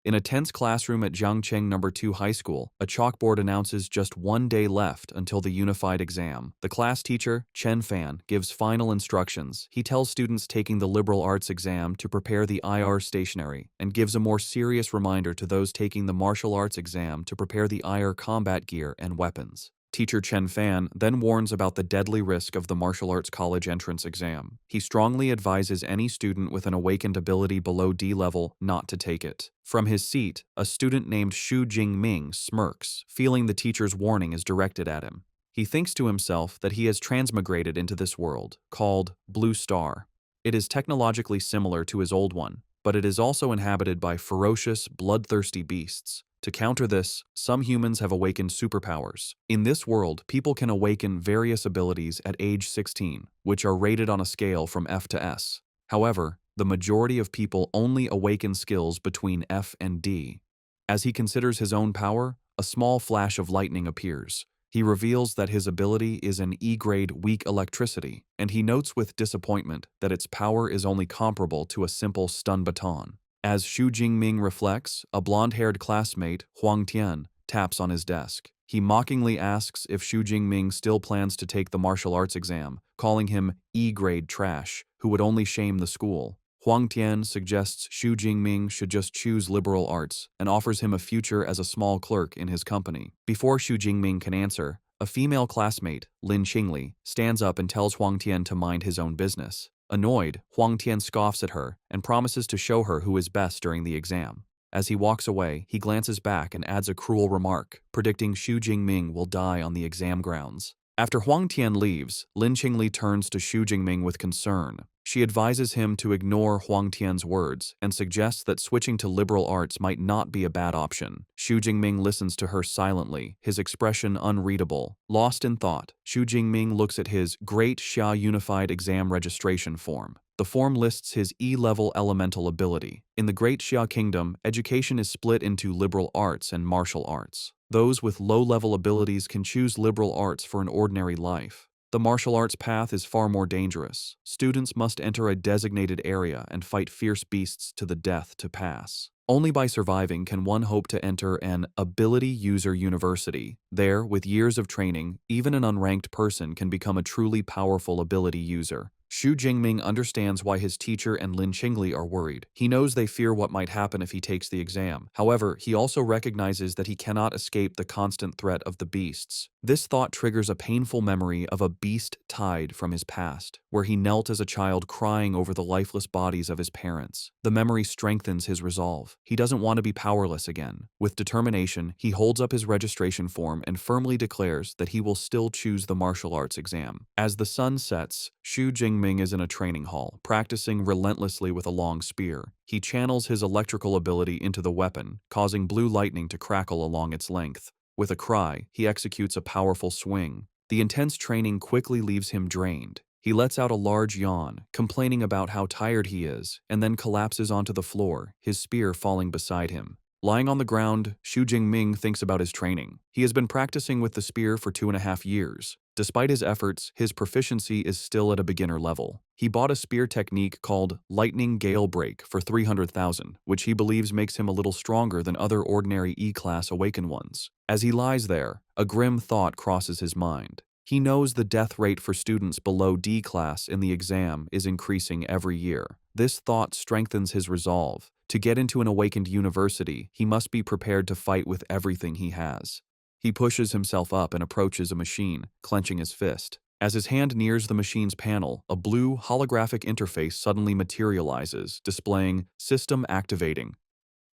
In a tense classroom at Jiangcheng No. 2 High School, a chalkboard announces just 1 day left until the unified exam. The class teacher, Chen Fan, gives final instructions. He tells students taking the liberal arts exam to prepare the IR stationery and gives a more serious reminder to those taking the martial arts exam to prepare the IR combat gear and weapons. Teacher Chen Fan then warns about the deadly risk of the martial arts college entrance exam. He strongly advises any student with an awakened ability below D level not to take it. From his seat, a student named Xu Jingming smirks, feeling the teacher's warning is directed at him. He thinks to himself that he has transmigrated into this world, called Blue Star. It is technologically similar to his old one, but it is also inhabited by ferocious, bloodthirsty beasts. To counter this, some humans have awakened superpowers. In this world, people can awaken various abilities at age 16, which are rated on a scale from F to S. However, the majority of people only awaken skills between F and D. As he considers his own power, a small flash of lightning appears. He reveals that his ability is an E-grade weak electricity, and he notes with disappointment that its power is only comparable to a simple stun baton. As Xu Jingming reflects, a blonde-haired classmate, Huang Tian, taps on his desk. He mockingly asks if Xu Jingming still plans to take the martial arts exam, calling him E-grade trash, who would only shame the school. Huang Tian suggests Xu Jingming should just choose liberal arts and offers him a future as a small clerk in his company. Before Xu Jingming can answer, a female classmate, Lin Qingli, stands up and tells Huang Tian to mind his own business. Annoyed, Huang Tian scoffs at her and promises to show her who is best during the exam. As he walks away, he glances back and adds a cruel remark, predicting Xu Jingming will die on the exam grounds. After Huang Tian leaves, Lin Qingli turns to Xu Jingming with concern. She advises him to ignore Huang Tian's words and suggests that switching to liberal arts might not be a bad option. Xu Jingming listens to her silently, his expression unreadable. Lost in thought, Xu Jingming looks at his Great Xia Unified Exam Registration Form. The form lists his E-level elemental ability. In the Great Xia Kingdom, education is split into liberal arts and martial arts. Those with low-level abilities can choose liberal arts for an ordinary life. The martial arts path is far more dangerous. Students must enter a designated area and fight fierce beasts to the death to pass. Only by surviving can one hope to enter an ability user university. There, with years of training, even an unranked person can become a truly powerful ability user. Xu Jingming understands why his teacher and Lin Qingli are worried. He knows they fear what might happen if he takes the exam. However, he also recognizes that he cannot escape the constant threat of the beasts. This thought triggers a painful memory of a beast tide from his past, where he knelt as a child crying over the lifeless bodies of his parents. The memory strengthens his resolve. He doesn't want to be powerless again. With determination, he holds up his registration form and firmly declares that he will still choose the martial arts exam. As the sun sets, Xu Jingming is in a training hall, practicing relentlessly with a long spear. He channels his electrical ability into the weapon, causing blue lightning to crackle along its length. With a cry, he executes a powerful swing. The intense training quickly leaves him drained. He lets out a large yawn, complaining about how tired he is, and then collapses onto the floor, his spear falling beside him. Lying on the ground, Xu Jingming thinks about his training. He has been practicing with the spear for 2.5 years. Despite his efforts, his proficiency is still at a beginner level. He bought a spear technique called Lightning Gale Break for 300,000, which he believes makes him a little stronger than other ordinary E-class awakened ones. As he lies there, a grim thought crosses his mind. He knows the death rate for students below D class in the exam is increasing every year. This thought strengthens his resolve. To get into an awakened university, he must be prepared to fight with everything he has. He pushes himself up and approaches a machine, clenching his fist. As his hand nears the machine's panel, a blue holographic interface suddenly materializes, displaying "System Activating."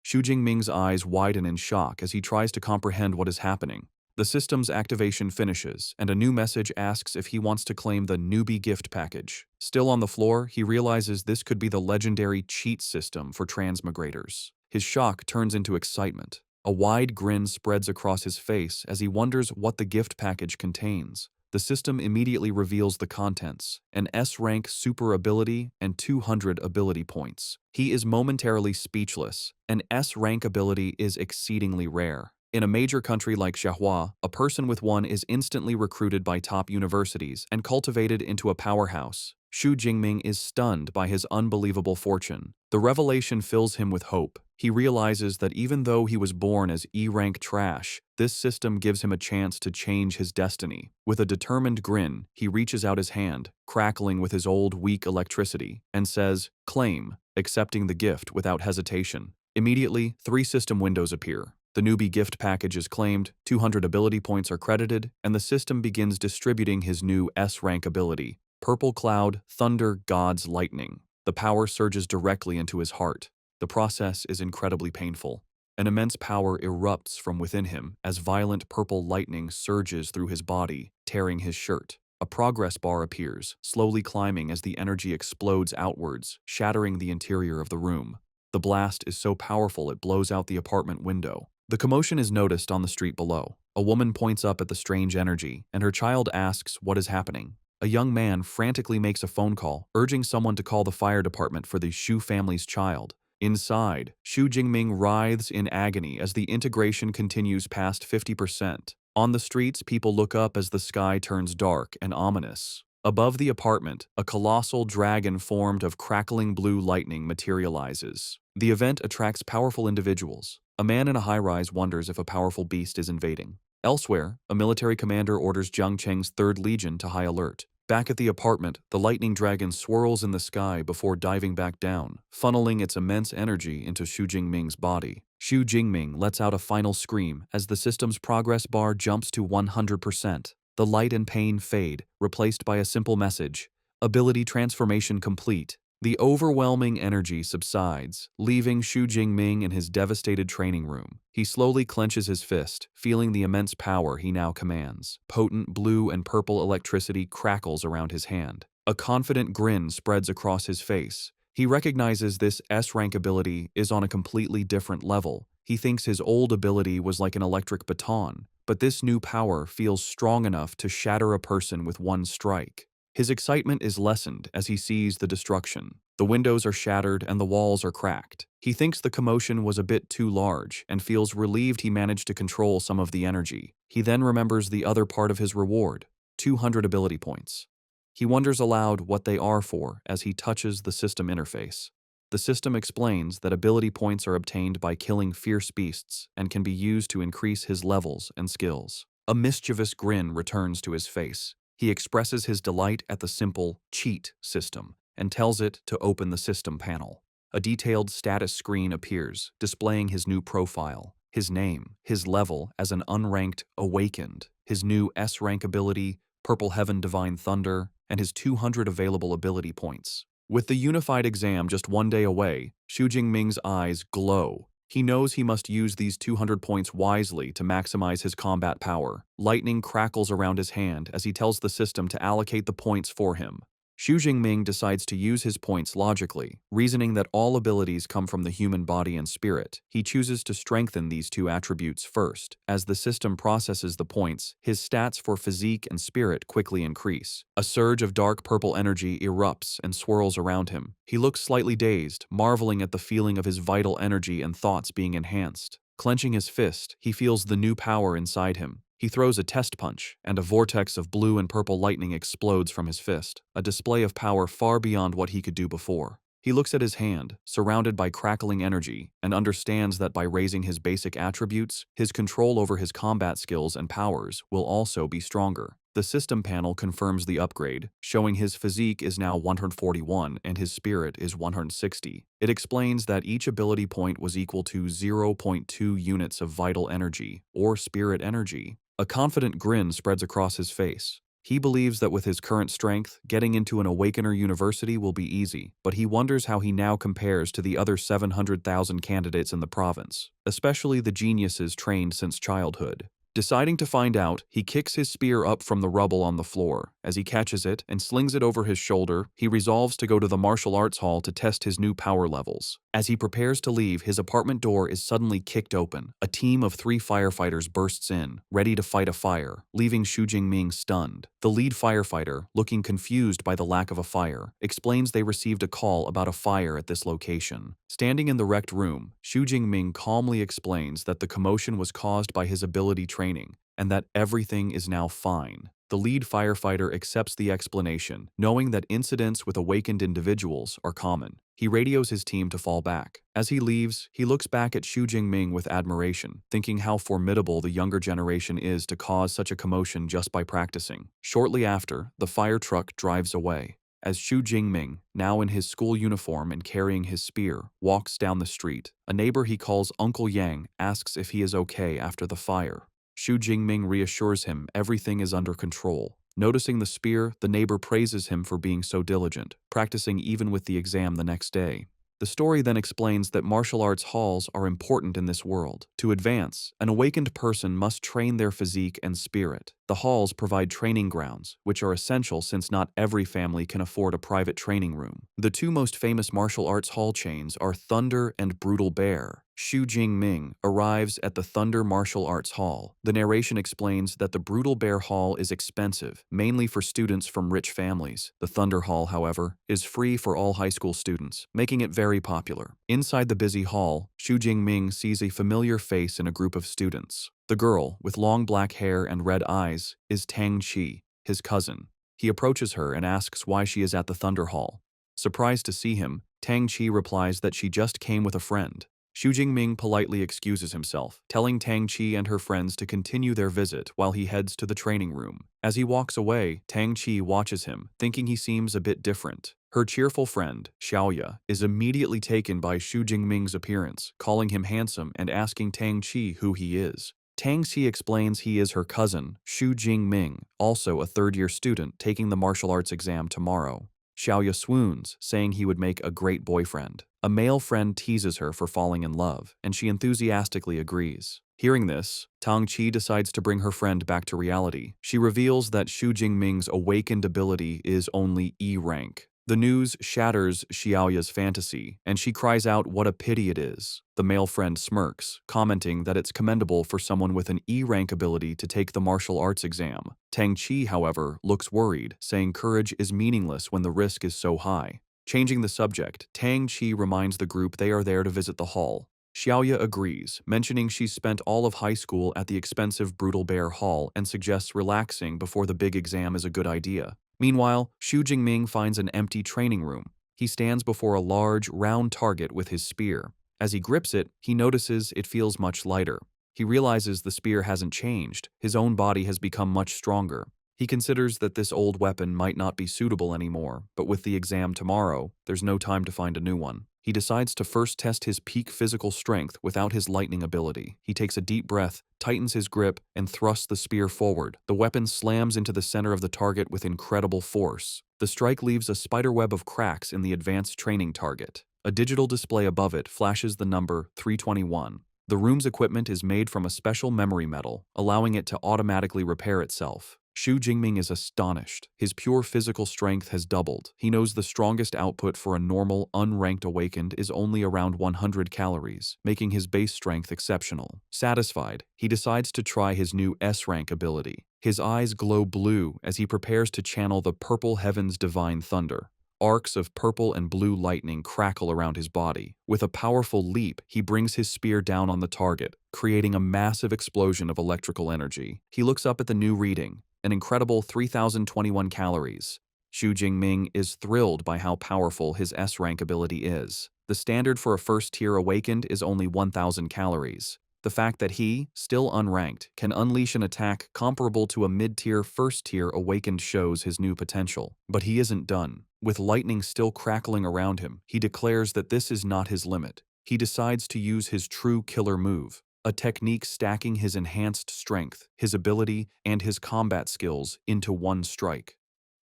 Xu Jingming's eyes widen in shock as he tries to comprehend what is happening. The system's activation finishes, and a new message asks if he wants to claim the newbie gift package. Still on the floor, he realizes this could be the legendary cheat system for transmigrators. His shock turns into excitement. A wide grin spreads across his face as he wonders what the gift package contains. The system immediately reveals the contents: an S-rank super ability and 200 ability points. He is momentarily speechless. An S-rank ability is exceedingly rare. In a major country like Xiahua, a person with one is instantly recruited by top universities and cultivated into a powerhouse. Xu Jingming is stunned by his unbelievable fortune. The revelation fills him with hope. He realizes that even though he was born as E-rank trash, this system gives him a chance to change his destiny. With a determined grin, he reaches out his hand, crackling with his old weak electricity, and says, "Claim," accepting the gift without hesitation. Immediately, 3 system windows appear. The newbie gift package is claimed, 200 ability points are credited, and the system begins distributing his new S-rank ability, Purple Cloud, Thunder, God's Lightning. The power surges directly into his heart. The process is incredibly painful. An immense power erupts from within him as violent purple lightning surges through his body, tearing his shirt. A progress bar appears, slowly climbing as the energy explodes outwards, shattering the interior of the room. The blast is so powerful it blows out the apartment window. The commotion is noticed on the street below. A woman points up at the strange energy, and her child asks what is happening. A young man frantically makes a phone call, urging someone to call the fire department for the Shu family's child. Inside, Xu Jingming writhes in agony as the integration continues past 50%. On the streets, people look up as the sky turns dark and ominous. Above the apartment, a colossal dragon formed of crackling blue lightning materializes. The event attracts powerful individuals. A man in a high-rise wonders if a powerful beast is invading. Elsewhere, a military commander orders Jiang Cheng's 3rd Legion to high alert. Back at the apartment, the lightning dragon swirls in the sky before diving back down, funneling its immense energy into Xu Jingming's body. Xu Jingming lets out a final scream as the system's progress bar jumps to 100%. The light and pain fade, replaced by a simple message: ability transformation complete. The overwhelming energy subsides, leaving Xu Jingming in his devastated training room. He slowly clenches his fist, feeling the immense power he now commands. Potent blue and purple electricity crackles around his hand. A confident grin spreads across his face. He recognizes this S-rank ability is on a completely different level. He thinks his old ability was like an electric baton, but this new power feels strong enough to shatter a person with one strike. His excitement is lessened as he sees the destruction. The windows are shattered and the walls are cracked. He thinks the commotion was a bit too large and feels relieved he managed to control some of the energy. He then remembers the other part of his reward, 200 ability points. He wonders aloud what they are for as he touches the system interface. The system explains that ability points are obtained by killing fierce beasts and can be used to increase his levels and skills. A mischievous grin returns to his face. He expresses his delight at the simple cheat system and tells it to open the system panel. A detailed status screen appears, displaying his new profile, his name, his level as an unranked awakened, his new S-rank ability, Purple Heaven Divine Thunder, and his 200 available ability points. With the unified exam just 1 day away, Xu Jingming's eyes glow. He knows he must use these 200 points wisely to maximize his combat power. Lightning crackles around his hand as he tells the system to allocate the points for him. Xu Jingming decides to use his points logically, reasoning that all abilities come from the human body and spirit. He chooses to strengthen these 2 attributes first. As the system processes the points, his stats for physique and spirit quickly increase. A surge of dark purple energy erupts and swirls around him. He looks slightly dazed, marveling at the feeling of his vital energy and thoughts being enhanced. Clenching his fist, he feels the new power inside him. He throws a test punch, and a vortex of blue and purple lightning explodes from his fist, a display of power far beyond what he could do before. He looks at his hand, surrounded by crackling energy, and understands that by raising his basic attributes, his control over his combat skills and powers will also be stronger. The system panel confirms the upgrade, showing his physique is now 141 and his spirit is 160. It explains that each ability point was equal to 0.2 units of vital energy, or spirit energy. A confident grin spreads across his face. He believes that with his current strength, getting into an Awakener university will be easy, but he wonders how he now compares to the other 700,000 candidates in the province, especially the geniuses trained since childhood. Deciding to find out, he kicks his spear up from the rubble on the floor. As he catches it and slings it over his shoulder, he resolves to go to the martial arts hall to test his new power levels. As he prepares to leave, his apartment door is suddenly kicked open. A team of 3 firefighters bursts in, ready to fight a fire, leaving Xu Jingming stunned. The lead firefighter, looking confused by the lack of a fire, explains they received a call about a fire at this location. Standing in the wrecked room, Xu Jingming calmly explains that the commotion was caused by his ability training, and that everything is now fine. The lead firefighter accepts the explanation, knowing that incidents with awakened individuals are common. He radios his team to fall back. As he leaves, he looks back at Xu Jingming with admiration, thinking how formidable the younger generation is to cause such a commotion just by practicing. Shortly after, the fire truck drives away. As Xu Jingming, now in his school uniform and carrying his spear, walks down the street, a neighbor he calls Uncle Yang asks if he is okay after the fire. Xu Jingming reassures him everything is under control. Noticing the spear, the neighbor praises him for being so diligent, practicing even with the exam the next day. The story then explains that martial arts halls are important in this world. To advance, an awakened person must train their physique and spirit. The halls provide training grounds, which are essential since not every family can afford a private training room. The two most famous martial arts hall chains are Thunder and Brutal Bear. Xu Jingming arrives at the Thunder Martial Arts Hall. The narration explains that the Brutal Bear Hall is expensive, mainly for students from rich families. The Thunder Hall, however, is free for all high school students, making it very popular. Inside the busy hall, Xu Jingming sees a familiar face in a group of students. The girl, with long black hair and red eyes, is Tang Qi, his cousin. He approaches her and asks why she is at the Thunder Hall. Surprised to see him, Tang Qi replies that she just came with a friend. Xu Jingming politely excuses himself, telling Tang Qi and her friends to continue their visit while he heads to the training room. As he walks away, Tang Qi watches him, thinking he seems a bit different. Her cheerful friend, Xiaoya, is immediately taken by Xu Jingming's appearance, calling him handsome and asking Tang Qi who he is. Tang Xi explains he is her cousin, Xu Jingming, also a third-year student taking the martial arts exam tomorrow. Xiaoya swoons, saying he would make a great boyfriend. A male friend teases her for falling in love, and she enthusiastically agrees. Hearing this, Tang Qi decides to bring her friend back to reality. She reveals that Xu Jingming's awakened ability is only E rank. The news shatters Xiaoya's fantasy, and she cries out what a pity it is. The male friend smirks, commenting that it's commendable for someone with an E-rank ability to take the martial arts exam. Tang Qi, however, looks worried, saying courage is meaningless when the risk is so high. Changing the subject, Tang Qi reminds the group they are there to visit the hall. Xiaoya agrees, mentioning she's spent all of high school at the expensive Brutal Bear Hall and suggests relaxing before the big exam is a good idea. Meanwhile, Xu Jingming finds an empty training room. He stands before a large, round target with his spear. As he grips it, he notices it feels much lighter. He realizes the spear hasn't changed. His own body has become much stronger. He considers that this old weapon might not be suitable anymore, but with the exam tomorrow, there's no time to find a new one. He decides to first test his peak physical strength without his lightning ability. He takes a deep breath, tightens his grip, and thrusts the spear forward. The weapon slams into the center of the target with incredible force. The strike leaves a spiderweb of cracks in the advanced training target. A digital display above it flashes the number 321. The room's equipment is made from a special memory metal, allowing it to automatically repair itself. Xu Jingming is astonished. His pure physical strength has doubled. He knows the strongest output for a normal, unranked awakened is only around 100 calories, making his base strength exceptional. Satisfied, he decides to try his new S-rank ability. His eyes glow blue as he prepares to channel the Purple Heaven's divine thunder. Arcs of purple and blue lightning crackle around his body. With a powerful leap, he brings his spear down on the target, creating a massive explosion of electrical energy. He looks up at the new reading, an incredible 3,021 calories. Xu Jingming is thrilled by how powerful his S-rank ability is. The standard for a first-tier awakened is only 1,000 calories. The fact that he, still unranked, can unleash an attack comparable to a mid-tier first-tier awakened shows his new potential. But he isn't done. With lightning still crackling around him, he declares that this is not his limit. He decides to use his true killer move, a technique stacking his enhanced strength, his ability, and his combat skills into one strike.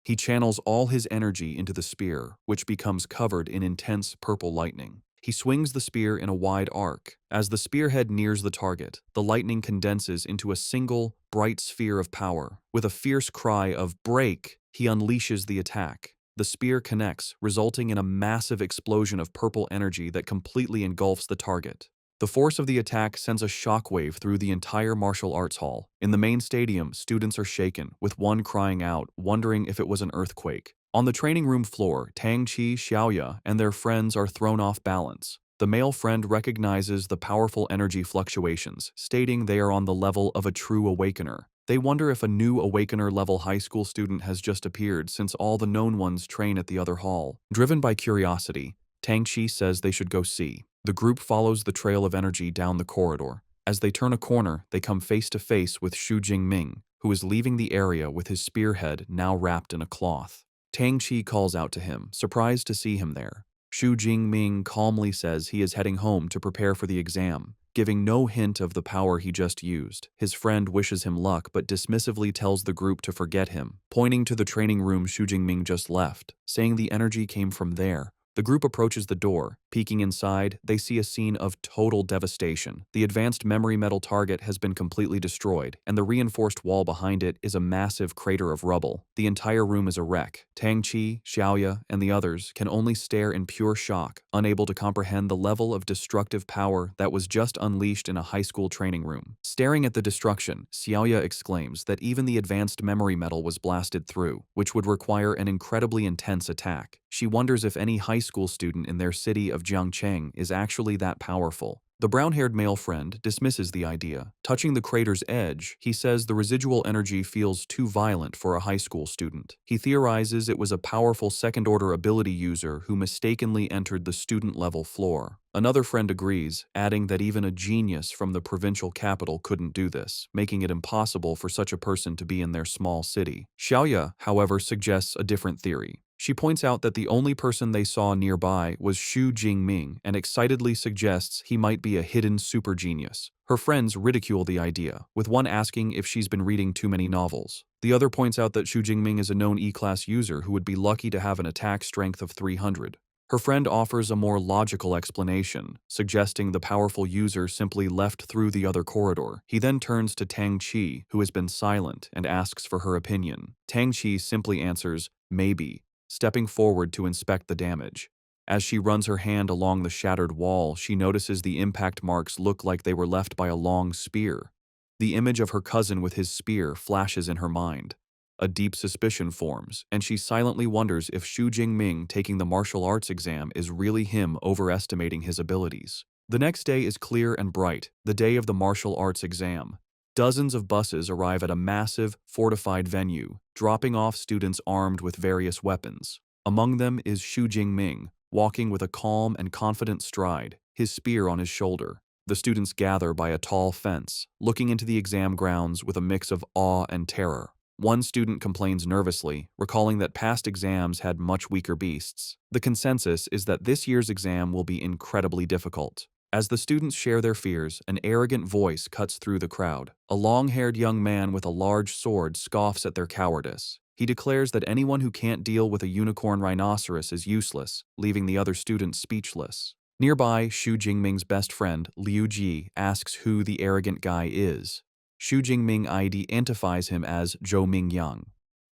He channels all his energy into the spear, which becomes covered in intense purple lightning. He swings the spear in a wide arc. As the spearhead nears the target, the lightning condenses into a single, bright sphere of power. With a fierce cry of "Break!" he unleashes the attack. The spear connects, resulting in a massive explosion of purple energy that completely engulfs the target. The force of the attack sends a shockwave through the entire martial arts hall. In the main stadium, students are shaken, with one crying out, wondering if it was an earthquake. On the training room floor, Tang Qi, Xiaoya, and their friends are thrown off balance. The male friend recognizes the powerful energy fluctuations, stating they are on the level of a true awakener. They wonder if a new awakener-level high school student has just appeared since all the known ones train at the other hall. Driven by curiosity, Tang Chi says they should go see. The group follows the trail of energy down the corridor. As they turn a corner, they come face to face with Xu Jingming, who is leaving the area with his spearhead now wrapped in a cloth. Tang Chi calls out to him, surprised to see him there. Xu Jingming calmly says he is heading home to prepare for the exam, giving no hint of the power he just used. His friend wishes him luck but dismissively tells the group to forget him, pointing to the training room Xu Jingming just left, saying the energy came from there. The group approaches the door. Peeking inside, they see a scene of total devastation. The advanced memory metal target has been completely destroyed, and the reinforced wall behind it is a massive crater of rubble. The entire room is a wreck. Tang Chi, Xiaoya, and the others can only stare in pure shock, unable to comprehend the level of destructive power that was just unleashed in a high school training room. Staring at the destruction, Xiaoya exclaims that even the advanced memory metal was blasted through, which would require an incredibly intense attack. She wonders if any high school student in their city of Jiangcheng is actually that powerful. The brown-haired male friend dismisses the idea. Touching the crater's edge, he says the residual energy feels too violent for a high school student. He theorizes it was a powerful second-order ability user who mistakenly entered the student-level floor. Another friend agrees, adding that even a genius from the provincial capital couldn't do this, making it impossible for such a person to be in their small city. Xiaoya, however, suggests a different theory. She points out that the only person they saw nearby was Xu Jingming and excitedly suggests he might be a hidden super genius. Her friends ridicule the idea, with one asking if she's been reading too many novels. The other points out that Xu Jingming is a known E-class user who would be lucky to have an attack strength of 300. Her friend offers a more logical explanation, suggesting the powerful user simply left through the other corridor. He then turns to Tang Chi, who has been silent, and asks for her opinion. Tang Chi simply answers, maybe, stepping forward to inspect the damage. As she runs her hand along the shattered wall, she notices the impact marks look like they were left by a long spear. The image of her cousin with his spear flashes in her mind. A deep suspicion forms, and she silently wonders if Xu Jingming taking the martial arts exam is really him overestimating his abilities. The next day is clear and bright, the day of the martial arts exam. Dozens of buses arrive at a massive, fortified venue, dropping off students armed with various weapons. Among them is Xu Jingming, walking with a calm and confident stride, his spear on his shoulder. The students gather by a tall fence, looking into the exam grounds with a mix of awe and terror. One student complains nervously, recalling that past exams had much weaker beasts. The consensus is that this year's exam will be incredibly difficult. As the students share their fears, an arrogant voice cuts through the crowd. A long-haired young man with a large sword scoffs at their cowardice. He declares that anyone who can't deal with a unicorn rhinoceros is useless, leaving the other students speechless. Nearby, Xu Jingming's best friend, Liu Ji, asks who the arrogant guy is. Xu Jingming identifies him as Zhou Mingyang.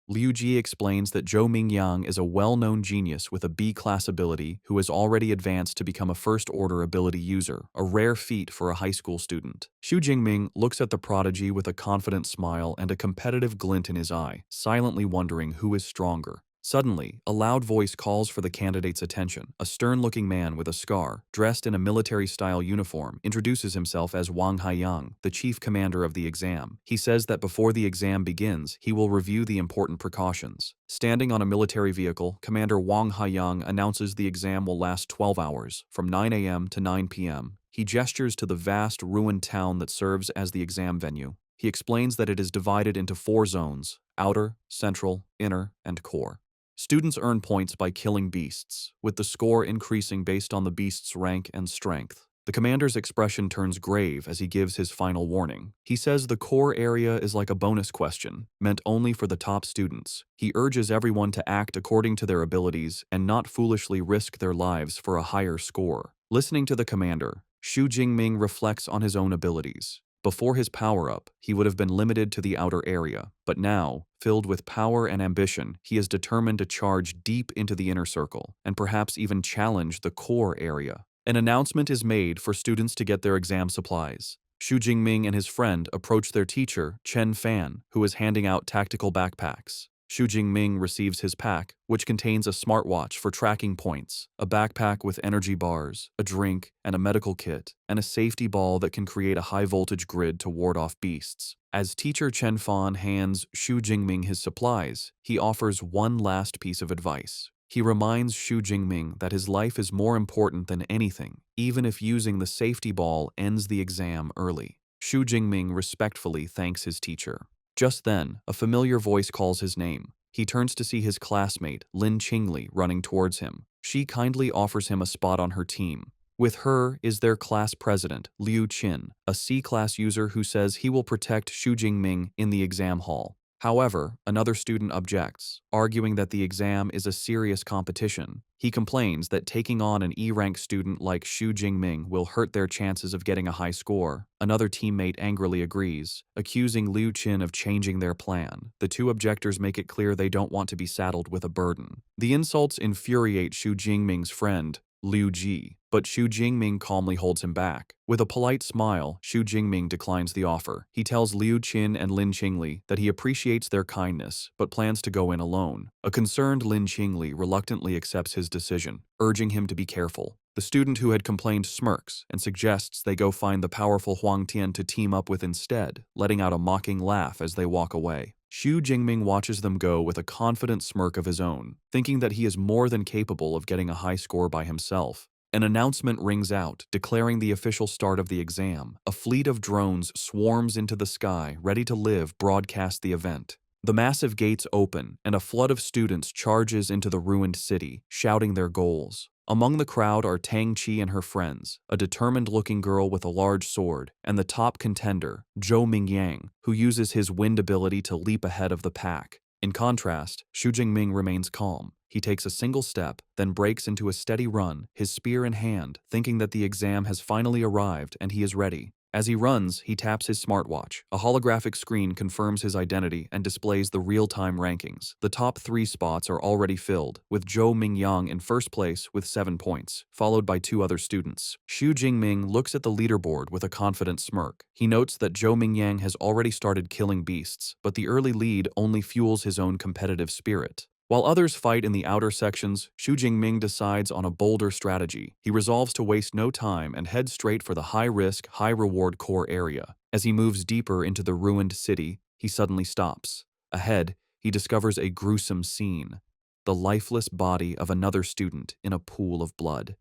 Liu Ji explains that Zhou Mingyang is a well-known genius with a B-class ability who has already advanced to become a first-order ability user, a rare feat for a high school student. Xu Jingming looks at the prodigy with a confident smile and a competitive glint in his eye, silently wondering who is stronger. Suddenly, a loud voice calls for the candidate's attention. A stern-looking man with a scar, dressed in a military-style uniform, introduces himself as Wang Haiyang, the chief commander of the exam. He says that before the exam begins, he will review the important precautions. Standing on a military vehicle, Commander Wang Haiyang announces the exam will last 12 hours, from 9 a.m. to 9 p.m. He gestures to the vast, ruined town that serves as the exam venue. He explains that it is divided into 4 zones: outer, central, inner, and core. Students earn points by killing beasts, with the score increasing based on the beast's rank and strength. The commander's expression turns grave as he gives his final warning. He says the core area is like a bonus question, meant only for the top students. He urges everyone to act according to their abilities and not foolishly risk their lives for a higher score. Listening to the commander, Xu Jingming reflects on his own abilities. Before his power-up, he would have been limited to the outer area, but now, filled with power and ambition, he is determined to charge deep into the inner circle, and perhaps even challenge the core area. An announcement is made for students to get their exam supplies. Xu Jingming and his friend approach their teacher, Chen Fan, who is handing out tactical backpacks. Xu Jingming receives his pack, which contains a smartwatch for tracking points, a backpack with energy bars, a drink, and a medical kit, and a safety ball that can create a high-voltage grid to ward off beasts. As teacher Chen Fan hands Xu Jingming his supplies, he offers one last piece of advice. He reminds Xu Jingming that his life is more important than anything, even if using the safety ball ends the exam early. Xu Jingming respectfully thanks his teacher. Just then, a familiar voice calls his name. He turns to see his classmate, Lin Qingli, running towards him. She kindly offers him a spot on her team. With her is their class president, Liu Qin, a C-class user who says he will protect Xu Jingming in the exam hall. However, another student objects, arguing that the exam is a serious competition. He complains that taking on an E-rank student like Xu Jingming will hurt their chances of getting a high score. Another teammate angrily agrees, accusing Liu Qin of changing their plan. The two objectors make it clear they don't want to be saddled with a burden. The insults infuriate Xu Jingming's friend, Liu Ji, but Xu Jingming calmly holds him back. With a polite smile, Xu Jingming declines the offer. He tells Liu Qin and Lin Qingli that he appreciates their kindness, but plans to go in alone. A concerned Lin Qingli reluctantly accepts his decision, urging him to be careful. The student who had complained smirks and suggests they go find the powerful Huang Tian to team up with instead, letting out a mocking laugh as they walk away. Xu Jingming watches them go with a confident smirk of his own, thinking that he is more than capable of getting a high score by himself. An announcement rings out, declaring the official start of the exam. A fleet of drones swarms into the sky, ready to live broadcast the event. The massive gates open, and a flood of students charges into the ruined city, shouting their goals. Among the crowd are Tang Qi and her friends, a determined-looking girl with a large sword, and the top contender, Zhou Mingyang, who uses his wind ability to leap ahead of the pack. In contrast, Xu Jingming remains calm. He takes a single step, then breaks into a steady run, his spear in hand, thinking that the exam has finally arrived and he is ready. As he runs, he taps his smartwatch. A holographic screen confirms his identity and displays the real-time rankings. The top 3 spots are already filled, with Zhou Mingyang in first place with 7 points, followed by 2 other students. Xu Jingming looks at the leaderboard with a confident smirk. He notes that Zhou Mingyang has already started killing beasts, but the early lead only fuels his own competitive spirit. While others fight in the outer sections, Xu Jingming decides on a bolder strategy. He resolves to waste no time and head straight for the high-risk, high-reward core area. As he moves deeper into the ruined city, he suddenly stops. Ahead, he discovers a gruesome scene: the lifeless body of another student in a pool of blood.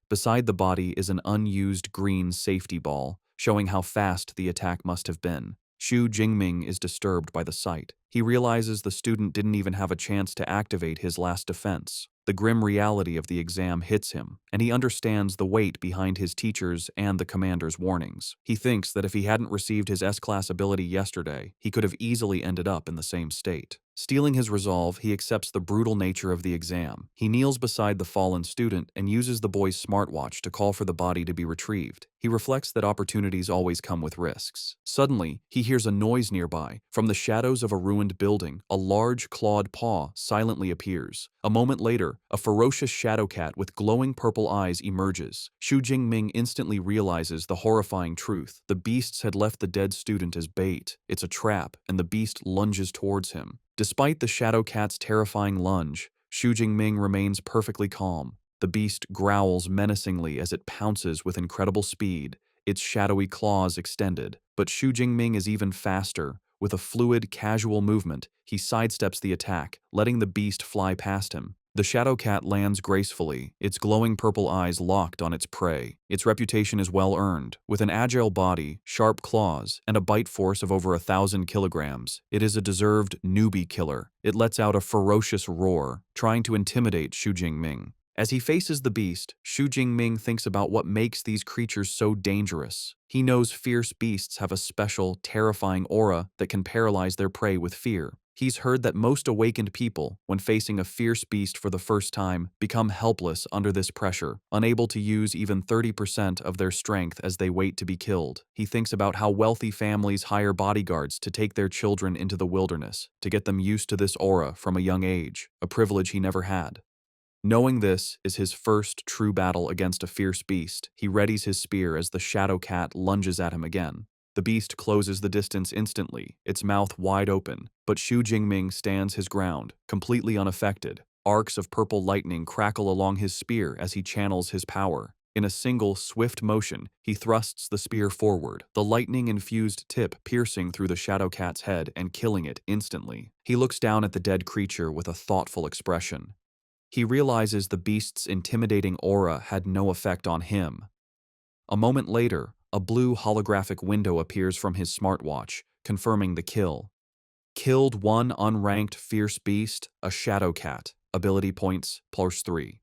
Beside the body is an unused green safety ball, showing how fast the attack must have been. Xu Jingming is disturbed by the sight. He realizes the student didn't even have a chance to activate his last defense. The grim reality of the exam hits him, and he understands the weight behind his teacher's and the commander's warnings. He thinks that if he hadn't received his S-class ability yesterday, he could have easily ended up in the same state. Steeling his resolve, he accepts the brutal nature of the exam. He kneels beside the fallen student and uses the boy's smartwatch to call for the body to be retrieved. He reflects that opportunities always come with risks. Suddenly, he hears a noise nearby. From the shadows of a ruined building, a large clawed paw silently appears. A moment later, a ferocious shadow cat with glowing purple eyes emerges. Xu Jingming instantly realizes the horrifying truth. The beasts had left the dead student as bait. It's a trap, and the beast lunges towards him. Despite the shadow cat's terrifying lunge, Xu Jingming remains perfectly calm. The beast growls menacingly as it pounces with incredible speed, its shadowy claws extended. But Xu Jingming is even faster. With a fluid, casual movement, he sidesteps the attack, letting the beast fly past him. The shadow cat lands gracefully, its glowing purple eyes locked on its prey. Its reputation is well earned. With an agile body, sharp claws, and a bite force of over 1,000 kilograms, it is a deserved newbie killer. It lets out a ferocious roar, trying to intimidate Xu Jingming. As he faces the beast, Xu Jingming thinks about what makes these creatures so dangerous. He knows fierce beasts have a special, terrifying aura that can paralyze their prey with fear. He's heard that most awakened people, when facing a fierce beast for the first time, become helpless under this pressure, unable to use even 30% of their strength as they wait to be killed. He thinks about how wealthy families hire bodyguards to take their children into the wilderness, to get them used to this aura from a young age, a privilege he never had. Knowing this is his first true battle against a fierce beast, he readies his spear as the shadow cat lunges at him again. The beast closes the distance instantly, its mouth wide open, but Xu Jingming stands his ground, completely unaffected. Arcs of purple lightning crackle along his spear as he channels his power. In a single, swift motion, he thrusts the spear forward, the lightning-infused tip piercing through the shadow cat's head and killing it instantly. He looks down at the dead creature with a thoughtful expression. He realizes the beast's intimidating aura had no effect on him. A moment later, a blue holographic window appears from his smartwatch, confirming the kill. Killed one unranked fierce beast, a shadow cat. Ability points, +3.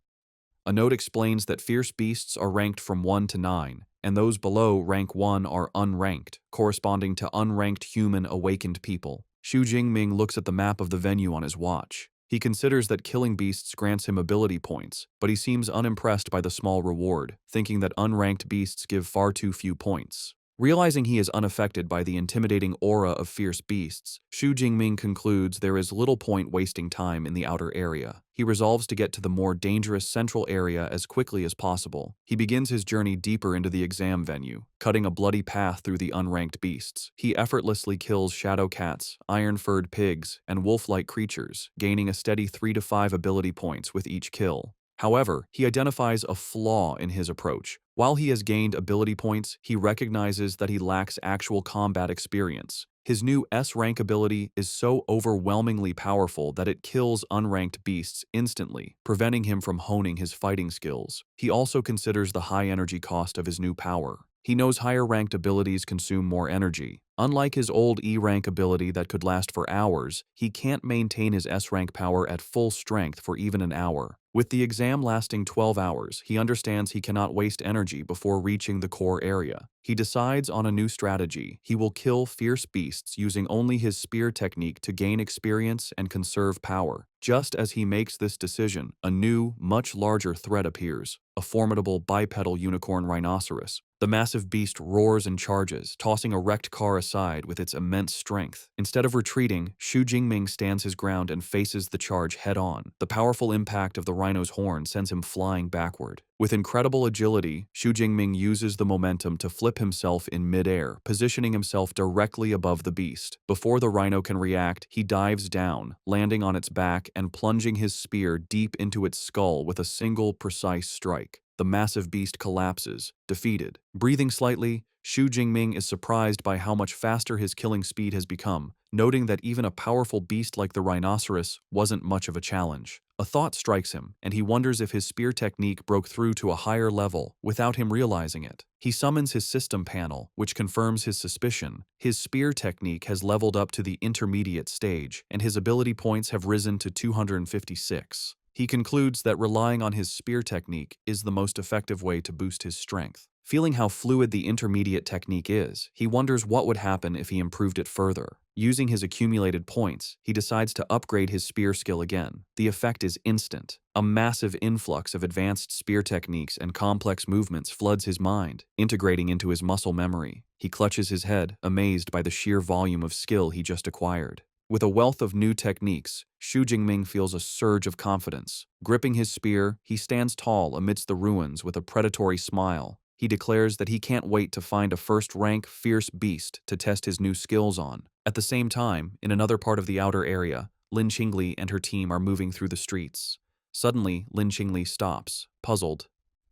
A note explains that fierce beasts are ranked from 1 to 9, and those below rank 1 are unranked, corresponding to unranked human awakened people. Xu Jingming looks at the map of the venue on his watch. He considers that killing beasts grants him ability points, but he seems unimpressed by the small reward, thinking that unranked beasts give far too few points. Realizing he is unaffected by the intimidating aura of fierce beasts, Xu Jingming concludes there is little point wasting time in the outer area. He resolves to get to the more dangerous central area as quickly as possible. He begins his journey deeper into the exam venue, cutting a bloody path through the unranked beasts. He effortlessly kills shadow cats, iron-furred pigs, and wolf-like creatures, gaining a steady 3 to 5 ability points with each kill. However, he identifies a flaw in his approach. While he has gained ability points, he recognizes that he lacks actual combat experience. His new S-rank ability is so overwhelmingly powerful that it kills unranked beasts instantly, preventing him from honing his fighting skills. He also considers the high energy cost of his new power. He knows higher-ranked abilities consume more energy. Unlike his old E-rank ability that could last for hours, he can't maintain his S-rank power at full strength for even an hour. With the exam lasting 12 hours, he understands he cannot waste energy before reaching the core area. He decides on a new strategy. He will kill fierce beasts using only his spear technique to gain experience and conserve power. Just as he makes this decision, a new, much larger threat appears, a formidable bipedal unicorn rhinoceros. The massive beast roars and charges, tossing a wrecked car aside with its immense strength. Instead of retreating, Xu Jingming stands his ground and faces the charge head-on. The powerful impact of the rhino's horn sends him flying backward. With incredible agility, Xu Jingming uses the momentum to flip himself in midair, positioning himself directly above the beast. Before the rhino can react, he dives down, landing on its back and plunging his spear deep into its skull with a single, precise strike. The massive beast collapses, defeated. Breathing slightly, Xu Jingming is surprised by how much faster his killing speed has become, noting that even a powerful beast like the rhinoceros wasn't much of a challenge. A thought strikes him, and he wonders if his spear technique broke through to a higher level without him realizing it. He summons his system panel, which confirms his suspicion. His spear technique has leveled up to the intermediate stage, and his ability points have risen to 256. He concludes that relying on his spear technique is the most effective way to boost his strength. Feeling how fluid the intermediate technique is, he wonders what would happen if he improved it further. Using his accumulated points, he decides to upgrade his spear skill again. The effect is instant. A massive influx of advanced spear techniques and complex movements floods his mind, integrating into his muscle memory. He clutches his head, amazed by the sheer volume of skill he just acquired. With a wealth of new techniques, Xu Jingming feels a surge of confidence. Gripping his spear, he stands tall amidst the ruins with a predatory smile. He declares that he can't wait to find a first-rank, fierce beast to test his new skills on. At the same time, in another part of the outer area, Lin Qingli and her team are moving through the streets. Suddenly, Lin Qingli stops, puzzled.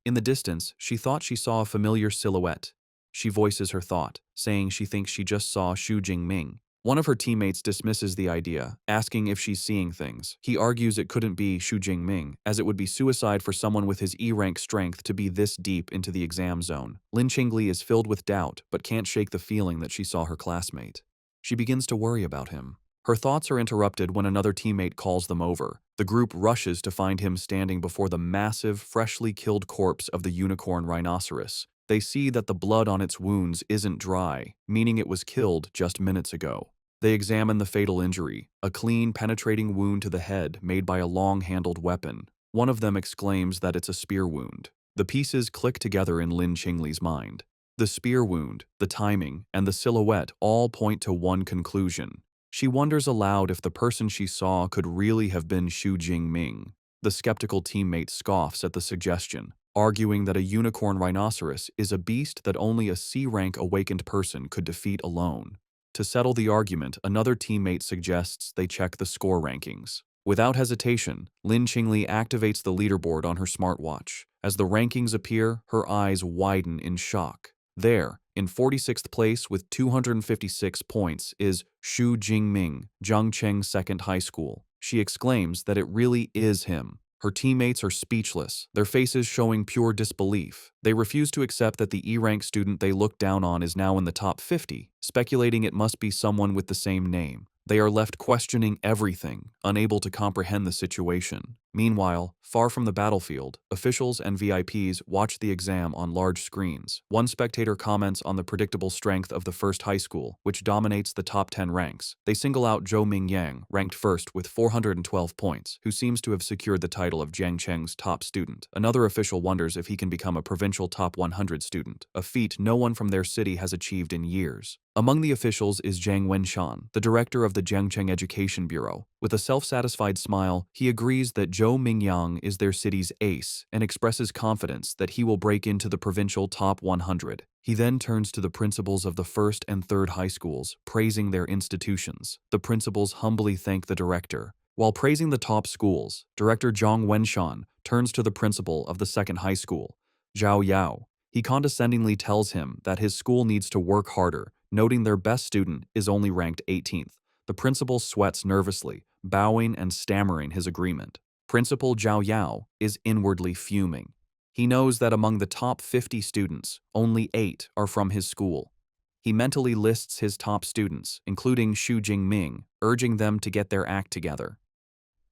In the distance, she thought she saw a familiar silhouette. She voices her thought, saying she thinks she just saw Xu Jingming. One of her teammates dismisses the idea, asking if she's seeing things. He argues it couldn't be Xu Jingming, as it would be suicide for someone with his E-rank strength to be this deep into the exam zone. Lin Qingli is filled with doubt, but can't shake the feeling that she saw her classmate. She begins to worry about him. Her thoughts are interrupted when another teammate calls them over. The group rushes to find him standing before the massive, freshly killed corpse of the unicorn rhinoceros. They see that the blood on its wounds isn't dry, meaning it was killed just minutes ago. They examine the fatal injury, a clean, penetrating wound to the head made by a long-handled weapon. One of them exclaims that it's a spear wound. The pieces click together in Lin Qingli's mind. The spear wound, the timing, and the silhouette all point to one conclusion. She wonders aloud if the person she saw could really have been Xu Jingming. The skeptical teammate scoffs at the suggestion, arguing that a unicorn rhinoceros is a beast that only a C-rank awakened person could defeat alone. To settle the argument, another teammate suggests they check the score rankings. Without hesitation, Lin Qingli activates the leaderboard on her smartwatch. As the rankings appear, her eyes widen in shock. There, in 46th place with 256 points, is Xu Jingming, Zhangcheng Second High School. She exclaims that it really is him. Her teammates are speechless, their faces showing pure disbelief. They refuse to accept that the E-rank student they looked down on is now in the top 50, speculating it must be someone with the same name. They are left questioning everything, unable to comprehend the situation. Meanwhile, far from the battlefield, officials and VIPs watch the exam on large screens. One spectator comments on the predictable strength of the first high school, which dominates the top 10 ranks. They single out Zhou Mingyang, ranked first with 412 points, who seems to have secured the title of Jiangcheng's top student. Another official wonders if he can become a provincial top 100 student, a feat no one from their city has achieved in years. Among the officials is Zhang Wenshan, the director of the Jiangcheng Education Bureau. With a self-satisfied smile, he agrees that Zhou Mingyang is their city's ace and expresses confidence that he will break into the provincial top 100. He then turns to the principals of the first and third high schools, praising their institutions. The principals humbly thank the director. While praising the top schools, Director Zhang Wenshan turns to the principal of the second high school, Zhao Yao. He condescendingly tells him that his school needs to work harder, noting their best student is only ranked 18th. The principal sweats nervously, bowing and stammering his agreement. Principal Zhao Yao is inwardly fuming. He knows that among the top 50 students, only 8 are from his school. He mentally lists his top students, including Xu Jingming, urging them to get their act together.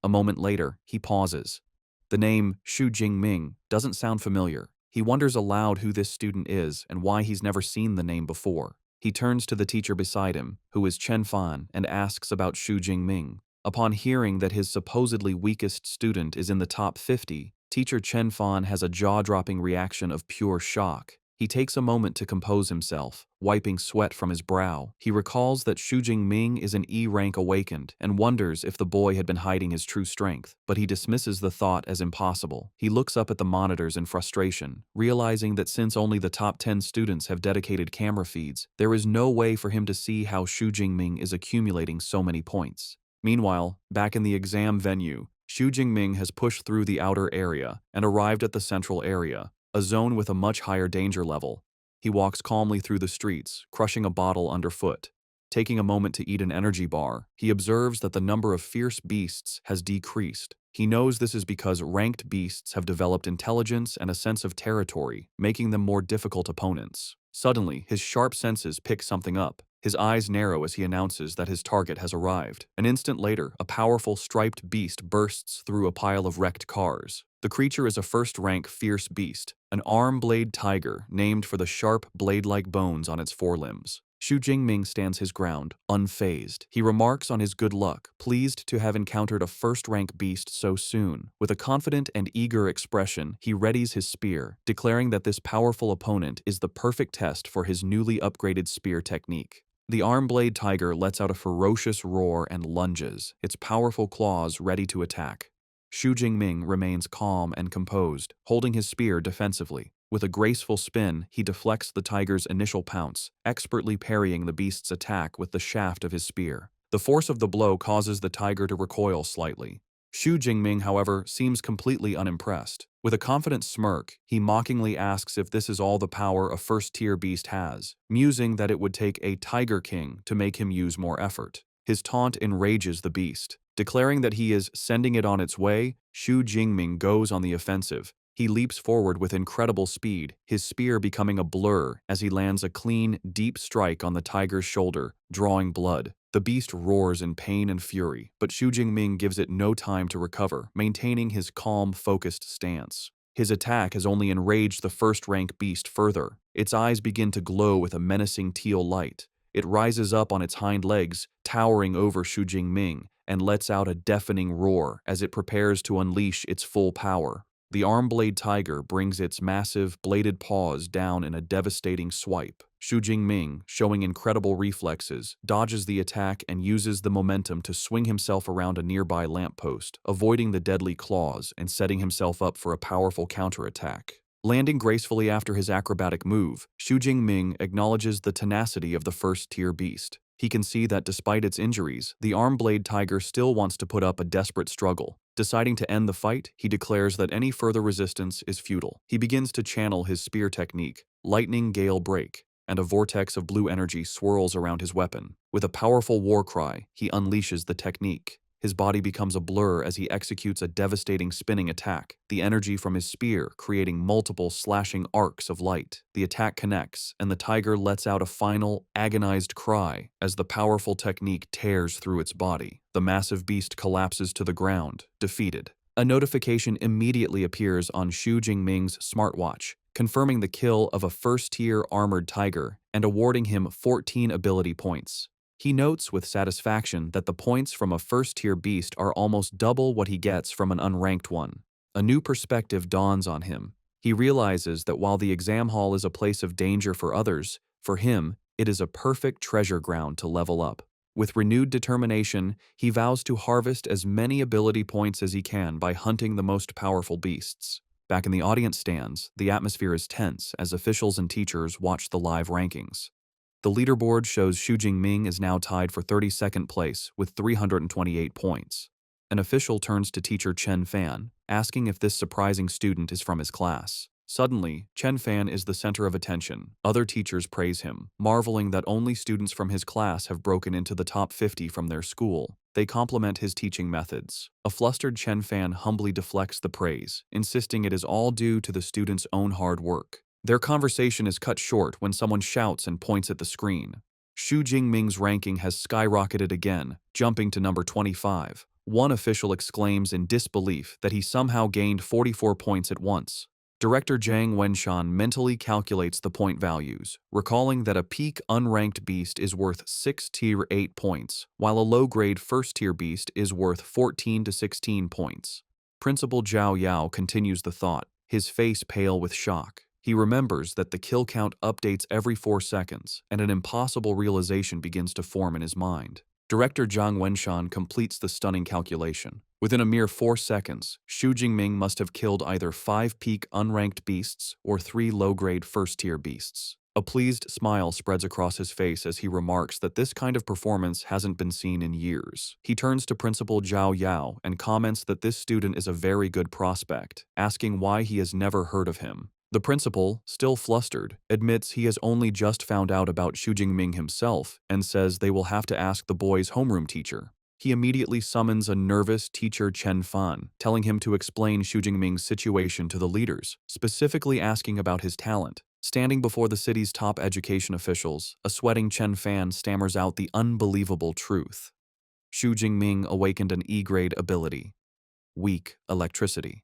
A moment later, he pauses. The name Xu Jingming doesn't sound familiar. He wonders aloud who this student is and why he's never seen the name before. He turns to the teacher beside him, who is Chen Fan, and asks about Xu Jingming. Upon hearing that his supposedly weakest student is in the top 50, teacher Chen Fan has a jaw-dropping reaction of pure shock. He takes a moment to compose himself, wiping sweat from his brow. He recalls that Xu Jingming is an E-rank awakened and wonders if the boy had been hiding his true strength, but he dismisses the thought as impossible. He looks up at the monitors in frustration, realizing that since only the top 10 students have dedicated camera feeds, there is no way for him to see how Xu Jingming is accumulating so many points. Meanwhile, back in the exam venue, Xu Jingming has pushed through the outer area and arrived at the central area, a zone with a much higher danger level. He walks calmly through the streets, crushing a bottle underfoot. Taking a moment to eat an energy bar, he observes that the number of fierce beasts has decreased. He knows this is because ranked beasts have developed intelligence and a sense of territory, making them more difficult opponents. Suddenly, his sharp senses pick something up. His eyes narrow as he announces that his target has arrived. An instant later, a powerful striped beast bursts through a pile of wrecked cars. The creature is a first-rank fierce beast, an arm-blade tiger named for the sharp, blade-like bones on its forelimbs. Xu Jingming stands his ground, unfazed. He remarks on his good luck, pleased to have encountered a first-rank beast so soon. With a confident and eager expression, he readies his spear, declaring that this powerful opponent is the perfect test for his newly upgraded spear technique. The arm-blade tiger lets out a ferocious roar and lunges, its powerful claws ready to attack. Xu Jingming remains calm and composed, holding his spear defensively. With a graceful spin, he deflects the tiger's initial pounce, expertly parrying the beast's attack with the shaft of his spear. The force of the blow causes the tiger to recoil slightly. Xu Jingming, however, seems completely unimpressed. With a confident smirk, he mockingly asks if this is all the power a first-tier beast has, musing that it would take a Tiger King to make him use more effort. His taunt enrages the beast. Declaring that he is sending it on its way, Xu Jingming goes on the offensive. He leaps forward with incredible speed, his spear becoming a blur as he lands a clean, deep strike on the tiger's shoulder, drawing blood. The beast roars in pain and fury, but Xu Jingming gives it no time to recover, maintaining his calm, focused stance. His attack has only enraged the first-rank beast further. Its eyes begin to glow with a menacing teal light. It rises up on its hind legs, towering over Xu Jingming, and lets out a deafening roar as it prepares to unleash its full power. The arm-blade tiger brings its massive, bladed paws down in a devastating swipe. Xu Jingming, showing incredible reflexes, dodges the attack and uses the momentum to swing himself around a nearby lamppost, avoiding the deadly claws and setting himself up for a powerful counterattack. Landing gracefully after his acrobatic move, Xu Jingming acknowledges the tenacity of the first-tier beast. He can see that despite its injuries, the arm-blade tiger still wants to put up a desperate struggle. Deciding to end the fight, he declares that any further resistance is futile. He begins to channel his spear technique, Lightning Gale Break, and a vortex of blue energy swirls around his weapon. With a powerful war cry, he unleashes the technique. His body becomes a blur as he executes a devastating spinning attack, the energy from his spear creating multiple slashing arcs of light. The attack connects, and the tiger lets out a final, agonized cry as the powerful technique tears through its body. The massive beast collapses to the ground, defeated. A notification immediately appears on Xu Jingming's smartwatch, confirming the kill of a first-tier armored tiger and awarding him 14 ability points. He notes with satisfaction that the points from a first-tier beast are almost double what he gets from an unranked one. A new perspective dawns on him. He realizes that while the exam hall is a place of danger for others, for him, it is a perfect treasure ground to level up. With renewed determination, he vows to harvest as many ability points as he can by hunting the most powerful beasts. Back in the audience stands, the atmosphere is tense as officials and teachers watch the live rankings. The leaderboard shows Xu Jingming is now tied for 32nd place with 328 points. An official turns to teacher Chen Fan, asking if this surprising student is from his class. Suddenly, Chen Fan is the center of attention. Other teachers praise him, marveling that only students from his class have broken into the top 50 from their school. They compliment his teaching methods. A flustered Chen Fan humbly deflects the praise, insisting it is all due to the student's own hard work. Their conversation is cut short when someone shouts and points at the screen. Xu Jingming's ranking has skyrocketed again, jumping to number 25. One official exclaims in disbelief that he somehow gained 44 points at once. Director Zhang Wenshan mentally calculates the point values, recalling that a peak unranked beast is worth 6 tier 8 points, while a low-grade first-tier beast is worth 14 to 16 points. Principal Zhao Yao continues the thought, his face pale with shock. He remembers that the kill count updates every 4 seconds, and an impossible realization begins to form in his mind. Director Zhang Wenshan completes the stunning calculation. Within a mere 4 seconds, Xu Jingming must have killed either 5 peak unranked beasts or 3 low-grade first-tier beasts. A pleased smile spreads across his face as he remarks that this kind of performance hasn't been seen in years. He turns to Principal Zhao Yao and comments that this student is a very good prospect, asking why he has never heard of him. The principal, still flustered, admits he has only just found out about Xu Jingming himself and says they will have to ask the boy's homeroom teacher. He immediately summons a nervous teacher Chen Fan, telling him to explain Xu Jingming's situation to the leaders, specifically asking about his talent. Standing before the city's top education officials, a sweating Chen Fan stammers out the unbelievable truth. Xu Jingming awakened an E-grade ability. Weak electricity.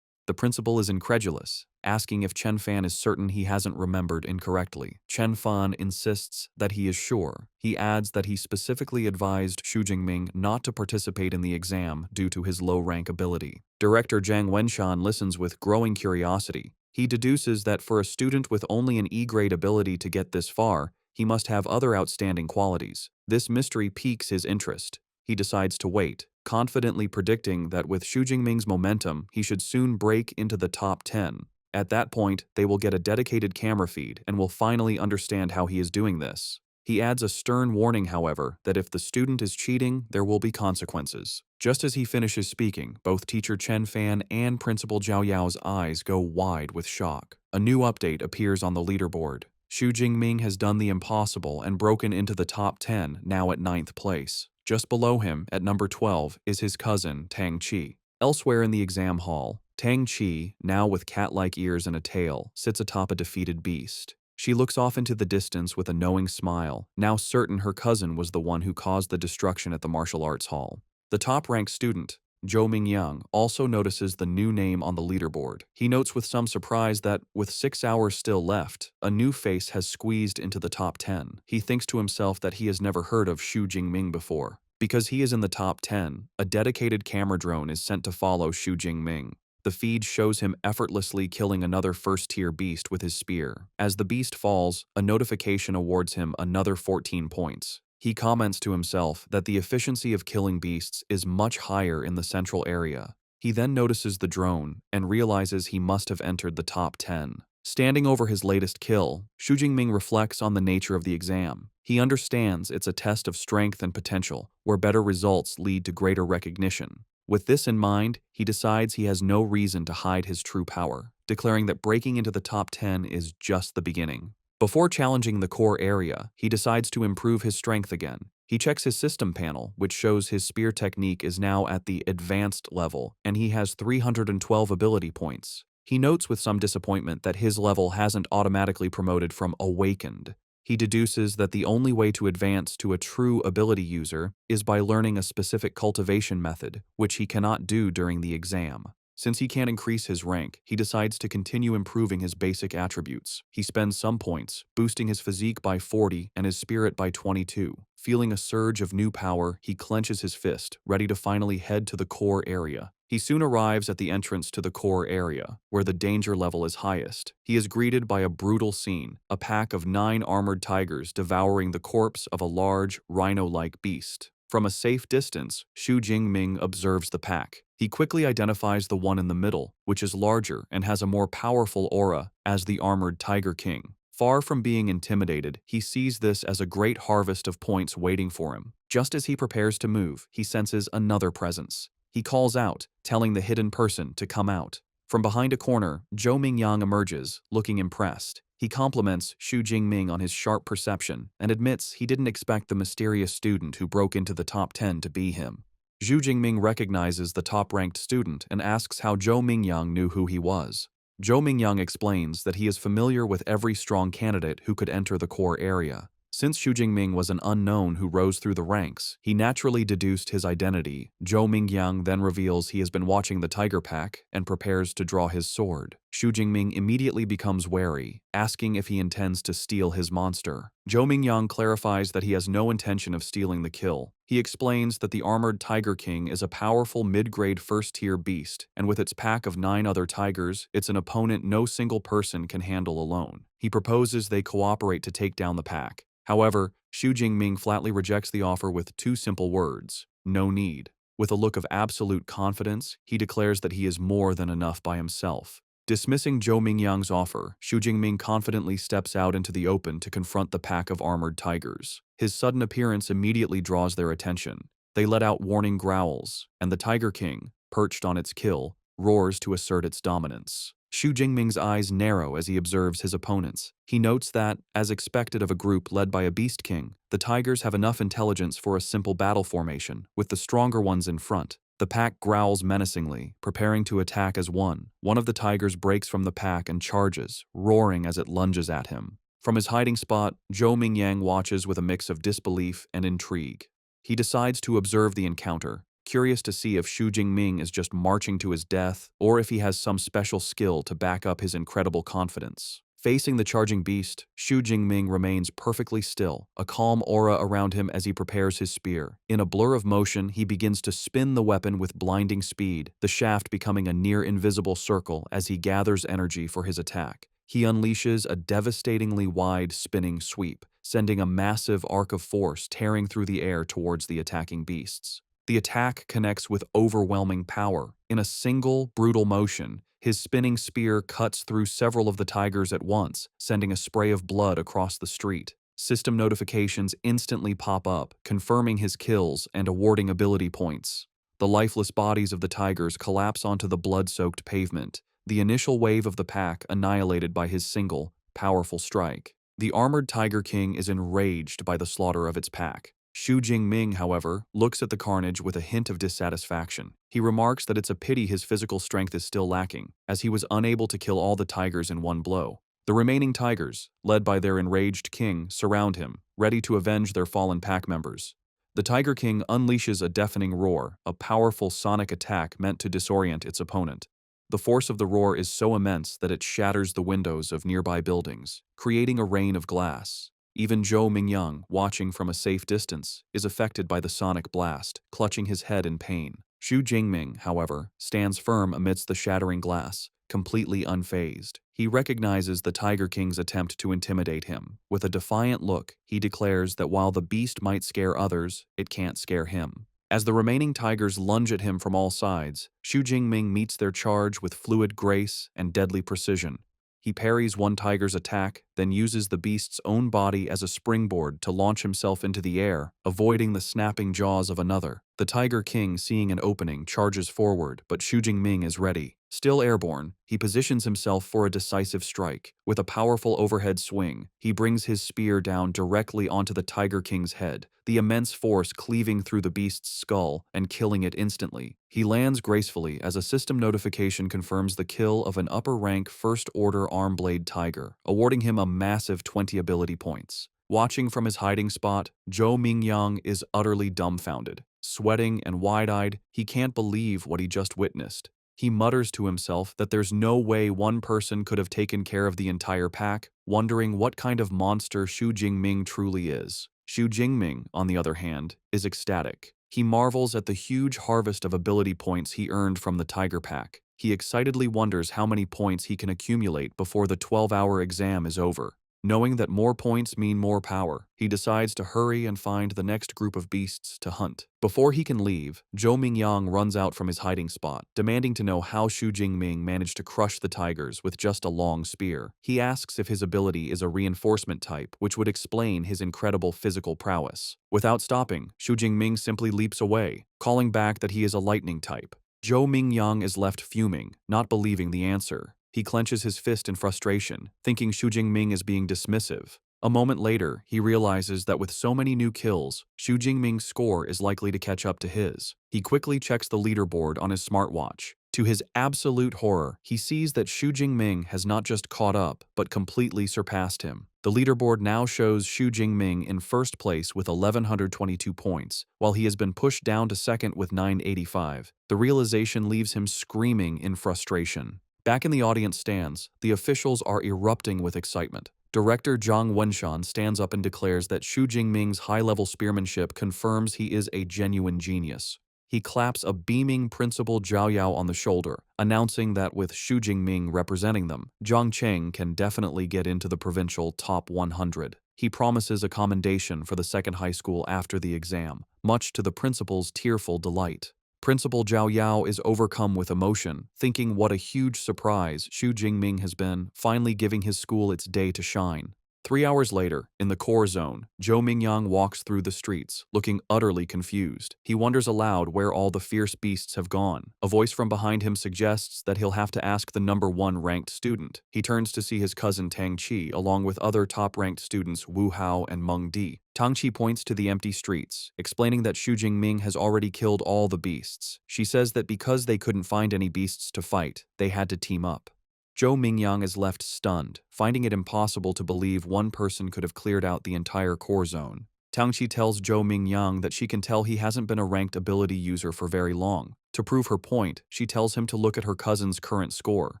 The principal is incredulous, asking if Chen Fan is certain he hasn't remembered incorrectly. Chen Fan insists that he is sure. He adds that he specifically advised Xu Jingming not to participate in the exam due to his low-rank ability. Director Zhang Wenshan listens with growing curiosity. He deduces that for a student with only an E-grade ability to get this far, he must have other outstanding qualities. This mystery piques his interest. He decides to wait, confidently predicting that with Xu Jingming's momentum, he should soon break into the top 10. At that point, they will get a dedicated camera feed and will finally understand how he is doing this. He adds a stern warning, however, that if the student is cheating, there will be consequences. Just as he finishes speaking, both teacher Chen Fan and Principal Zhao Yao's eyes go wide with shock. A new update appears on the leaderboard. Xu Jingming has done the impossible and broken into the top 10, now at 9th place. Just below him, at number 12, is his cousin, Tang Qi. Elsewhere in the exam hall, Tang Qi, now with cat-like ears and a tail, sits atop a defeated beast. She looks off into the distance with a knowing smile, now certain her cousin was the one who caused the destruction at the martial arts hall. The top-ranked student, Zhou Mingyang, also notices the new name on the leaderboard. He notes with some surprise that, with 6 hours still left, a new face has squeezed into the top 10. He thinks to himself that he has never heard of Xu Jingming before. Because he is in the top 10, a dedicated camera drone is sent to follow Xu Jingming. The feed shows him effortlessly killing another first-tier beast with his spear. As the beast falls, a notification awards him another 14 points. He comments to himself that the efficiency of killing beasts is much higher in the central area. He then notices the drone and realizes he must have entered the top 10. Standing over his latest kill, Xu Jingming reflects on the nature of the exam. He understands it's a test of strength and potential, where better results lead to greater recognition. With this in mind, he decides he has no reason to hide his true power, declaring that breaking into the top 10 is just the beginning. Before challenging the core area, he decides to improve his strength again. He checks his system panel, which shows his spear technique is now at the advanced level, and he has 312 ability points. He notes with some disappointment that his level hasn't automatically promoted from awakened. He deduces that the only way to advance to a true ability user is by learning a specific cultivation method, which he cannot do during the exam. Since he can't increase his rank, he decides to continue improving his basic attributes. He spends some points, boosting his physique by 40 and his spirit by 22. Feeling a surge of new power, he clenches his fist, ready to finally head to the core area. He soon arrives at the entrance to the core area, where the danger level is highest. He is greeted by a brutal scene, a pack of 9 armored tigers devouring the corpse of a large, rhino-like beast. From a safe distance, Xu Jingming observes the pack. He quickly identifies the one in the middle, which is larger and has a more powerful aura, as the armored Tiger King. Far from being intimidated, he sees this as a great harvest of points waiting for him. Just as he prepares to move, he senses another presence. He calls out, telling the hidden person to come out. From behind a corner, Zhou Mingyang emerges, looking impressed. He compliments Xu Jingming on his sharp perception and admits he didn't expect the mysterious student who broke into the top 10 to be him. Xu Jingming recognizes the top-ranked student and asks how Zhou Mingyang knew who he was. Zhou Mingyang explains that he is familiar with every strong candidate who could enter the core area. Since Xu Jingming was an unknown who rose through the ranks, he naturally deduced his identity. Zhou Mingyang then reveals he has been watching the tiger pack and prepares to draw his sword. Xu Jingming immediately becomes wary, asking if he intends to steal his monster. Zhou Mingyang clarifies that he has no intention of stealing the kill. He explains that the armored Tiger King is a powerful mid-grade first-tier beast, and with its pack of 9 other tigers, it's an opponent no single person can handle alone. He proposes they cooperate to take down the pack. However, Xu Jingming flatly rejects the offer with 2 simple words: no need. With a look of absolute confidence, he declares that he is more than enough by himself. Dismissing Zhou Mingyang's offer, Xu Jingming confidently steps out into the open to confront the pack of armored tigers. His sudden appearance immediately draws their attention. They let out warning growls, and the Tiger King, perched on its kill, roars to assert its dominance. Xu Jingming's eyes narrow as he observes his opponents. He notes that, as expected of a group led by a beast king, the tigers have enough intelligence for a simple battle formation, with the stronger ones in front. The pack growls menacingly, preparing to attack as one. One of the tigers breaks from the pack and charges, roaring as it lunges at him. From his hiding spot, Zhou Mingyang watches with a mix of disbelief and intrigue. He decides to observe the encounter, curious to see if Xu Jingming is just marching to his death or if he has some special skill to back up his incredible confidence. Facing the charging beast, Xu Jingming remains perfectly still, a calm aura around him as he prepares his spear. In a blur of motion, he begins to spin the weapon with blinding speed, the shaft becoming a near-invisible circle as he gathers energy for his attack. He unleashes a devastatingly wide spinning sweep, sending a massive arc of force tearing through the air towards the attacking beasts. The attack connects with overwhelming power. In a single, brutal motion, his spinning spear cuts through several of the tigers at once, sending a spray of blood across the street. System notifications instantly pop up, confirming his kills and awarding ability points. The lifeless bodies of the tigers collapse onto the blood-soaked pavement, the initial wave of the pack annihilated by his single, powerful strike. The armored Tiger King is enraged by the slaughter of its pack. Xu Jingming, however, looks at the carnage with a hint of dissatisfaction. He remarks that it's a pity his physical strength is still lacking, as he was unable to kill all the tigers in one blow. The remaining tigers, led by their enraged king, surround him, ready to avenge their fallen pack members. The Tiger King unleashes a deafening roar, a powerful sonic attack meant to disorient its opponent. The force of the roar is so immense that it shatters the windows of nearby buildings, creating a rain of glass. Even Zhou Mingyang, watching from a safe distance, is affected by the sonic blast, clutching his head in pain. Xu Jingming, however, stands firm amidst the shattering glass, completely unfazed. He recognizes the Tiger King's attempt to intimidate him. With a defiant look, he declares that while the beast might scare others, it can't scare him. As the remaining tigers lunge at him from all sides, Xu Jingming meets their charge with fluid grace and deadly precision. He parries one tiger's attack, then uses the beast's own body as a springboard to launch himself into the air, avoiding the snapping jaws of another. The Tiger King, seeing an opening, charges forward, but Xu Jingming is ready. Still airborne, he positions himself for a decisive strike. With a powerful overhead swing, he brings his spear down directly onto the Tiger King's head, the immense force cleaving through the beast's skull and killing it instantly. He lands gracefully as a system notification confirms the kill of an upper-rank First-Order Arm-Blade Tiger, awarding him a massive 20 ability points. Watching from his hiding spot, Zhou Mingyang is utterly dumbfounded. Sweating and wide-eyed, he can't believe what he just witnessed. He mutters to himself that there's no way one person could have taken care of the entire pack, wondering what kind of monster Xu Jingming truly is. Xu Jingming, on the other hand, is ecstatic. He marvels at the huge harvest of ability points he earned from the Tiger Pack. He excitedly wonders how many points he can accumulate before the 12-hour exam is over. Knowing that more points mean more power, he decides to hurry and find the next group of beasts to hunt. Before he can leave, Zhou Mingyang runs out from his hiding spot, demanding to know how Xu Jingming managed to crush the tigers with just a long spear. He asks if his ability is a reinforcement type, which would explain his incredible physical prowess. Without stopping, Xu Jingming simply leaps away, calling back that he is a lightning type. Zhou Mingyang is left fuming, not believing the answer. He clenches his fist in frustration, thinking Xu Jingming is being dismissive. A moment later, he realizes that with so many new kills, Xu Jingming's score is likely to catch up to his. He quickly checks the leaderboard on his smartwatch. To his absolute horror, he sees that Xu Jingming has not just caught up, but completely surpassed him. The leaderboard now shows Xu Jingming in first place with 1,122 points, while he has been pushed down to second with 985. The realization leaves him screaming in frustration. Back in the audience stands, the officials are erupting with excitement. Director Zhang Wenshan stands up and declares that Xu Jingming's high-level spearmanship confirms he is a genuine genius. He claps a beaming Principal Zhao Yao on the shoulder, announcing that with Xu Jingming representing them, Zhang Cheng can definitely get into the provincial top 100. He promises a commendation for the second high school after the exam, much to the principal's tearful delight. Principal Zhao Yao is overcome with emotion, thinking what a huge surprise Xu Jingming has been, finally giving his school its day to shine. 3 hours later, in the core zone, Zhou Mingyang walks through the streets, looking utterly confused. He wonders aloud where all the fierce beasts have gone. A voice from behind him suggests that he'll have to ask the #1 ranked student. He turns to see his cousin Tang Qi, along with other top-ranked students Wu Hao and Meng Di. Tang Qi points to the empty streets, explaining that Xu Jingming has already killed all the beasts. She says that because they couldn't find any beasts to fight, they had to team up. Zhou Mingyang is left stunned, finding it impossible to believe one person could have cleared out the entire core zone. Tang Qi tells Zhou Mingyang that she can tell he hasn't been a ranked ability user for very long. To prove her point, she tells him to look at her cousin's current score.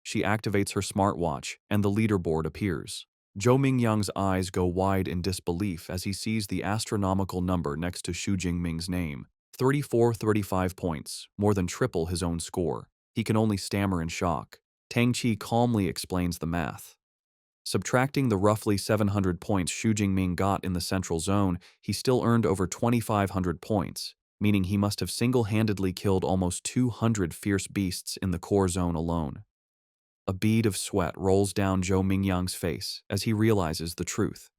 She activates her smartwatch, and the leaderboard appears. Zhou Mingyang's eyes go wide in disbelief as he sees the astronomical number next to Xu Jingming's name. 35 points, more than triple his own score. He can only stammer in shock. Tang Qi calmly explains the math. Subtracting the roughly 700 points Xu Jingming got in the central zone, he still earned over 2,500 points, meaning he must have single-handedly killed almost 200 fierce beasts in the core zone alone. A bead of sweat rolls down Zhou Mingyang's face as he realizes the truth.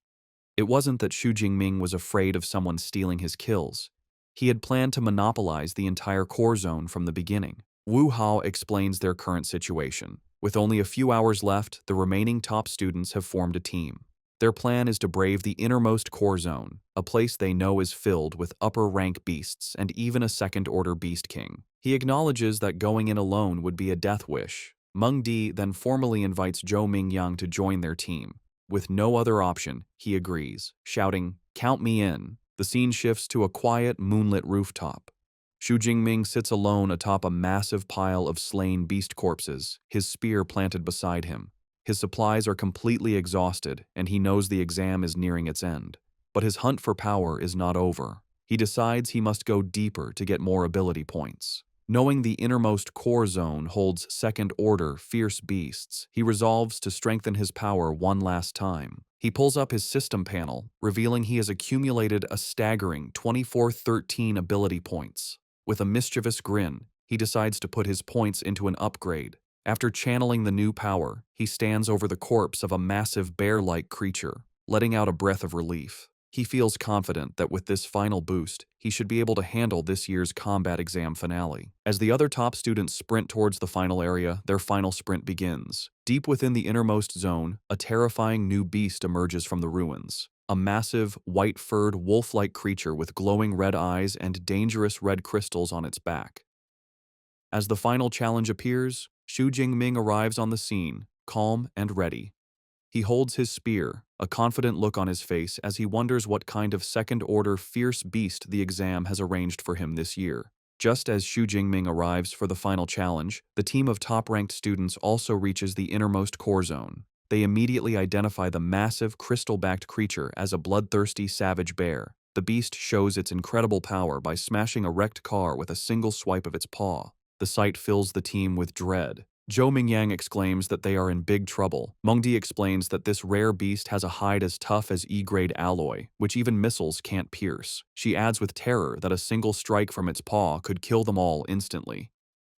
It wasn't that Xu Jingming was afraid of someone stealing his kills. He had planned to monopolize the entire core zone from the beginning. Wu Hao explains their current situation. With only a few hours left, the remaining top students have formed a team. Their plan is to brave the innermost core zone, a place they know is filled with upper-rank beasts and even a second-order beast king. He acknowledges that going in alone would be a death wish. Meng Di then formally invites Zhou Mingyang to join their team. With no other option, he agrees, shouting, "Count me in." The scene shifts to a quiet, moonlit rooftop. Xu Jingming sits alone atop a massive pile of slain beast corpses, his spear planted beside him. His supplies are completely exhausted, and he knows the exam is nearing its end. But his hunt for power is not over. He decides he must go deeper to get more ability points. Knowing the innermost core zone holds second-order, fierce beasts, he resolves to strengthen his power one last time. He pulls up his system panel, revealing he has accumulated a staggering 2413 ability points. With a mischievous grin, he decides to put his points into an upgrade. After channeling the new power, he stands over the corpse of a massive bear-like creature, letting out a breath of relief. He feels confident that with this final boost, he should be able to handle this year's combat exam finale. As the other top students sprint towards the final area, their final sprint begins. Deep within the innermost zone, a terrifying new beast emerges from the ruins. A massive, white-furred, wolf-like creature with glowing red eyes and dangerous red crystals on its back. As the final challenge appears, Xu Jingming arrives on the scene, calm and ready. He holds his spear, a confident look on his face as he wonders what kind of second-order fierce beast the exam has arranged for him this year. Just as Xu Jingming arrives for the final challenge, the team of top-ranked students also reaches the innermost core zone. They immediately identify the massive, crystal-backed creature as a bloodthirsty savage bear. The beast shows its incredible power by smashing a wrecked car with a single swipe of its paw. The sight fills the team with dread. Zhou Mingyang exclaims that they are in big trouble. Mengdi explains that this rare beast has a hide as tough as E-grade alloy, which even missiles can't pierce. She adds with terror that a single strike from its paw could kill them all instantly.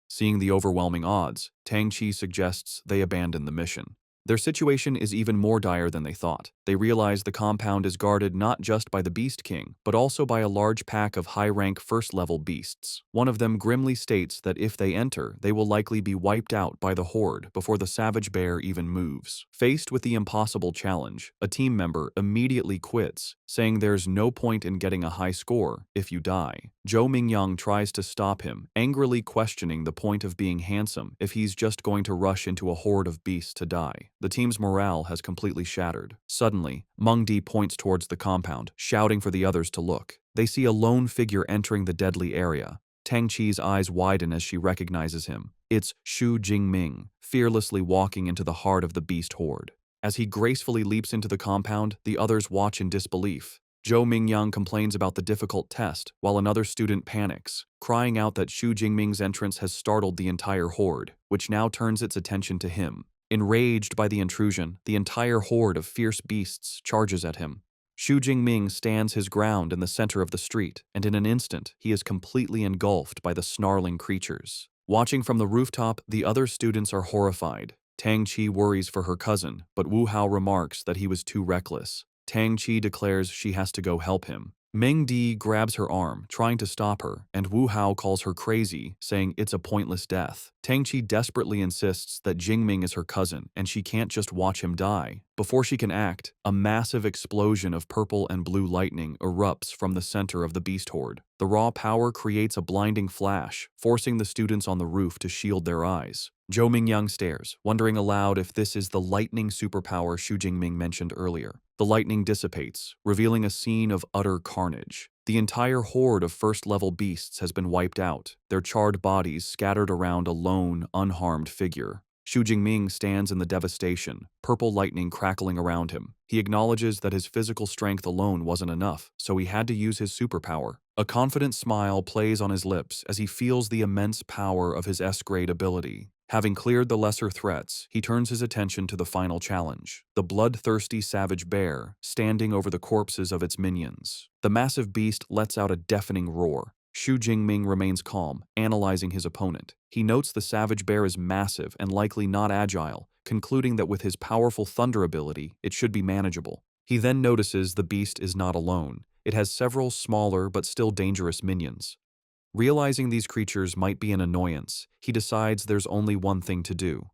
Seeing the overwhelming odds, Tang Qi suggests they abandon the mission. Their situation is even more dire than they thought. They realize the compound is guarded not just by the Beast King, but also by a large pack of high-rank first-level beasts. One of them grimly states that if they enter, they will likely be wiped out by the horde before the savage bear even moves. Faced with the impossible challenge, a team member immediately quits, saying there's no point in getting a high score if you die. Zhou Mingyang tries to stop him, angrily questioning the point of being handsome if he's just going to rush into a horde of beasts to die. The team's morale has completely shattered. Suddenly, Mengdi points towards the compound, shouting for the others to look. They see a lone figure entering the deadly area. Tang Qi's eyes widen as she recognizes him. It's Xu Jingming, fearlessly walking into the heart of the beast horde. As he gracefully leaps into the compound, the others watch in disbelief. Zhou Mingyang complains about the difficult test, while another student panics, crying out that Xu Jingming's entrance has startled the entire horde, which now turns its attention to him. Enraged by the intrusion, the entire horde of fierce beasts charges at him. Xu Jingming stands his ground in the center of the street, and in an instant, he is completely engulfed by the snarling creatures. Watching from the rooftop, the other students are horrified. Tang Qi worries for her cousin, but Wu Hao remarks that he was too reckless. Tang Qi declares she has to go help him. Meng Di grabs her arm, trying to stop her, and Wu Hao calls her crazy, saying it's a pointless death. Tang Qi desperately insists that Jingming is her cousin, and she can't just watch him die. Before she can act, a massive explosion of purple and blue lightning erupts from the center of the beast horde. The raw power creates a blinding flash, forcing the students on the roof to shield their eyes. Zhou Mingyang stares, wondering aloud if this is the lightning superpower Xu Jingming mentioned earlier. The lightning dissipates, revealing a scene of utter carnage. The entire horde of first-level beasts has been wiped out, their charred bodies scattered around a lone, unharmed figure. Xu Jingming stands in the devastation, purple lightning crackling around him. He acknowledges that his physical strength alone wasn't enough, so he had to use his superpower. A confident smile plays on his lips as he feels the immense power of his S-grade ability. Having cleared the lesser threats, he turns his attention to the final challenge, the bloodthirsty savage bear, standing over the corpses of its minions. The massive beast lets out a deafening roar. Xu Jingming remains calm, analyzing his opponent. He notes the savage bear is massive and likely not agile, concluding that with his powerful thunder ability, it should be manageable. He then notices the beast is not alone. It has several smaller but still dangerous minions. Realizing these creatures might be an annoyance, he decides there's only one thing to do.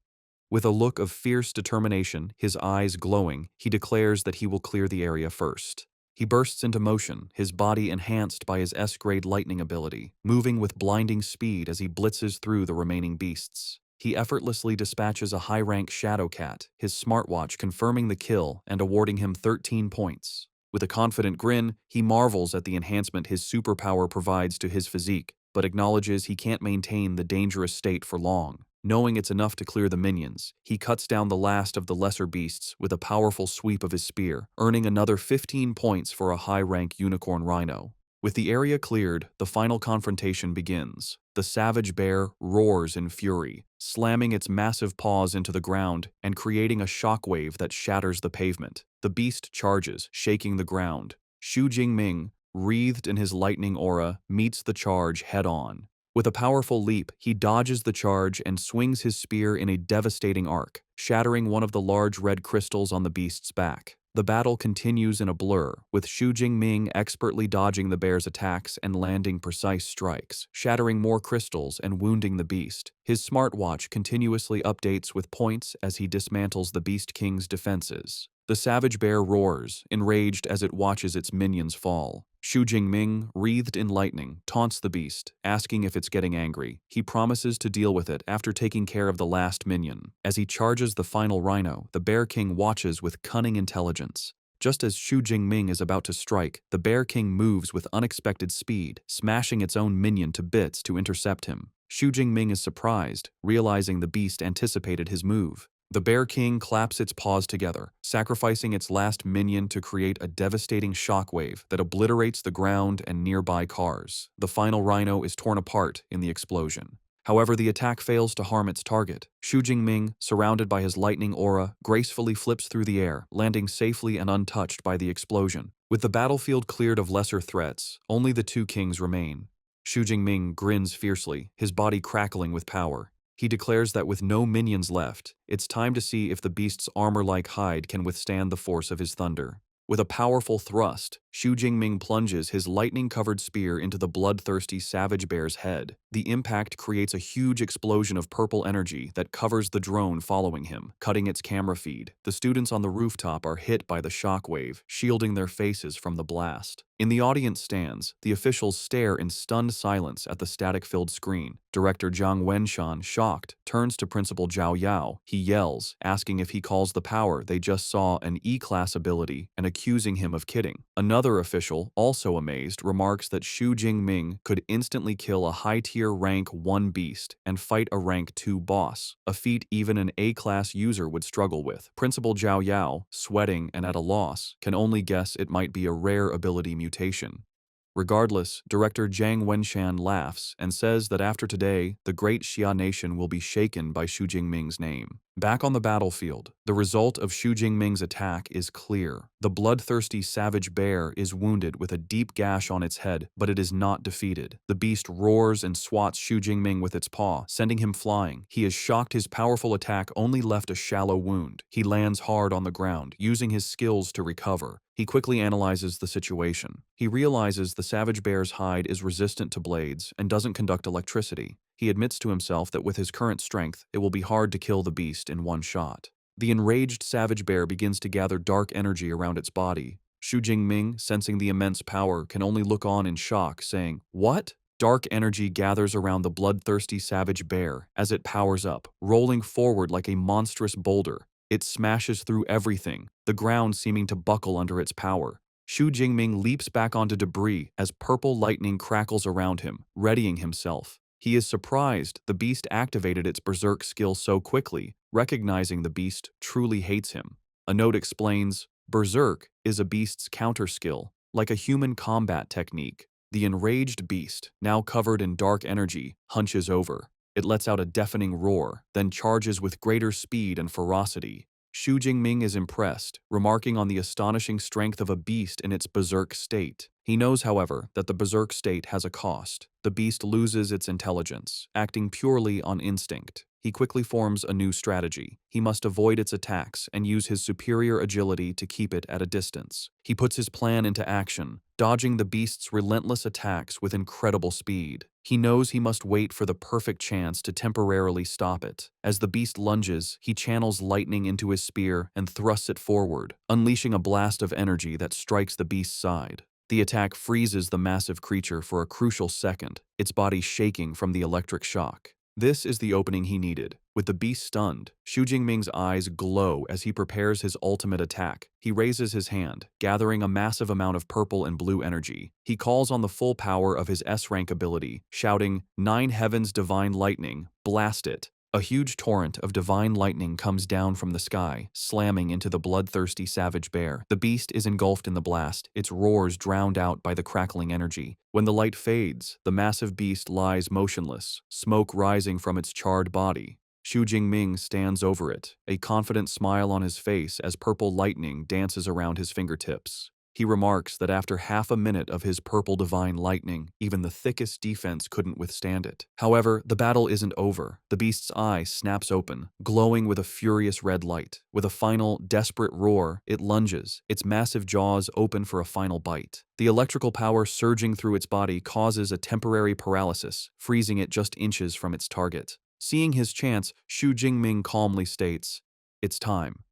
With a look of fierce determination, his eyes glowing, he declares that he will clear the area first. He bursts into motion, his body enhanced by his S-grade lightning ability, moving with blinding speed as he blitzes through the remaining beasts. He effortlessly dispatches a high-rank Shadow Cat, his smartwatch confirming the kill and awarding him 13 points. With a confident grin, he marvels at the enhancement his superpower provides to his physique, but acknowledges he can't maintain the dangerous state for long. Knowing it's enough to clear the minions, he cuts down the last of the lesser beasts with a powerful sweep of his spear, earning another 15 points for a high-rank unicorn rhino. With the area cleared, the final confrontation begins. The savage bear roars in fury, slamming its massive paws into the ground and creating a shockwave that shatters the pavement. The beast charges, shaking the ground. Xu Jingming, wreathed in his lightning aura, meets the charge head-on. With a powerful leap, he dodges the charge and swings his spear in a devastating arc, shattering one of the large red crystals on the beast's back. The battle continues in a blur, with Xu Jingming expertly dodging the bear's attacks and landing precise strikes, shattering more crystals and wounding the beast. His smartwatch continuously updates with points as he dismantles the Beast King's defenses. The savage bear roars, enraged as it watches its minions fall. Xu Jingming, wreathed in lightning, taunts the beast, asking if it's getting angry. He promises to deal with it after taking care of the last minion. As he charges the final rhino, the Bear King watches with cunning intelligence. Just as Xu Jingming is about to strike, the Bear King moves with unexpected speed, smashing its own minion to bits to intercept him. Xu Jingming is surprised, realizing the beast anticipated his move. The Bear King claps its paws together, sacrificing its last minion to create a devastating shockwave that obliterates the ground and nearby cars. The final rhino is torn apart in the explosion. However, the attack fails to harm its target. Xu Jingming, surrounded by his lightning aura, gracefully flips through the air, landing safely and untouched by the explosion. With the battlefield cleared of lesser threats, only the two kings remain. Xu Jingming grins fiercely, his body crackling with power. He declares that with no minions left, it's time to see if the beast's armor-like hide can withstand the force of his thunder. With a powerful thrust, Xu Jingming plunges his lightning-covered spear into the bloodthirsty savage bear's head. The impact creates a huge explosion of purple energy that covers the drone following him, cutting its camera feed. The students on the rooftop are hit by the shockwave, shielding their faces from the blast. In the audience stands, the officials stare in stunned silence at the static-filled screen. Director Zhang Wenshan, shocked, turns to Principal Zhao Yao. He yells, asking if he calls the power they just saw an E-class ability and accusing him of kidding. Another official, also amazed, remarks that Xu Jingming could instantly kill a high-tier rank 1 beast and fight a rank 2 boss, a feat even an A-class user would struggle with. Principal Zhao Yao, sweating and at a loss, can only guess it might be a rare ability mutation. Regardless, director Zhang Wenshan laughs and says that after today, the great Xia nation will be shaken by Xu Jingming's name. Back on the battlefield, the result of Xu Jingming's attack is clear. The bloodthirsty savage bear is wounded with a deep gash on its head, but it is not defeated. The beast roars and swats Xu Jingming with its paw, sending him flying. He is shocked his powerful attack only left a shallow wound. He lands hard on the ground, using his skills to recover. He quickly analyzes the situation. He realizes the savage bear's hide is resistant to blades and doesn't conduct electricity. He admits to himself that with his current strength, it will be hard to kill the beast in one shot. The enraged savage bear begins to gather dark energy around its body. Xu Jingming, sensing the immense power, can only look on in shock, saying, "What?" Dark energy gathers around the bloodthirsty savage bear as it powers up, rolling forward like a monstrous boulder. It smashes through everything, the ground seeming to buckle under its power. Xu Jingming leaps back onto debris as purple lightning crackles around him, readying himself. He is surprised the beast activated its berserk skill so quickly, recognizing the beast truly hates him. A note explains, berserk is a beast's counter skill, like a human combat technique. The enraged beast, now covered in dark energy, hunches over. It lets out a deafening roar, then charges with greater speed and ferocity. Xu Jingming is impressed, remarking on the astonishing strength of a beast in its berserk state. He knows, however, that the berserk state has a cost. The beast loses its intelligence, acting purely on instinct. He quickly forms a new strategy. He must avoid its attacks and use his superior agility to keep it at a distance. He puts his plan into action, dodging the beast's relentless attacks with incredible speed. He knows he must wait for the perfect chance to temporarily stop it. As the beast lunges, he channels lightning into his spear and thrusts it forward, unleashing a blast of energy that strikes the beast's side. The attack freezes the massive creature for a crucial second, its body shaking from the electric shock. This is the opening he needed. With the beast stunned, Xu Jingming's eyes glow as he prepares his ultimate attack. He raises his hand, gathering a massive amount of purple and blue energy. He calls on the full power of his S-rank ability, shouting, "Nine Heavens Divine Lightning, blast it!" A huge torrent of divine lightning comes down from the sky, slamming into the bloodthirsty savage bear. The beast is engulfed in the blast, its roars drowned out by the crackling energy. When the light fades, the massive beast lies motionless, smoke rising from its charred body. Xu Jingming stands over it, a confident smile on his face as purple lightning dances around his fingertips. He remarks that after half a minute of his purple divine lightning, even the thickest defense couldn't withstand it. However, the battle isn't over. The beast's eye snaps open, glowing with a furious red light. With a final, desperate roar, it lunges, its massive jaws open for a final bite. The electrical power surging through its body causes a temporary paralysis, freezing it just inches from its target. Seeing his chance, Xu Jingming calmly states, "It's time."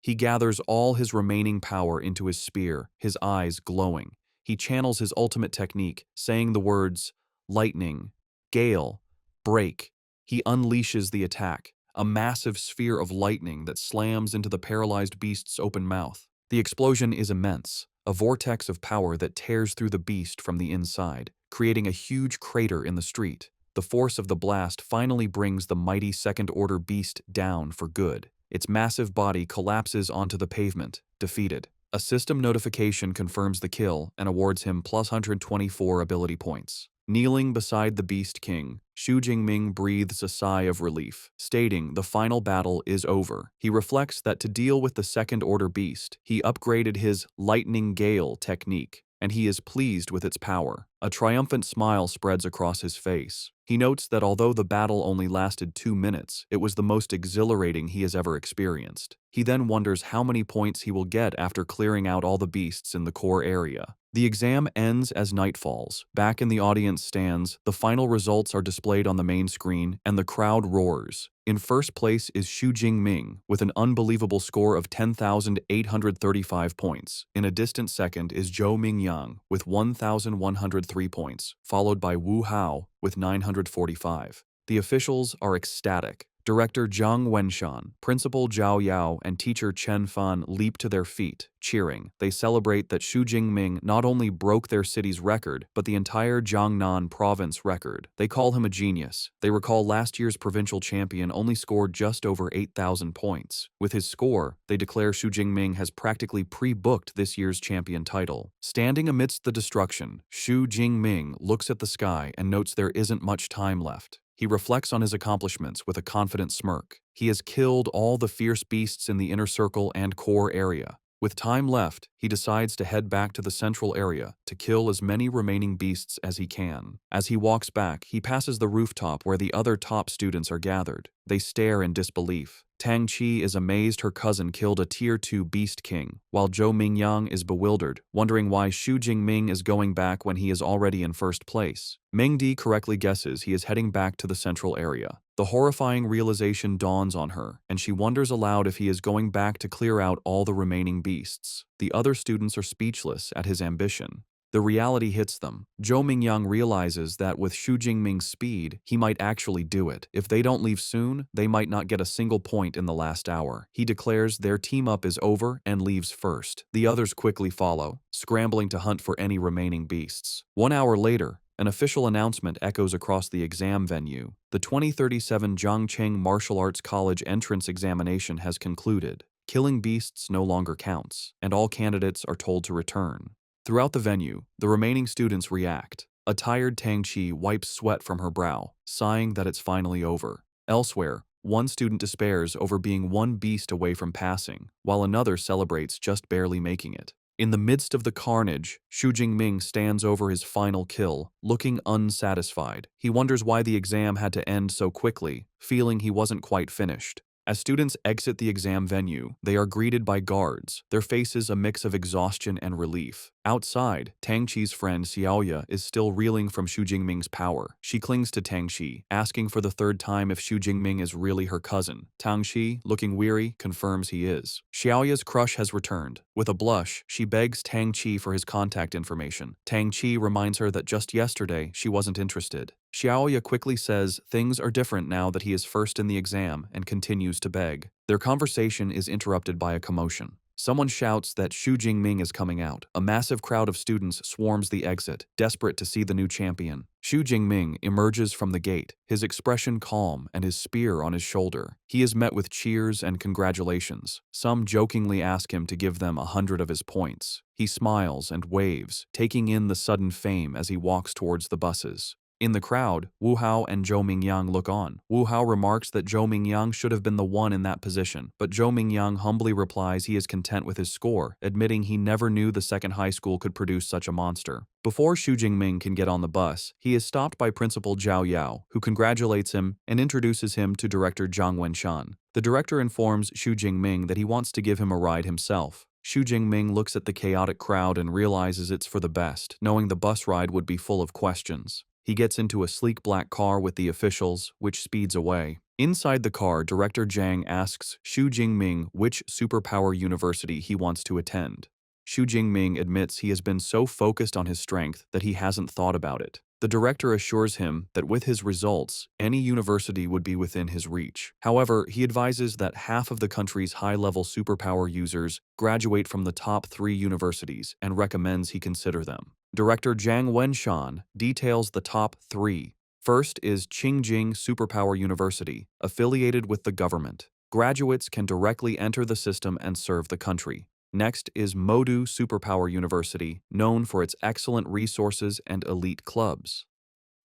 He gathers all his remaining power into his spear, his eyes glowing. He channels his ultimate technique, saying the words, lightning, gale, break. He unleashes the attack, a massive sphere of lightning that slams into the paralyzed beast's open mouth. The explosion is immense, a vortex of power that tears through the beast from the inside, creating a huge crater in the street. The force of the blast finally brings the mighty second-order beast down for good. Its massive body collapses onto the pavement, defeated. A system notification confirms the kill and awards him plus 124 ability points. Kneeling beside the Beast King, Xu Jingming breathes a sigh of relief, stating the final battle is over. He reflects that to deal with the second-order beast, he upgraded his Lightning Gale technique, and he is pleased with its power. A triumphant smile spreads across his face. He notes that although the battle only lasted 2 minutes, it was the most exhilarating he has ever experienced. He then wonders how many points he will get after clearing out all the beasts in the core area. The exam ends as night falls. Back in the audience stands, the final results are displayed on the main screen, and the crowd roars. In first place is Xu Jingming, with an unbelievable score of 10,835 points. In a distant second is Zhou Mingyang, with 1,103 points, followed by Wu Hao, with 945. The officials are ecstatic. Director Zhang Wenshan, Principal Zhao Yao, and teacher Chen Fan leap to their feet, cheering. They celebrate that Xu Jingming not only broke their city's record, but the entire Jiangnan province record. They call him a genius. They recall last year's provincial champion only scored just over 8,000 points. With his score, they declare Xu Jingming has practically pre-booked this year's champion title. Standing amidst the destruction, Xu Jingming looks at the sky and notes there isn't much time left. He reflects on his accomplishments with a confident smirk. He has killed all the fierce beasts in the inner circle and core area. With time left, he decides to head back to the central area to kill as many remaining beasts as he can. As he walks back, he passes the rooftop where the other top students are gathered. They stare in disbelief. Tang Qi is amazed her cousin killed a Tier 2 Beast King, while Zhou Mingyang is bewildered, wondering why Xu Jingming is going back when he is already in first place. Mengdi correctly guesses he is heading back to the central area. The horrifying realization dawns on her, and she wonders aloud if he is going back to clear out all the remaining beasts. The other students are speechless at his ambition. The reality hits them. Zhou Mingyang realizes that with Xu Jingming's speed, he might actually do it. If they don't leave soon, they might not get a single point in the last hour. He declares their team-up is over and leaves first. The others quickly follow, scrambling to hunt for any remaining beasts. 1 hour later, an official announcement echoes across the exam venue. The 2037 Zhangcheng Martial Arts College entrance examination has concluded. Killing beasts no longer counts, and all candidates are told to return. Throughout the venue, the remaining students react. A tired Tang Qi wipes sweat from her brow, sighing that it's finally over. Elsewhere, one student despairs over being one beast away from passing, while another celebrates just barely making it. In the midst of the carnage, Xu Jingming stands over his final kill, looking unsatisfied. He wonders why the exam had to end so quickly, feeling he wasn't quite finished. As students exit the exam venue, they are greeted by guards, their faces a mix of exhaustion and relief. Outside, Tang Qi's friend Xiaoya is still reeling from Xu Jingming's power. She clings to Tang Qi, asking for the third time if Xu Jingming is really her cousin. Tang Qi, looking weary, confirms he is. Xiaoya's crush has returned. With a blush, she begs Tang Qi for his contact information. Tang Qi reminds her that just yesterday she wasn't interested. Xiaoya quickly says things are different now that he is first in the exam and continues to beg. Their conversation is interrupted by a commotion. Someone shouts that Xu Jingming is coming out. A massive crowd of students swarms the exit, desperate to see the new champion. Xu Jingming emerges from the gate, his expression calm and his spear on his shoulder. He is met with cheers and congratulations. Some jokingly ask him to give them 100 of his points. He smiles and waves, taking in the sudden fame as he walks towards the buses. In the crowd, Wu Hao and Zhou Mingyang look on. Wu Hao remarks that Zhou Mingyang should have been the one in that position, but Zhou Mingyang humbly replies he is content with his score, admitting he never knew the second high school could produce such a monster. Before Xu Jingming can get on the bus, he is stopped by Principal Zhao Yao, who congratulates him and introduces him to Director Zhang Wenshan. The director informs Xu Jingming that he wants to give him a ride himself. Xu Jingming looks at the chaotic crowd and realizes it's for the best, knowing the bus ride would be full of questions. He gets into a sleek black car with the officials, which speeds away. Inside the car, Director Zhang asks Xu Jingming which superpower university he wants to attend. Xu Jingming admits he has been so focused on his strength that he hasn't thought about it. The director assures him that with his results, any university would be within his reach. However, he advises that half of the country's high-level superpower users graduate from the top 3 universities and recommends he consider them. Director Zhang Wenshan details the top 3. First is Qingjing Superpower University, affiliated with the government. Graduates can directly enter the system and serve the country. Next is Modu Superpower University, known for its excellent resources and elite clubs.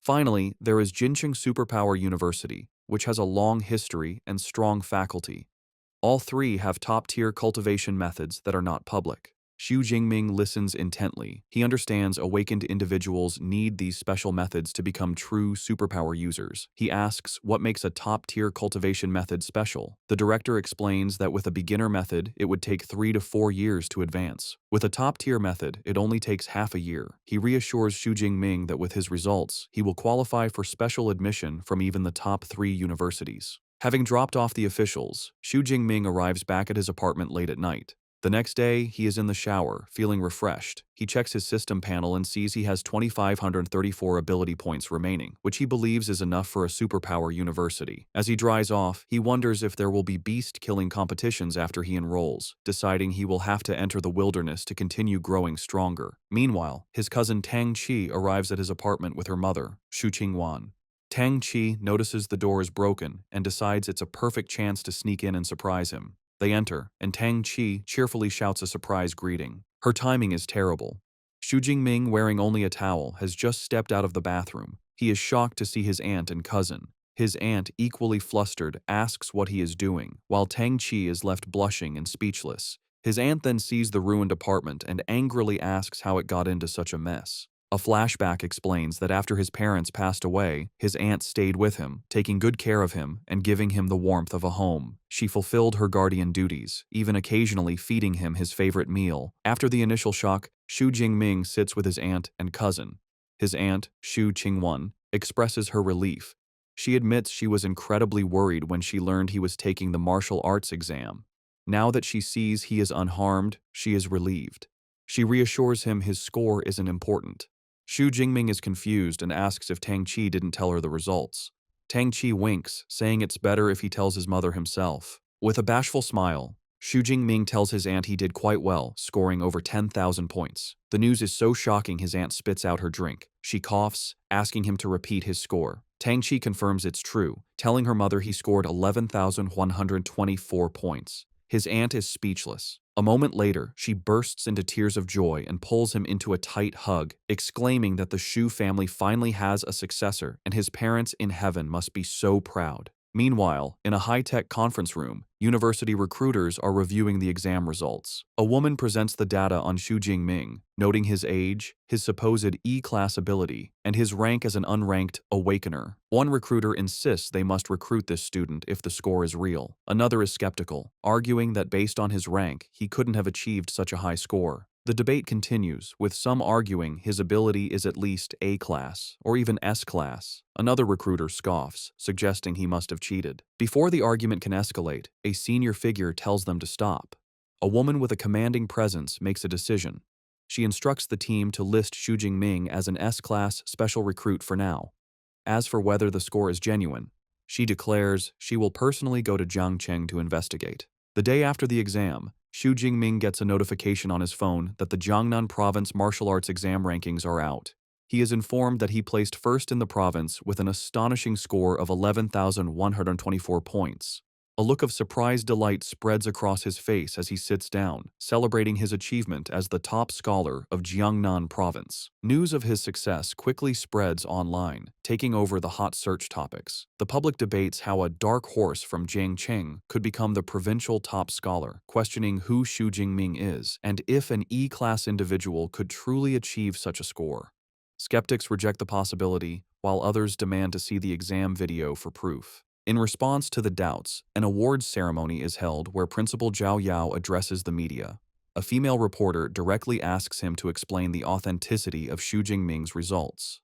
Finally, there is Jincheng Superpower University, which has a long history and strong faculty. All 3 have top-tier cultivation methods that are not public. Xu Jingming listens intently. He understands awakened individuals need these special methods to become true superpower users. He asks what makes a top-tier cultivation method special. The director explains that with a beginner method, it would take 3 to 4 years to advance. With a top-tier method, it only takes half a year. He reassures Xu Jingming that with his results, he will qualify for special admission from even the top 3 universities. Having dropped off the officials, Xu Jingming arrives back at his apartment late at night. The next day, he is in the shower, feeling refreshed. He checks his system panel and sees he has 2,534 ability points remaining, which he believes is enough for a superpower university. As he dries off, he wonders if there will be beast-killing competitions after he enrolls, deciding he will have to enter the wilderness to continue growing stronger. Meanwhile, his cousin Tang Qi arrives at his apartment with her mother, Xu Qingwan. Tang Qi notices the door is broken and decides it's a perfect chance to sneak in and surprise him. They enter, and Tang Qi cheerfully shouts a surprise greeting. Her timing is terrible. Xu Jingming, wearing only a towel, has just stepped out of the bathroom. He is shocked to see his aunt and cousin. His aunt, equally flustered, asks what he is doing, while Tang Qi is left blushing and speechless. His aunt then sees the ruined apartment and angrily asks how it got into such a mess. A flashback explains that after his parents passed away, his aunt stayed with him, taking good care of him and giving him the warmth of a home. She fulfilled her guardian duties, even occasionally feeding him his favorite meal. After the initial shock, Xu Jingming sits with his aunt and cousin. His aunt, Xu Qingwan, expresses her relief. She admits she was incredibly worried when she learned he was taking the martial arts exam. Now that she sees he is unharmed, she is relieved. She reassures him his score isn't important. Xu Jingming is confused and asks if Tang Qi didn't tell her the results. Tang Qi winks, saying it's better if he tells his mother himself. With a bashful smile, Xu Jingming tells his aunt he did quite well, scoring over 10,000 points. The news is so shocking his aunt spits out her drink. She coughs, asking him to repeat his score. Tang Qi confirms it's true, telling her mother he scored 11,124 points. His aunt is speechless. A moment later, she bursts into tears of joy and pulls him into a tight hug, exclaiming that the Xu family finally has a successor and his parents in heaven must be so proud. Meanwhile, in a high-tech conference room, university recruiters are reviewing the exam results. A woman presents the data on Xu Jingming, noting his age, his supposed E-class ability, and his rank as an unranked awakener. One recruiter insists they must recruit this student if the score is real. Another is skeptical, arguing that based on his rank, he couldn't have achieved such a high score. The debate continues, with some arguing his ability is at least A-class, or even S-class. Another recruiter scoffs, suggesting he must have cheated. Before the argument can escalate, a senior figure tells them to stop. A woman with a commanding presence makes a decision. She instructs the team to list Xu Jingming as an S-class special recruit for now. As for whether the score is genuine, she declares she will personally go to Jiangcheng to investigate. The day after the exam, Xu Jingming gets a notification on his phone that the Jiangnan Province martial arts exam rankings are out. He is informed that he placed first in the province with an astonishing score of 11,124 points. A look of surprised delight spreads across his face as he sits down, celebrating his achievement as the top scholar of Jiangnan province. News of his success quickly spreads online, taking over the hot search topics. The public debates how a dark horse from Jiangcheng could become the provincial top scholar, questioning who Xu Jingming is and if an E-class individual could truly achieve such a score. Skeptics reject the possibility, while others demand to see the exam video for proof. In response to the doubts, an awards ceremony is held where Principal Zhao Yao addresses the media. A female reporter directly asks him to explain the authenticity of Xu Jingming's results.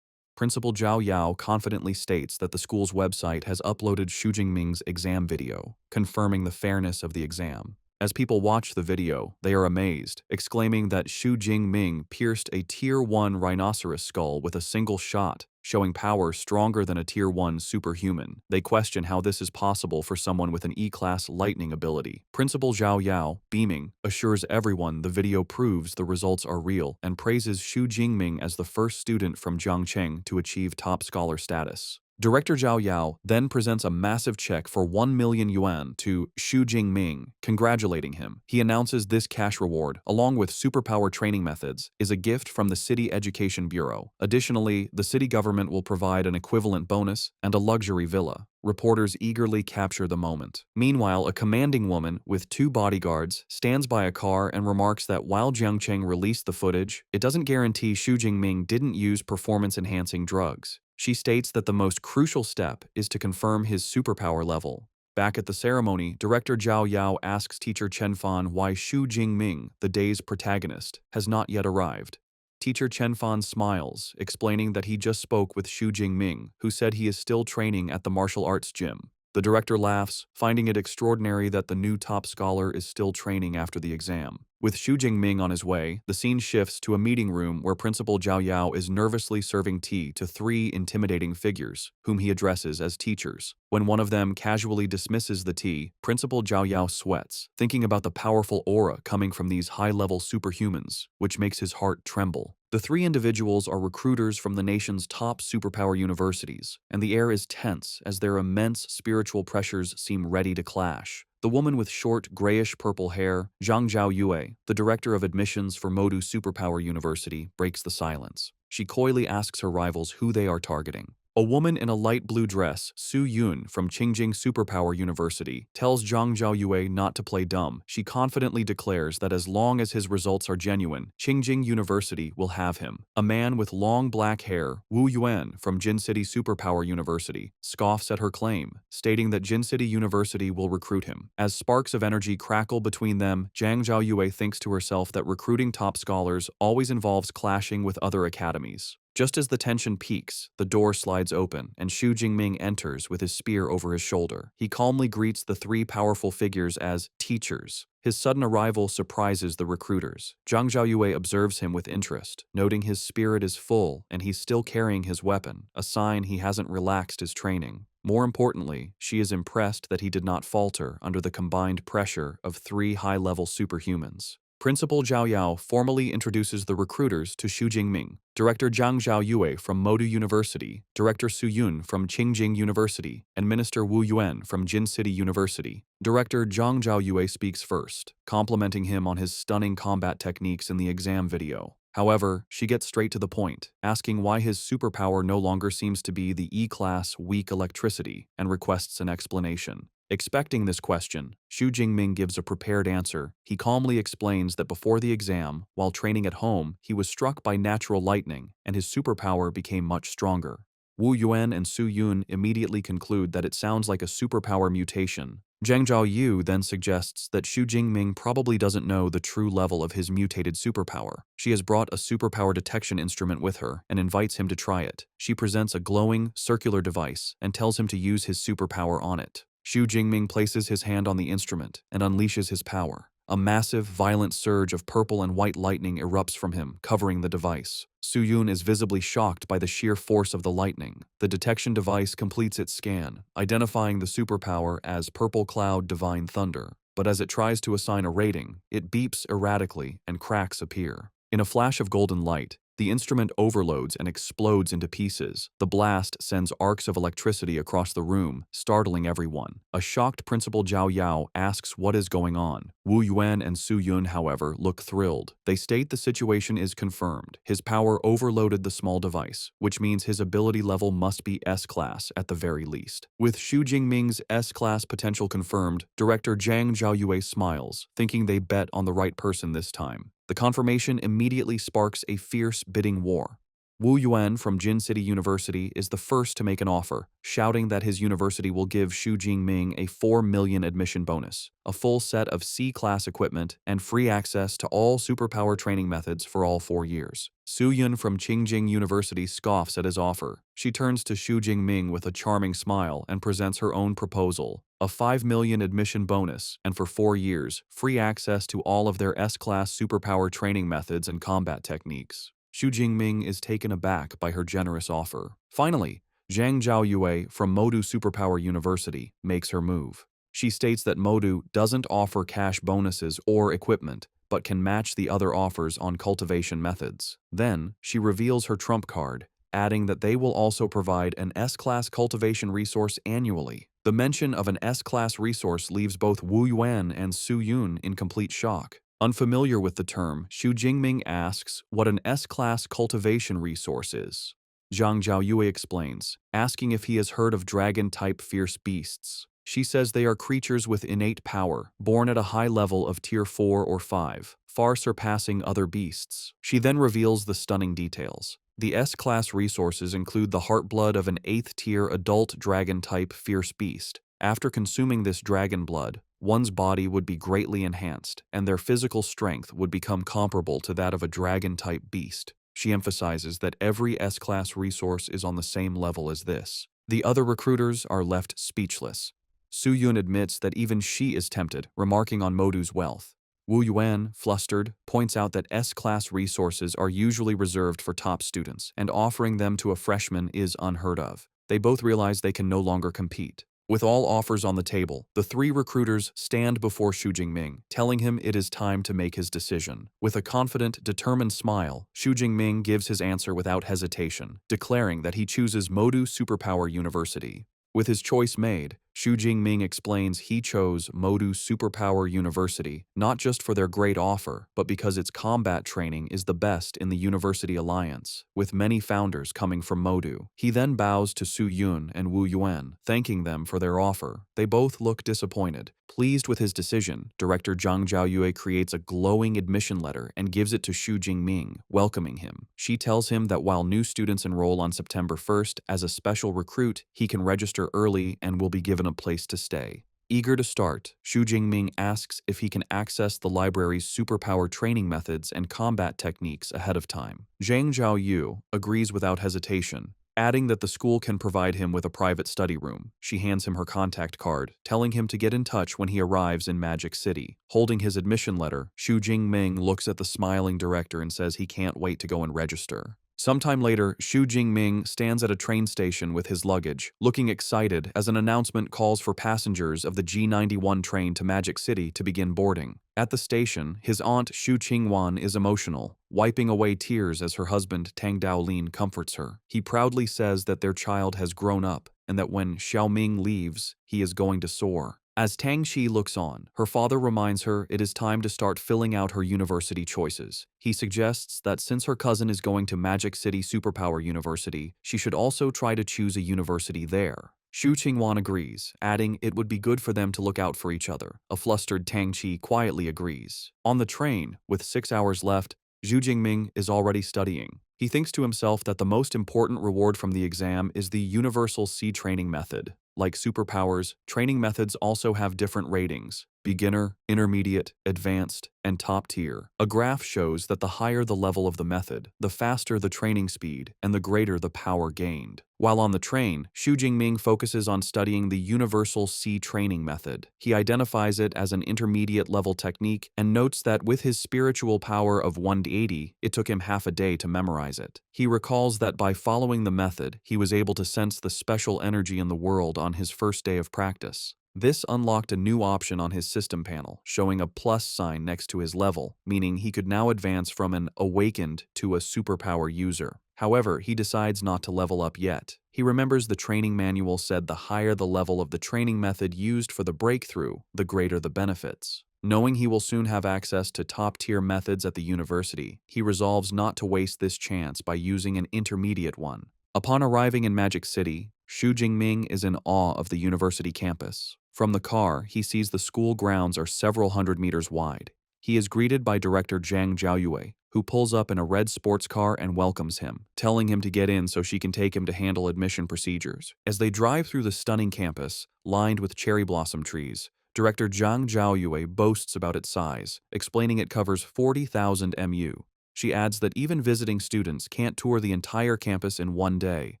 Principal Zhao Yao confidently states that the school's website has uploaded Xu Jingming's exam video, confirming the fairness of the exam. As people watch the video, they are amazed, exclaiming that Xu Jingming pierced a Tier 1 rhinoceros skull with a single shot, showing power stronger than a Tier 1 superhuman. They question how this is possible for someone with an E-class lightning ability. Principal Zhao Yao, beaming, assures everyone the video proves the results are real and praises Xu Jingming as the first student from Jiangcheng to achieve top scholar status. Director Zhao Yao then presents a massive check for 1 million yuan to Xu Jingming, congratulating him. He announces this cash reward, along with superpower training methods, is a gift from the City Education Bureau. Additionally, the city government will provide an equivalent bonus and a luxury villa. Reporters eagerly capture the moment. Meanwhile, a commanding woman with 2 bodyguards stands by a car and remarks that while Jiangcheng released the footage, it doesn't guarantee Xu Jingming didn't use performance-enhancing drugs. She states that the most crucial step is to confirm his superpower level. Back at the ceremony, Director Zhao Yao asks teacher Chen Fan why Xu Jingming, the day's protagonist, has not yet arrived. Teacher Chen Fan smiles, explaining that he just spoke with Xu Jingming, who said he is still training at the martial arts gym. The director laughs, finding it extraordinary that the new top scholar is still training after the exam. With Xu Jingming on his way, the scene shifts to a meeting room where Principal Zhao Yao is nervously serving tea to 3 intimidating figures, whom he addresses as teachers. When one of them casually dismisses the tea, Principal Zhao Yao sweats, thinking about the powerful aura coming from these high-level superhumans, which makes his heart tremble. The 3 individuals are recruiters from the nation's top superpower universities, and the air is tense as their immense spiritual pressures seem ready to clash. The woman with short, grayish-purple hair, Zhang Zhaoyue, the director of admissions for Modu Superpower University, breaks the silence. She coyly asks her rivals who they are targeting. A woman in a light blue dress, Su Yun from Qingjing Superpower University, tells Zhang Zhaoyue not to play dumb. She confidently declares that as long as his results are genuine, Qingjing University will have him. A man with long black hair, Wu Yuan from Jin City Superpower University, scoffs at her claim, stating that Jin City University will recruit him. As sparks of energy crackle between them, Zhang Zhaoyue thinks to herself that recruiting top scholars always involves clashing with other academies. Just as the tension peaks, the door slides open, and Xu Jingming enters with his spear over his shoulder. He calmly greets the 3 powerful figures as teachers. His sudden arrival surprises the recruiters. Zhang Zhaoyue observes him with interest, noting his spirit is full and he's still carrying his weapon, a sign he hasn't relaxed his training. More importantly, she is impressed that he did not falter under the combined pressure of 3 high-level superhumans. Principal Zhao Yao formally introduces the recruiters to Xu Jingming, Director Zhang Zhaoyue from Modu University, Director Su Yun from Qingjing University, and Minister Wu Yuan from Jin City University. Director Zhang Zhaoyue speaks first, complimenting him on his stunning combat techniques in the exam video. However, she gets straight to the point, asking why his superpower no longer seems to be the E-class weak electricity, and requests an explanation. Expecting this question, Xu Jingming gives a prepared answer. He calmly explains that before the exam, while training at home, he was struck by natural lightning, and his superpower became much stronger. Wu Yuan and Su Yun immediately conclude that it sounds like a superpower mutation. Zhang Zhaoyu then suggests that Xu Jingming probably doesn't know the true level of his mutated superpower. She has brought a superpower detection instrument with her and invites him to try it. She presents a glowing, circular device and tells him to use his superpower on it. Xu Jingming places his hand on the instrument and unleashes his power. A massive, violent surge of purple and white lightning erupts from him, covering the device. Su Yun is visibly shocked by the sheer force of the lightning. The detection device completes its scan, identifying the superpower as Purple Cloud Divine Thunder. But as it tries to assign a rating, it beeps erratically and cracks appear. In a flash of golden light, The instrument overloads and explodes into pieces. The blast sends arcs of electricity across the room, startling everyone. A shocked Principal Zhao Yao asks what is going on. Wu Yuan and Su Yun, however, look thrilled. They state the situation is confirmed. His power overloaded the small device, which means his ability level must be S-class at the very least. With Xu Jingming's S-class potential confirmed, director Zhang Zhaoyue smiles, thinking they bet on the right person this time. The confirmation immediately sparks a fierce bidding war. Wu Yuan from Jin City University is the first to make an offer, shouting that his university will give Xu Jingming a 4 million admission bonus, a full set of C-class equipment, and free access to all superpower training methods for all 4 years. Su Yun from Qingjing University scoffs at his offer. She turns to Xu Jingming with a charming smile and presents her own proposal: a 5 million admission bonus, and for 4 years, free access to all of their S-class superpower training methods and combat techniques. Xu Jingming is taken aback by her generous offer. Finally, Zhang Zhaoyue from Modu Superpower University makes her move. She states that Modu doesn't offer cash bonuses or equipment, but can match the other offers on cultivation methods. Then, she reveals her trump card, adding that they will also provide an S-class cultivation resource annually. The mention of an S-class resource leaves both Wu Yuan and Su Yun in complete shock. Unfamiliar with the term, Xu Jingming asks what an S-class cultivation resource is. Zhang Zhaoyue explains, asking if he has heard of dragon-type fierce beasts. She says they are creatures with innate power, born at a high level of tier 4 or 5, far surpassing other beasts. She then reveals the stunning details. The S-class resources include the heartblood of an 8th-tier adult dragon-type fierce beast. After consuming this dragon blood, one's body would be greatly enhanced, and their physical strength would become comparable to that of a dragon-type beast. She emphasizes that every S-class resource is on the same level as this. The other recruiters are left speechless. Su Yun admits that even she is tempted, remarking on Modu's wealth. Wu Yuan, flustered, points out that S-class resources are usually reserved for top students, and offering them to a freshman is unheard of. They both realize they can no longer compete. With all offers on the table, the 3 recruiters stand before Xu Jingming, telling him it is time to make his decision. With a confident, determined smile, Xu Jingming gives his answer without hesitation, declaring that he chooses Modu Superpower University. With his choice made, Xu Jingming explains he chose Modu Superpower University not just for their great offer, but because its combat training is the best in the University Alliance, with many founders coming from Modu. He then bows to Su Yun and Wu Yuan, thanking them for their offer. They both look disappointed. Pleased with his decision, director Zhang Zhaoyue creates a glowing admission letter and gives it to Xu Jingming, welcoming him. She tells him that while new students enroll on September 1st as a special recruit, he can register early and will be given a place to stay. Eager to start, Xu Jingming asks if he can access the library's superpower training methods and combat techniques ahead of time. Zhang Zhaoyu agrees without hesitation, adding that the school can provide him with a private study room. She hands him her contact card, telling him to get in touch when he arrives in Magic City. Holding his admission letter, Xu Jingming looks at the smiling director and says he can't wait to go and register. Sometime later, Xu Jingming stands at a train station with his luggage, looking excited as an announcement calls for passengers of the G91 train to Magic City to begin boarding. At the station, his aunt Xu Qingwan is emotional, wiping away tears as her husband Tang Daolin comforts her. He proudly says that their child has grown up and that when Xiaoming leaves, he is going to soar. As Tang Xi looks on, her father reminds her it is time to start filling out her university choices. He suggests that since her cousin is going to Magic City Superpower University, she should also try to choose a university there. Xu Qingwan agrees, adding it would be good for them to look out for each other. A flustered Tang Qi quietly agrees. On the train, with 6 hours left, Xu Jingming is already studying. He thinks to himself that the most important reward from the exam is the Universal C training method. Like superpowers, training methods also have different ratings: beginner, intermediate, advanced, and top tier. A graph shows that the higher the level of the method, the faster the training speed and the greater the power gained. While on the train, Xu Jingming focuses on studying the Universal C training method. He identifies it as an intermediate level technique and notes that with his spiritual power of 180, it took him half a day to memorize it. He recalls that by following the method, he was able to sense the special energy in the world on his first day of practice. This unlocked a new option on his system panel, showing a plus sign next to his level, meaning he could now advance from an awakened to a superpower user. However, he decides not to level up yet. He remembers the training manual said the higher the level of the training method used for the breakthrough, the greater the benefits. Knowing he will soon have access to top-tier methods at the university, he resolves not to waste this chance by using an intermediate one. Upon arriving in Magic City, Xu Jingming is in awe of the university campus. From the car, he sees the school grounds are several hundred meters wide. He is greeted by Director Zhang Zhaoyue, who pulls up in a red sports car and welcomes him, telling him to get in so she can take him to handle admission procedures. As they drive through the stunning campus, lined with cherry blossom trees, Director Zhang Zhaoyue boasts about its size, explaining it covers 40,000 mu. She adds that even visiting students can't tour the entire campus in one day.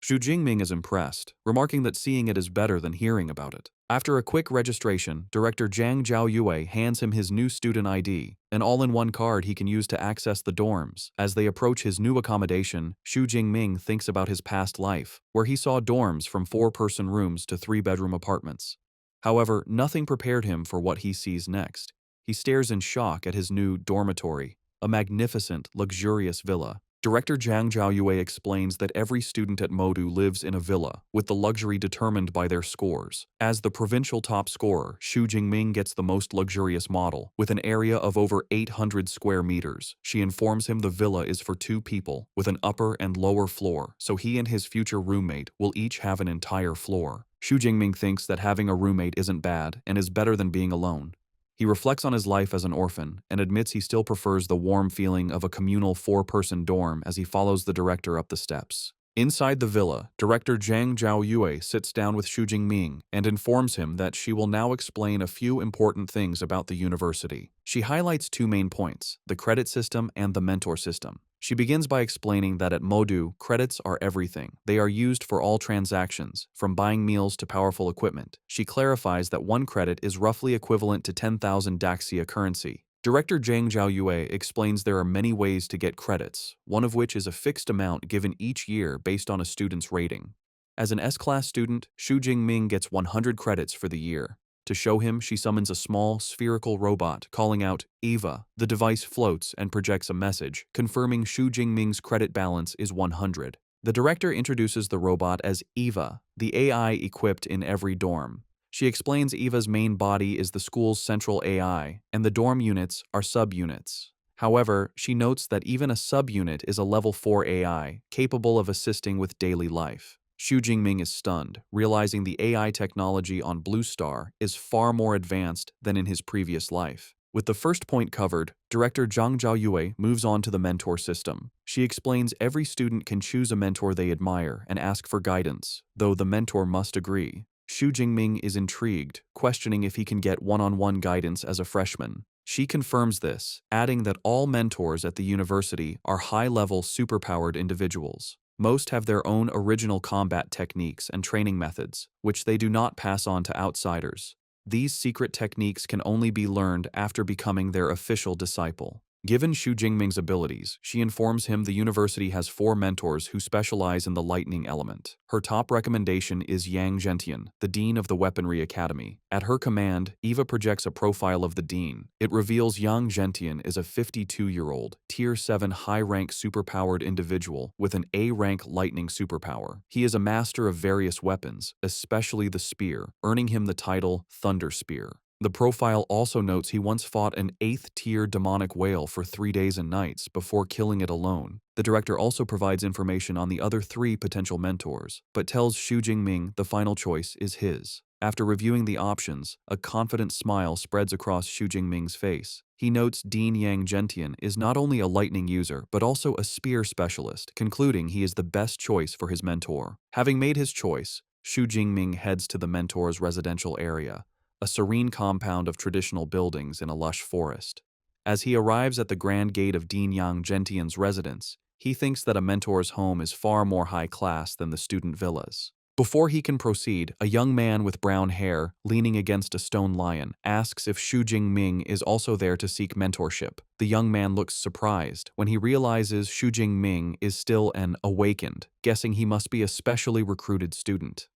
Xu Jingming is impressed, remarking that seeing it is better than hearing about it. After a quick registration, Director Zhang Zhaoyue hands him his new student ID, an all-in-one card he can use to access the dorms. As they approach his new accommodation, Xu Jingming thinks about his past life, where he saw dorms from 4-person rooms to 3-bedroom apartments. However, nothing prepared him for what he sees next. He stares in shock at his new dormitory, a magnificent, luxurious villa. Director Zhang Zhaoyue explains that every student at Modu lives in a villa, with the luxury determined by their scores. As the provincial top scorer, Xu Jingming gets the most luxurious model, with an area of over 800 square meters. She informs him the villa is for 2 people, with an upper and lower floor, so he and his future roommate will each have an entire floor. Xu Jingming thinks that having a roommate isn't bad and is better than being alone. He reflects on his life as an orphan and admits he still prefers the warm feeling of a communal 4-person dorm as he follows the director up the steps. Inside the villa, Director Zhang Zhaoyue sits down with Xu Jingming and informs him that she will now explain a few important things about the university. She highlights 2 main points, the credit system and the mentor system. She begins by explaining that at Modu, credits are everything. They are used for all transactions, from buying meals to powerful equipment. She clarifies that 1 credit is roughly equivalent to 10,000 Daxia currency. Director Zhang Zhaoyue explains there are many ways to get credits, one of which is a fixed amount given each year based on a student's rating. As an S-class student, Xu Jingming gets 100 credits for the year. To show him, she summons a small, spherical robot, calling out, "Eva." The device floats and projects a message, confirming Xu Jingming's credit balance is 100. The director introduces the robot as Eva, the AI equipped in every dorm. She explains Eva's main body is the school's central AI, and the dorm units are subunits. However, she notes that even a subunit is a level 4 AI, capable of assisting with daily life. Xu Jingming is stunned, realizing the AI technology on Blue Star is far more advanced than in his previous life. With the first point covered, Director Zhang Zhaoyue moves on to the mentor system. She explains every student can choose a mentor they admire and ask for guidance, though the mentor must agree. Xu Jingming is intrigued, questioning if he can get one-on-one guidance as a freshman. She confirms this, adding that all mentors at the university are high-level, superpowered individuals. Most have their own original combat techniques and training methods, which they do not pass on to outsiders. These secret techniques can only be learned after becoming their official disciple. Given Xu Jingming's abilities, she informs him the university has 4 mentors who specialize in the lightning element. Her top recommendation is Yang Zhentian, the dean of the Weaponry Academy. At her command, Eva projects a profile of the dean. It reveals Yang Zhentian is a 52-year-old, Tier 7 high-rank superpowered individual with an A-rank lightning superpower. He is a master of various weapons, especially the spear, earning him the title Thunder Spear. The profile also notes he once fought an 8th-tier demonic whale for 3 days and nights before killing it alone. The director also provides information on the other 3 potential mentors, but tells Xu Jingming the final choice is his. After reviewing the options, a confident smile spreads across Xu Jingming's face. He notes Dean Yang Zhentian is not only a lightning user, but also a spear specialist, concluding he is the best choice for his mentor. Having made his choice, Xu Jingming heads to the mentor's residential area, a serene compound of traditional buildings in a lush forest. As he arrives at the grand gate of Dean Yang Zhentian's residence, he thinks that a mentor's home is far more high class than the student villas. Before he can proceed, a young man with brown hair, leaning against a stone lion, asks if Xu Jingming is also there to seek mentorship. The young man looks surprised when he realizes Xu Jingming is still an awakened, guessing he must be a specially recruited student.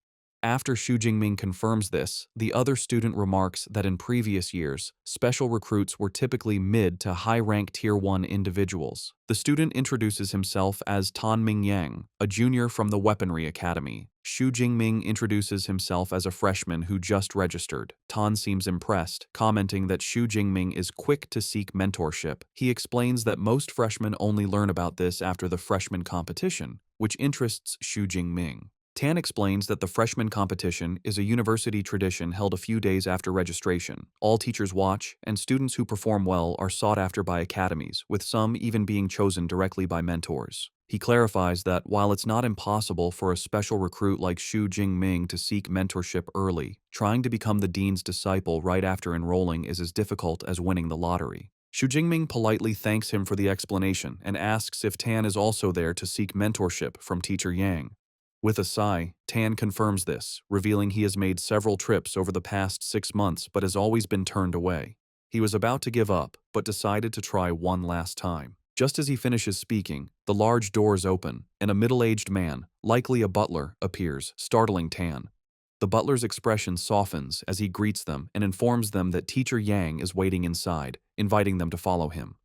After Xu Jingming confirms this, the other student remarks that in previous years, special recruits were typically mid to high-rank Tier 1 individuals. The student introduces himself as Tan Mingyang, a junior from the Weaponry Academy. Xu Jingming introduces himself as a freshman who just registered. Tan seems impressed, commenting that Xu Jingming is quick to seek mentorship. He explains that most freshmen only learn about this after the freshman competition, which interests Xu Jingming. Tan explains that the freshman competition is a university tradition held a few days after registration. All teachers watch, and students who perform well are sought after by academies, with some even being chosen directly by mentors. He clarifies that while it's not impossible for a special recruit like Xu Jingming to seek mentorship early, trying to become the dean's disciple right after enrolling is as difficult as winning the lottery. Xu Jingming politely thanks him for the explanation and asks if Tan is also there to seek mentorship from Teacher Yang. With a sigh, Tan confirms this, revealing he has made several trips over the past 6 months but has always been turned away. He was about to give up, but decided to try one last time. Just as he finishes speaking, the large doors open, and a middle-aged man, likely a butler, appears, startling Tan. The butler's expression softens as he greets them and informs them that Teacher Yang is waiting inside, inviting them to follow him.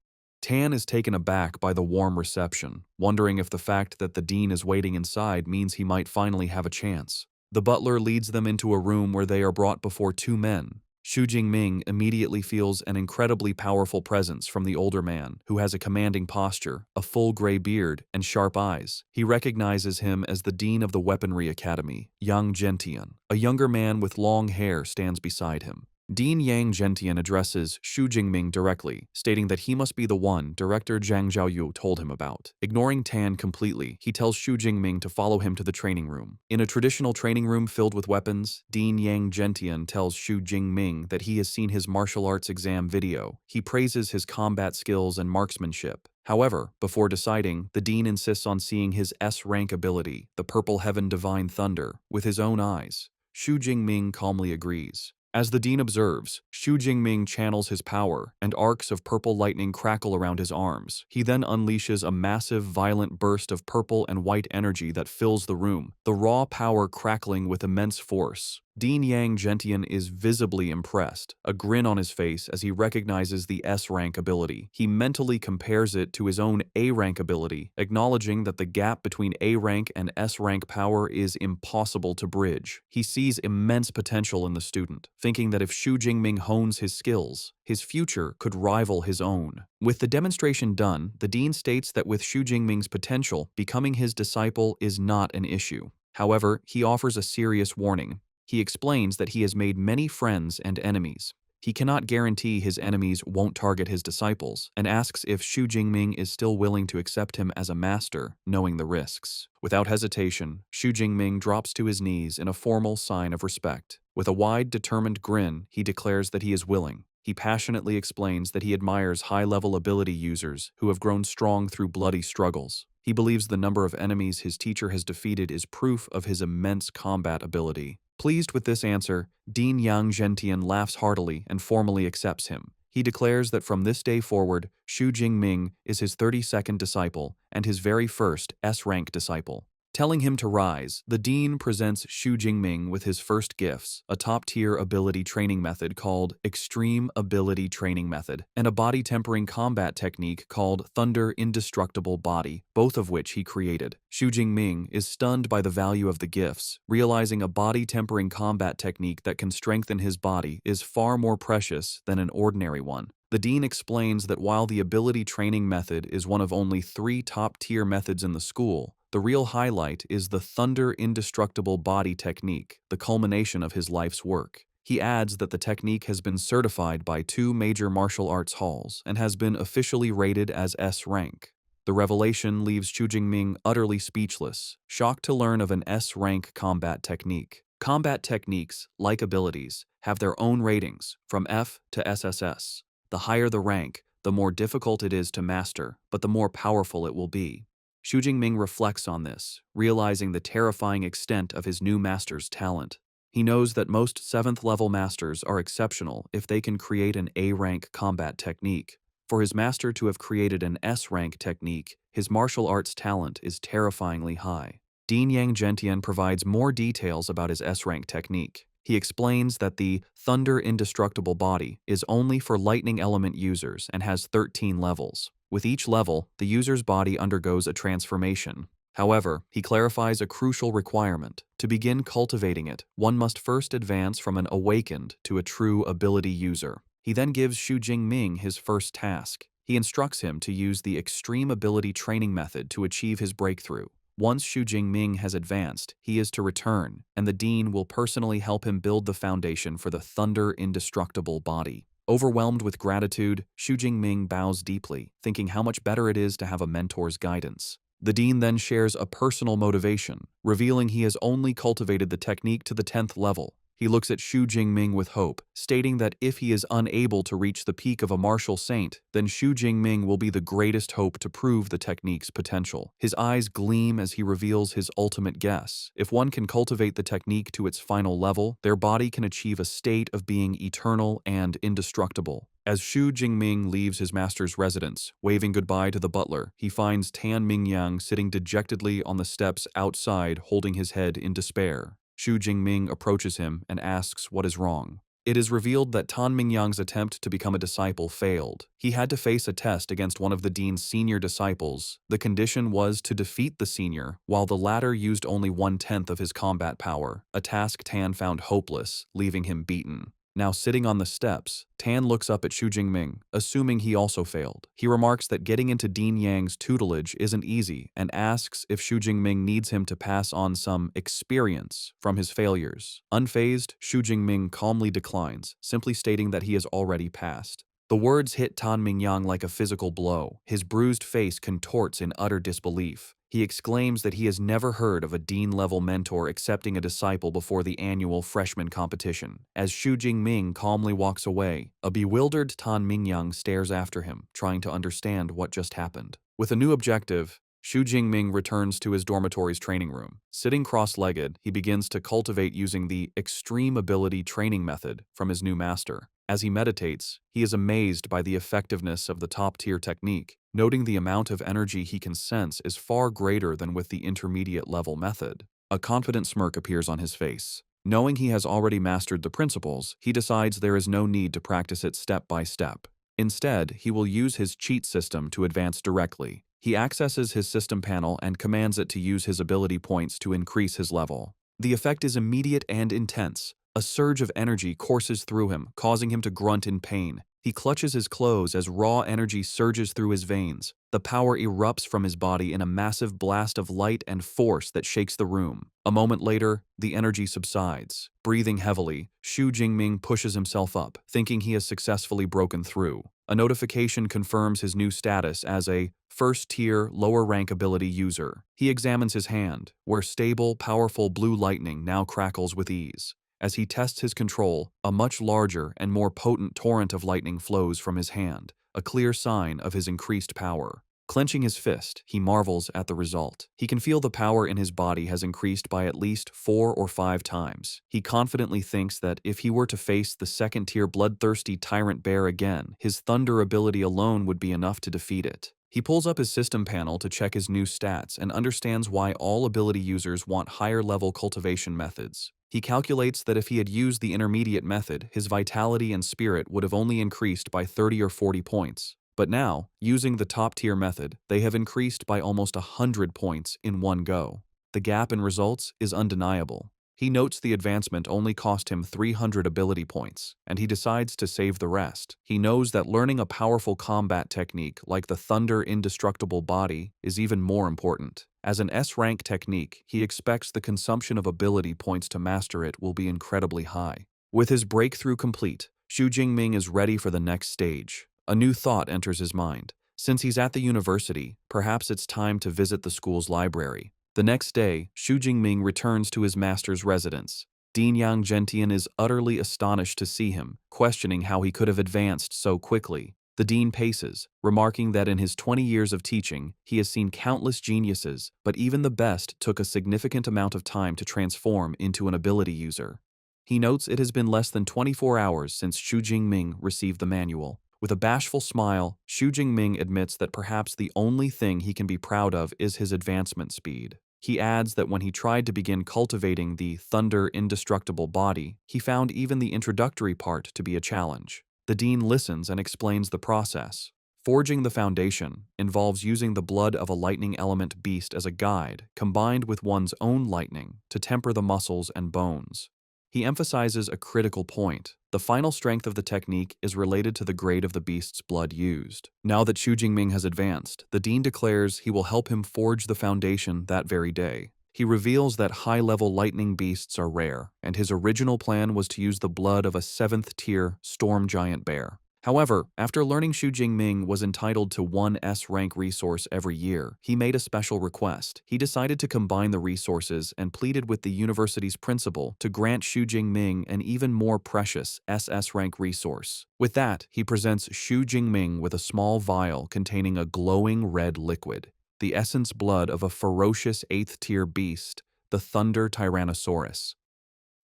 Tan is taken aback by the warm reception, wondering if the fact that the dean is waiting inside means he might finally have a chance. The butler leads them into a room where they are brought before 2 men. Xu Jingming immediately feels an incredibly powerful presence from the older man, who has a commanding posture, a full gray beard, and sharp eyes. He recognizes him as the dean of the Weaponry Academy, Yang Gentian. A younger man with long hair stands beside him. Dean Yang Gentian addresses Xu Jingming directly, stating that he must be the one Director Zhang Zhaoyu told him about. Ignoring Tan completely, he tells Xu Jingming to follow him to the training room. In a traditional training room filled with weapons, Dean Yang Gentian tells Xu Jingming that he has seen his martial arts exam video. He praises his combat skills and marksmanship. However, before deciding, the dean insists on seeing his S-rank ability, the Purple Heaven Divine Thunder, with his own eyes. Xu Jingming calmly agrees. As the dean observes, Xu Jingming channels his power, and arcs of purple lightning crackle around his arms. He then unleashes a massive, violent burst of purple and white energy that fills the room, the raw power crackling with immense force. Dean Yang Gentian is visibly impressed, a grin on his face as he recognizes the S-rank ability. He mentally compares it to his own A-rank ability, acknowledging that the gap between A-rank and S-rank power is impossible to bridge. He sees immense potential in the student, thinking that if Xu Jingming hones his skills, his future could rival his own. With the demonstration done, the dean states that with Xu Jingming's potential, becoming his disciple is not an issue. However, he offers a serious warning. He explains that he has made many friends and enemies. He cannot guarantee his enemies won't target his disciples, and asks if Xu Jingming is still willing to accept him as a master, knowing the risks. Without hesitation, Xu Jingming drops to his knees in a formal sign of respect. With a wide, determined grin, he declares that he is willing. He passionately explains that he admires high-level ability users who have grown strong through bloody struggles. He believes the number of enemies his teacher has defeated is proof of his immense combat ability. Pleased with this answer, Dean Yang Gentian laughs heartily and formally accepts him. He declares that from this day forward, Xu Jingming is his 32nd disciple and his very first S-rank disciple. Telling him to rise, the dean presents Xu Jingming with his first gifts, a top-tier ability training method called Extreme Ability Training Method, and a body-tempering combat technique called Thunder Indestructible Body, both of which he created. Xu Jingming is stunned by the value of the gifts, realizing a body-tempering combat technique that can strengthen his body is far more precious than an ordinary one. The dean explains that while the ability training method is one of only 3 top-tier methods in the school, the real highlight is the Thunder Indestructible Body technique, the culmination of his life's work. He adds that the technique has been certified by 2 major martial arts halls and has been officially rated as S-rank. The revelation leaves Xu Jingming utterly speechless, shocked to learn of an S-rank combat technique. Combat techniques, like abilities, have their own ratings, from F to SSS. The higher the rank, the more difficult it is to master, but the more powerful it will be. Xu Jingming reflects on this, realizing the terrifying extent of his new master's talent. He knows that most 7th-level masters are exceptional if they can create an A-rank combat technique. For his master to have created an S-rank technique, his martial arts talent is terrifyingly high. Dean Yang Gentian provides more details about his S-rank technique. He explains that the Thunder Indestructible Body is only for lightning element users and has 13 levels. With each level, the user's body undergoes a transformation. However, he clarifies a crucial requirement. To begin cultivating it, one must first advance from an awakened to a true ability user. He then gives Xu Jingming his first task. He instructs him to use the Extreme Ability Training Method to achieve his breakthrough. Once Xu Jingming has advanced, he is to return, and the Dean will personally help him build the foundation for the Thunder Indestructible Body. Overwhelmed with gratitude, Xu Jingming bows deeply, thinking how much better it is to have a mentor's guidance. The Dean then shares a personal motivation, revealing he has only cultivated the technique to the 10th level. He looks at Xu Jingming with hope, stating that if he is unable to reach the peak of a martial saint, then Xu Jingming will be the greatest hope to prove the technique's potential. His eyes gleam as he reveals his ultimate guess. If one can cultivate the technique to its final level, their body can achieve a state of being eternal and indestructible. As Xu Jingming leaves his master's residence, waving goodbye to the butler, he finds Tan Mingyang sitting dejectedly on the steps outside, holding his head in despair. Xu Jingming approaches him and asks what is wrong. It is revealed that Tan Mingyang's attempt to become a disciple failed. He had to face a test against one of the dean's senior disciples. The condition was to defeat the senior, while the latter used only 1/10 of his combat power, a task Tan found hopeless, leaving him beaten. Now sitting on the steps, Tan looks up at Xu Jingming, assuming he also failed. He remarks that getting into Dean Yang's tutelage isn't easy and asks if Xu Jingming needs him to pass on some experience from his failures. Unfazed, Xu Jingming calmly declines, simply stating that he has already passed. The words hit Tan Mingyang like a physical blow. His bruised face contorts in utter disbelief. He exclaims that he has never heard of a dean-level mentor accepting a disciple before the annual freshman competition. As Xu Jingming calmly walks away, a bewildered Tan Mingyang stares after him, trying to understand what just happened. With a new objective, Xu Jingming returns to his dormitory's training room. Sitting cross-legged, he begins to cultivate using the Extreme Ability Training Method from his new master. As he meditates, he is amazed by the effectiveness of the top-tier technique, noting the amount of energy he can sense is far greater than with the intermediate-level method. A confident smirk appears on his face. Knowing he has already mastered the principles, he decides there is no need to practice it step by step. Instead, he will use his cheat system to advance directly. He accesses his system panel and commands it to use his ability points to increase his level. The effect is immediate and intense. A surge of energy courses through him, causing him to grunt in pain. He clutches his clothes as raw energy surges through his veins. The power erupts from his body in a massive blast of light and force that shakes the room. A moment later, the energy subsides. Breathing heavily, Xu Jingming pushes himself up, thinking he has successfully broken through. A notification confirms his new status as a first-tier, lower-rank ability user. He examines his hand, where stable, powerful blue lightning now crackles with ease. As he tests his control, a much larger and more potent torrent of lightning flows from his hand, a clear sign of his increased power. Clenching his fist, he marvels at the result. He can feel the power in his body has increased by at least 4 or 5 times. He confidently thinks that if he were to face the second-tier bloodthirsty tyrant bear again, his thunder ability alone would be enough to defeat it. He pulls up his system panel to check his new stats and understands why all ability users want higher-level cultivation methods. He calculates that if he had used the intermediate method, his vitality and spirit would have only increased by 30 or 40 points. But now, using the top-tier method, they have increased by almost 100 points in one go. The gap in results is undeniable. He notes the advancement only cost him 300 ability points, and he decides to save the rest. He knows that learning a powerful combat technique like the Thunder Indestructible Body is even more important. As an S-rank technique, he expects the consumption of ability points to master it will be incredibly high. With his breakthrough complete, Xu Jingming is ready for the next stage. A new thought enters his mind. Since he's at the university, perhaps it's time to visit the school's library. The next day, Xu Jingming returns to his master's residence. Dean Yang Gentian is utterly astonished to see him, questioning how he could have advanced so quickly. The dean paces, remarking that in his 20 years of teaching, he has seen countless geniuses, but even the best took a significant amount of time to transform into an ability user. He notes it has been less than 24 hours since Xu Jingming received the manual. With a bashful smile, Xu Jingming admits that perhaps the only thing he can be proud of is his advancement speed. He adds that when he tried to begin cultivating the thunder indestructible body, he found even the introductory part to be a challenge. The dean listens and explains the process. Forging the foundation involves using the blood of a lightning element beast as a guide, combined with one's own lightning, to temper the muscles and bones. He emphasizes a critical point. The final strength of the technique is related to the grade of the beast's blood used. Now that Xu Jingming has advanced, the dean declares he will help him forge the foundation that very day. He reveals that high-level lightning beasts are rare, and his original plan was to use the blood of a 7th-tier storm giant bear. However, after learning Xu Jingming was entitled to one S-rank resource every year, he made a special request. He decided to combine the resources and pleaded with the university's principal to grant Xu Jingming an even more precious SS-rank resource. With that, he presents Xu Jingming with a small vial containing a glowing red liquid, the essence blood of a ferocious 8th-tier beast, the Thunder Tyrannosaurus.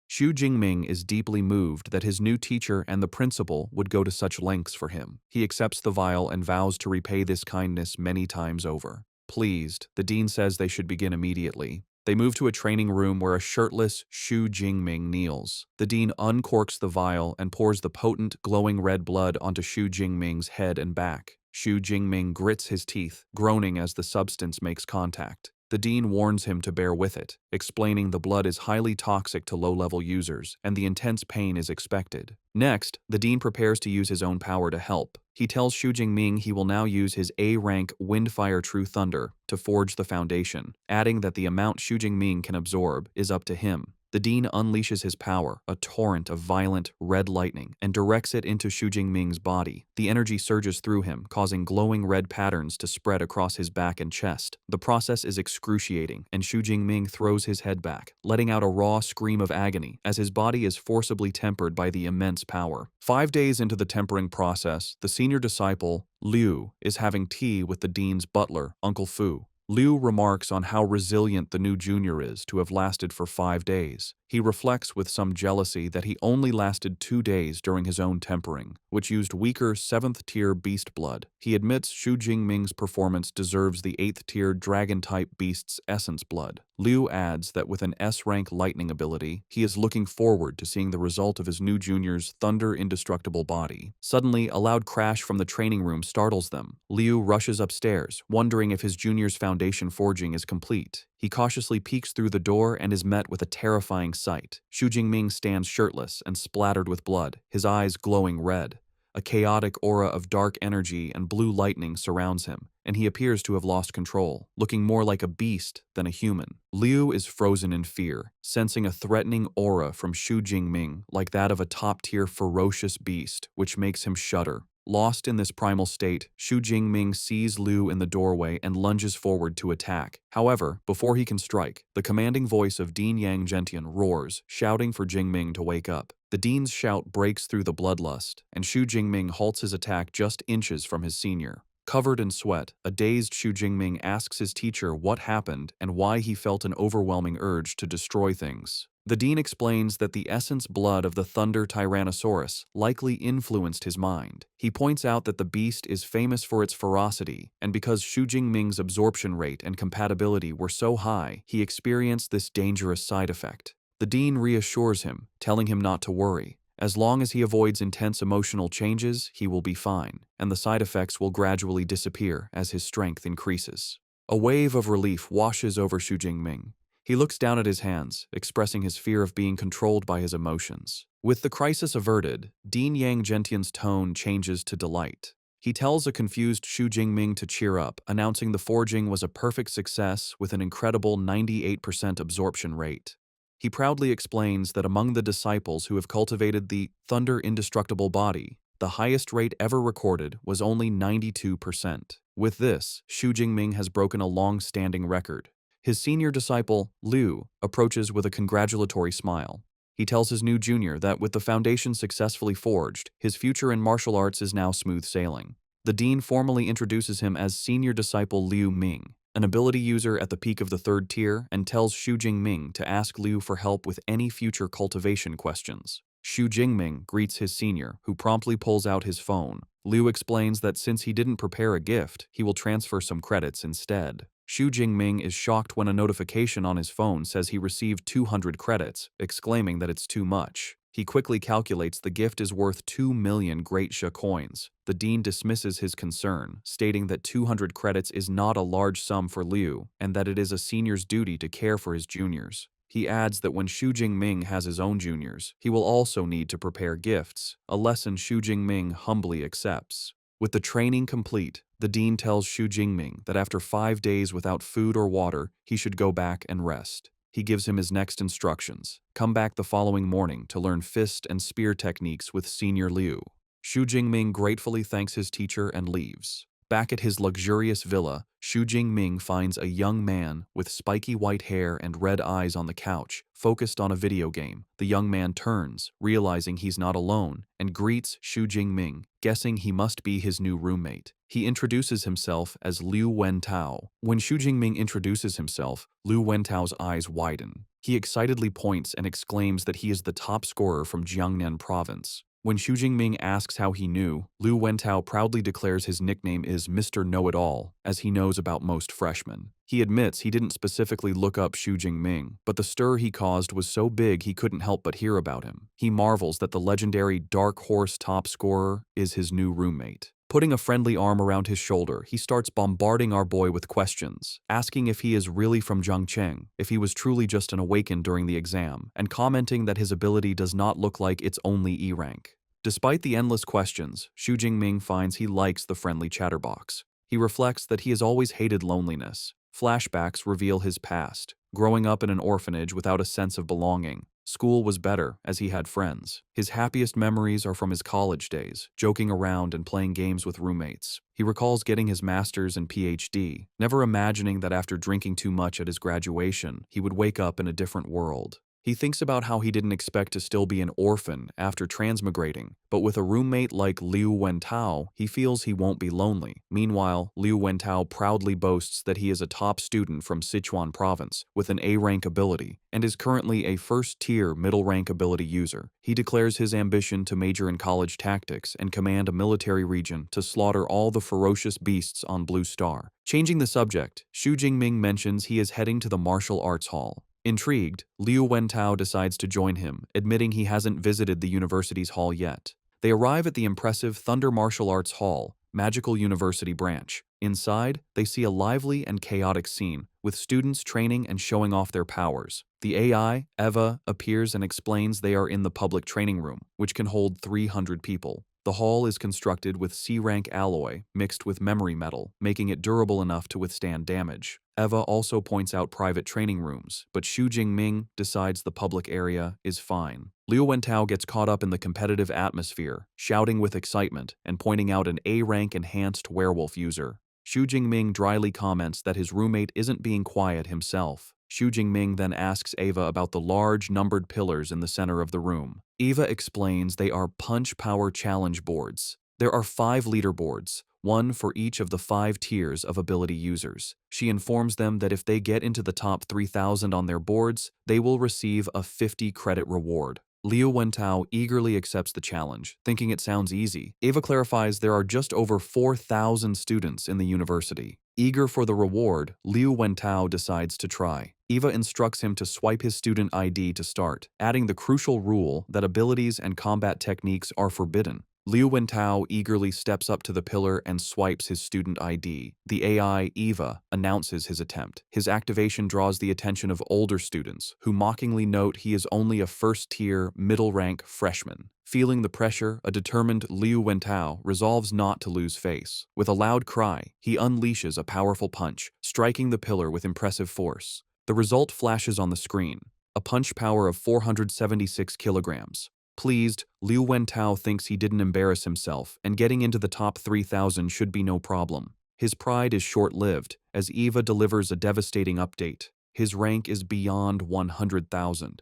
Xu Jingming is deeply moved that his new teacher and the principal would go to such lengths for him. He accepts the vial and vows to repay this kindness many times over. Pleased, the dean says they should begin immediately. They move to a training room where a shirtless Xu Jingming kneels. The dean uncorks the vial and pours the potent, glowing red blood onto Xu Jingming's head and back. Xu Jingming grits his teeth, groaning as the substance makes contact. The dean warns him to bear with it, explaining the blood is highly toxic to low-level users and the intense pain is expected. Next, the dean prepares to use his own power to help. He tells Xu Jingming he will now use his A-rank Windfire True Thunder to forge the foundation, adding that the amount Xu Jingming can absorb is up to him. The dean unleashes his power, a torrent of violent, red lightning, and directs it into Xu Jingming's body. The energy surges through him, causing glowing red patterns to spread across his back and chest. The process is excruciating, and Xu Jingming throws his head back, letting out a raw scream of agony as his body is forcibly tempered by the immense power. 5 days into the tempering process, the senior disciple, Liu, is having tea with the dean's butler, Uncle Fu. Liu remarks on how resilient the new junior is to have lasted for 5 days. He reflects with some jealousy that he only lasted 2 days during his own tempering, which used weaker 7th-tier beast blood. He admits Xu Jingming's performance deserves the 8th-tier dragon-type beast's essence blood. Liu adds that with an S-rank lightning ability, he is looking forward to seeing the result of his new junior's thunder indestructible body. Suddenly, a loud crash from the training room startles them. Liu rushes upstairs, wondering if his junior's foundation forging is complete. He cautiously peeks through the door and is met with a terrifying sight. Xu Jingming stands shirtless and splattered with blood, his eyes glowing red. A chaotic aura of dark energy and blue lightning surrounds him, and he appears to have lost control, looking more like a beast than a human. Liu is frozen in fear, sensing a threatening aura from Xu Jingming like that of a top-tier ferocious beast, which makes him shudder. Lost in this primal state, Xu Jingming sees Liu in the doorway and lunges forward to attack. However, before he can strike, the commanding voice of Dean Yang Gentian roars, shouting for Jingming to wake up. The dean's shout breaks through the bloodlust, and Xu Jingming halts his attack just inches from his senior. Covered in sweat, a dazed Xu Jingming asks his teacher what happened and why he felt an overwhelming urge to destroy things. The dean explains that the essence blood of the Thunder Tyrannosaurus likely influenced his mind. He points out that the beast is famous for its ferocity, and because Xu Jingming's absorption rate and compatibility were so high, he experienced this dangerous side effect. The dean reassures him, telling him not to worry. As long as he avoids intense emotional changes, he will be fine, and the side effects will gradually disappear as his strength increases. A wave of relief washes over Xu Jingming. He looks down at his hands, expressing his fear of being controlled by his emotions. With the crisis averted, Dean Yang Gentian's tone changes to delight. He tells a confused Xu Jingming to cheer up, announcing the forging was a perfect success with an incredible 98% absorption rate. He proudly explains that among the disciples who have cultivated the Thunder Indestructible Body, the highest rate ever recorded was only 92%. With this, Xu Jingming has broken a long-standing record. His senior disciple, Liu, approaches with a congratulatory smile. He tells his new junior that with the foundation successfully forged, his future in martial arts is now smooth sailing. The dean formally introduces him as senior disciple Liu Ming, an ability user at the peak of the 3rd tier, and tells Xu Jingming to ask Liu for help with any future cultivation questions. Xu Jingming greets his senior, who promptly pulls out his phone. Liu explains that since he didn't prepare a gift, he will transfer some credits instead. Xu Jingming is shocked when a notification on his phone says he received 200 credits, exclaiming that it's too much. He quickly calculates the gift is worth 2 million Great Sha coins. The dean dismisses his concern, stating that 200 credits is not a large sum for Liu and that it is a senior's duty to care for his juniors. He adds that when Xu Jingming has his own juniors, he will also need to prepare gifts, a lesson Xu Jingming humbly accepts. With the training complete, the dean tells Xu Jingming that after 5 days without food or water, he should go back and rest. He gives him his next instructions. Come back the following morning to learn fist and spear techniques with Senior Liu. Xu Jingming gratefully thanks his teacher and leaves. Back at his luxurious villa, Xu Jingming finds a young man with spiky white hair and red eyes on the couch, focused on a video game. The young man turns, realizing he's not alone, and greets Xu Jingming, guessing he must be his new roommate. He introduces himself as Liu Wentao. When Xu Jingming introduces himself, Liu Wentao's eyes widen. He excitedly points and exclaims that he is the top scorer from Jiangnan province. When Xu Jingming asks how he knew, Liu Wentao proudly declares his nickname is Mr. Know-It-All, as he knows about most freshmen. He admits he didn't specifically look up Xu Jingming, but the stir he caused was so big he couldn't help but hear about him. He marvels that the legendary Dark Horse top scorer is his new roommate. Putting a friendly arm around his shoulder, he starts bombarding our boy with questions, asking if he is really from Zhangcheng, if he was truly just an awakened during the exam, and commenting that his ability does not look like it's only E rank. Despite the endless questions, Xu Jingming finds he likes the friendly chatterbox. He reflects that he has always hated loneliness. Flashbacks reveal his past. Growing up in an orphanage without a sense of belonging, school was better as he had friends. His happiest memories are from his college days, joking around and playing games with roommates. He recalls getting his master's and PhD, never imagining that after drinking too much at his graduation, he would wake up in a different world. He thinks about how he didn't expect to still be an orphan after transmigrating, but with a roommate like Liu Wentao, he feels he won't be lonely. Meanwhile, Liu Wentao proudly boasts that he is a top student from Sichuan province with an A-rank ability and is currently a first-tier middle-rank ability user. He declares his ambition to major in college tactics and command a military region to slaughter all the ferocious beasts on Blue Star. Changing the subject, Xu Jingming mentions he is heading to the martial arts hall. Intrigued, Liu Wentao decides to join him, admitting he hasn't visited the university's hall yet. They arrive at the impressive Thunder Martial Arts Hall, Magical University branch. Inside, they see a lively and chaotic scene, with students training and showing off their powers. The AI, Eva, appears and explains they are in the public training room, which can hold 300 people. The hall is constructed with C-rank alloy mixed with memory metal, making it durable enough to withstand damage. Eva also points out private training rooms, but Xu Jingming decides the public area is fine. Liu Wentao gets caught up in the competitive atmosphere, shouting with excitement and pointing out an A-rank enhanced werewolf user. Xu Jingming dryly comments that his roommate isn't being quiet himself. Xu Jingming then asks Eva about the large numbered pillars in the center of the room. Eva explains they are punch power challenge boards. There are 5 leaderboards, one for each of the 5 tiers of ability users. She informs them that if they get into the top 3,000 on their boards, they will receive a 50 credit reward. Liu Wentao eagerly accepts the challenge, thinking it sounds easy. Eva clarifies there are just over 4,000 students in the university. Eager for the reward, Liu Wentao decides to try. Eva instructs him to swipe his student ID to start, adding the crucial rule that abilities and combat techniques are forbidden. Liu Wentao eagerly steps up to the pillar and swipes his student ID. The AI, Eva, announces his attempt. His activation draws the attention of older students, who mockingly note he is only a first-tier, middle-rank freshman. Feeling the pressure, a determined Liu Wentao resolves not to lose face. With a loud cry, he unleashes a powerful punch, striking the pillar with impressive force. The result flashes on the screen, a punch power of 476 kilograms. Pleased, Liu Wentao thinks he didn't embarrass himself, and getting into the top 3,000 should be no problem. His pride is short-lived, as Eva delivers a devastating update. His rank is beyond 100,000.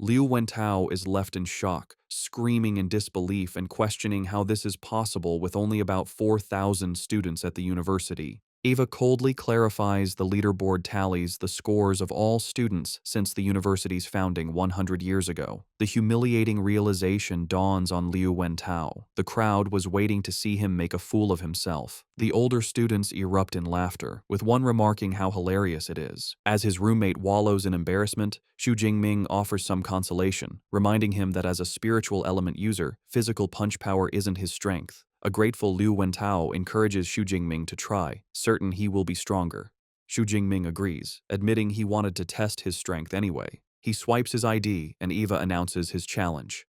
Liu Wentao is left in shock, screaming in disbelief and questioning how this is possible with only about 4,000 students at the university. Ava coldly clarifies the leaderboard tallies the scores of all students since the university's founding 100 years ago. The humiliating realization dawns on Liu Wentao. The crowd was waiting to see him make a fool of himself. The older students erupt in laughter, with one remarking how hilarious it is. As his roommate wallows in embarrassment, Xu Jingming offers some consolation, reminding him that as a spiritual element user, physical punch power isn't his strength. A grateful Liu Wentao encourages Xu Jingming to try, certain he will be stronger. Xu Jingming agrees, admitting he wanted to test his strength anyway. He swipes his ID and Eva announces his challenge.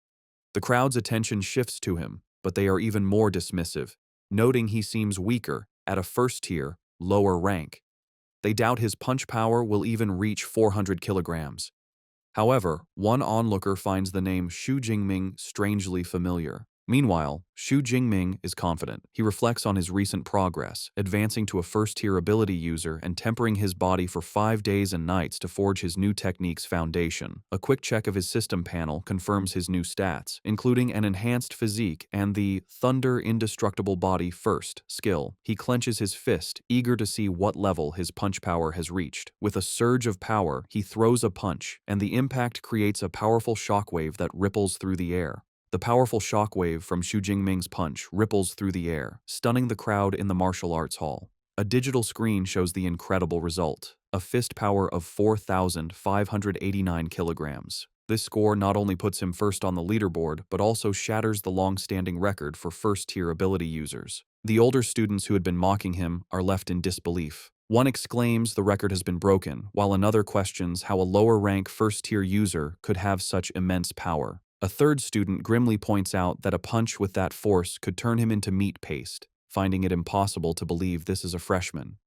The crowd's attention shifts to him, but they are even more dismissive, noting he seems weaker, at a first-tier, lower rank. They doubt his punch power will even reach 400 kilograms. However, one onlooker finds the name Xu Jingming strangely familiar. Meanwhile, Xu Jingming is confident. He reflects on his recent progress, advancing to a first-tier ability user and tempering his body for 5 days and nights to forge his new technique's foundation. A quick check of his system panel confirms his new stats, including an enhanced physique and the Thunder Indestructible Body First skill. He clenches his fist, eager to see what level his punch power has reached. With a surge of power, he throws a punch, and the impact creates a powerful shockwave that ripples through the air. The powerful shockwave from Xu Jingming's punch ripples through the air, stunning the crowd in the martial arts hall. A digital screen shows the incredible result, a fist power of 4,589 kilograms. This score not only puts him first on the leaderboard, but also shatters the long-standing record for first-tier ability users. The older students who had been mocking him are left in disbelief. One exclaims the record has been broken, while another questions how a lower-rank first-tier user could have such immense power. A third student grimly points out that a punch with that force could turn him into meat paste, finding it impossible to believe this is a freshman.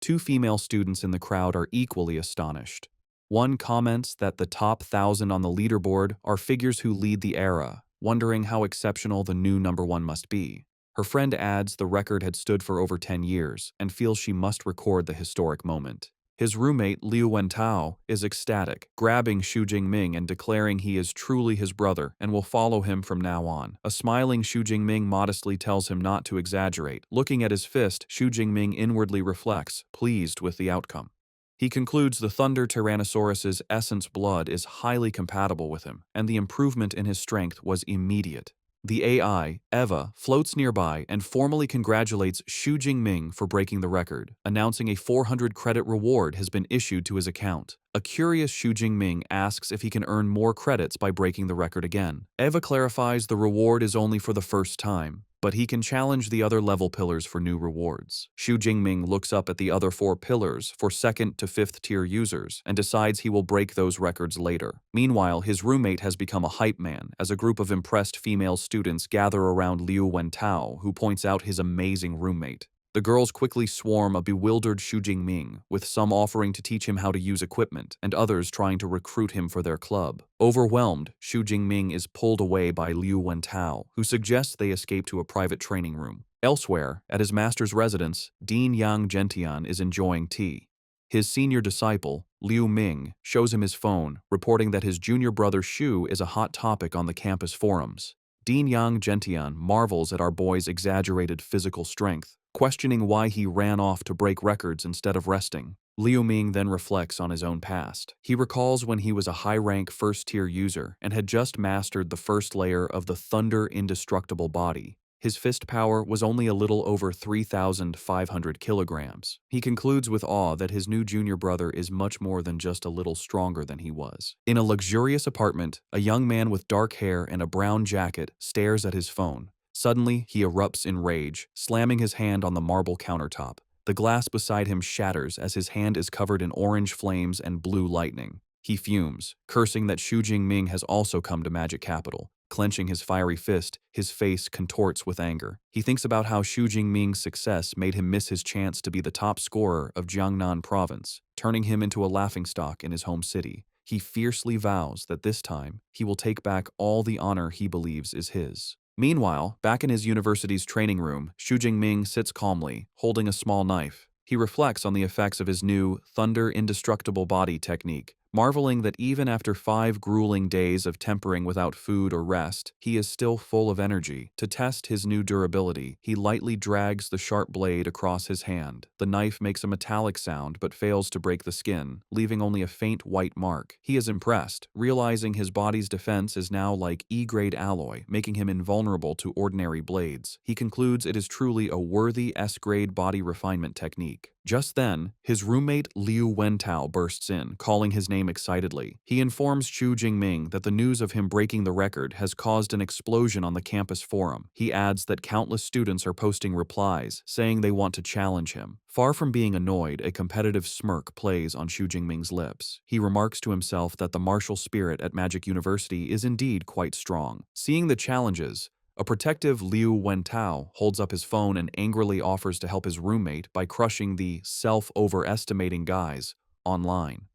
Two female students in the crowd are equally astonished. One comments that the top 1,000 on the leaderboard are figures who lead the era, wondering how exceptional the new #1 must be. Her friend adds the record had stood for over 10 years and feels she must record the historic moment. His roommate, Liu Wentao, is ecstatic, grabbing Xu Jingming and declaring he is truly his brother and will follow him from now on. A smiling Xu Jingming modestly tells him not to exaggerate. Looking at his fist, Xu Jingming inwardly reflects, pleased with the outcome. He concludes the Thunder Tyrannosaurus's essence blood is highly compatible with him, and the improvement in his strength was immediate. The AI, Eva, floats nearby and formally congratulates Xu Jingming for breaking the record, announcing a 400 credit reward has been issued to his account. A curious Xu Jingming asks if he can earn more credits by breaking the record again. Eva clarifies the reward is only for the first time, but he can challenge the other level pillars for new rewards. Xu Jingming looks up at the other 4 pillars for 2nd to 5th tier users and decides he will break those records later. Meanwhile, his roommate has become a hype man as a group of impressed female students gather around Liu Wentao, who points out his amazing roommate. The girls quickly swarm a bewildered Xu Jingming, with some offering to teach him how to use equipment and others trying to recruit him for their club. Overwhelmed, Xu Jingming is pulled away by Liu Wentao, who suggests they escape to a private training room. Elsewhere, at his master's residence, Dean Yang Gentian is enjoying tea. His senior disciple, Liu Ming, shows him his phone, reporting that his junior brother Xu is a hot topic on the campus forums. Dean Yang Gentian marvels at our boy's exaggerated physical strength, questioning why he ran off to break records instead of resting. Liu Ming then reflects on his own past. He recalls when he was a high-rank first-tier user and had just mastered the first layer of the Thunder Indestructible Body. His fist power was only a little over 3,500 kilograms. He concludes with awe that his new junior brother is much more than just a little stronger than he was. In a luxurious apartment, a young man with dark hair and a brown jacket stares at his phone. Suddenly, he erupts in rage, slamming his hand on the marble countertop. The glass beside him shatters as his hand is covered in orange flames and blue lightning. He fumes, cursing that Xu Jingming has also come to Magic Capital. Clenching his fiery fist, his face contorts with anger. He thinks about how Xu Jingming's success made him miss his chance to be the top scorer of Jiangnan province, turning him into a laughingstock in his home city. He fiercely vows that this time, he will take back all the honor he believes is his. Meanwhile, back in his university's training room, Xu Jingming sits calmly, holding a small knife. He reflects on the effects of his new Thunder Indestructible Body technique, marveling that even after 5 grueling days of tempering without food or rest, he is still full of energy. To test his new durability, he lightly drags the sharp blade across his hand. The knife makes a metallic sound but fails to break the skin, leaving only a faint white mark. He is impressed, realizing his body's defense is now like E-grade alloy, making him invulnerable to ordinary blades. He concludes it is truly a worthy S-grade body refinement technique. Just then, his roommate Liu Wentao bursts in, calling his name excitedly. He informs Xu Jingming that the news of him breaking the record has caused an explosion on the campus forum. He adds that countless students are posting replies, saying they want to challenge him. Far from being annoyed, a competitive smirk plays on Xu Jingming's lips. He remarks to himself that the martial spirit at Magic University is indeed quite strong. Seeing the challenges, a protective Liu Wentao holds up his phone and angrily offers to help his roommate by crushing the self-overestimating guys online.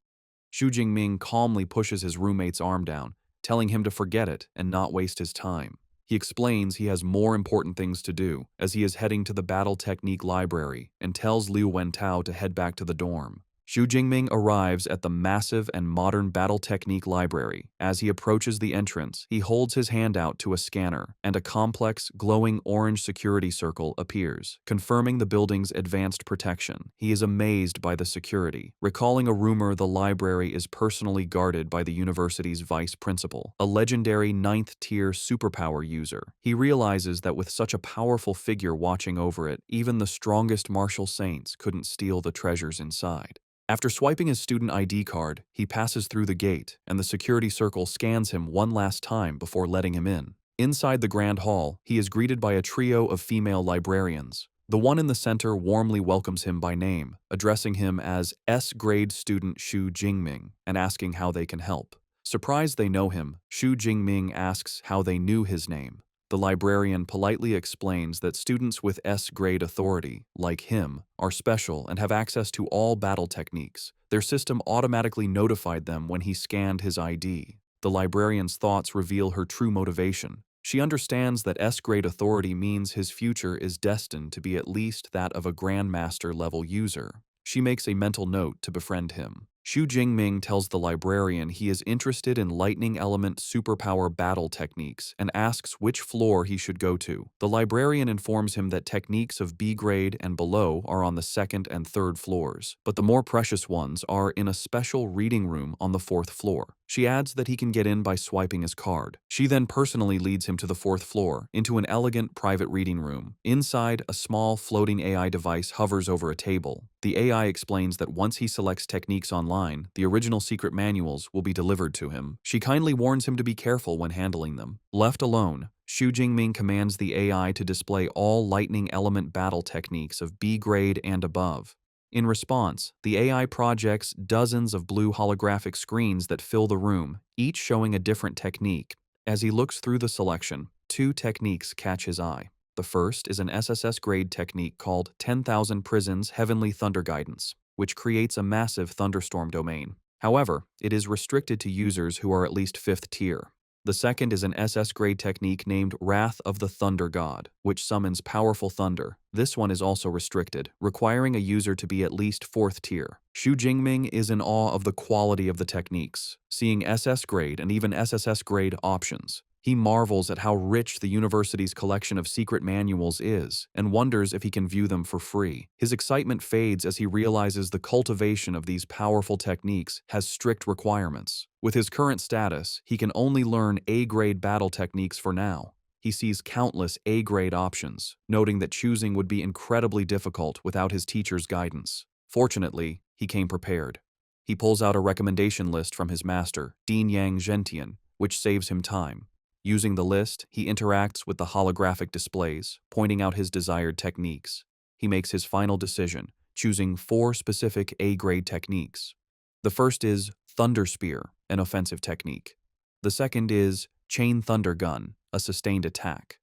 Xu Jingming calmly pushes his roommate's arm down, telling him to forget it and not waste his time. He explains he has more important things to do, as he is heading to the Battle Technique Library, and tells Liu Wentao to head back to the dorm. Xu Jingming arrives at the massive and modern Battle Technique Library. As he approaches the entrance, he holds his hand out to a scanner, and a complex, glowing orange security circle appears, confirming the building's advanced protection. He is amazed by the security, recalling a rumor the library is personally guarded by the university's vice principal, a legendary 9th-tier superpower user. He realizes that with such a powerful figure watching over it, even the strongest martial saints couldn't steal the treasures inside. After swiping his student ID card, he passes through the gate, and the security circle scans him one last time before letting him in. Inside the grand hall, he is greeted by a trio of female librarians. The one in the center warmly welcomes him by name, addressing him as S-grade student Xu Jingming and asking how they can help. Surprised they know him, Xu Jingming asks how they knew his name. The librarian politely explains that students with S-grade authority, like him, are special and have access to all battle techniques. Their system automatically notified them when he scanned his ID. The librarian's thoughts reveal her true motivation. She understands that S-grade authority means his future is destined to be at least that of a Grandmaster-level user. She makes a mental note to befriend him. Xu Jingming tells the librarian he is interested in lightning element superpower battle techniques and asks which floor he should go to. The librarian informs him that techniques of B grade and below are on the 2nd and 3rd floors, but the more precious ones are in a special reading room on the 4th floor. She adds that he can get in by swiping his card. She then personally leads him to the 4th floor, into an elegant private reading room. Inside, a small floating AI device hovers over a table. The AI explains that once he selects techniques online, the original secret manuals will be delivered to him. She kindly warns him to be careful when handling them. Left alone, Xu Jingming commands the AI to display all lightning element battle techniques of B grade and above. In response, the AI projects dozens of blue holographic screens that fill the room, each showing a different technique. As he looks through the selection, 2 techniques catch his eye. The first is an SSS grade technique called 10,000 Prisons Heavenly Thunder Guidance, which creates a massive thunderstorm domain. However, it is restricted to users who are at least 5th tier. The second is an SS grade technique named Wrath of the Thunder God, which summons powerful thunder. This one is also restricted, requiring a user to be at least 4th tier. Xu Jingming is in awe of the quality of the techniques, seeing SS grade and even SSS grade options. He marvels at how rich the university's collection of secret manuals is, and wonders if he can view them for free. His excitement fades as he realizes the cultivation of these powerful techniques has strict requirements. With his current status, he can only learn A-grade battle techniques for now. He sees countless A-grade options, noting that choosing would be incredibly difficult without his teacher's guidance. Fortunately, he came prepared. He pulls out a recommendation list from his master, Dean Yang Zhentian, which saves him time. Using the list, he interacts with the holographic displays, pointing out his desired techniques. He makes his final decision, choosing 4 specific A-grade techniques. The first is Thunder Spear, an offensive technique. The second is Chain Thunder Gun, a sustained attack.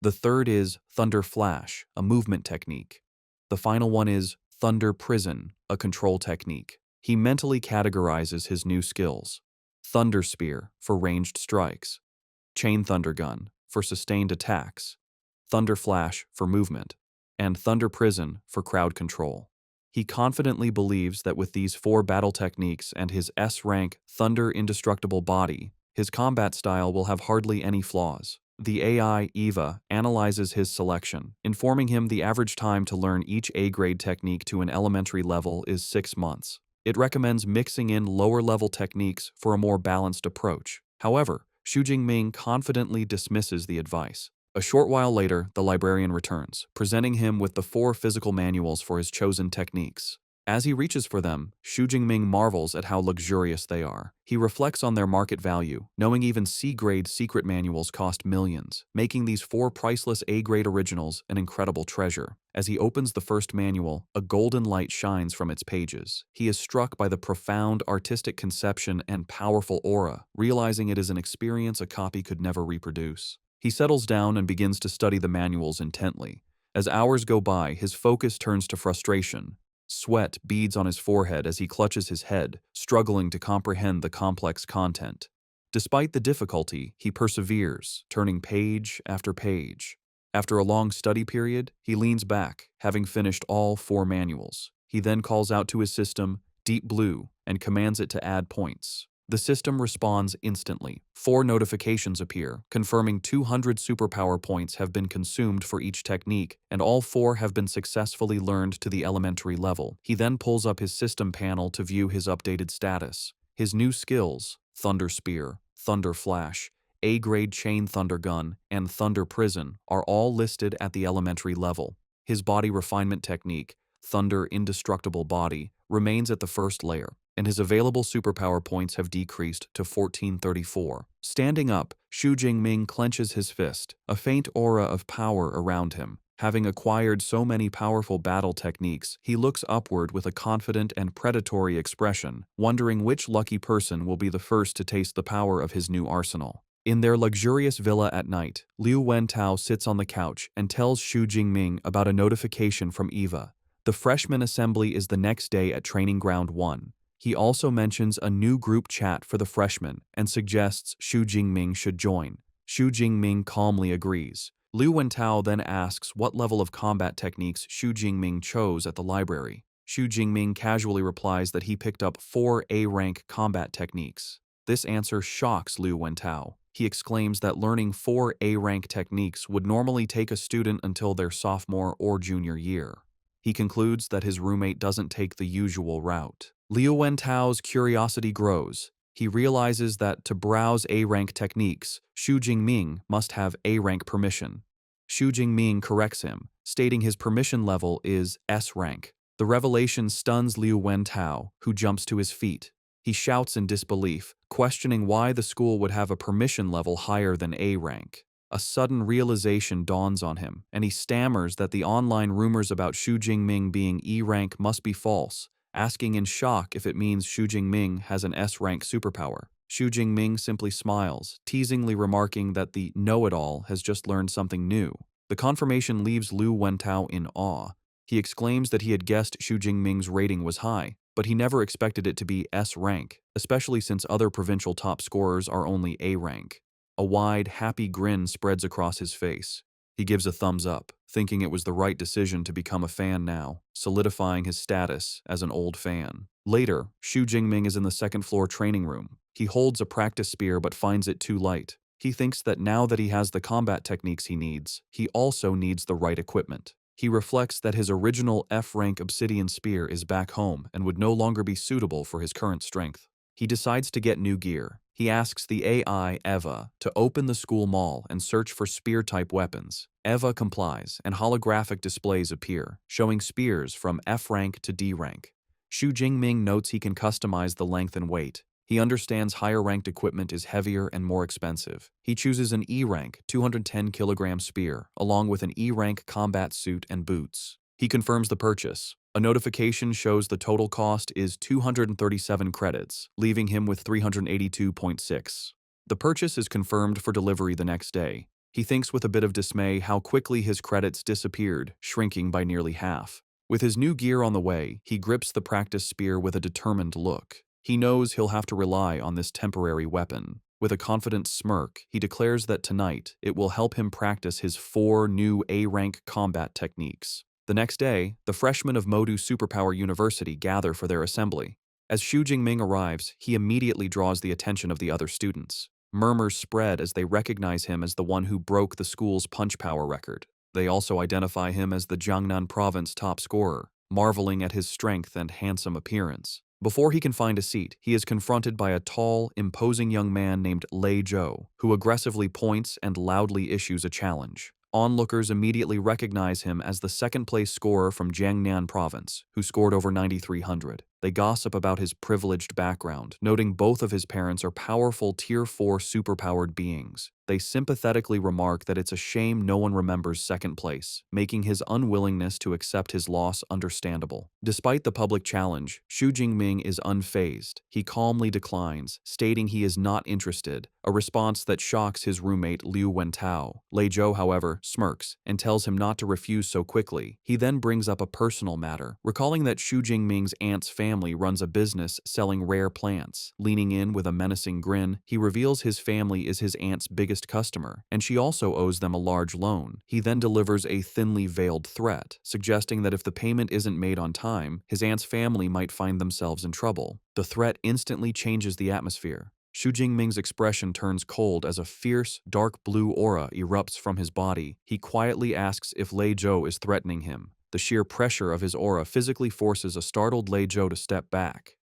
The third is Thunder Flash, a movement technique. The final one is Thunder Prison, a control technique. He mentally categorizes his new skills. Thunder Spear for ranged strikes. Chain Thunder Gun for sustained attacks, Thunder Flash for movement, and Thunder Prison for crowd control. He confidently believes that with these 4 battle techniques and his S-rank Thunder Indestructible body, his combat style will have hardly any flaws. The AI, Eva, analyzes his selection, informing him the average time to learn each A-grade technique to an elementary level is 6 months. It recommends mixing in lower-level techniques for a more balanced approach. However, Xu Jingming confidently dismisses the advice. A short while later, the librarian returns, presenting him with the 4 physical manuals for his chosen techniques. As he reaches for them, Xu Jingming marvels at how luxurious they are. He reflects on their market value, knowing even C-grade secret manuals cost millions, making these 4 priceless A-grade originals an incredible treasure. As he opens the first manual, a golden light shines from its pages. He is struck by the profound artistic conception and powerful aura, realizing it is an experience a copy could never reproduce. He settles down and begins to study the manuals intently. As hours go by, his focus turns to frustration. Sweat beads on his forehead as he clutches his head, struggling to comprehend the complex content. Despite the difficulty, he perseveres, turning page after page. After a long study period, he leans back, having finished all 4 manuals. He then calls out to his system, Deep Blue, and commands it to add points. The system responds instantly. 4 notifications appear, confirming 200 superpower points have been consumed for each technique, and all 4 have been successfully learned to the elementary level. He then pulls up his system panel to view his updated status. His new skills, Thunder Spear, Thunder Flash, A-grade Chain Thunder Gun, and Thunder Prison, are all listed at the elementary level. His body refinement technique, Thunder Indestructible Body, remains at the first layer, and his available superpower points have decreased to 1434. Standing up, Xu Jingming clenches his fist, a faint aura of power around him. Having acquired so many powerful battle techniques, he looks upward with a confident and predatory expression, wondering which lucky person will be the first to taste the power of his new arsenal. In their luxurious villa at night, Liu Wentao sits on the couch and tells Xu Jingming about a notification from Eva. The freshman assembly is the next day at Training Ground 1. He also mentions a new group chat for the freshmen and suggests Xu Jingming should join. Xu Jingming calmly agrees. Liu Wentao then asks what level of combat techniques Xu Jingming chose at the library. Xu Jingming casually replies that he picked up 4 A-rank combat techniques. This answer shocks Liu Wentao. He exclaims that learning 4 A-rank techniques would normally take a student until their sophomore or junior year. He concludes that his roommate doesn't take the usual route. Liu Wentao's curiosity grows. He realizes that to browse A-rank techniques, Xu Jingming must have A-rank permission. Xu Jingming corrects him, stating his permission level is S-rank. The revelation stuns Liu Wentao, who jumps to his feet. He shouts in disbelief, questioning why the school would have a permission level higher than A-rank. A sudden realization dawns on him, and he stammers that the online rumors about Xu Jingming being E-rank must be false, asking in shock if it means Xu Jingming has an S-rank superpower. Xu Jingming simply smiles, teasingly remarking that the know-it-all has just learned something new. The confirmation leaves Liu Wentao in awe. He exclaims that he had guessed Xu Jingming's rating was high, but he never expected it to be S-rank, especially since other provincial top scorers are only A-rank. A wide, happy grin spreads across his face. He gives a thumbs up, thinking it was the right decision to become a fan now, solidifying his status as an old fan. Later, Xu Jingming is in the second-floor training room. He holds a practice spear but finds it too light. He thinks that now that he has the combat techniques he needs, he also needs the right equipment. He reflects that his original F-rank obsidian spear is back home and would no longer be suitable for his current strength. He decides to get new gear. He asks the AI, Eva, to open the school mall and search for spear-type weapons. Eva complies, and holographic displays appear, showing spears from F-rank to D-rank. Xu Jingming notes he can customize the length and weight. He understands higher-ranked equipment is heavier and more expensive. He chooses an E-rank 210-kilogram spear, along with an E-rank combat suit and boots. He confirms the purchase. A notification shows the total cost is 237 credits, leaving him with 382.6. The purchase is confirmed for delivery the next day. He thinks with a bit of dismay how quickly his credits disappeared, shrinking by nearly half. With his new gear on the way, he grips the practice spear with a determined look. He knows he'll have to rely on this temporary weapon. With a confident smirk, he declares that tonight it will help him practice his 4 new A-rank combat techniques. The next day, the freshmen of Modu Superpower University gather for their assembly. As Xu Jingming arrives, he immediately draws the attention of the other students. Murmurs spread as they recognize him as the one who broke the school's punch power record. They also identify him as the Jiangnan province top scorer, marveling at his strength and handsome appearance. Before he can find a seat, he is confronted by a tall, imposing young man named Lei Zhou, who aggressively points and loudly issues a challenge. Onlookers immediately recognize him as the second-place scorer from Jiangnan province, who scored over 9,300. They gossip about his privileged background, noting both of his parents are powerful Tier 4 superpowered beings. They sympathetically remark that it's a shame no one remembers second place, making his unwillingness to accept his loss understandable. Despite the public challenge, Xu Jingming is unfazed. He calmly declines, stating he is not interested, a response that shocks his roommate Liu Wentao. Lei Zhou, however, smirks and tells him not to refuse so quickly. He then brings up a personal matter, recalling that Xu Jingming's aunt's family runs a business selling rare plants. Leaning in with a menacing grin, he reveals his family is his aunt's biggest customer, and she also owes them a large loan. He then delivers a thinly veiled threat, suggesting that if the payment isn't made on time, his aunt's family might find themselves in trouble. The threat instantly changes the atmosphere. Xu Jingming's expression turns cold as a fierce, dark blue aura erupts from his body. He quietly asks if Lei Zhou is threatening him. The sheer pressure of his aura physically forces a startled Lei Zhou to step back.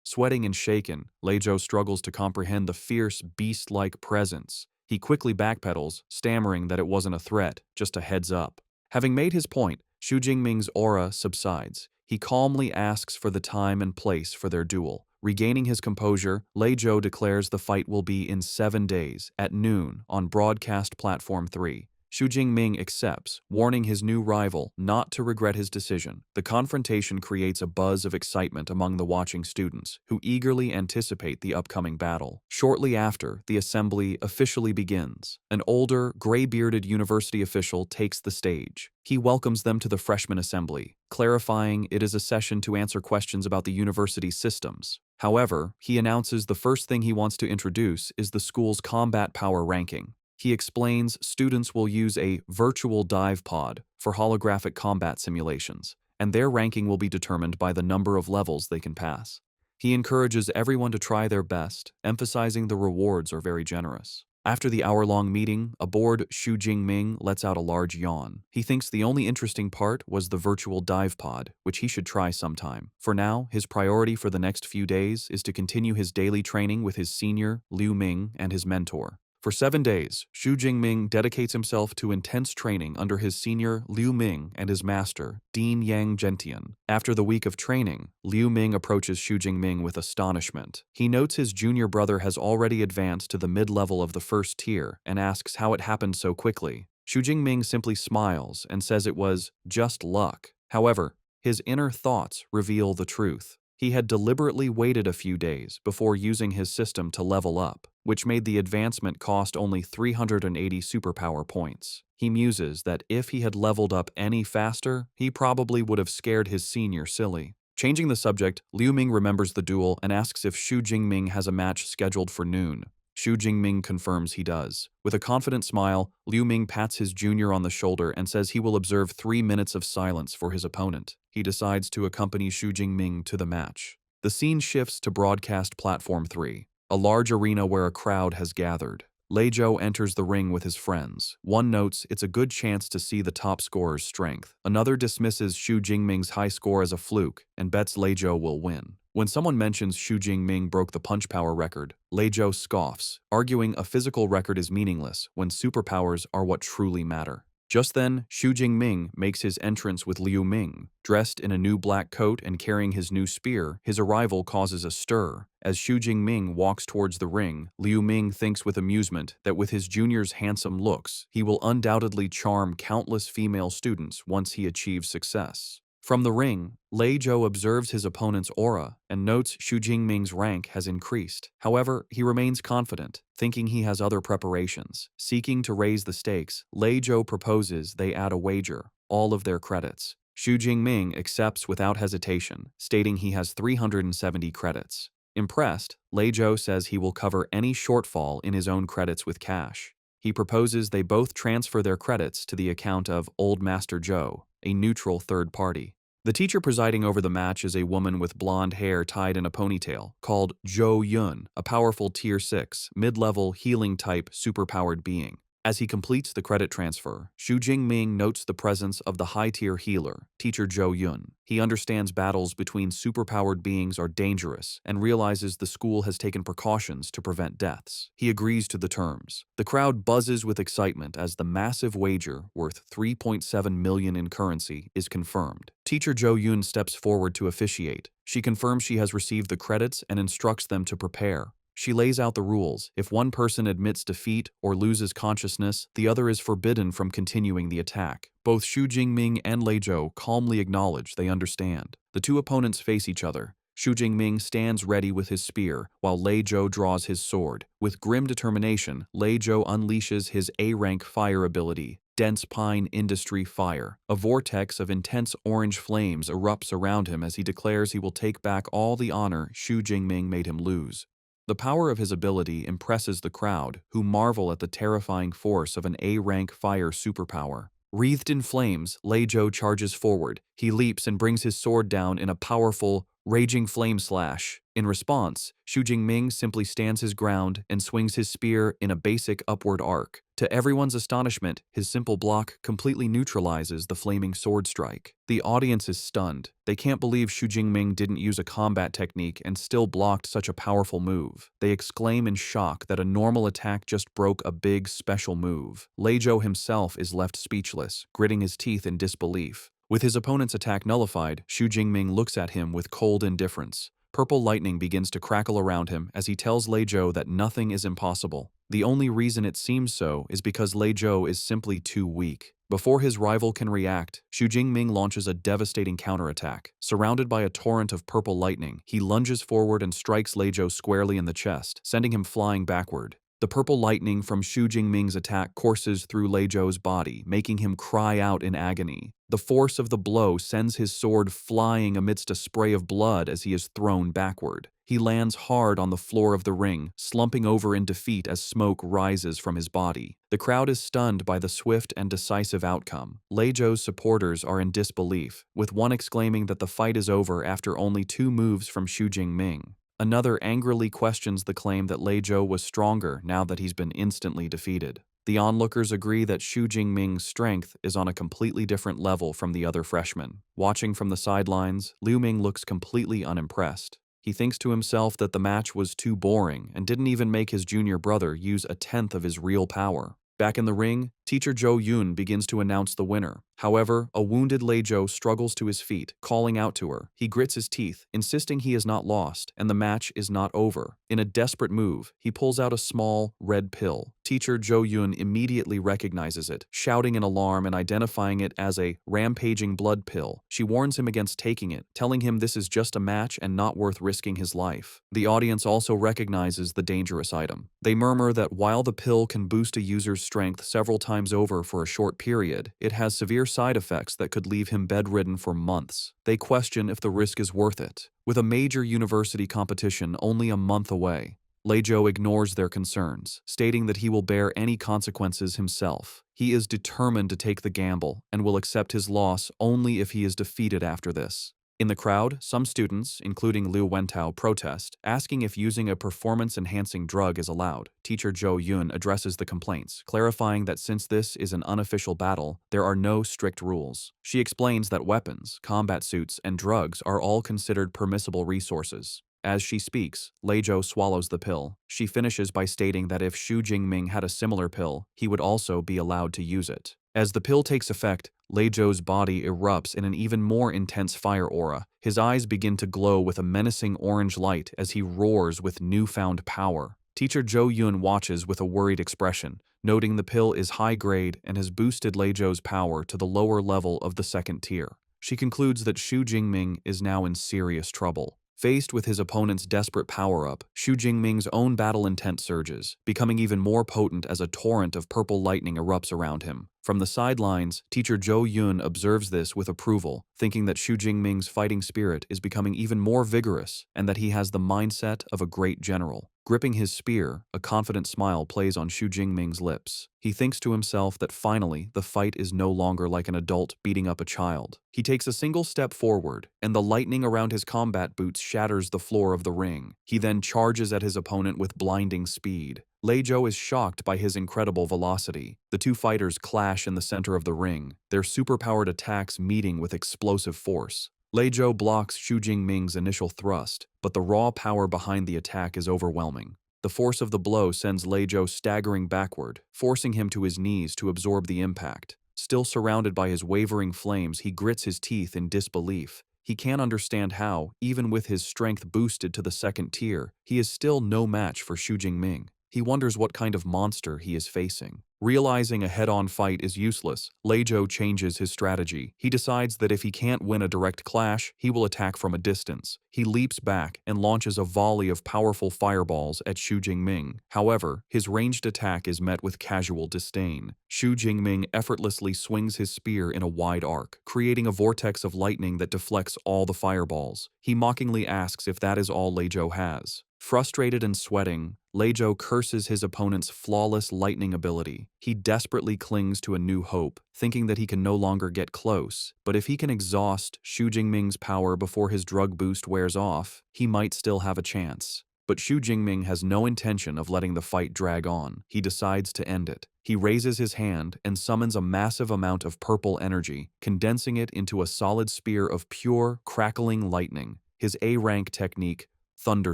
Sweating and shaken, Lei Zhou struggles to comprehend the fierce, beast-like presence. He quickly backpedals, stammering that it wasn't a threat, just a heads up. Having made his point, Xu Jingming's aura subsides. He calmly asks for the time and place for their duel. Regaining his composure, Lei Zhou declares the fight will be in 7 days, at noon, on Broadcast Platform 3. Xu Jingming accepts, warning his new rival not to regret his decision. The confrontation creates a buzz of excitement among the watching students, who eagerly anticipate the upcoming battle. Shortly after, the assembly officially begins. An older, gray-bearded university official takes the stage. He welcomes them to the freshman assembly, clarifying it is a session to answer questions about the university's systems. However, he announces the first thing he wants to introduce is the school's combat power ranking. He explains students will use a virtual dive pod for holographic combat simulations, and their ranking will be determined by the number of levels they can pass. He encourages everyone to try their best, emphasizing the rewards are very generous. After the hour-long meeting, aboard Xu Jingming lets out a large yawn. He thinks the only interesting part was the virtual dive pod, which he should try sometime. For now, his priority for the next few days is to continue his daily training with his senior, Liu Ming, and his mentor. For 7 days, Xu Jingming dedicates himself to intense training under his senior Liu Ming and his master, Dean Yang Gentian. After the week of training, Liu Ming approaches Xu Jingming with astonishment. He notes his junior brother has already advanced to the mid-level of the first tier and asks how it happened so quickly. Xu Jingming simply smiles and says it was just luck. However, his inner thoughts reveal the truth. He had deliberately waited a few days before using his system to level up, which made the advancement cost only 380 superpower points. He muses that if he had leveled up any faster, he probably would have scared his senior silly. Changing the subject, Liu Ming remembers the duel and asks if Xu Jingming has a match scheduled for noon. Xu Jingming confirms he does. With a confident smile, Liu Ming pats his junior on the shoulder and says he will observe 3 minutes of silence for his opponent. He decides to accompany Xu Jingming to the match. The scene shifts to Broadcast Platform 3, a large arena where a crowd has gathered. Lei Zhou enters the ring with his friends. One notes it's a good chance to see the top scorer's strength. Another dismisses Xu Jingming's high score as a fluke and bets Lei Zhou will win. When someone mentions Xu Jingming broke the punch power record, Lei Zhou scoffs, arguing a physical record is meaningless when superpowers are what truly matter. Just then, Xu Jingming makes his entrance with Liu Ming. Dressed in a new black coat and carrying his new spear, his arrival causes a stir. As Xu Jingming walks towards the ring, Liu Ming thinks with amusement that with his junior's handsome looks, he will undoubtedly charm countless female students once he achieves success. From the ring, Lei Zhou observes his opponent's aura and notes Xu Jingming's rank has increased. However, he remains confident, thinking he has other preparations. Seeking to raise the stakes, Lei Zhou proposes they add a wager, all of their credits. Xu Jingming accepts without hesitation, stating he has 370 credits. Impressed, Lei Zhou says he will cover any shortfall in his own credits with cash. He proposes they both transfer their credits to the account of Old Master Zhou. a neutral third party. The teacher presiding over the match is a woman with blonde hair tied in a ponytail, called Jo Yun, a powerful Tier 6, mid-level healing-type superpowered being. As he completes the credit transfer, Xu Jingming notes the presence of the high-tier healer, Teacher Jo Yun. He understands battles between superpowered beings are dangerous and realizes the school has taken precautions to prevent deaths. He agrees to the terms. The crowd buzzes with excitement as the massive wager, worth 3.7 million in currency, is confirmed. Teacher Jo Yun steps forward to officiate. She confirms she has received the credits and instructs them to prepare. She lays out the rules. If one person admits defeat or loses consciousness, the other is forbidden from continuing the attack. Both Xu Jingming and Lei Zhou calmly acknowledge they understand. The two opponents face each other. Xu Jingming stands ready with his spear, while Lei Zhou draws his sword. With grim determination, Lei Zhou unleashes his A-rank fire ability, Dense Pine Industry Fire. A vortex of intense orange flames erupts around him as he declares he will take back all the honor Xu Jingming made him lose. The power of his ability impresses the crowd, who marvel at the terrifying force of an A-rank fire superpower. Wreathed in flames, Lei Zhou charges forward. He leaps and brings his sword down in a powerful, raging flame slash. In response, Xu Jingming simply stands his ground and swings his spear in a basic upward arc. To everyone's astonishment, his simple block completely neutralizes the flaming sword strike. The audience is stunned. They can't believe Xu Jingming didn't use a combat technique and still blocked such a powerful move. They exclaim in shock that a normal attack just broke a big special move. Lei Zhou himself is left speechless, gritting his teeth in disbelief. With his opponent's attack nullified, Xu Jingming looks at him with cold indifference. Purple lightning begins to crackle around him as he tells Lei Zhou that nothing is impossible. The only reason it seems so is because Lei Zhou is simply too weak. Before his rival can react, Xu Jingming launches a devastating counterattack. Surrounded by a torrent of purple lightning, he lunges forward and strikes Lei Zhou squarely in the chest, sending him flying backward. The purple lightning from Xu Jingming's attack courses through Lei Zhou's body, making him cry out in agony. The force of the blow sends his sword flying amidst a spray of blood as he is thrown backward. He lands hard on the floor of the ring, slumping over in defeat as smoke rises from his body. The crowd is stunned by the swift and decisive outcome. Lei Zhou's supporters are in disbelief, with one exclaiming that the fight is over after only 2 moves from Xu Jingming. Another angrily questions the claim that Lei Zhou was stronger now that he's been instantly defeated. The onlookers agree that Xu Jingming's strength is on a completely different level from the other freshmen. Watching from the sidelines, Liu Ming looks completely unimpressed. He thinks to himself that the match was too boring and didn't even make his junior brother use 1/10 of his real power. Back in the ring, Teacher Jo Yun begins to announce the winner. However, a wounded Lei Zhou struggles to his feet, calling out to her. He grits his teeth, insisting he is not lost, and the match is not over. In a desperate move, he pulls out a small, red pill. Teacher Jo Yun immediately recognizes it, shouting in alarm and identifying it as a rampaging blood pill. She warns him against taking it, telling him this is just a match and not worth risking his life. The audience also recognizes the dangerous item. They murmur that while the pill can boost a user's strength several times over for a short period, it has severe side effects that could leave him bedridden for months. They question if the risk is worth it. With a major university competition only a month away, Lei Zhou ignores their concerns, stating that he will bear any consequences himself. He is determined to take the gamble and will accept his loss only if he is defeated after this. In the crowd, some students, including Liu Wentao, protest, asking if using a performance-enhancing drug is allowed. Teacher Jo Yun addresses the complaints, clarifying that since this is an unofficial battle, there are no strict rules. She explains that weapons, combat suits, and drugs are all considered permissible resources. As she speaks, Lei Zhou swallows the pill. She finishes by stating that if Xu Jingming had a similar pill, he would also be allowed to use it. As the pill takes effect, Lei Zhou's body erupts in an even more intense fire aura. His eyes begin to glow with a menacing orange light as he roars with newfound power. Teacher Jo Yun watches with a worried expression, noting the pill is high-grade and has boosted Lei Zhou's power to the lower level of the 2nd tier. She concludes that Xu Jingming is now in serious trouble. Faced with his opponent's desperate power-up, Xu Jingming's own battle intent surges, becoming even more potent as a torrent of purple lightning erupts around him. From the sidelines, teacher Zhou Yun observes this with approval, thinking that Xu Jingming's fighting spirit is becoming even more vigorous and that he has the mindset of a great general. Gripping his spear, a confident smile plays on Xu Jingming's lips. He thinks to himself that finally the fight is no longer like an adult beating up a child. He takes a single step forward, and the lightning around his combat boots shatters the floor of the ring. He then charges at his opponent with blinding speed. Lei Zhou is shocked by his incredible velocity. The two fighters clash in the center of the ring, their superpowered attacks meeting with explosive force. Lei Zhou blocks Xu Jingming's initial thrust, but the raw power behind the attack is overwhelming. The force of the blow sends Lei Zhou staggering backward, forcing him to his knees to absorb the impact. Still surrounded by his wavering flames, he grits his teeth in disbelief. He can't understand how, even with his strength boosted to the second tier, he is still no match for Xu Jingming. He wonders what kind of monster he is facing. Realizing a head-on fight is useless, Lei Zhou changes his strategy. He decides that if he can't win a direct clash, he will attack from a distance. He leaps back and launches a volley of powerful fireballs at Xu Jingming. However, his ranged attack is met with casual disdain. Xu Jingming effortlessly swings his spear in a wide arc, creating a vortex of lightning that deflects all the fireballs. He mockingly asks if that is all Lei Zhou has. Frustrated and sweating, Lei Zhou curses his opponent's flawless lightning ability. He desperately clings to a new hope, thinking that he can no longer get close, but if he can exhaust Xu Jingming's power before his drug boost wears off, he might still have a chance. But Xu Jingming has no intention of letting the fight drag on. He decides to end it. He raises his hand and summons a massive amount of purple energy, condensing it into a solid spear of pure, crackling lightning. His A-rank technique, Thunder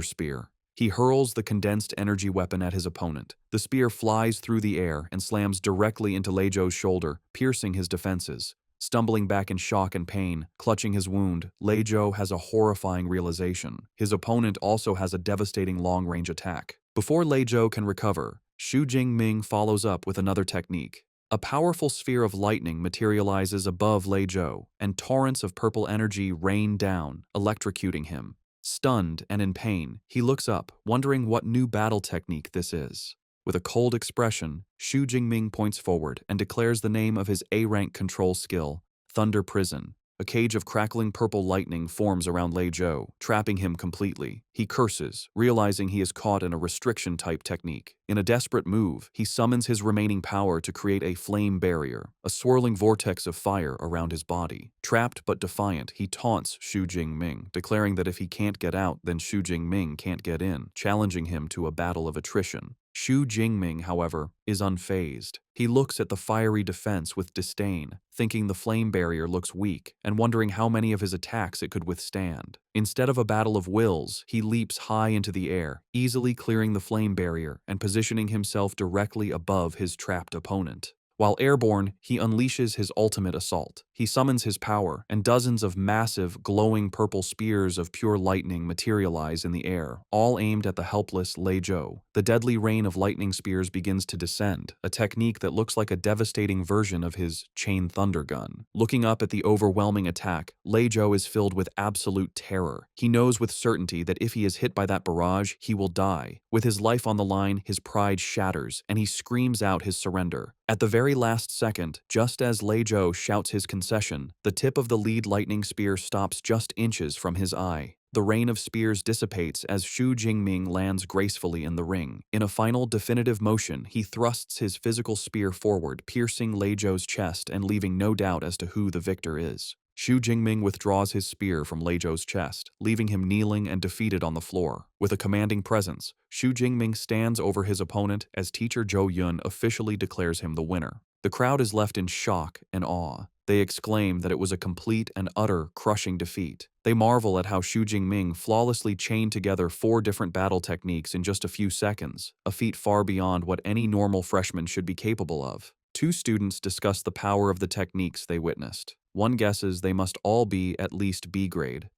Spear. He hurls the condensed energy weapon at his opponent. The spear flies through the air and slams directly into Lei Zhou's shoulder, piercing his defenses. Stumbling back in shock and pain, clutching his wound, Lei Zhou has a horrifying realization. His opponent also has a devastating long-range attack. Before Lei Zhou can recover, Xu Jingming follows up with another technique. A powerful sphere of lightning materializes above Lei Zhou, and torrents of purple energy rain down, electrocuting him. Stunned and in pain, he looks up, wondering what new battle technique this is. With a cold expression, Xu Jingming points forward and declares the name of his A-rank control skill, Thunder Prison. A cage of crackling purple lightning forms around Lei Zhou, trapping him completely. He curses, realizing he is caught in a restriction-type technique. In a desperate move, he summons his remaining power to create a flame barrier, a swirling vortex of fire around his body. Trapped but defiant, he taunts Xu Jingming, declaring that if he can't get out, then Xu Jingming can't get in, challenging him to a battle of attrition. Xu Jingming, however, is unfazed. He looks at the fiery defense with disdain, thinking the flame barrier looks weak and wondering how many of his attacks it could withstand. Instead of a battle of wills, he leaps high into the air, easily clearing the flame barrier and positioning himself directly above his trapped opponent. While airborne, he unleashes his ultimate assault. He summons his power, and dozens of massive, glowing purple spears of pure lightning materialize in the air, all aimed at the helpless Lei Zhou. The deadly rain of lightning spears begins to descend, a technique that looks like a devastating version of his chain thunder gun. Looking up at the overwhelming attack, Lei Zhou is filled with absolute terror. He knows with certainty that if he is hit by that barrage, he will die. With his life on the line, his pride shatters, and he screams out his surrender. At the very last second, just as Lei Zhou shouts his concession, the tip of the lead lightning spear stops just inches from his eye. The rain of spears dissipates as Xu Jingming lands gracefully in the ring. In a final definitive motion, he thrusts his physical spear forward, piercing Lei Zhou's chest and leaving no doubt as to who the victor is. Xu Jingming withdraws his spear from Lei Zhou's chest, leaving him kneeling and defeated on the floor. With a commanding presence, Xu Jingming stands over his opponent as teacher Zhou Yun officially declares him the winner. The crowd is left in shock and awe. They exclaim that it was a complete and utter crushing defeat. They marvel at how Xu Jingming flawlessly chained together 4 different battle techniques in just a few seconds, a feat far beyond what any normal freshman should be capable of. 2 students discuss the power of the techniques they witnessed. One guesses they must all be at least B grade.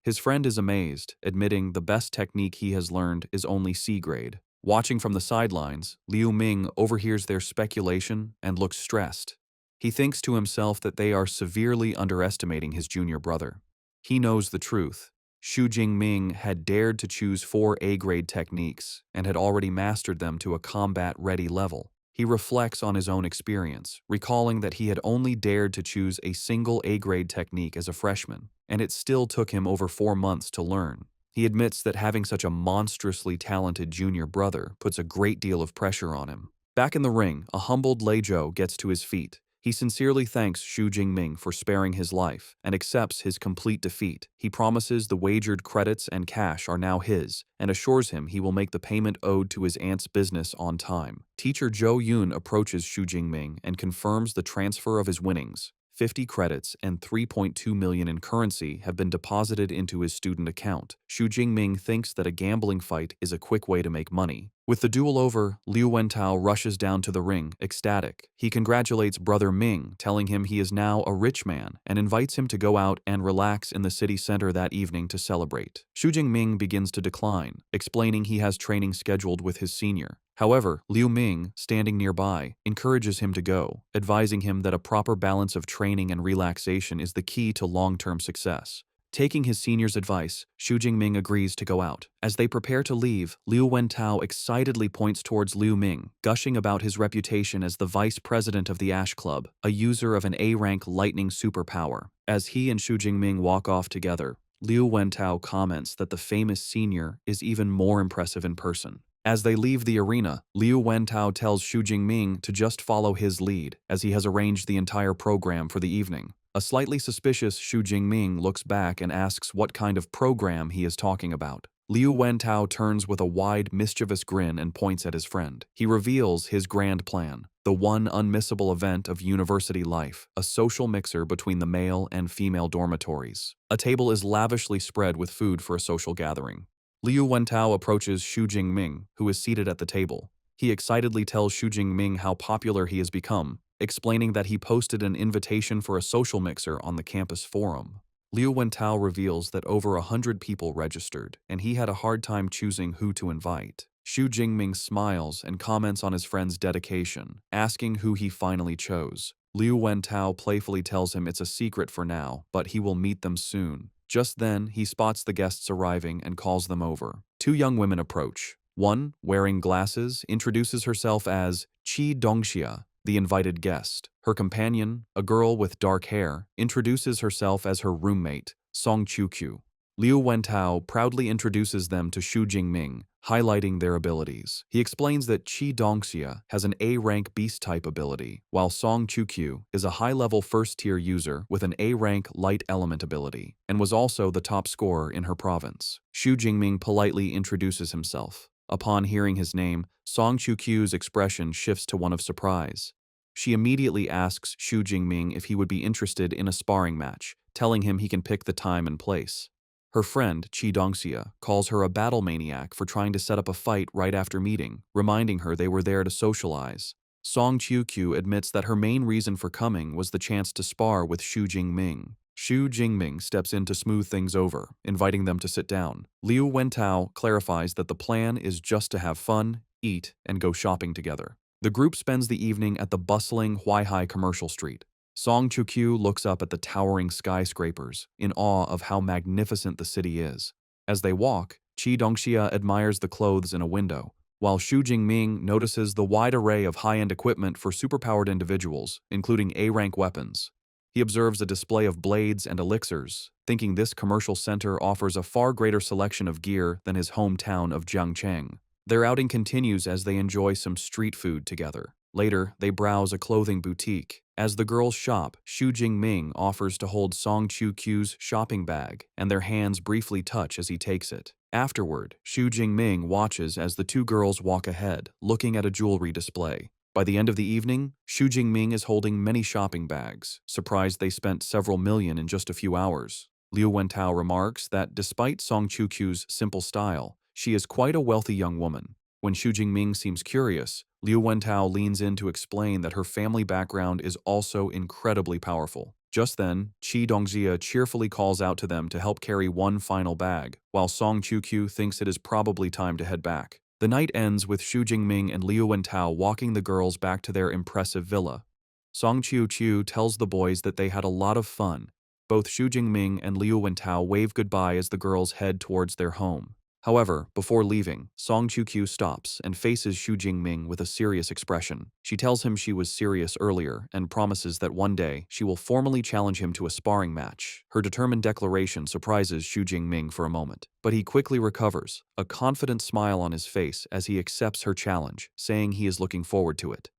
His friend is amazed, admitting the best technique he has learned is only C grade. Watching from the sidelines, Liu Ming overhears their speculation and looks stressed. He thinks to himself that they are severely underestimating his junior brother. He knows the truth. Xu Jingming had dared to choose 4 A-grade techniques and had already mastered them to a combat-ready level. He reflects on his own experience, recalling that he had only dared to choose a single A-grade technique as a freshman, and it still took him over 4 months to learn. He admits that having such a monstrously talented junior brother puts a great deal of pressure on him. Back in the ring, a humbled Lei Zhou gets to his feet. He sincerely thanks Xu Jingming for sparing his life and accepts his complete defeat. He promises the wagered credits and cash are now his and assures him he will make the payment owed to his aunt's business on time. Teacher Zhou Yun approaches Xu Jingming and confirms the transfer of his winnings. 50 credits and 3.2 million in currency have been deposited into his student account. Xu Jingming thinks that a gambling fight is a quick way to make money. With the duel over, Liu Wentao rushes down to the ring, ecstatic. He congratulates brother Ming, telling him he is now a rich man, and invites him to go out and relax in the city center that evening to celebrate. Xu Jingming begins to decline, explaining he has training scheduled with his senior. However, Liu Ming, standing nearby, encourages him to go, advising him that a proper balance of training and relaxation is the key to long-term success. Taking his senior's advice, Xu Jingming agrees to go out. As they prepare to leave, Liu Wentao excitedly points towards Liu Ming, gushing about his reputation as the vice president of the Ash Club, a user of an A-rank lightning superpower. As he and Xu Jingming walk off together, Liu Wentao comments that the famous senior is even more impressive in person. As they leave the arena, Liu Wentao tells Xu Jingming to just follow his lead, as he has arranged the entire program for the evening. A slightly suspicious Xu Jingming looks back and asks what kind of program he is talking about. Liu Wentao turns with a wide, mischievous grin and points at his friend. He reveals his grand plan, the one unmissable event of university life, a social mixer between the male and female dormitories. A table is lavishly spread with food for a social gathering. Liu Wentao approaches Xu Jingming, who is seated at the table. He excitedly tells Xu Jingming how popular he has become, explaining that he posted an invitation for a social mixer on the campus forum. Liu Wentao reveals that over 100 people registered, and he had a hard time choosing who to invite. Xu Jingming smiles and comments on his friend's dedication, asking who he finally chose. Liu Wentao playfully tells him it's a secret for now, but he will meet them soon. Just then, he spots the guests arriving and calls them over. 2 young women approach. One, wearing glasses, introduces herself as Qi Dongxia, the invited guest. Her companion, a girl with dark hair, introduces herself as her roommate, Song Qiuqiu. Liu Wentao proudly introduces them to Xu Jingming, highlighting their abilities. He explains that Qi Dongxia has an A-rank beast-type ability, while Song Qiuqiu is a high-level first-tier user with an A-rank light element ability, and was also the top scorer in her province. Xu Jingming politely introduces himself. Upon hearing his name, Song Qiuqiu's expression shifts to one of surprise. She immediately asks Xu Jingming if he would be interested in a sparring match, telling him he can pick the time and place. Her friend, Qi Dongxia, calls her a battle maniac for trying to set up a fight right after meeting, reminding her they were there to socialize. Song Qiuqiu admits that her main reason for coming was the chance to spar with Xu Jingming. Xu Jingming steps in to smooth things over, inviting them to sit down. Liu Wentao clarifies that the plan is just to have fun, eat, and go shopping together. The group spends the evening at the bustling Huaihai commercial street. Song Qiuqiu looks up at the towering skyscrapers, in awe of how magnificent the city is. As they walk, Qi Dongxia admires the clothes in a window, while Xu Jingming notices the wide array of high-end equipment for superpowered individuals, including A-rank weapons. He observes a display of blades and elixirs, thinking this commercial center offers a far greater selection of gear than his hometown of Jiangcheng. Their outing continues as they enjoy some street food together. Later, they browse a clothing boutique. As the girls shop, Xu Jingming offers to hold Song Qiuqiu's shopping bag, and their hands briefly touch as he takes it. Afterward, Xu Jingming watches as the 2 girls walk ahead, looking at a jewelry display. By the end of the evening, Xu Jingming is holding many shopping bags, surprised they spent several million in just a few hours. Liu Wentao remarks that despite Song Qiuqiu's simple style, she is quite a wealthy young woman. When Xu Jingming seems curious, Liu Wentao leans in to explain that her family background is also incredibly powerful. Just then, Qi Dongxia cheerfully calls out to them to help carry one final bag, while Song Qiuqiu thinks it is probably time to head back. The night ends with Xu Jingming and Liu Wentao walking the girls back to their impressive villa. Song Qiuqiu tells the boys that they had a lot of fun. Both Xu Jingming and Liu Wentao wave goodbye as the girls head towards their home. However, before leaving, Song Chu-kyu stops and faces Xu Jingming with a serious expression. She tells him she was serious earlier and promises that one day she will formally challenge him to a sparring match. Her determined declaration surprises Xu Jingming for a moment, but he quickly recovers, a confident smile on his face as he accepts her challenge, saying he is looking forward to it.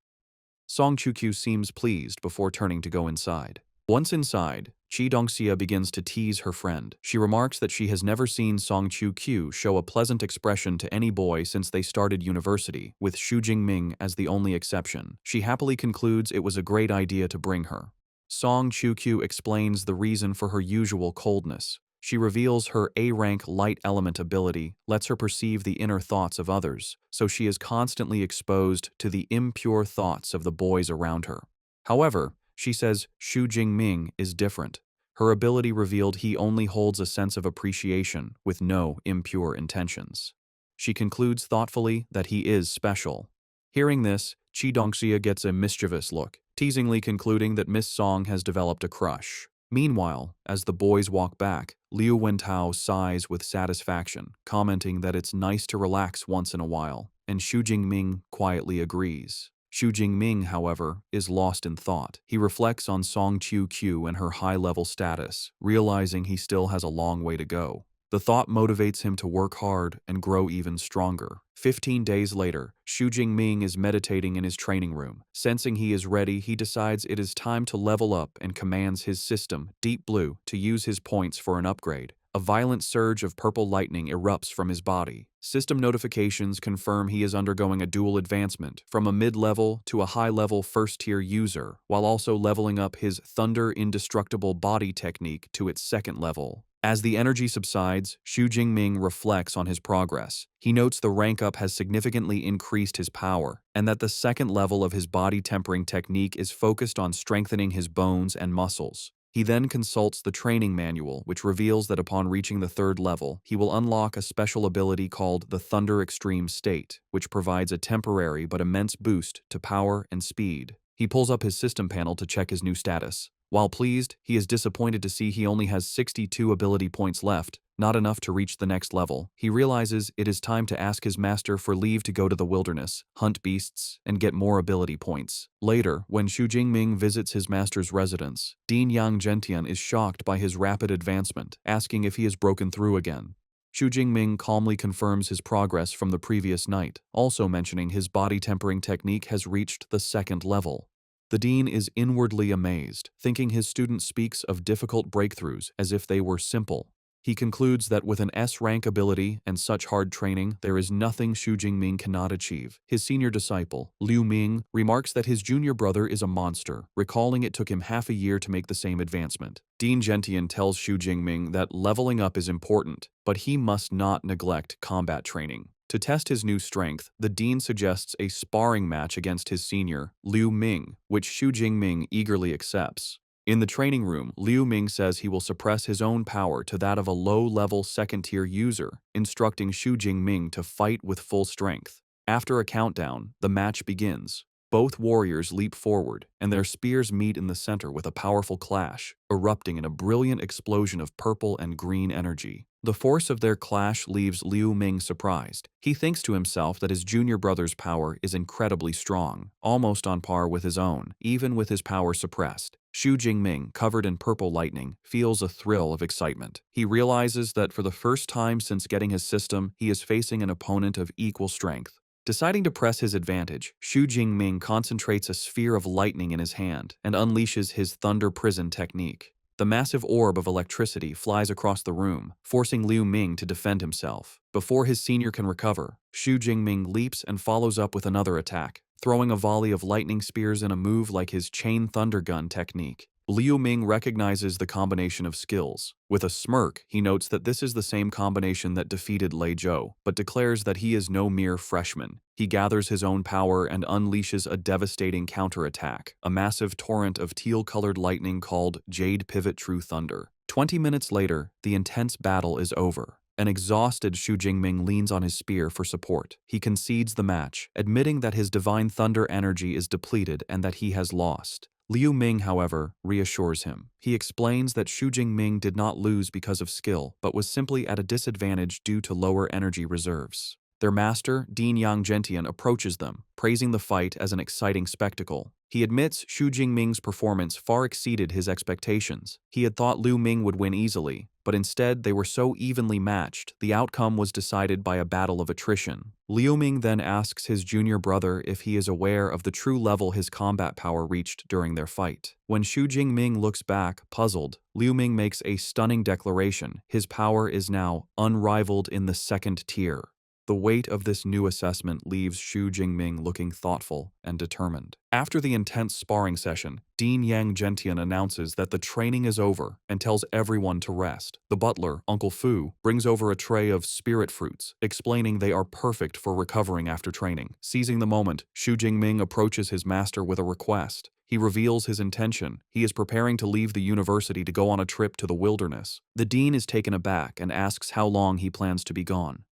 Song Chu-kyu seems pleased before turning to go inside. Once inside, Chi Dongxia begins to tease her friend. She remarks that she has never seen Song Chu-kyu show a pleasant expression to any boy since they started university, with Xu Jingming as the only exception. She happily concludes it was a great idea to bring her. Song Chu-kyu explains the reason for her usual coldness. She reveals her A-rank light element ability, lets her perceive the inner thoughts of others, so she is constantly exposed to the impure thoughts of the boys around her. However, she says Xu Jingming is different. Her ability revealed he only holds a sense of appreciation with no impure intentions. She concludes thoughtfully that he is special. Hearing this, Chi Dongxia gets a mischievous look, teasingly concluding that Miss Song has developed a crush. Meanwhile, as the boys walk back, Liu Wentao sighs with satisfaction, commenting that it's nice to relax once in a while, and Xu Jingming quietly agrees. Xu Jingming, however, is lost in thought. He reflects on Song Chu-kyu and her high-level status, realizing he still has a long way to go. The thought motivates him to work hard and grow even stronger. 15 days later, Xu Jingming is meditating in his training room. Sensing he is ready, he decides it is time to level up and commands his system, Deep Blue, to use his points for an upgrade. A violent surge of purple lightning erupts from his body. System notifications confirm he is undergoing a dual advancement, from a mid-level to a high-level first-tier user, while also leveling up his Thunder Indestructible Body technique to its second level. As the energy subsides, Xu Jingming reflects on his progress. He notes the rank up has significantly increased his power, and that the second level of his body tempering technique is focused on strengthening his bones and muscles. He then consults the training manual, which reveals that upon reaching the third level, he will unlock a special ability called the Thunder Extreme State, which provides a temporary but immense boost to power and speed. He pulls up his system panel to check his new status. While pleased, he is disappointed to see he only has 62 ability points left, not enough to reach the next level. He realizes it is time to ask his master for leave to go to the wilderness, hunt beasts, and get more ability points. Later, when Xu Jingming visits his master's residence, Dean Yang Gentian is shocked by his rapid advancement, asking if he has broken through again. Xu Jingming calmly confirms his progress from the previous night, also mentioning his body tempering technique has reached the second level. The dean is inwardly amazed, thinking his student speaks of difficult breakthroughs as if they were simple. He concludes that with an S-rank ability and such hard training, there is nothing Xu Jingming cannot achieve. His senior disciple, Liu Ming, remarks that his junior brother is a monster, recalling it took him half a year to make the same advancement. Dean Gentian tells Xu Jingming that leveling up is important, but he must not neglect combat training. To test his new strength, the dean suggests a sparring match against his senior, Liu Ming, which Xu Jingming eagerly accepts. In the training room, Liu Ming says he will suppress his own power to that of a low-level second-tier user, instructing Xu Jingming to fight with full strength. After a countdown, the match begins. Both warriors leap forward, and their spears meet in the center with a powerful clash, erupting in a brilliant explosion of purple and green energy. The force of their clash leaves Liu Ming surprised. He thinks to himself that his junior brother's power is incredibly strong, almost on par with his own, even with his power suppressed. Xu Jingming, covered in purple lightning, feels a thrill of excitement. He realizes that for the first time since getting his system, he is facing an opponent of equal strength. Deciding to press his advantage, Xu Jingming concentrates a sphere of lightning in his hand and unleashes his Thunder Prison technique. The massive orb of electricity flies across the room, forcing Liu Ming to defend himself. Before his senior can recover, Xu Jingming leaps and follows up with another attack, throwing a volley of lightning spears in a move like his Chain Thunder Gun technique. Liu Ming recognizes the combination of skills. With a smirk, he notes that this is the same combination that defeated Lei Zhou, but declares that he is no mere freshman. He gathers his own power and unleashes a devastating counterattack, a massive torrent of teal-colored lightning called Jade Pivot True Thunder. 20 minutes later, the intense battle is over. An exhausted Xu Jingming leans on his spear for support. He concedes the match, admitting that his divine thunder energy is depleted and that he has lost. Liu Ming, however, reassures him. He explains that Xu Jingming did not lose because of skill, but was simply at a disadvantage due to lower energy reserves. Their master, Dean Yang Gentian, approaches them, praising the fight as an exciting spectacle. He admits Xu Jingming's performance far exceeded his expectations. He had thought Liu Ming would win easily, but instead they were so evenly matched, the outcome was decided by a battle of attrition. Liu Ming then asks his junior brother if he is aware of the true level his combat power reached during their fight. When Xu Jingming looks back, puzzled, Liu Ming makes a stunning declaration: his power is now unrivaled in the second tier. The weight of this new assessment leaves Xu Jingming looking thoughtful and determined. After the intense sparring session, Dean Yang Gentian announces that the training is over and tells everyone to rest. The butler, Uncle Fu, brings over a tray of spirit fruits, explaining they are perfect for recovering after training. Seizing the moment, Xu Jingming approaches his master with a request. He reveals his intention. He is preparing to leave the university to go on a trip to the wilderness. The dean is taken aback and asks how long he plans to be gone.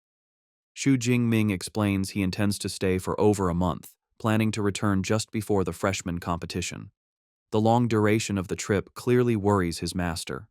Xu Jingming explains he intends to stay for over a month, planning to return just before the freshman competition. The long duration of the trip clearly worries his master.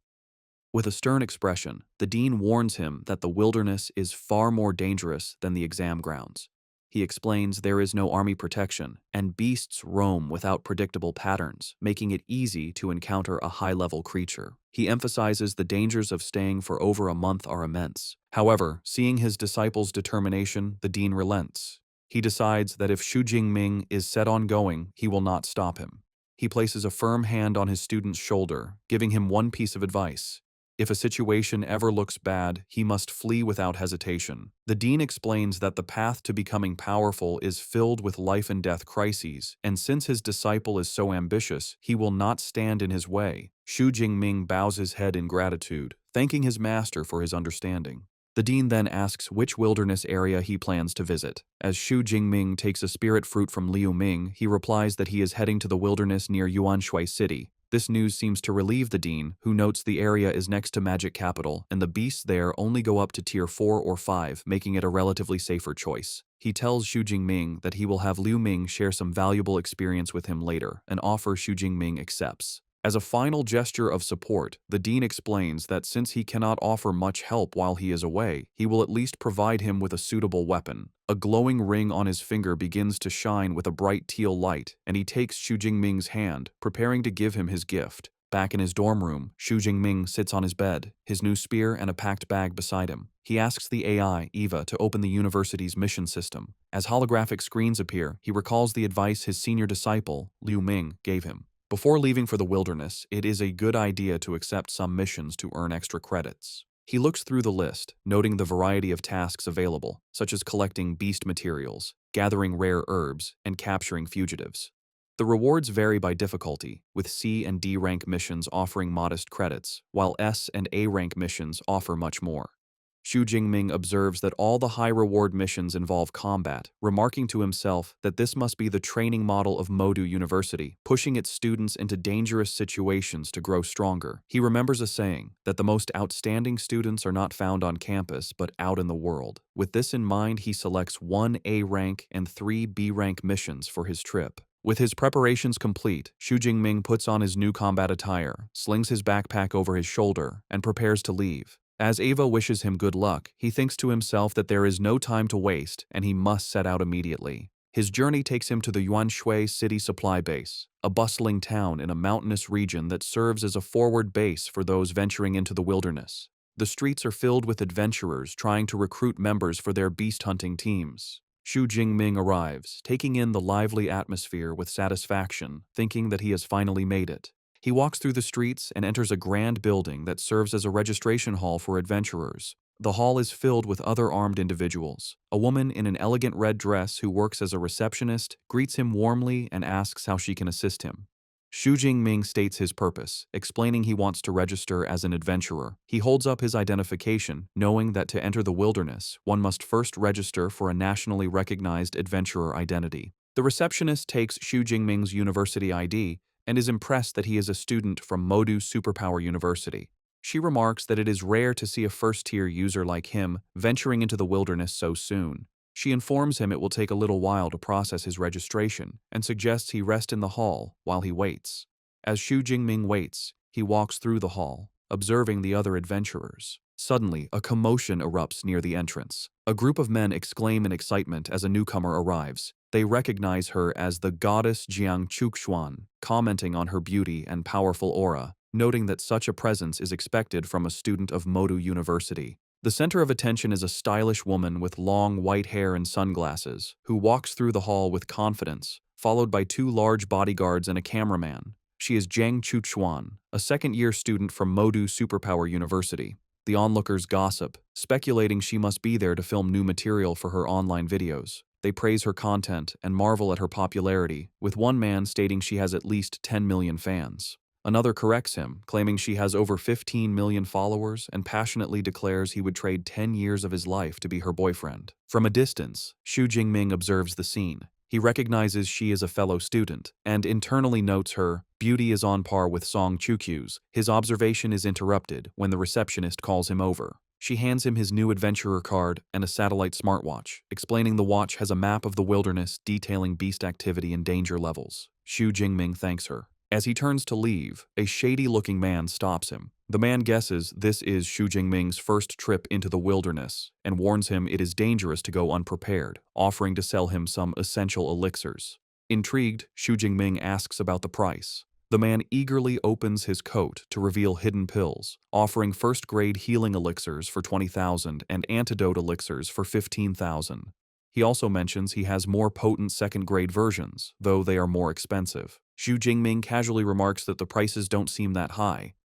With a stern expression, the dean warns him that the wilderness is far more dangerous than the exam grounds. He explains there is no army protection, and beasts roam without predictable patterns, making it easy to encounter a high-level creature. He emphasizes the dangers of staying for over a month are immense. However, seeing his disciple's determination, the dean relents. He decides that if Xu Jingming is set on going, he will not stop him. He places a firm hand on his student's shoulder, giving him one piece of advice. If a situation ever looks bad, he must flee without hesitation. The dean explains that the path to becoming powerful is filled with life and death crises, and since his disciple is so ambitious, he will not stand in his way. Xu Jingming bows his head in gratitude, thanking his master for his understanding. The dean then asks which wilderness area he plans to visit. As Xu Jingming takes a spirit fruit from Liu Ming, he replies that he is heading to the wilderness near Yuanshui City. This news seems to relieve the dean, who notes the area is next to Magic Capital, and the beasts there only go up to Tier 4 or 5, making it a relatively safer choice. He tells Xu Jingming that he will have Liu Ming share some valuable experience with him later, an offer Xu Jingming accepts. As a final gesture of support, the dean explains that since he cannot offer much help while he is away, he will at least provide him with a suitable weapon. A glowing ring on his finger begins to shine with a bright teal light, and he takes Xu Jingming's hand, preparing to give him his gift. Back in his dorm room, Xu Jingming sits on his bed, his new spear and a packed bag beside him. He asks the AI, Eva, to open the university's mission system. As holographic screens appear, he recalls the advice his senior disciple, Liu Ming, gave him. Before leaving for the wilderness, it is a good idea to accept some missions to earn extra credits. He looks through the list, noting the variety of tasks available, such as collecting beast materials, gathering rare herbs, and capturing fugitives. The rewards vary by difficulty, with C and D rank missions offering modest credits, while S and A rank missions offer much more. Xu Jingming observes that all the high-reward missions involve combat, remarking to himself that this must be the training model of Modu University, pushing its students into dangerous situations to grow stronger. He remembers a saying that the most outstanding students are not found on campus but out in the world. With this in mind, he selects 1 A rank and 3 B rank missions for his trip. With his preparations complete, Xu Jingming puts on his new combat attire, slings his backpack over his shoulder, and prepares to leave. As Eva wishes him good luck, he thinks to himself that there is no time to waste and he must set out immediately. His journey takes him to the Yuanshui City Supply Base, a bustling town in a mountainous region that serves as a forward base for those venturing into the wilderness. The streets are filled with adventurers trying to recruit members for their beast hunting teams. Xu Jingming arrives, taking in the lively atmosphere with satisfaction, thinking that he has finally made it. He walks through the streets and enters a grand building that serves as a registration hall for adventurers. The hall is filled with other armed individuals. A woman in an elegant red dress who works as a receptionist greets him warmly and asks how she can assist him. Xu Jingming states his purpose, explaining he wants to register as an adventurer. He holds up his identification, knowing that to enter the wilderness, one must first register for a nationally recognized adventurer identity. The receptionist takes Xu Jingming's university ID and is impressed that he is a student from Modu Superpower University. She remarks that it is rare to see a first-tier user like him venturing into the wilderness so soon. She informs him it will take a little while to process his registration and suggests he rest in the hall while he waits. As Xu Jingming waits, he walks through the hall, observing the other adventurers. Suddenly, a commotion erupts near the entrance. A group of men exclaim in excitement as a newcomer arrives. They recognize her as the goddess Jiang Chuxuan, commenting on her beauty and powerful aura, noting that such a presence is expected from a student of Modu University. The center of attention is a stylish woman with long white hair and sunglasses, who walks through the hall with confidence, followed by two large bodyguards and a cameraman. She is Jiang Chuxuan, a second-year student from Modu Superpower University. The onlookers gossip, speculating she must be there to film new material for her online videos. They praise her content and marvel at her popularity, with one man stating she has at least 10 million fans. Another corrects him, claiming she has over 15 million followers and passionately declares he would trade 10 years of his life to be her boyfriend. From a distance, Xu Jingming observes the scene. He recognizes she is a fellow student, and internally notes her beauty is on par with Song Chukyu's. His observation is interrupted when the receptionist calls him over. She hands him his new adventurer card and a satellite smartwatch, explaining the watch has a map of the wilderness detailing beast activity and danger levels. Xu Jingming thanks her. As he turns to leave, a shady-looking man stops him. The man guesses this is Xu Jingming's first trip into the wilderness and warns him it is dangerous to go unprepared, offering to sell him some essential elixirs. Intrigued, Xu Jingming asks about the price. The man eagerly opens his coat to reveal hidden pills, offering first-grade healing elixirs for 20,000 and antidote elixirs for 15,000. He also mentions he has more potent second-grade versions, though they are more expensive. Xu Jingming casually remarks that the prices don't seem that high.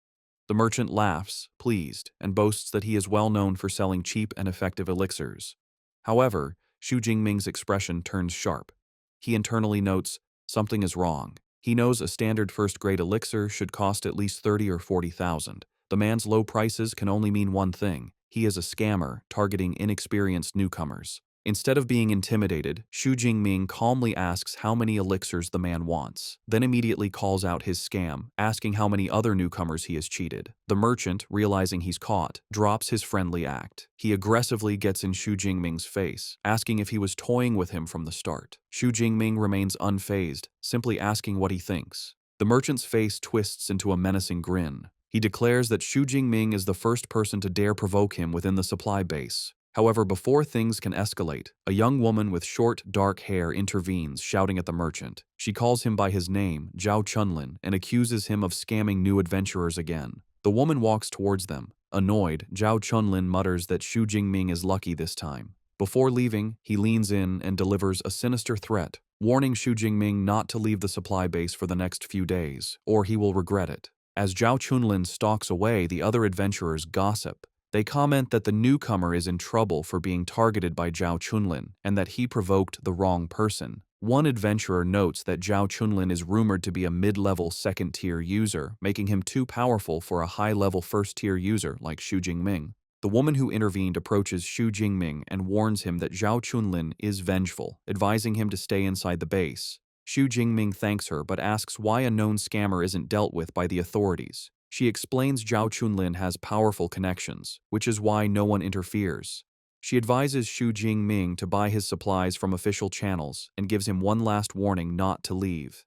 The merchant laughs, pleased, and boasts that he is well known for selling cheap and effective elixirs. However, Xu Jingming's expression turns sharp. He internally notes, something is wrong. He knows a standard first-grade elixir should cost at least 30 or 40,000. The man's low prices can only mean one thing. He is a scammer targeting inexperienced newcomers. Instead of being intimidated, Xu Jingming calmly asks how many elixirs the man wants, then immediately calls out his scam, asking how many other newcomers he has cheated. The merchant, realizing he's caught, drops his friendly act. He aggressively gets in Xu Jingming's face, asking if he was toying with him from the start. Xu Jingming remains unfazed, simply asking what he thinks. The merchant's face twists into a menacing grin. He declares that Xu Jingming is the first person to dare provoke him within the supply base. However, before things can escalate, a young woman with short, dark hair intervenes, shouting at the merchant. She calls him by his name, Zhao Chunlin, and accuses him of scamming new adventurers again. The woman walks towards them. Annoyed, Zhao Chunlin mutters that Xu Jingming is lucky this time. Before leaving, he leans in and delivers a sinister threat, warning Xu Jingming not to leave the supply base for the next few days, or he will regret it. As Zhao Chunlin stalks away, the other adventurers gossip. They comment that the newcomer is in trouble for being targeted by Zhao Chunlin and that he provoked the wrong person. One adventurer notes that Zhao Chunlin is rumored to be a mid-level second-tier user, making him too powerful for a high-level first-tier user like Xu Jingming. The woman who intervened approaches Xu Jingming and warns him that Zhao Chunlin is vengeful, advising him to stay inside the base. Xu Jingming thanks her but asks why a known scammer isn't dealt with by the authorities. She explains Zhao Chunlin has powerful connections, which is why no one interferes. She advises Xu Jingming to buy his supplies from official channels and gives him one last warning not to leave.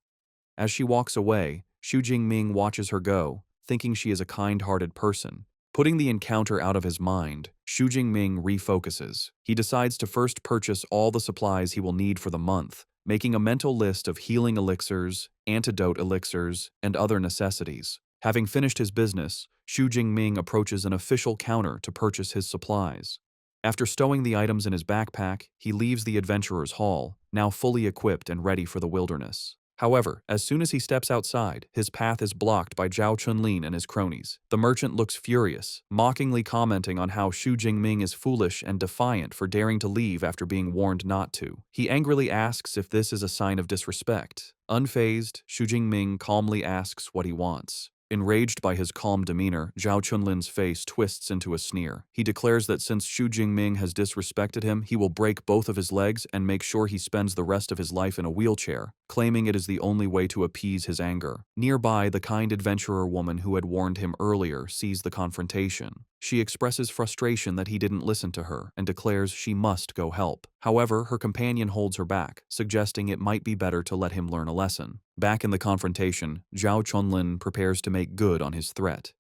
As she walks away, Xu Jingming watches her go, thinking she is a kind-hearted person. Putting the encounter out of his mind, Xu Jingming refocuses. He decides to first purchase all the supplies he will need for the month, making a mental list of healing elixirs, antidote elixirs, and other necessities. Having finished his business, Xu Jingming approaches an official counter to purchase his supplies. After stowing the items in his backpack, he leaves the adventurer's hall, now fully equipped and ready for the wilderness. However, as soon as he steps outside, his path is blocked by Zhao Chunlin and his cronies. The merchant looks furious, mockingly commenting on how Xu Jingming is foolish and defiant for daring to leave after being warned not to. He angrily asks if this is a sign of disrespect. Unfazed, Xu Jingming calmly asks what he wants. Enraged by his calm demeanor, Zhao Chunlin's face twists into a sneer. He declares that since Xu Jingming has disrespected him, he will break both of his legs and make sure he spends the rest of his life in a wheelchair, claiming it is the only way to appease his anger. Nearby, the kind adventurer woman who had warned him earlier sees the confrontation. She expresses frustration that he didn't listen to her and declares she must go help. However, her companion holds her back, suggesting it might be better to let him learn a lesson. Back in the confrontation, Zhao Chunlin prepares to make good on his threat.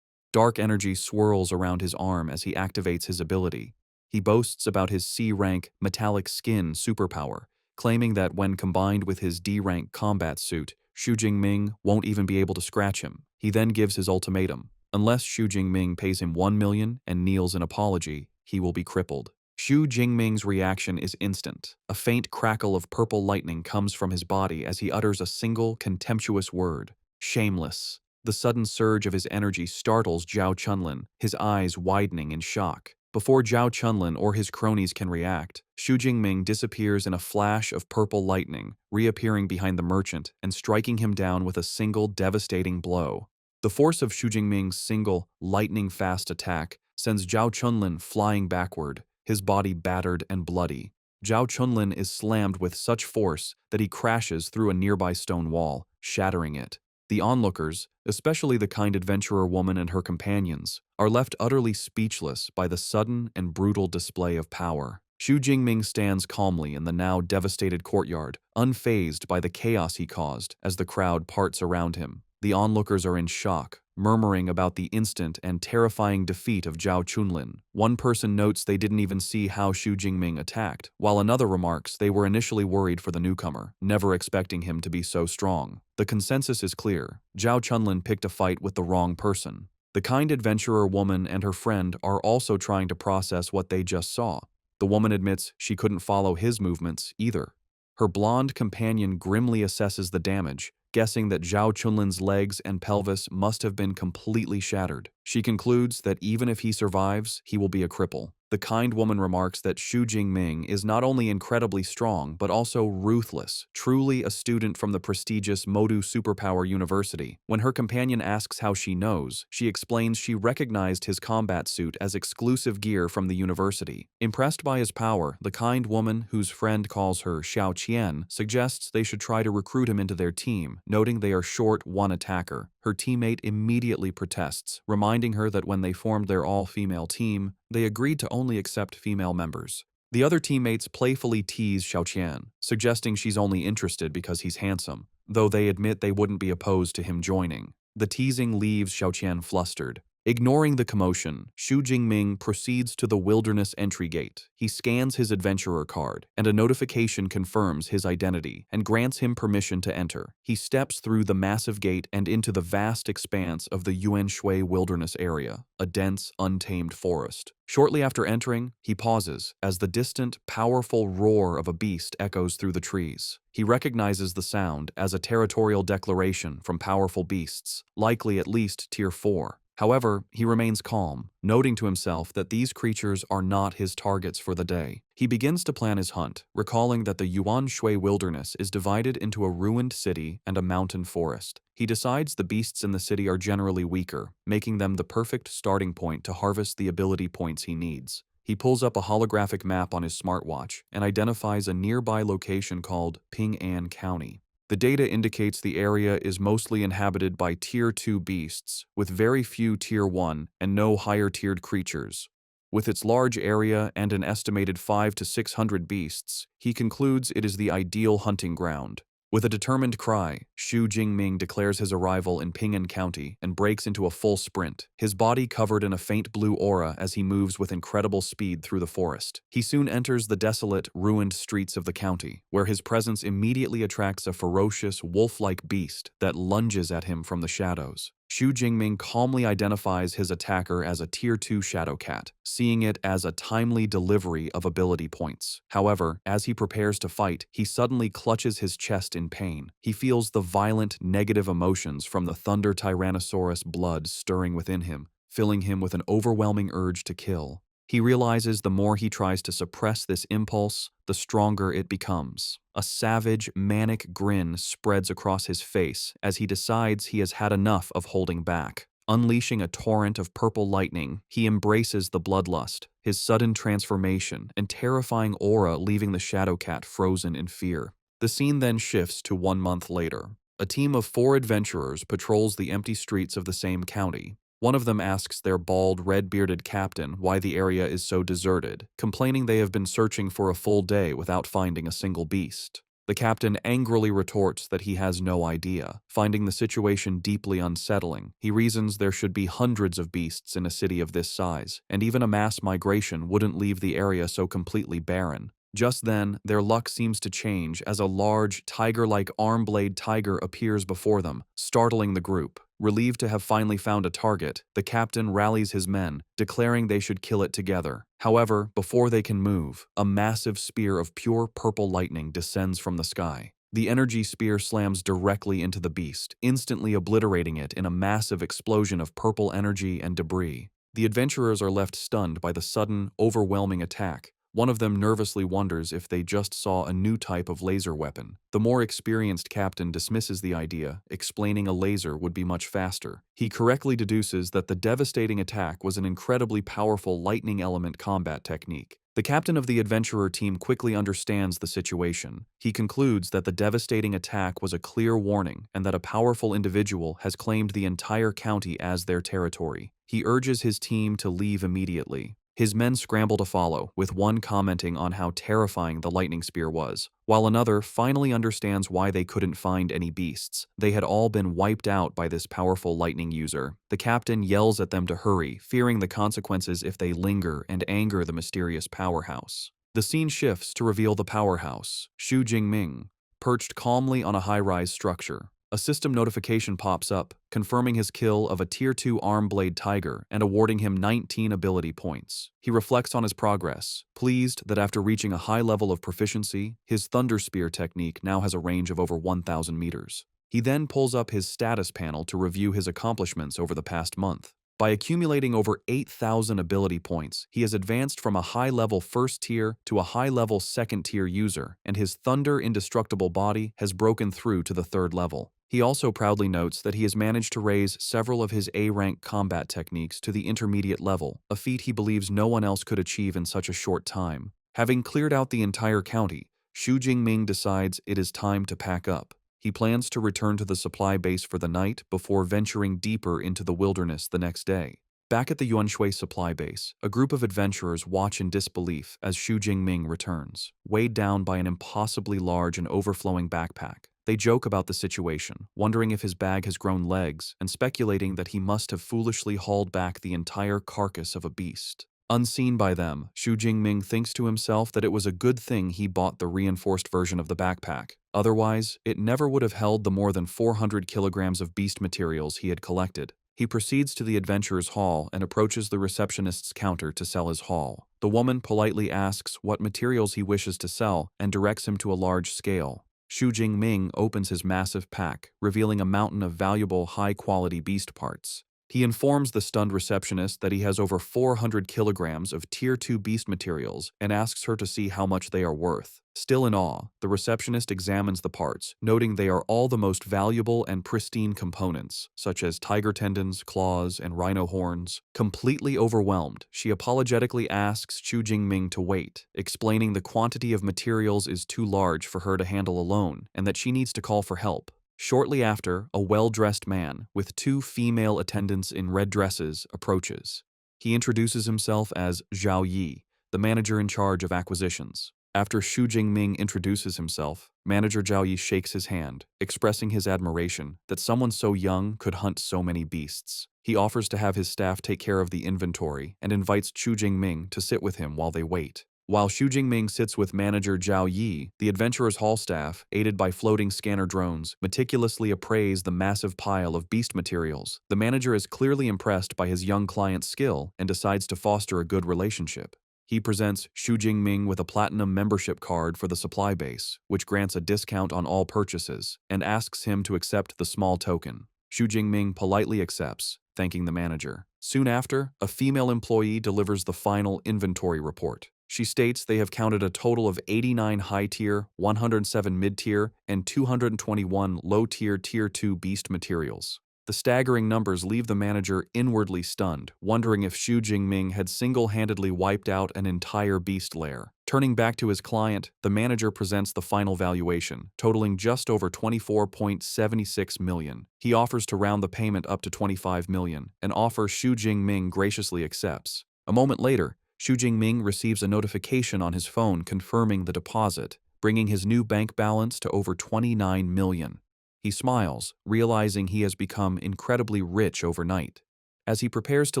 Dark energy swirls around his arm as he activates his ability. He boasts about his C-rank metallic skin superpower, claiming that when combined with his D-rank combat suit, Xu Jingming won't even be able to scratch him. He then gives his ultimatum. Unless Xu Jingming pays him 1 million and kneels in apology, he will be crippled. Xu Jingming's reaction is instant. A faint crackle of purple lightning comes from his body as he utters a single contemptuous word: shameless. The sudden surge of his energy startles Zhao Chunlin, his eyes widening in shock. Before Zhao Chunlin or his cronies can react, Xu Jingming disappears in a flash of purple lightning, reappearing behind the merchant and striking him down with a single devastating blow. The force of Xu Jingming's single, lightning-fast attack sends Zhao Chunlin flying backward, his body battered and bloody. Zhao Chunlin is slammed with such force that he crashes through a nearby stone wall, shattering it. The onlookers, especially the kind adventurer woman and her companions, are left utterly speechless by the sudden and brutal display of power. Xu Jingming stands calmly in the now devastated courtyard, unfazed by the chaos he caused as the crowd parts around him. The onlookers are in shock, murmuring about the instant and terrifying defeat of Zhao Chunlin. One person notes they didn't even see how Xu Jingming attacked, while another remarks they were initially worried for the newcomer, never expecting him to be so strong. The consensus is clear. Zhao Chunlin picked a fight with the wrong person. The kind adventurer woman and her friend are also trying to process what they just saw. The woman admits she couldn't follow his movements either. Her blonde companion grimly assesses the damage, guessing that Zhao Chunlin's legs and pelvis must have been completely shattered. She concludes that even if he survives, he will be a cripple. The kind woman remarks that Xu Jingming is not only incredibly strong, but also ruthless, truly a student from the prestigious Modu Superpower University. When her companion asks how she knows, she explains she recognized his combat suit as exclusive gear from the university. Impressed by his power, the kind woman, whose friend calls her Xiao Qian, suggests they should try to recruit him into their team, noting they are short one attacker. Her teammate immediately protests, reminding her that when they formed their all-female team, they agreed to only accept female members. The other teammates playfully tease Xiaoqian, suggesting she's only interested because he's handsome, though they admit they wouldn't be opposed to him joining. The teasing leaves Xiaoqian flustered. Ignoring the commotion, Xu Jingming proceeds to the wilderness entry gate. He scans his adventurer card, and a notification confirms his identity and grants him permission to enter. He steps through the massive gate and into the vast expanse of the Yuanshui wilderness area, a dense, untamed forest. Shortly after entering, he pauses as the distant, powerful roar of a beast echoes through the trees. He recognizes the sound as a territorial declaration from powerful beasts, likely at least Tier 4. However, he remains calm, noting to himself that these creatures are not his targets for the day. He begins to plan his hunt, recalling that the Yuan Shui wilderness is divided into a ruined city and a mountain forest. He decides the beasts in the city are generally weaker, making them the perfect starting point to harvest the ability points he needs. He pulls up a holographic map on his smartwatch and identifies a nearby location called Ping'an County. The data indicates the area is mostly inhabited by Tier 2 beasts, with very few Tier 1 and no higher-tiered creatures. With its large area and an estimated 500 to 600 beasts, he concludes it is the ideal hunting ground. With a determined cry, Xu Jingming declares his arrival in Ping'an County and breaks into a full sprint, his body covered in a faint blue aura as he moves with incredible speed through the forest. He soon enters the desolate, ruined streets of the county, where his presence immediately attracts a ferocious, wolf-like beast that lunges at him from the shadows. Xu Jingming calmly identifies his attacker as a Tier 2 Shadow Cat, seeing it as a timely delivery of ability points. However, as he prepares to fight, he suddenly clutches his chest in pain. He feels the violent, negative emotions from the Thunder Tyrannosaurus blood stirring within him, filling him with an overwhelming urge to kill. He realizes the more he tries to suppress this impulse, the stronger it becomes. A savage, manic grin spreads across his face as he decides he has had enough of holding back. Unleashing a torrent of purple lightning, he embraces the bloodlust, his sudden transformation, and terrifying aura leaving the Shadow Cat frozen in fear. The scene then shifts to 1 month later. A team of 4 adventurers patrols the empty streets of the same county. One of them asks their bald, red-bearded captain why the area is so deserted, complaining they have been searching for a full day without finding a single beast. The captain angrily retorts that he has no idea. Finding the situation deeply unsettling, he reasons there should be hundreds of beasts in a city of this size, and even a mass migration wouldn't leave the area so completely barren. Just then, their luck seems to change as a large, tiger-like arm-blade tiger appears before them, startling the group. Relieved to have finally found a target, the captain rallies his men, declaring they should kill it together. However, before they can move, a massive spear of pure purple lightning descends from the sky. The energy spear slams directly into the beast, instantly obliterating it in a massive explosion of purple energy and debris. The adventurers are left stunned by the sudden, overwhelming attack. One of them nervously wonders if they just saw a new type of laser weapon. The more experienced captain dismisses the idea, explaining a laser would be much faster. He correctly deduces that the devastating attack was an incredibly powerful lightning element combat technique. The captain of the adventurer team quickly understands the situation. He concludes that the devastating attack was a clear warning and that a powerful individual has claimed the entire county as their territory. He urges his team to leave immediately. His men scramble to follow, with one commenting on how terrifying the lightning spear was, while another finally understands why they couldn't find any beasts. They had all been wiped out by this powerful lightning user. The captain yells at them to hurry, fearing the consequences if they linger and anger the mysterious powerhouse. The scene shifts to reveal the powerhouse, Xu Jingming, perched calmly on a high-rise structure. A system notification pops up, confirming his kill of a Tier 2 arm-blade tiger and awarding him 19 ability points. He reflects on his progress, pleased that after reaching a high level of proficiency, his Thunder Spear technique now has a range of over 1,000 meters. He then pulls up his status panel to review his accomplishments over the past month. By accumulating over 8,000 ability points, he has advanced from a high-level first tier to a high-level second tier user, and his Thunder Indestructible body has broken through to the third level. He also proudly notes that he has managed to raise several of his A-rank combat techniques to the intermediate level, a feat he believes no one else could achieve in such a short time. Having cleared out the entire county, Xu Jingming decides it is time to pack up. He plans to return to the supply base for the night before venturing deeper into the wilderness the next day. Back at the Yuanshui supply base, a group of adventurers watch in disbelief as Xu Jingming returns, weighed down by an impossibly large and overflowing backpack. They joke about the situation, wondering if his bag has grown legs and speculating that he must have foolishly hauled back the entire carcass of a beast. Unseen by them, Xu Jingming thinks to himself that it was a good thing he bought the reinforced version of the backpack. Otherwise, it never would have held the more than 400 kilograms of beast materials he had collected. He proceeds to the adventurer's hall and approaches the receptionist's counter to sell his haul. The woman politely asks what materials he wishes to sell and directs him to a large scale. Xu Jingming opens his massive pack, revealing a mountain of valuable, high-quality beast parts. He informs the stunned receptionist that he has over 400 kilograms of Tier 2 beast materials and asks her to see how much they are worth. Still in awe, the receptionist examines the parts, noting they are all the most valuable and pristine components, such as tiger tendons, claws, and rhino horns. Completely overwhelmed, she apologetically asks Xu Jingming to wait, explaining the quantity of materials is too large for her to handle alone and that she needs to call for help. Shortly after, a well-dressed man, with 2 female attendants in red dresses, approaches. He introduces himself as Zhao Yi, the manager in charge of acquisitions. After Xu Jingming introduces himself, Manager Zhao Yi shakes his hand, expressing his admiration that someone so young could hunt so many beasts. He offers to have his staff take care of the inventory and invites Xu Jingming to sit with him while they wait. While Xu Jingming sits with manager Zhao Yi, the adventurer's hall staff, aided by floating scanner drones, meticulously appraise the massive pile of beast materials. The manager is clearly impressed by his young client's skill and decides to foster a good relationship. He presents Xu Jingming with a platinum membership card for the supply base, which grants a discount on all purchases, and asks him to accept the small token. Xu Jingming politely accepts, thanking the manager. Soon after, a female employee delivers the final inventory report. She states they have counted a total of 89 high-tier, 107 mid-tier, and 221 low-tier Tier 2 beast materials. The staggering numbers leave the manager inwardly stunned, wondering if Xu Jingming had single-handedly wiped out an entire beast lair. Turning back to his client, the manager presents the final valuation, totaling just over 24.76 million. He offers to round the payment up to 25 million, an offer Xu Jingming graciously accepts. A moment later, Xu Jingming receives a notification on his phone confirming the deposit, bringing his new bank balance to over 29 million. He smiles, realizing he has become incredibly rich overnight. As he prepares to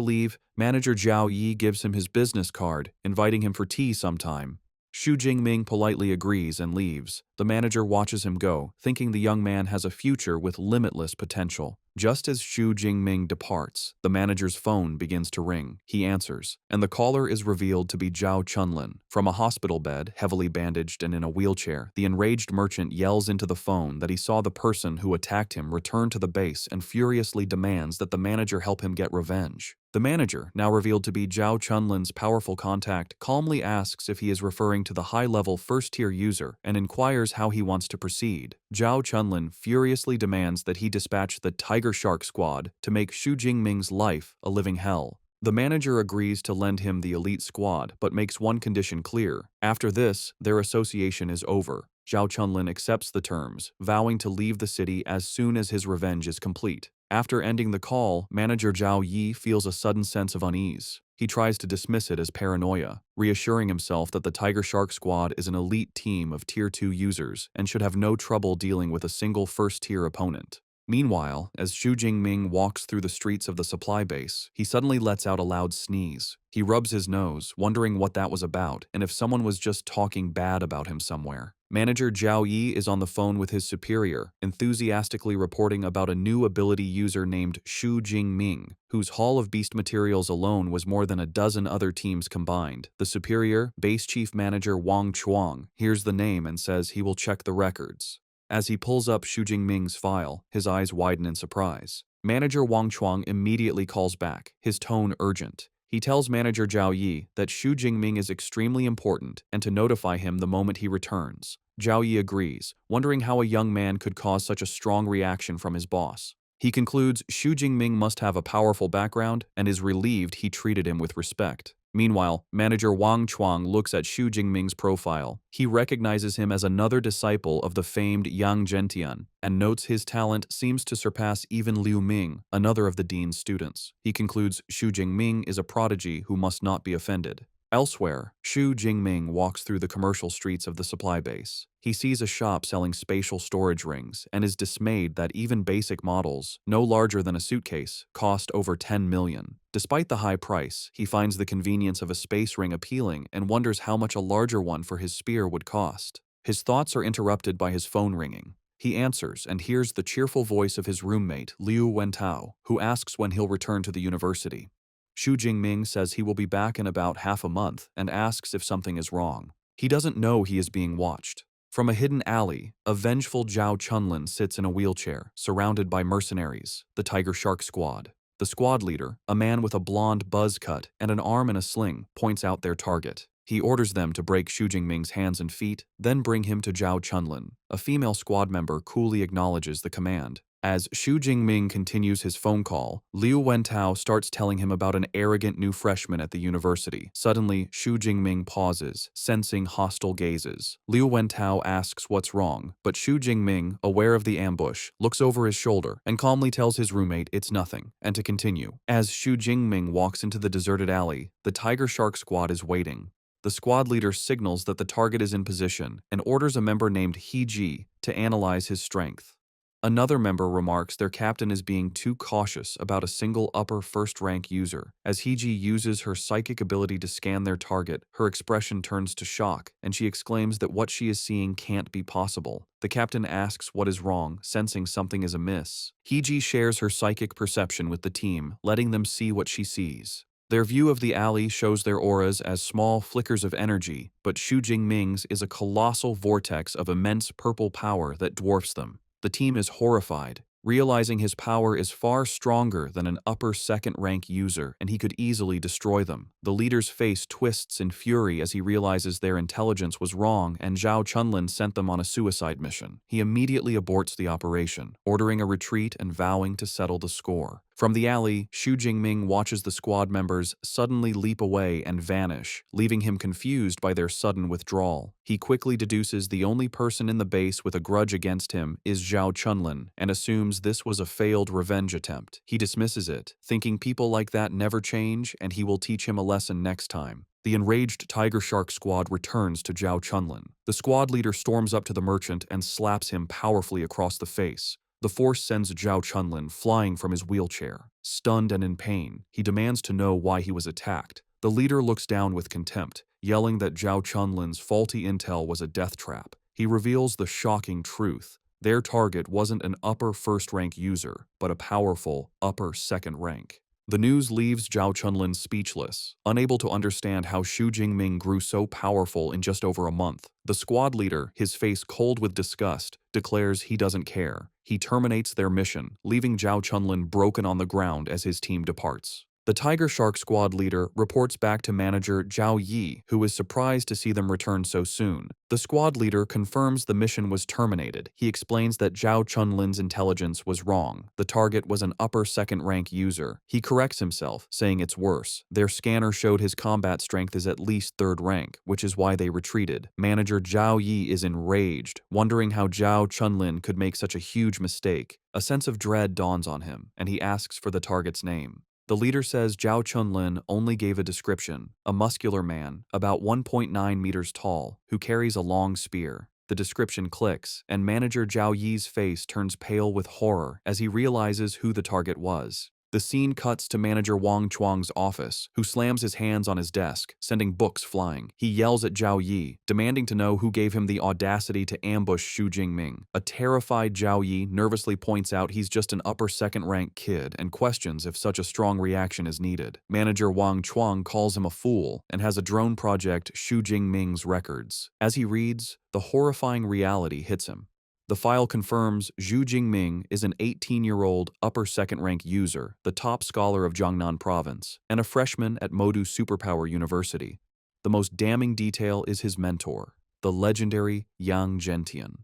leave, manager Zhao Yi gives him his business card, inviting him for tea sometime. Xu Jingming politely agrees and leaves. The manager watches him go, thinking the young man has a future with limitless potential. Just as Xu Jingming departs, the manager's phone begins to ring. He answers, and the caller is revealed to be Zhao Chunlin. From a hospital bed, heavily bandaged and in a wheelchair, the enraged merchant yells into the phone that he saw the person who attacked him return to the base and furiously demands that the manager help him get revenge. The manager, now revealed to be Zhao Chunlin's powerful contact, calmly asks if he is referring to the high-level first-tier user and inquires how he wants to proceed. Zhao Chunlin furiously demands that he dispatch the Tiger Shark Squad to make Xu Jingming's life a living hell. The manager agrees to lend him the elite squad, but makes one condition clear. After this, their association is over. Zhao Chunlin accepts the terms, vowing to leave the city as soon as his revenge is complete. After ending the call, manager Zhao Yi feels a sudden sense of unease. He tries to dismiss it as paranoia, reassuring himself that the Tiger Shark Squad is an elite team of Tier 2 users and should have no trouble dealing with a single first-tier opponent. Meanwhile, as Xu Jingming walks through the streets of the supply base, he suddenly lets out a loud sneeze. He rubs his nose, wondering what that was about and if someone was just talking bad about him somewhere. Manager Zhao Yi is on the phone with his superior, enthusiastically reporting about a new ability user named Xu Jingming, whose haul of beast materials alone was more than a dozen other teams combined. The superior, base chief manager Wang Chuang, hears the name and says he will check the records. As he pulls up Xu Jingming's file, his eyes widen in surprise. Manager Wang Chuang immediately calls back, his tone urgent. He tells manager Zhao Yi that Xu Jingming is extremely important and to notify him the moment he returns. Zhao Yi agrees, wondering how a young man could cause such a strong reaction from his boss. He concludes Xu Jingming must have a powerful background and is relieved he treated him with respect. Meanwhile, manager Wang Chuang looks at Xu Jingming's profile. He recognizes him as another disciple of the famed Yang Zhentian and notes his talent seems to surpass even Liu Ming, another of the dean's students. He concludes Xu Jingming is a prodigy who must not be offended. Elsewhere, Xu Jingming walks through the commercial streets of the supply base. He sees a shop selling spatial storage rings and is dismayed that even basic models, no larger than a suitcase, cost over 10 million. Despite the high price, he finds the convenience of a space ring appealing and wonders how much a larger one for his spear would cost. His thoughts are interrupted by his phone ringing. He answers and hears the cheerful voice of his roommate, Liu Wentao, who asks when he'll return to the university. Xu Jingming says he will be back in about half a month and asks if something is wrong. He doesn't know he is being watched. From a hidden alley, a vengeful Zhao Chunlin sits in a wheelchair, surrounded by mercenaries, the Tiger Shark Squad. The squad leader, a man with a blonde buzz cut and an arm in a sling, points out their target. He orders them to break Xu Jingming's hands and feet, then bring him to Zhao Chunlin. A female squad member coolly acknowledges the command. As Xu Jingming continues his phone call, Liu Wentao starts telling him about an arrogant new freshman at the university. Suddenly, Xu Jingming pauses, sensing hostile gazes. Liu Wentao asks what's wrong, but Xu Jingming, aware of the ambush, looks over his shoulder and calmly tells his roommate it's nothing, and to continue. As Xu Jingming walks into the deserted alley, the Tiger Shark Squad is waiting. The squad leader signals that the target is in position and orders a member named He Ji to analyze his strength. Another member remarks their captain is being too cautious about a single upper first-rank user. As Heiji uses her psychic ability to scan their target, her expression turns to shock, and she exclaims that what she is seeing can't be possible. The captain asks what is wrong, sensing something is amiss. Heiji shares her psychic perception with the team, letting them see what she sees. Their view of the alley shows their auras as small flickers of energy, but Xu Jingming's is a colossal vortex of immense purple power that dwarfs them. The team is horrified, realizing his power is far stronger than an upper second-rank user and he could easily destroy them. The leader's face twists in fury as he realizes their intelligence was wrong and Zhao Chunlin sent them on a suicide mission. He immediately aborts the operation, ordering a retreat and vowing to settle the score. From the alley, Xu Jingming watches the squad members suddenly leap away and vanish, leaving him confused by their sudden withdrawal. He quickly deduces the only person in the base with a grudge against him is Zhao Chunlin and assumes this was a failed revenge attempt. He dismisses it, thinking people like that never change and he will teach him a lesson next time. The enraged Tiger Shark squad returns to Zhao Chunlin. The squad leader storms up to the merchant and slaps him powerfully across the face. The force sends Zhao Chunlin flying from his wheelchair. Stunned and in pain, he demands to know why he was attacked. The leader looks down with contempt, yelling that Zhao Chunlin's faulty intel was a death trap. He reveals the shocking truth. Their target wasn't an upper first-rank user, but a powerful upper second rank. The news leaves Zhao Chunlin speechless, unable to understand how Xu Jingming grew so powerful in just over a month. The squad leader, his face cold with disgust, declares he doesn't care. He terminates their mission, leaving Zhao Chunlin broken on the ground as his team departs. The Tiger Shark squad leader reports back to manager Zhao Yi, who is surprised to see them return so soon. The squad leader confirms the mission was terminated. He explains that Zhao Chunlin's intelligence was wrong. The target was an upper second-rank user. He corrects himself, saying it's worse. Their scanner showed his combat strength is at least third rank, which is why they retreated. Manager Zhao Yi is enraged, wondering how Zhao Chunlin could make such a huge mistake. A sense of dread dawns on him, and he asks for the target's name. The leader says Zhao Chunlin only gave a description, a muscular man, about 1.9 meters tall, who carries a long spear. The description clicks, and manager Zhao Yi's face turns pale with horror as he realizes who the target was. The scene cuts to manager Wang Chuang's office, who slams his hands on his desk, sending books flying. He yells at Zhao Yi, demanding to know who gave him the audacity to ambush Xu Jingming. A terrified Zhao Yi nervously points out he's just an upper second-rank kid and questions if such a strong reaction is needed. Manager Wang Chuang calls him a fool and has a drone project Xu Jingming's records. As he reads, the horrifying reality hits him. The file confirms Xu Jingming is an 18-year-old upper second-rank user, the top scholar of Jiangnan province, and a freshman at Modu Superpower University. The most damning detail is his mentor, the legendary Yang Zhentian.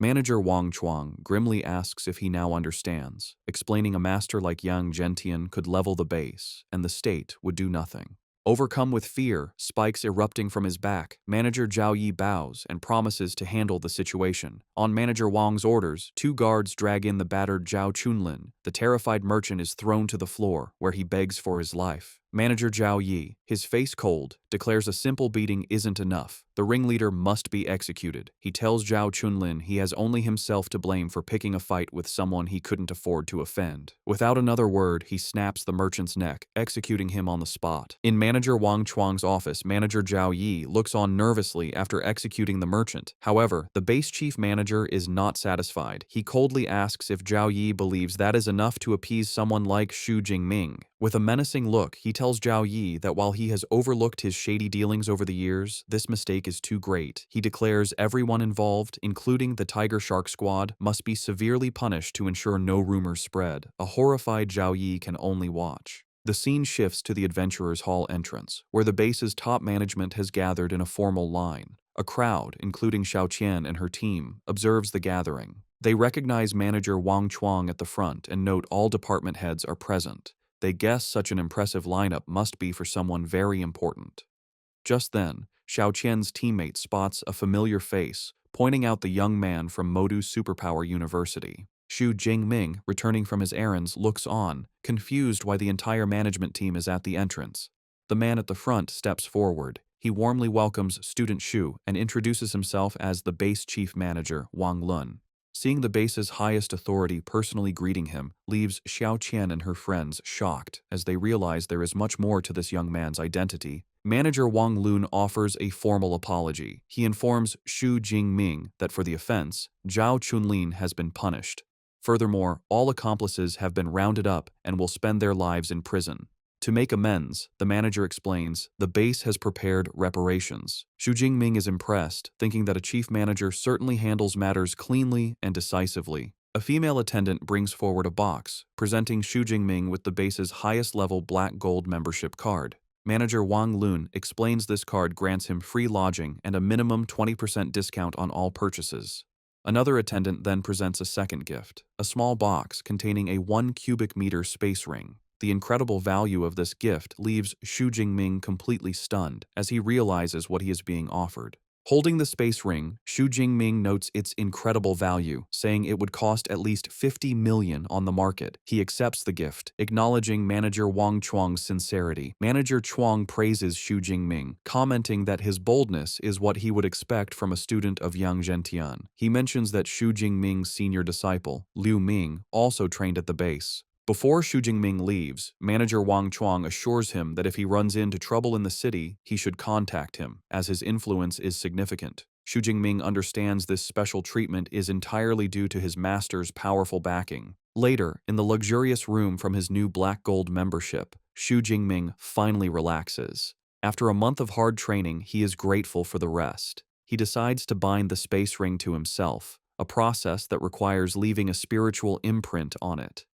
Manager Wang Chuang grimly asks if he now understands, explaining a master like Yang Zhentian could level the base, and the state would do nothing. Overcome with fear, spikes erupting from his back, manager Zhao Yi bows and promises to handle the situation. On manager Wang's orders, 2 guards drag in the battered Zhao Chunlin. The terrified merchant is thrown to the floor, where he begs for his life. Manager Zhao Yi, his face cold, declares a simple beating isn't enough. The ringleader must be executed. He tells Zhao Chunlin he has only himself to blame for picking a fight with someone he couldn't afford to offend. Without another word, he snaps the merchant's neck, executing him on the spot. In manager Wang Chuang's office, manager Zhao Yi looks on nervously after executing the merchant. However, the base chief manager is not satisfied. He coldly asks if Zhao Yi believes that is enough to appease someone like Xu Jingming. With a menacing look, he tells Zhao Yi that while he has overlooked his shady dealings over the years, this mistake is too great. He declares everyone involved, including the Tiger Shark squad, must be severely punished to ensure no rumors spread. A horrified Zhao Yi can only watch. The scene shifts to the Adventurers Hall entrance, where the base's top management has gathered in a formal line. A crowd, including Xiao Qian and her team, observes the gathering. They recognize manager Wang Chuang at the front and note all department heads are present. They guess such an impressive lineup must be for someone very important. Just then, Xiao Qian's teammate spots a familiar face, pointing out the young man from Modu Superpower University. Xu Jingming, returning from his errands, looks on, confused why the entire management team is at the entrance. The man at the front steps forward. He warmly welcomes student Xu and introduces himself as the base chief manager, Wang Lun. Seeing the base's highest authority personally greeting him leaves Xiao Qian and her friends shocked as they realize there is much more to this young man's identity. Manager Wang Lun offers a formal apology. He informs Xu Jingming that for the offense, Zhao Chunlin has been punished. Furthermore, all accomplices have been rounded up and will spend their lives in prison. To make amends, the manager explains, the base has prepared reparations. Xu Jingming is impressed, thinking that a chief manager certainly handles matters cleanly and decisively. A female attendant brings forward a box, presenting Xu Jingming with the base's highest-level black gold membership card. Manager Wang Lun explains this card grants him free lodging and a minimum 20% discount on all purchases. Another attendant then presents a second gift, a small box containing a 1 cubic meter space ring. The incredible value of this gift leaves Xu Jingming completely stunned as he realizes what he is being offered. Holding the space ring, Xu Jingming notes its incredible value, saying it would cost at least 50 million on the market. He accepts the gift, acknowledging manager Wang Chuang's sincerity. Manager Chuang praises Xu Jingming, commenting that his boldness is what he would expect from a student of Yang Zhentian. He mentions that Xu Jingming's senior disciple, Liu Ming, also trained at the base. Before Xu Jingming leaves, manager Wang Chuang assures him that if he runs into trouble in the city, he should contact him, as his influence is significant. Xu Jingming understands this special treatment is entirely due to his master's powerful backing. Later, in the luxurious room from his new black gold membership, Xu Jingming finally relaxes. After a month of hard training, he is grateful for the rest. He decides to bind the space ring to himself, a process that requires leaving a spiritual imprint on it.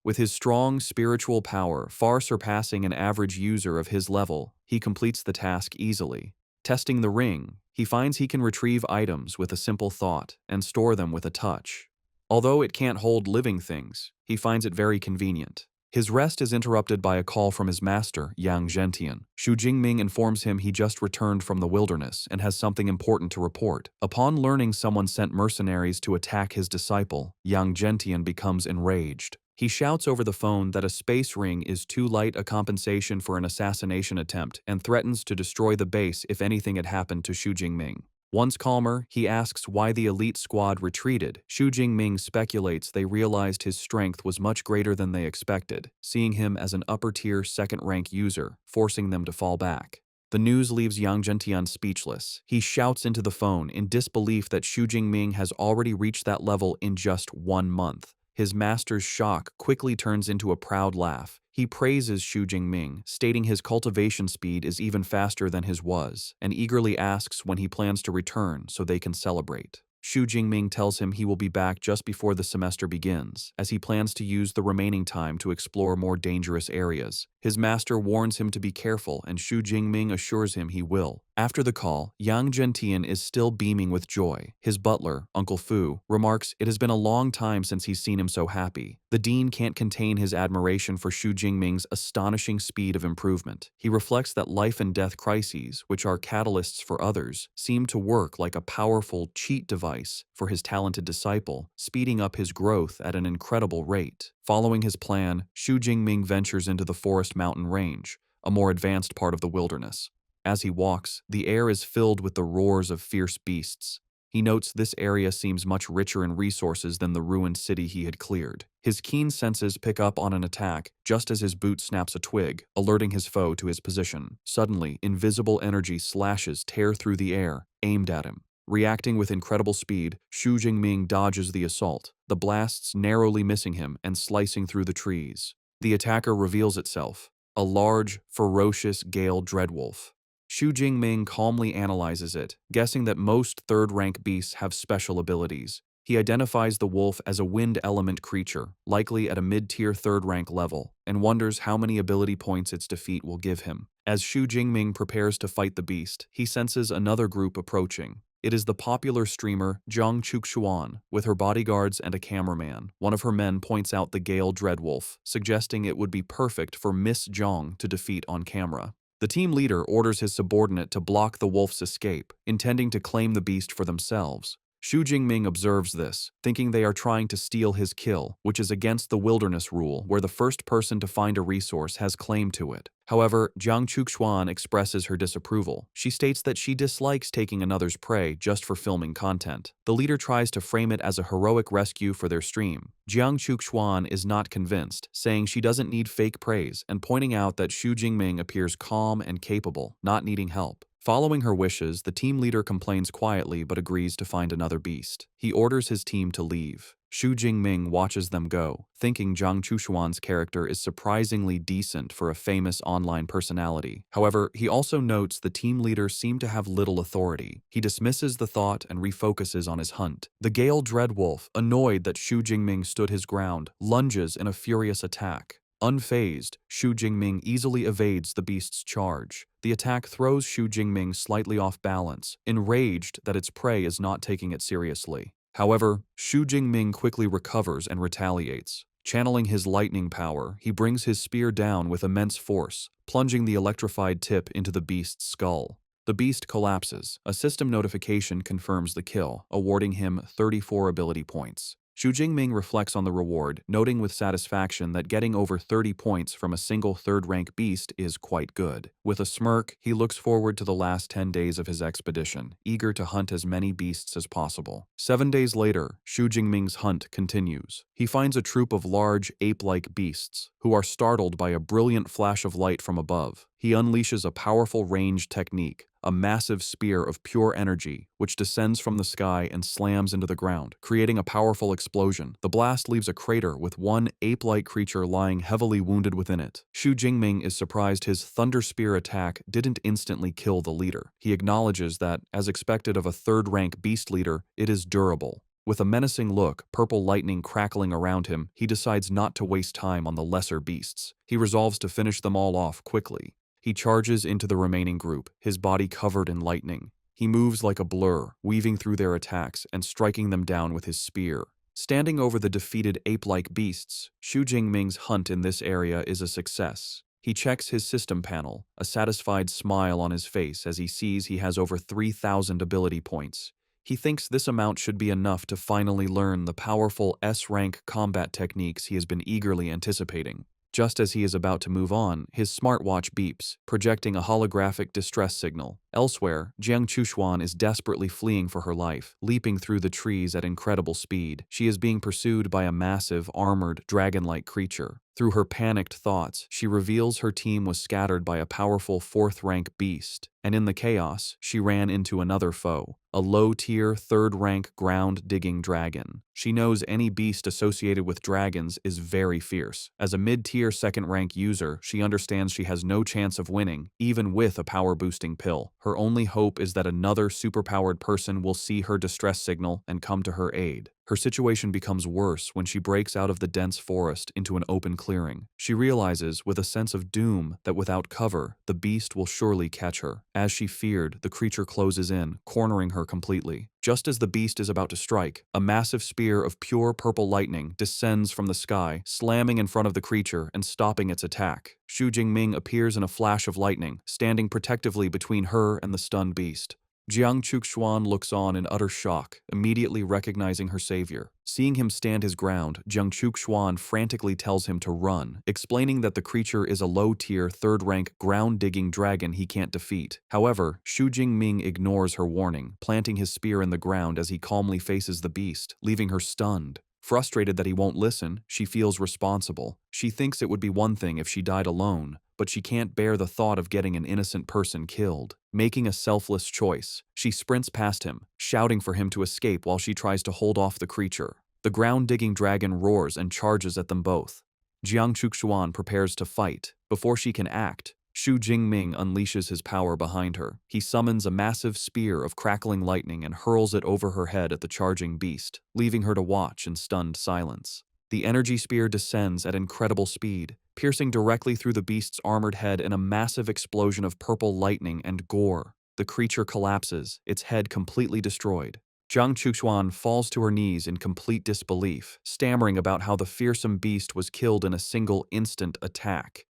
With his strong spiritual power far surpassing an average user of his level, he completes the task easily. Testing the ring, he finds he can retrieve items with a simple thought and store them with a touch. Although it can't hold living things, he finds it very convenient. His rest is interrupted by a call from his master, Yang Zhentian. Xu Jingming informs him he just returned from the wilderness and has something important to report. Upon learning someone sent mercenaries to attack his disciple, Yang Zhentian becomes enraged. He shouts over the phone that a space ring is too light a compensation for an assassination attempt and threatens to destroy the base if anything had happened to Xu Jingming. Once calmer, he asks why the elite squad retreated. Xu Jingming speculates they realized his strength was much greater than they expected, seeing him as an upper-tier second-rank user, forcing them to fall back. The news leaves Yang Zhentian speechless. He shouts into the phone in disbelief that Xu Jingming has already reached that level in just 1 month. His master's shock quickly turns into a proud laugh. He praises Xu Jingming, stating his cultivation speed is even faster than his was, and eagerly asks when he plans to return so they can celebrate. Xu Jingming tells him he will be back just before the semester begins, as he plans to use the remaining time to explore more dangerous areas. His master warns him to be careful, and Xu Jingming assures him he will. After the call, Yang Zhentian is still beaming with joy. His butler, Uncle Fu, remarks it has been a long time since he's seen him so happy. The dean can't contain his admiration for Xu Jingming's astonishing speed of improvement. He reflects that life and death crises, which are catalysts for others, seem to work like a powerful cheat device for his talented disciple, speeding up his growth at an incredible rate. Following his plan, Xu Jingming ventures into the forest mountain range, a more advanced part of the wilderness. As he walks, the air is filled with the roars of fierce beasts. He notes this area seems much richer in resources than the ruined city he had cleared. His keen senses pick up on an attack just as his boot snaps a twig, alerting his foe to his position. Suddenly, invisible energy slashes tear through the air, aimed at him. Reacting with incredible speed, Xu Jingming dodges the assault, the blasts narrowly missing him and slicing through the trees. The attacker reveals itself, a large, ferocious Gale Dreadwolf. Xu Jingming calmly analyzes it, guessing that most third-rank beasts have special abilities. He identifies the wolf as a wind element creature, likely at a mid-tier third-rank level, and wonders how many ability points its defeat will give him. As Xu Jingming prepares to fight the beast, he senses another group approaching. It is the popular streamer Zhang Chuxuan, with her bodyguards and a cameraman. One of her men points out the Gale Dreadwolf, suggesting it would be perfect for Miss Zhang to defeat on camera. The team leader orders his subordinate to block the wolf's escape, intending to claim the beast for themselves. Xu Jingming observes this, thinking they are trying to steal his kill, which is against the wilderness rule where the first person to find a resource has claim to it. However, Zhang Chuxuan expresses her disapproval. She states that she dislikes taking another's prey just for filming content. The leader tries to frame it as a heroic rescue for their stream. Zhang Chuxuan is not convinced, saying she doesn't need fake praise and pointing out that Xu Jingming appears calm and capable, not needing help. Following her wishes, the team leader complains quietly but agrees to find another beast. He orders his team to leave. Xu Jingming watches them go, thinking Zhang Chuxuan's character is surprisingly decent for a famous online personality. However, he also notes the team leader seemed to have little authority. He dismisses the thought and refocuses on his hunt. The Gale Dreadwolf, annoyed that Xu Jingming stood his ground, lunges in a furious attack. Unfazed, Xu Jingming easily evades the beast's charge. The attack throws Xu Jingming slightly off balance, enraged that its prey is not taking it seriously. However, Xu Jingming quickly recovers and retaliates. Channeling his lightning power, he brings his spear down with immense force, plunging the electrified tip into the beast's skull. The beast collapses. A system notification confirms the kill, awarding him 34 ability points. Xu Jingming reflects on the reward, noting with satisfaction that getting over 30 points from a single third-rank beast is quite good. With a smirk, he looks forward to the last 10 days of his expedition, eager to hunt as many beasts as possible. 7 days later, Xu Jingming's hunt continues. He finds a troop of large, ape-like beasts, who are startled by a brilliant flash of light from above. He unleashes a powerful ranged technique, a massive spear of pure energy, which descends from the sky and slams into the ground, creating a powerful explosion. The blast leaves a crater with one ape-like creature lying heavily wounded within it. Xu Jingming is surprised his thunder spear attack didn't instantly kill the leader. He acknowledges that, as expected of a third-rank beast leader, it is durable. With a menacing look, purple lightning crackling around him, he decides not to waste time on the lesser beasts. He resolves to finish them all off quickly. He charges into the remaining group, his body covered in lightning. He moves like a blur, weaving through their attacks and striking them down with his spear. Standing over the defeated ape-like beasts, Xu Jingming's hunt in this area is a success. He checks his system panel, a satisfied smile on his face as he sees he has over 3,000 ability points. He thinks this amount should be enough to finally learn the powerful S-rank combat techniques he has been eagerly anticipating. Just as he is about to move on, his smartwatch beeps, projecting a holographic distress signal. Elsewhere, Jiang Chuxuan is desperately fleeing for her life, leaping through the trees at incredible speed. She is being pursued by a massive, armored, dragon-like creature. Through her panicked thoughts, she reveals her team was scattered by a powerful fourth-rank beast, and in the chaos, she ran into another foe, a low-tier, third-rank ground-digging dragon. She knows any beast associated with dragons is very fierce. As a mid-tier second-rank user, she understands she has no chance of winning, even with a power-boosting pill. Her only hope is that another superpowered person will see her distress signal and come to her aid. Her situation becomes worse when she breaks out of the dense forest into an open clearing. She realizes, with a sense of doom, that without cover, the beast will surely catch her. As she feared, the creature closes in, cornering her completely. Just as the beast is about to strike, a massive spear of pure purple lightning descends from the sky, slamming in front of the creature and stopping its attack. Xu Jingming appears in a flash of lightning, standing protectively between her and the stunned beast. Jiang Chuxuan looks on in utter shock, immediately recognizing her savior. Seeing him stand his ground, Jiang Chuxuan frantically tells him to run, explaining that the creature is a low-tier, third-rank, ground-digging dragon he can't defeat. However, Xu Jingming ignores her warning, planting his spear in the ground as he calmly faces the beast, leaving her stunned. Frustrated that he won't listen, she feels responsible. She thinks it would be one thing if she died alone, but she can't bear the thought of getting an innocent person killed. Making a selfless choice, she sprints past him, shouting for him to escape while she tries to hold off the creature. The ground-digging dragon roars and charges at them both. Jiang Chuxuan prepares to fight. Before she can act, Xu Jingming unleashes his power behind her. He summons a massive spear of crackling lightning and hurls it over her head at the charging beast, leaving her to watch in stunned silence. The energy spear descends at incredible speed, piercing directly through the beast's armored head in a massive explosion of purple lightning and gore. The creature collapses, its head completely destroyed. Jiang Chuxuan falls to her knees in complete disbelief, stammering about how the fearsome beast was killed in a single instant attack.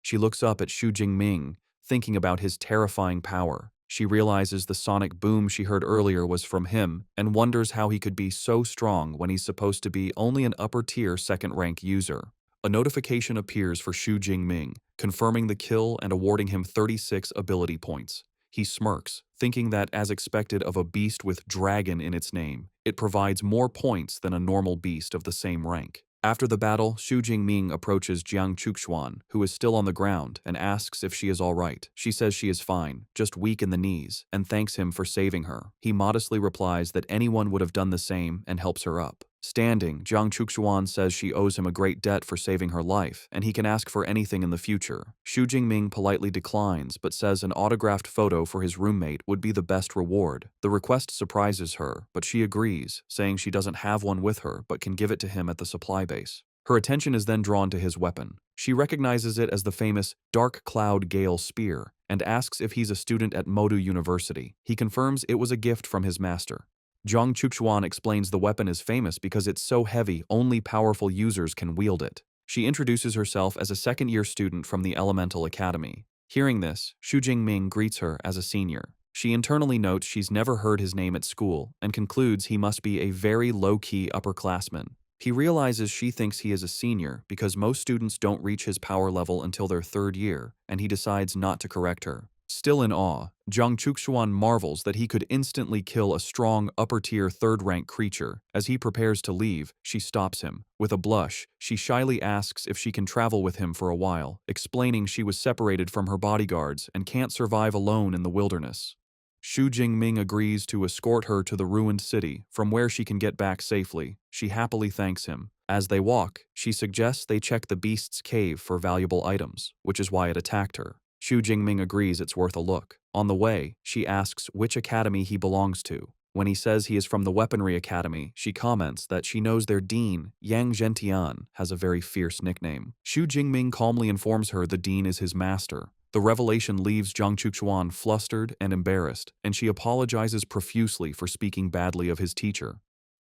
She looks up at Xu Jingming, thinking about his terrifying power. She realizes the sonic boom she heard earlier was from him, and wonders how he could be so strong when he's supposed to be only an upper-tier second-rank user. A notification appears for Xu Jingming, confirming the kill and awarding him 36 ability points. He smirks, thinking that, as expected of a beast with dragon in its name, it provides more points than a normal beast of the same rank. After the battle, Xu Jingming approaches Jiang Chuxuan, who is still on the ground, and asks if she is all right. She says she is fine, just weak in the knees, and thanks him for saving her. He modestly replies that anyone would have done the same and helps her up. Standing, Jiang Chuxuan says she owes him a great debt for saving her life, and he can ask for anything in the future. Xu Jingming politely declines, but says an autographed photo for his roommate would be the best reward. The request surprises her, but she agrees, saying she doesn't have one with her but can give it to him at the supply base. Her attention is then drawn to his weapon. She recognizes it as the famous Dark Cloud Gale Spear, and asks if he's a student at Modu University. He confirms it was a gift from his master. Zhang Chuxuan explains the weapon is famous because it's so heavy only powerful users can wield it. She introduces herself as a second-year student from the Elemental Academy. Hearing this, Xu Jingming greets her as a senior. She internally notes she's never heard his name at school and concludes he must be a very low-key upperclassman. He realizes she thinks he is a senior because most students don't reach his power level until their third year, and he decides not to correct her. Still in awe, Zhang Chuxuan marvels that he could instantly kill a strong, upper-tier third-rank creature. As he prepares to leave, she stops him. With a blush, she shyly asks if she can travel with him for a while, explaining she was separated from her bodyguards and can't survive alone in the wilderness. Xu Jingming agrees to escort her to the ruined city, from where she can get back safely. She happily thanks him. As they walk, she suggests they check the beast's cave for valuable items, which is why it attacked her. Xu Jingming agrees it's worth a look. On the way, she asks which academy he belongs to. When he says he is from the Weaponry Academy, she comments that she knows their dean, Yang Zhentian, has a very fierce nickname. Xu Jingming calmly informs her the dean is his master. The revelation leaves Zhang Chuxuan flustered and embarrassed, and she apologizes profusely for speaking badly of his teacher.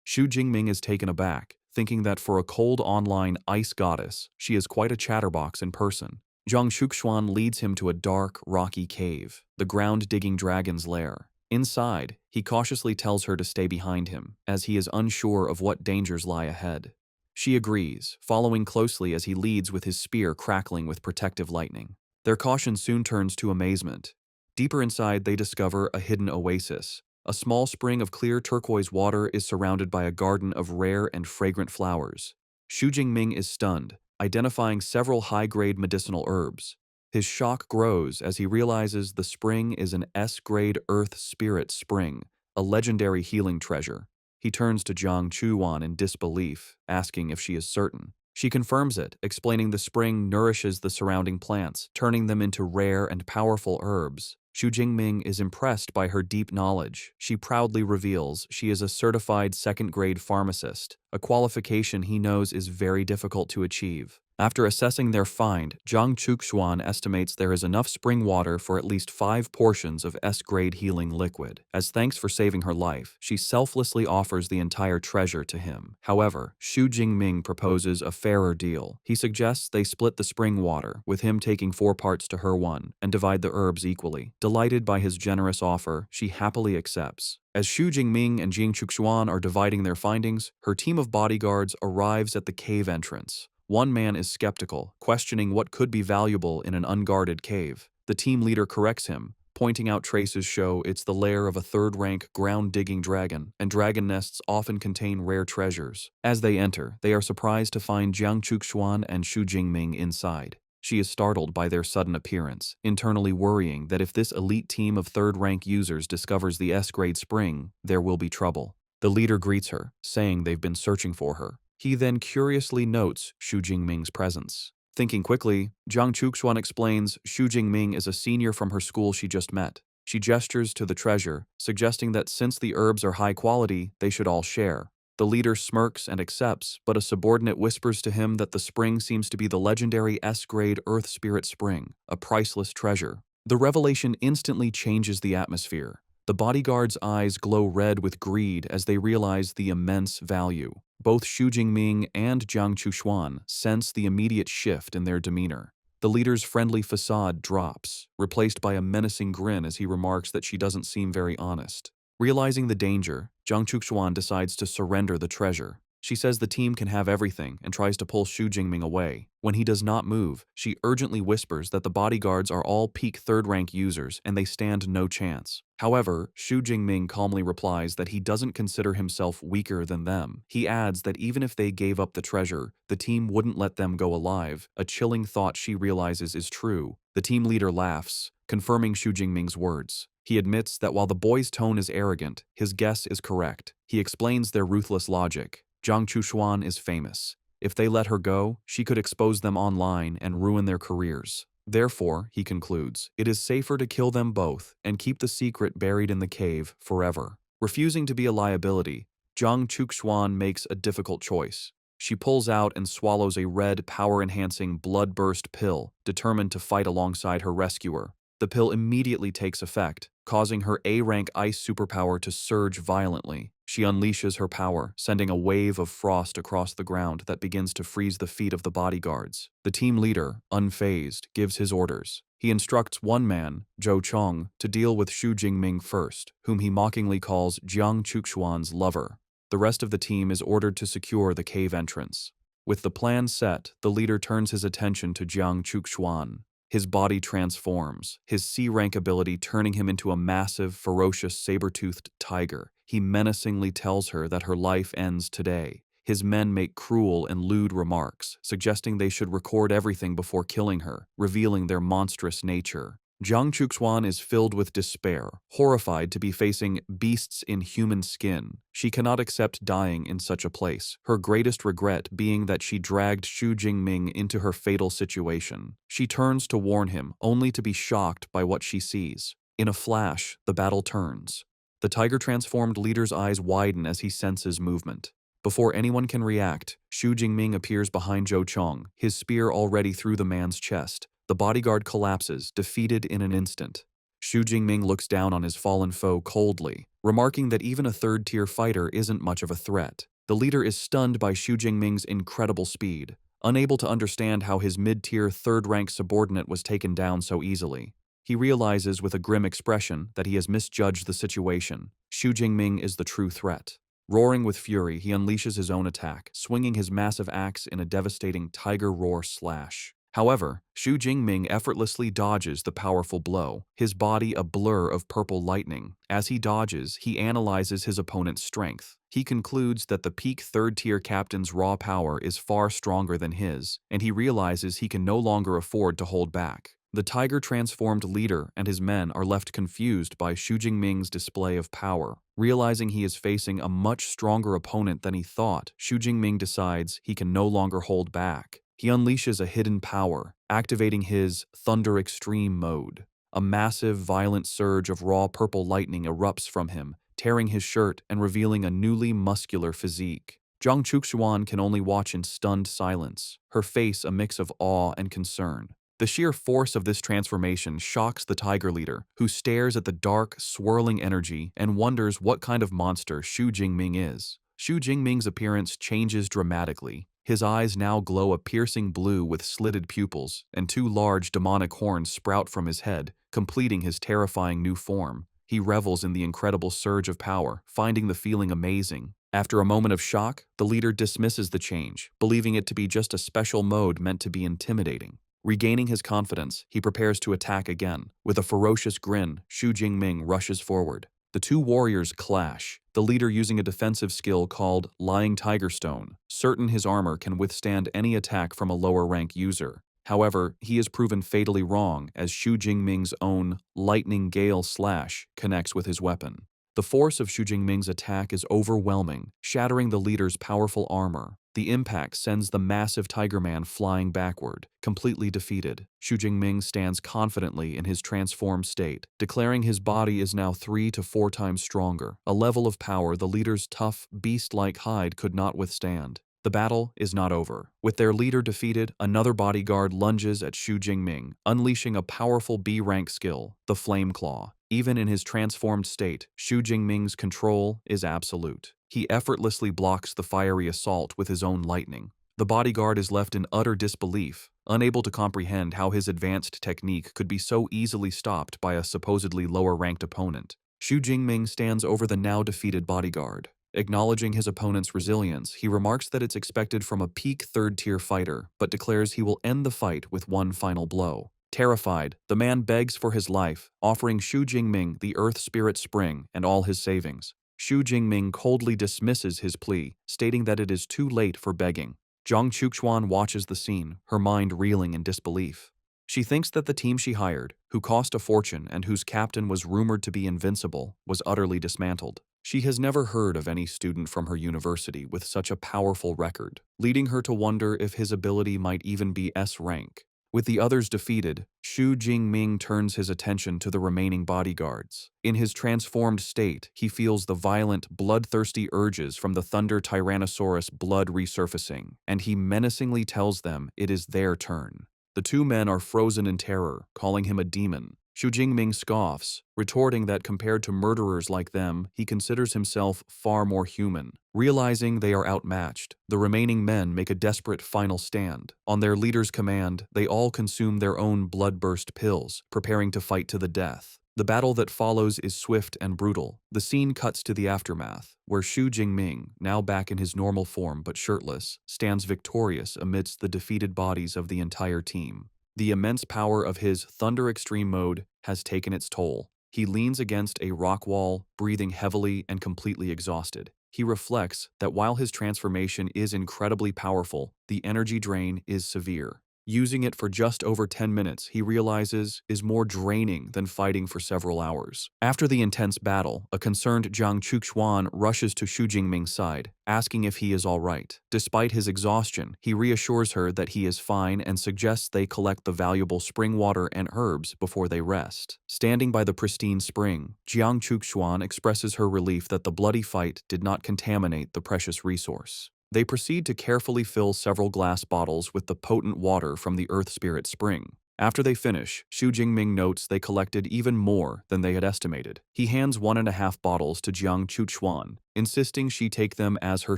Xu Jingming is taken aback, thinking that for a cold online ice goddess, she is quite a chatterbox in person. Zhang Chuxuan leads him to a dark, rocky cave, the ground-digging dragon's lair. Inside, he cautiously tells her to stay behind him, as he is unsure of what dangers lie ahead. She agrees, following closely as he leads with his spear crackling with protective lightning. Their caution soon turns to amazement. Deeper inside, they discover a hidden oasis. A small spring of clear turquoise water is surrounded by a garden of rare and fragrant flowers. Xu Jingming is stunned, identifying several high-grade medicinal herbs. His shock grows as he realizes the spring is an S-grade Earth Spirit Spring, a legendary healing treasure. He turns to Zhang Chuan in disbelief, asking if she is certain. She confirms it, explaining the spring nourishes the surrounding plants, turning them into rare and powerful herbs. Xu Jingming is impressed by her deep knowledge. She proudly reveals she is a certified second-grade pharmacist, a qualification he knows is very difficult to achieve. After assessing their find, Zhang Chuxuan estimates there is enough spring water for at least 5 portions of S-grade healing liquid. As thanks for saving her life, she selflessly offers the entire treasure to him. However, Xu Jingming proposes a fairer deal. He suggests they split the spring water, with him taking 4 parts to her 1, and divide the herbs equally. Delighted by his generous offer, she happily accepts. As Xu Jingming and Zhang Chuxuan are dividing their findings, her team of bodyguards arrives at the cave entrance. One man is skeptical, questioning what could be valuable in an unguarded cave. The team leader corrects him, pointing out traces show it's the lair of a third-rank ground-digging dragon, and dragon nests often contain rare treasures. As they enter, they are surprised to find Zhang Chuxuan and Xu Jingming inside. She is startled by their sudden appearance, internally worrying that if this elite team of third-rank users discovers the S-grade spring, there will be trouble. The leader greets her, saying they've been searching for her. He then curiously notes Xu Jingming's presence. Thinking quickly, Zhang Chuxuan explains Xu Jingming is a senior from her school she just met. She gestures to the treasure, suggesting that since the herbs are high quality, they should all share. The leader smirks and accepts, but a subordinate whispers to him that the spring seems to be the legendary S-grade Earth Spirit Spring, a priceless treasure. The revelation instantly changes the atmosphere. The bodyguards' eyes glow red with greed as they realize the immense value. Both Xu Jingming and Zhang Chuxuan sense the immediate shift in their demeanor. The leader's friendly facade drops, replaced by a menacing grin as he remarks that she doesn't seem very honest. Realizing the danger, Zhang Chuxuan decides to surrender the treasure. She says the team can have everything and tries to pull Xu Jingming away. When he does not move, she urgently whispers that the bodyguards are all peak third-rank users and they stand no chance. However, Xu Jingming calmly replies that he doesn't consider himself weaker than them. He adds that even if they gave up the treasure, the team wouldn't let them go alive, a chilling thought she realizes is true. The team leader laughs, confirming Xu Jingming's words. He admits that while the boy's tone is arrogant, his guess is correct. He explains their ruthless logic. Zhang Chuxuan is famous. If they let her go, she could expose them online and ruin their careers. Therefore, he concludes, it is safer to kill them both and keep the secret buried in the cave forever. Refusing to be a liability, Zhang Chuxuan makes a difficult choice. She pulls out and swallows a red, power-enhancing blood-burst pill, determined to fight alongside her rescuer. The pill immediately takes effect, causing her A-rank ice superpower to surge violently. She unleashes her power, sending a wave of frost across the ground that begins to freeze the feet of the bodyguards. The team leader, unfazed, gives his orders. He instructs one man, Zhou Chong, to deal with Xu Jingming first, whom he mockingly calls Jiang Chuxuan's lover. The rest of the team is ordered to secure the cave entrance. With the plan set, the leader turns his attention to Jiang Chuxuan. His body transforms, his C-rank ability turning him into a massive, ferocious, saber-toothed tiger. He menacingly tells her that her life ends today. His men make cruel and lewd remarks, suggesting they should record everything before killing her, revealing their monstrous nature. Jiang Chuxuan is filled with despair, horrified to be facing beasts in human skin. She cannot accept dying in such a place, her greatest regret being that she dragged Xu Jingming into her fatal situation. She turns to warn him, only to be shocked by what she sees. In a flash, the battle turns. The tiger-transformed leader's eyes widen as he senses movement. Before anyone can react, Xu Jingming appears behind Zhou Chong, his spear already through the man's chest. The bodyguard collapses, defeated in an instant. Xu Jingming looks down on his fallen foe coldly, remarking that even a third-tier fighter isn't much of a threat. The leader is stunned by Xu Jingming's incredible speed, unable to understand how his mid-tier third-rank subordinate was taken down so easily. He realizes with a grim expression that he has misjudged the situation. Xu Jingming is the true threat. Roaring with fury, he unleashes his own attack, swinging his massive axe in a devastating tiger roar slash. However, Xu Jingming effortlessly dodges the powerful blow, his body a blur of purple lightning. As he dodges, he analyzes his opponent's strength. He concludes that the peak third-tier captain's raw power is far stronger than his, and he realizes he can no longer afford to hold back. The tiger-transformed leader and his men are left confused by Xu Jingming's display of power. Realizing he is facing a much stronger opponent than he thought, Xu Jingming decides he can no longer hold back. He unleashes a hidden power, activating his Thunder Extreme mode. A massive, violent surge of raw purple lightning erupts from him, tearing his shirt and revealing a newly muscular physique. Jiang Chuxuan can only watch in stunned silence, her face a mix of awe and concern. The sheer force of this transformation shocks the tiger leader, who stares at the dark, swirling energy and wonders what kind of monster Xu Jingming is. Xu Jingming's appearance changes dramatically. His eyes now glow a piercing blue with slitted pupils, and two large demonic horns sprout from his head, completing his terrifying new form. He revels in the incredible surge of power, finding the feeling amazing. After a moment of shock, the leader dismisses the change, believing it to be just a special mode meant to be intimidating. Regaining his confidence, he prepares to attack again. With a ferocious grin, Xu Jingming rushes forward. The two warriors clash, the leader using a defensive skill called Lying Tiger Stone, certain his armor can withstand any attack from a lower-rank user. However, he is proven fatally wrong as Xu Jingming's own Lightning Gale Slash connects with his weapon. The force of Xu Jingming's attack is overwhelming, shattering the leader's powerful armor. The impact sends the massive Tiger Man flying backward, completely defeated. Xu Jingming stands confidently in his transformed state, declaring his body is now 3 to 4 times stronger, a level of power the leader's tough, beast-like hide could not withstand. The battle is not over. With their leader defeated, another bodyguard lunges at Xu Jingming, unleashing a powerful B-rank skill, the Flame Claw. Even in his transformed state, Xu Jingming's control is absolute. He effortlessly blocks the fiery assault with his own lightning. The bodyguard is left in utter disbelief, unable to comprehend how his advanced technique could be so easily stopped by a supposedly lower-ranked opponent. Xu Jingming stands over the now-defeated bodyguard. Acknowledging his opponent's resilience, he remarks that it's expected from a peak third-tier fighter, but declares he will end the fight with one final blow. Terrified, the man begs for his life, offering Xu Jingming the Earth Spirit Spring and all his savings. Xu Jingming coldly dismisses his plea, stating that it is too late for begging. Jiang Chuxuan watches the scene, her mind reeling in disbelief. She thinks that the team she hired, who cost a fortune and whose captain was rumored to be invincible, was utterly dismantled. She has never heard of any student from her university with such a powerful record, leading her to wonder if his ability might even be S rank. With the others defeated, Xu Jingming turns his attention to the remaining bodyguards. In his transformed state, he feels the violent, bloodthirsty urges from the Thunder Tyrannosaurus blood resurfacing, and he menacingly tells them it is their turn. The two men are frozen in terror, calling him a demon. Xu Jingming scoffs, retorting that compared to murderers like them, he considers himself far more human. Realizing they are outmatched, the remaining men make a desperate final stand. On their leader's command, they all consume their own blood-burst pills, preparing to fight to the death. The battle that follows is swift and brutal. The scene cuts to the aftermath, where Xu Jingming, now back in his normal form but shirtless, stands victorious amidst the defeated bodies of the entire team. The immense power of his Thunder Extreme mode has taken its toll. He leans against a rock wall, breathing heavily and completely exhausted. He reflects that while his transformation is incredibly powerful, the energy drain is severe. Using it for just over 10 minutes, he realizes, is more draining than fighting for several hours. After the intense battle, a concerned Jiang Chuxuan rushes to Xu Jingming's side, asking if he is all right. Despite his exhaustion, he reassures her that he is fine and suggests they collect the valuable spring water and herbs before they rest. Standing by the pristine spring, Jiang Chuxuan expresses her relief that the bloody fight did not contaminate the precious resource. They proceed to carefully fill several glass bottles with the potent water from the Earth Spirit Spring. After they finish, Xu Jingming notes they collected even more than they had estimated. He hands 1.5 bottles to Jiang Chuchuan, insisting she take them as her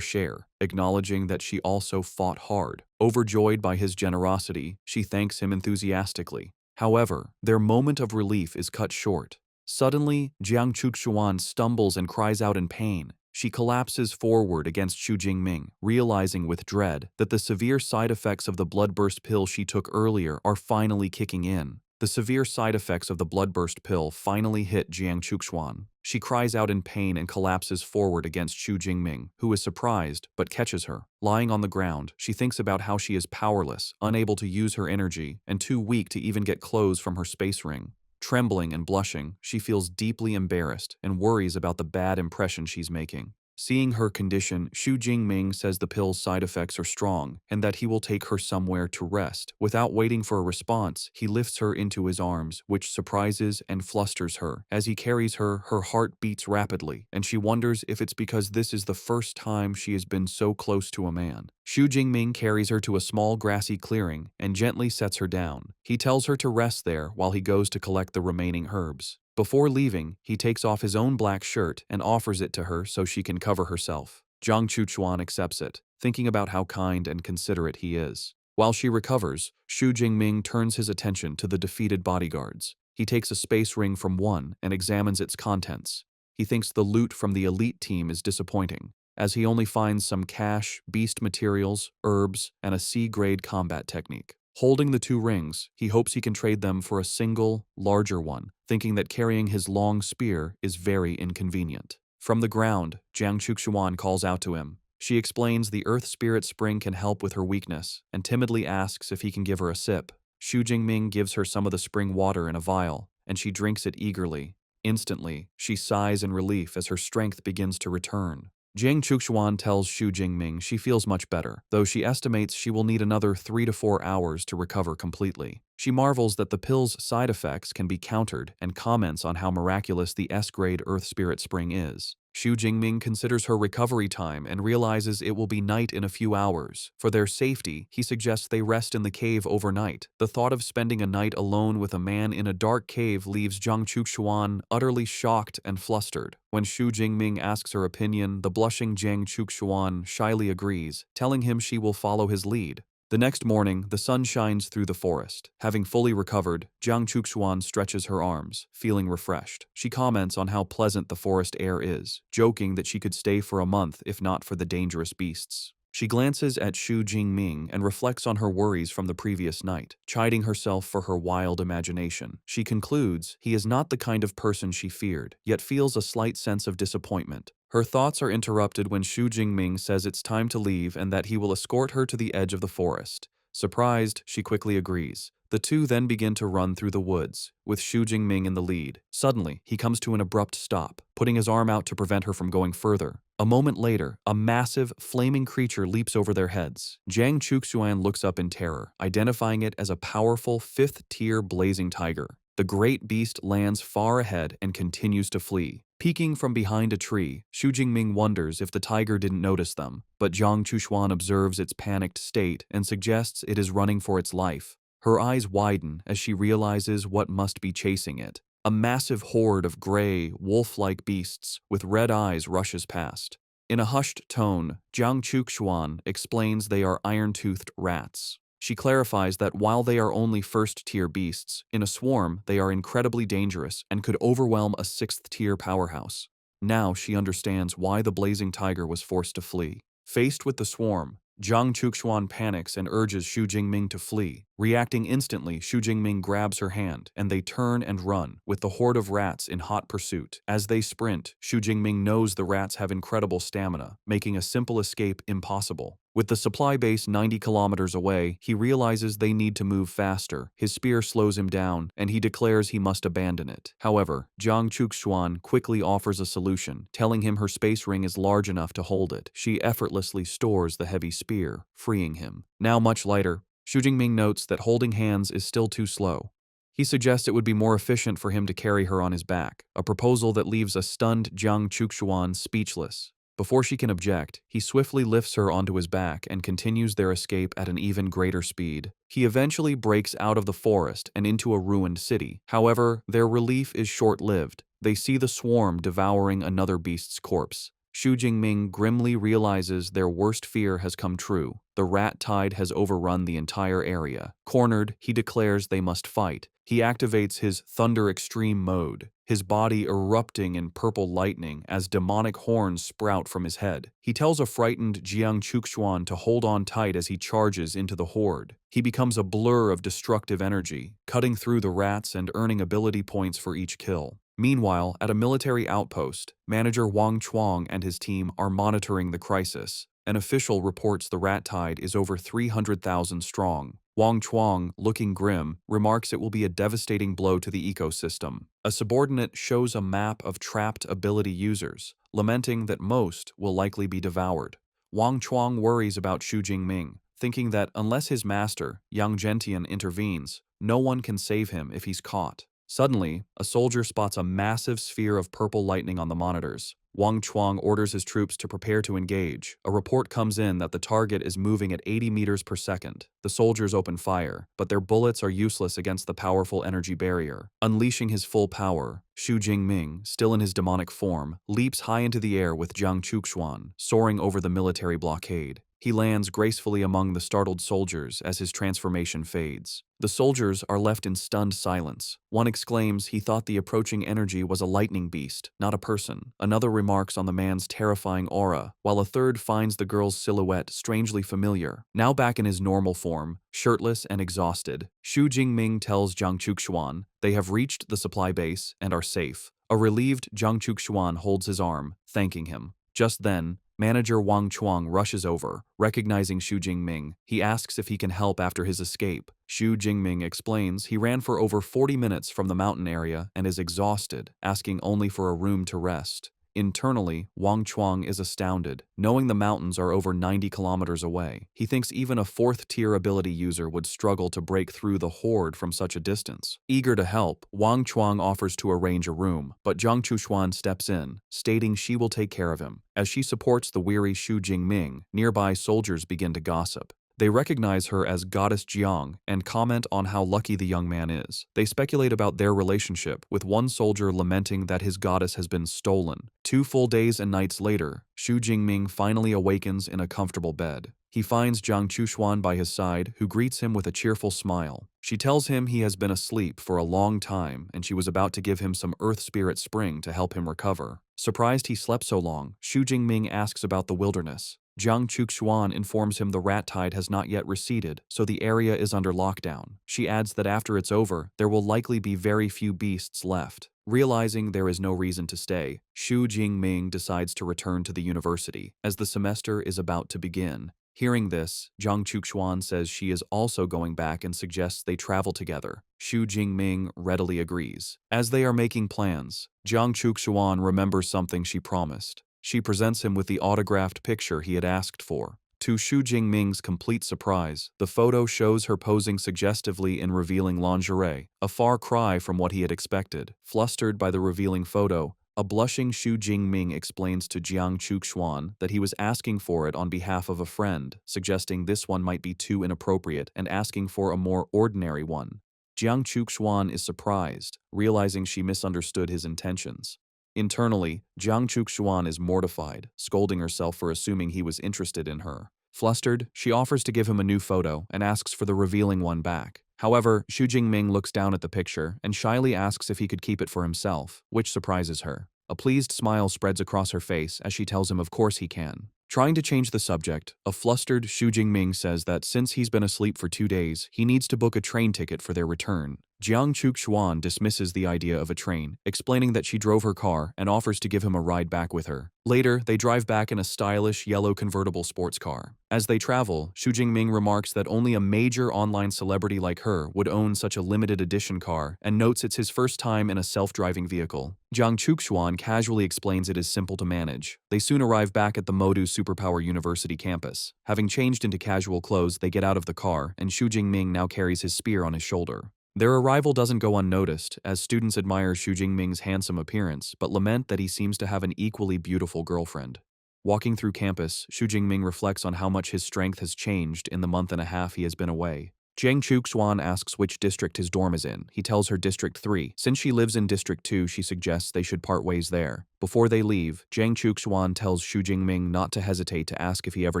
share, acknowledging that she also fought hard. Overjoyed by his generosity, she thanks him enthusiastically. However, their moment of relief is cut short. Suddenly, Jiang Chuchuan stumbles and cries out in pain. She collapses forward against Xu Jingming, realizing with dread that the severe side effects of the bloodburst pill she took earlier are finally kicking in. The severe side effects of the bloodburst pill finally hit Jiang Chuxuan. She cries out in pain and collapses forward against Xu Jingming, who is surprised but catches her. Lying on the ground, she thinks about how she is powerless, unable to use her energy, and too weak to even get clothes from her space ring. Trembling and blushing, she feels deeply embarrassed and worries about the bad impression she's making. Seeing her condition, Xu Jingming says the pill's side effects are strong and that he will take her somewhere to rest. Without waiting for a response, he lifts her into his arms, which surprises and flusters her. As he carries her, her heart beats rapidly, and she wonders if it's because this is the first time she has been so close to a man. Xu Jingming carries her to a small grassy clearing and gently sets her down. He tells her to rest there while he goes to collect the remaining herbs. Before leaving, he takes off his own black shirt and offers it to her so she can cover herself. Jiang Chuchuan accepts it, thinking about how kind and considerate he is. While she recovers, Xu Jingming turns his attention to the defeated bodyguards. He takes a space ring from one and examines its contents. He thinks the loot from the elite team is disappointing, as he only finds some cash, beast materials, herbs, and a C-grade combat technique. Holding the 2 rings, he hopes he can trade them for a single, larger one, thinking that carrying his long spear is very inconvenient. From the ground, Jiang Chuxuan calls out to him. She explains the Earth Spirit Spring can help with her weakness, and timidly asks if he can give her a sip. Xu Jingming gives her some of the spring water in a vial, and she drinks it eagerly. Instantly, she sighs in relief as her strength begins to return. Jiang Chuxuan tells Xu Jingming she feels much better, though she estimates she will need another 3 to 4 hours to recover completely. She marvels that the pill's side effects can be countered and comments on how miraculous the S-grade Earth Spirit Spring is. Xu Jingming considers her recovery time and realizes it will be night in a few hours. For their safety, he suggests they rest in the cave overnight. The thought of spending a night alone with a man in a dark cave leaves Jiang Chuxuan utterly shocked and flustered. When Xu Jingming asks her opinion, the blushing Jiang Chuxuan shyly agrees, telling him she will follow his lead. The next morning, the sun shines through the forest. Having fully recovered, Jiang Chuxuan stretches her arms, feeling refreshed. She comments on how pleasant the forest air is, joking that she could stay for a month if not for the dangerous beasts. She glances at Xu Jingming and reflects on her worries from the previous night, chiding herself for her wild imagination. She concludes he is not the kind of person she feared, yet feels a slight sense of disappointment. Her thoughts are interrupted when Xu Jingming says it's time to leave and that he will escort her to the edge of the forest. Surprised, she quickly agrees. The two then begin to run through the woods, with Xu Jingming in the lead. Suddenly, he comes to an abrupt stop, putting his arm out to prevent her from going further. A moment later, a massive, flaming creature leaps over their heads. Jiang Chuxuan looks up in terror, identifying it as a powerful 5th-tier blazing tiger. The great beast lands far ahead and continues to flee. Peeking from behind a tree, Xu Jingming wonders if the tiger didn't notice them, but Jiang Chuxuan observes its panicked state and suggests it is running for its life. Her eyes widen as she realizes what must be chasing it. A massive horde of gray, wolf-like beasts with red eyes rushes past. In a hushed tone, Jiang Chuxuan explains they are iron-toothed rats. She clarifies that while they are only first-tier beasts, in a swarm they are incredibly dangerous and could overwhelm a sixth-tier powerhouse. Now she understands why the blazing tiger was forced to flee. Faced with the swarm, Jiang Chuxuan panics and urges Xu Jingming to flee. Reacting instantly, Xu Jingming grabs her hand, and they turn and run, with the horde of rats in hot pursuit. As they sprint, Xu Jingming knows the rats have incredible stamina, making a simple escape impossible. With the supply base 90 kilometers away, he realizes they need to move faster. His spear slows him down, and he declares he must abandon it. However, Jiang Chuxuan quickly offers a solution, telling him her space ring is large enough to hold it. She effortlessly stores the heavy spear, freeing him. Now much lighter, Xu Jingming notes that holding hands is still too slow. He suggests it would be more efficient for him to carry her on his back, a proposal that leaves a stunned Jiang Chuxuan speechless. Before she can object, he swiftly lifts her onto his back and continues their escape at an even greater speed. He eventually breaks out of the forest and into a ruined city. However, their relief is short-lived. They see the swarm devouring another beast's corpse. Xu Jingming grimly realizes their worst fear has come true. The rat tide has overrun the entire area. Cornered, he declares they must fight. He activates his Thunder Extreme mode, his body erupting in purple lightning as demonic horns sprout from his head. He tells a frightened Jiang Chuxuan to hold on tight as he charges into the horde. He becomes a blur of destructive energy, cutting through the rats and earning ability points for each kill. Meanwhile, at a military outpost, Manager Wang Chuang and his team are monitoring the crisis. An official reports the rat tide is over 300,000 strong. Wang Chuang, looking grim, remarks it will be a devastating blow to the ecosystem. A subordinate shows a map of trapped ability users, lamenting that most will likely be devoured. Wang Chuang worries about Xu Jingming, thinking that unless his master, Yang Zhentian, intervenes, no one can save him if he's caught. Suddenly, a soldier spots a massive sphere of purple lightning on the monitors. Wang Chuang orders his troops to prepare to engage. A report comes in that the target is moving at 80 meters per second. The soldiers open fire, but their bullets are useless against the powerful energy barrier. Unleashing his full power, Xu Jingming, still in his demonic form, leaps high into the air with Jiang Chuxuan, soaring over the military blockade. He lands gracefully among the startled soldiers as his transformation fades. The soldiers are left in stunned silence. One exclaims he thought the approaching energy was a lightning beast, not a person. Another remarks on the man's terrifying aura, while a third finds the girl's silhouette strangely familiar. Now back in his normal form, shirtless and exhausted, Xu Jingming tells Jiang Chuxuan they have reached the supply base and are safe. A relieved Jiang Chuxuan holds his arm, thanking him. Just then, Manager Wang Chuang rushes over. Recognizing Xu Jingming, he asks if he can help after his escape. Xu Jingming explains he ran for over 40 minutes from the mountain area and is exhausted, asking only for a room to rest. Internally, Wang Chuang is astounded, knowing the mountains are over 90 kilometers away. He thinks even a fourth-tier ability user would struggle to break through the horde from such a distance. Eager to help, Wang Chuang offers to arrange a room, but Jiang Chuxuan steps in, stating she will take care of him. As she supports the weary Xu Jingming, nearby soldiers begin to gossip. They recognize her as Goddess Jiang and comment on how lucky the young man is. They speculate about their relationship, with one soldier lamenting that his goddess has been stolen. 2 full days and nights later, Xu Jingming finally awakens in a comfortable bed. He finds Jiang Chuxuan by his side, who greets him with a cheerful smile. She tells him he has been asleep for a long time and she was about to give him some Earth Spirit Spring to help him recover. Surprised he slept so long, Xu Jingming asks about the wilderness. Jiang Chuxuan informs him the rat tide has not yet receded, so the area is under lockdown. She adds that after it's over, there will likely be very few beasts left. Realizing there is no reason to stay, Xu Jingming decides to return to the university, as the semester is about to begin. Hearing this, Jiang Chuxuan says she is also going back and suggests they travel together. Xu Jingming readily agrees. As they are making plans, Jiang Chuxuan remembers something she promised. She presents him with the autographed picture he had asked for. To Xu Jingming's complete surprise, the photo shows her posing suggestively in revealing lingerie, a far cry from what he had expected. Flustered by the revealing photo, A blushing Xu Jingming explains to Jiang Chuxuan that he was asking for it on behalf of a friend, suggesting this one might be too inappropriate and asking for a more ordinary one. Jiang Chuxuan is surprised, realizing she misunderstood his intentions. Internally, Jiang Chuxuan is mortified, scolding herself for assuming he was interested in her. Flustered, she offers to give him a new photo and asks for the revealing one back. However, Xu Jingming looks down at the picture and shyly asks if he could keep it for himself, which surprises her. A pleased smile spreads across her face as she tells him of course he can. Trying to change the subject, a flustered Xu Jingming says that since he's been asleep for 2 days, he needs to book a train ticket for their return. Jiang Chuxuan dismisses the idea of a train, explaining that she drove her car and offers to give him a ride back with her. Later, they drive back in a stylish yellow convertible sports car. As they travel, Xu Jingming remarks that only a major online celebrity like her would own such a limited edition car and notes it's his first time in a self-driving vehicle. Jiang Chuxuan casually explains it is simple to manage. They soon arrive back at the Modu Superpower University campus. Having changed into casual clothes, they get out of the car, and Xu Jingming now carries his spear on his shoulder. Their arrival doesn't go unnoticed, as students admire Xu Jingming's handsome appearance, but lament that he seems to have an equally beautiful girlfriend. Walking through campus, Xu Jingming reflects on how much his strength has changed in the month and a half he has been away. Jiang Chuxuan asks which district his dorm is in. He tells her District 3. Since she lives in District 2, she suggests they should part ways there. Before they leave, Jiang Chuxuan tells Xu Jingming not to hesitate to ask if he ever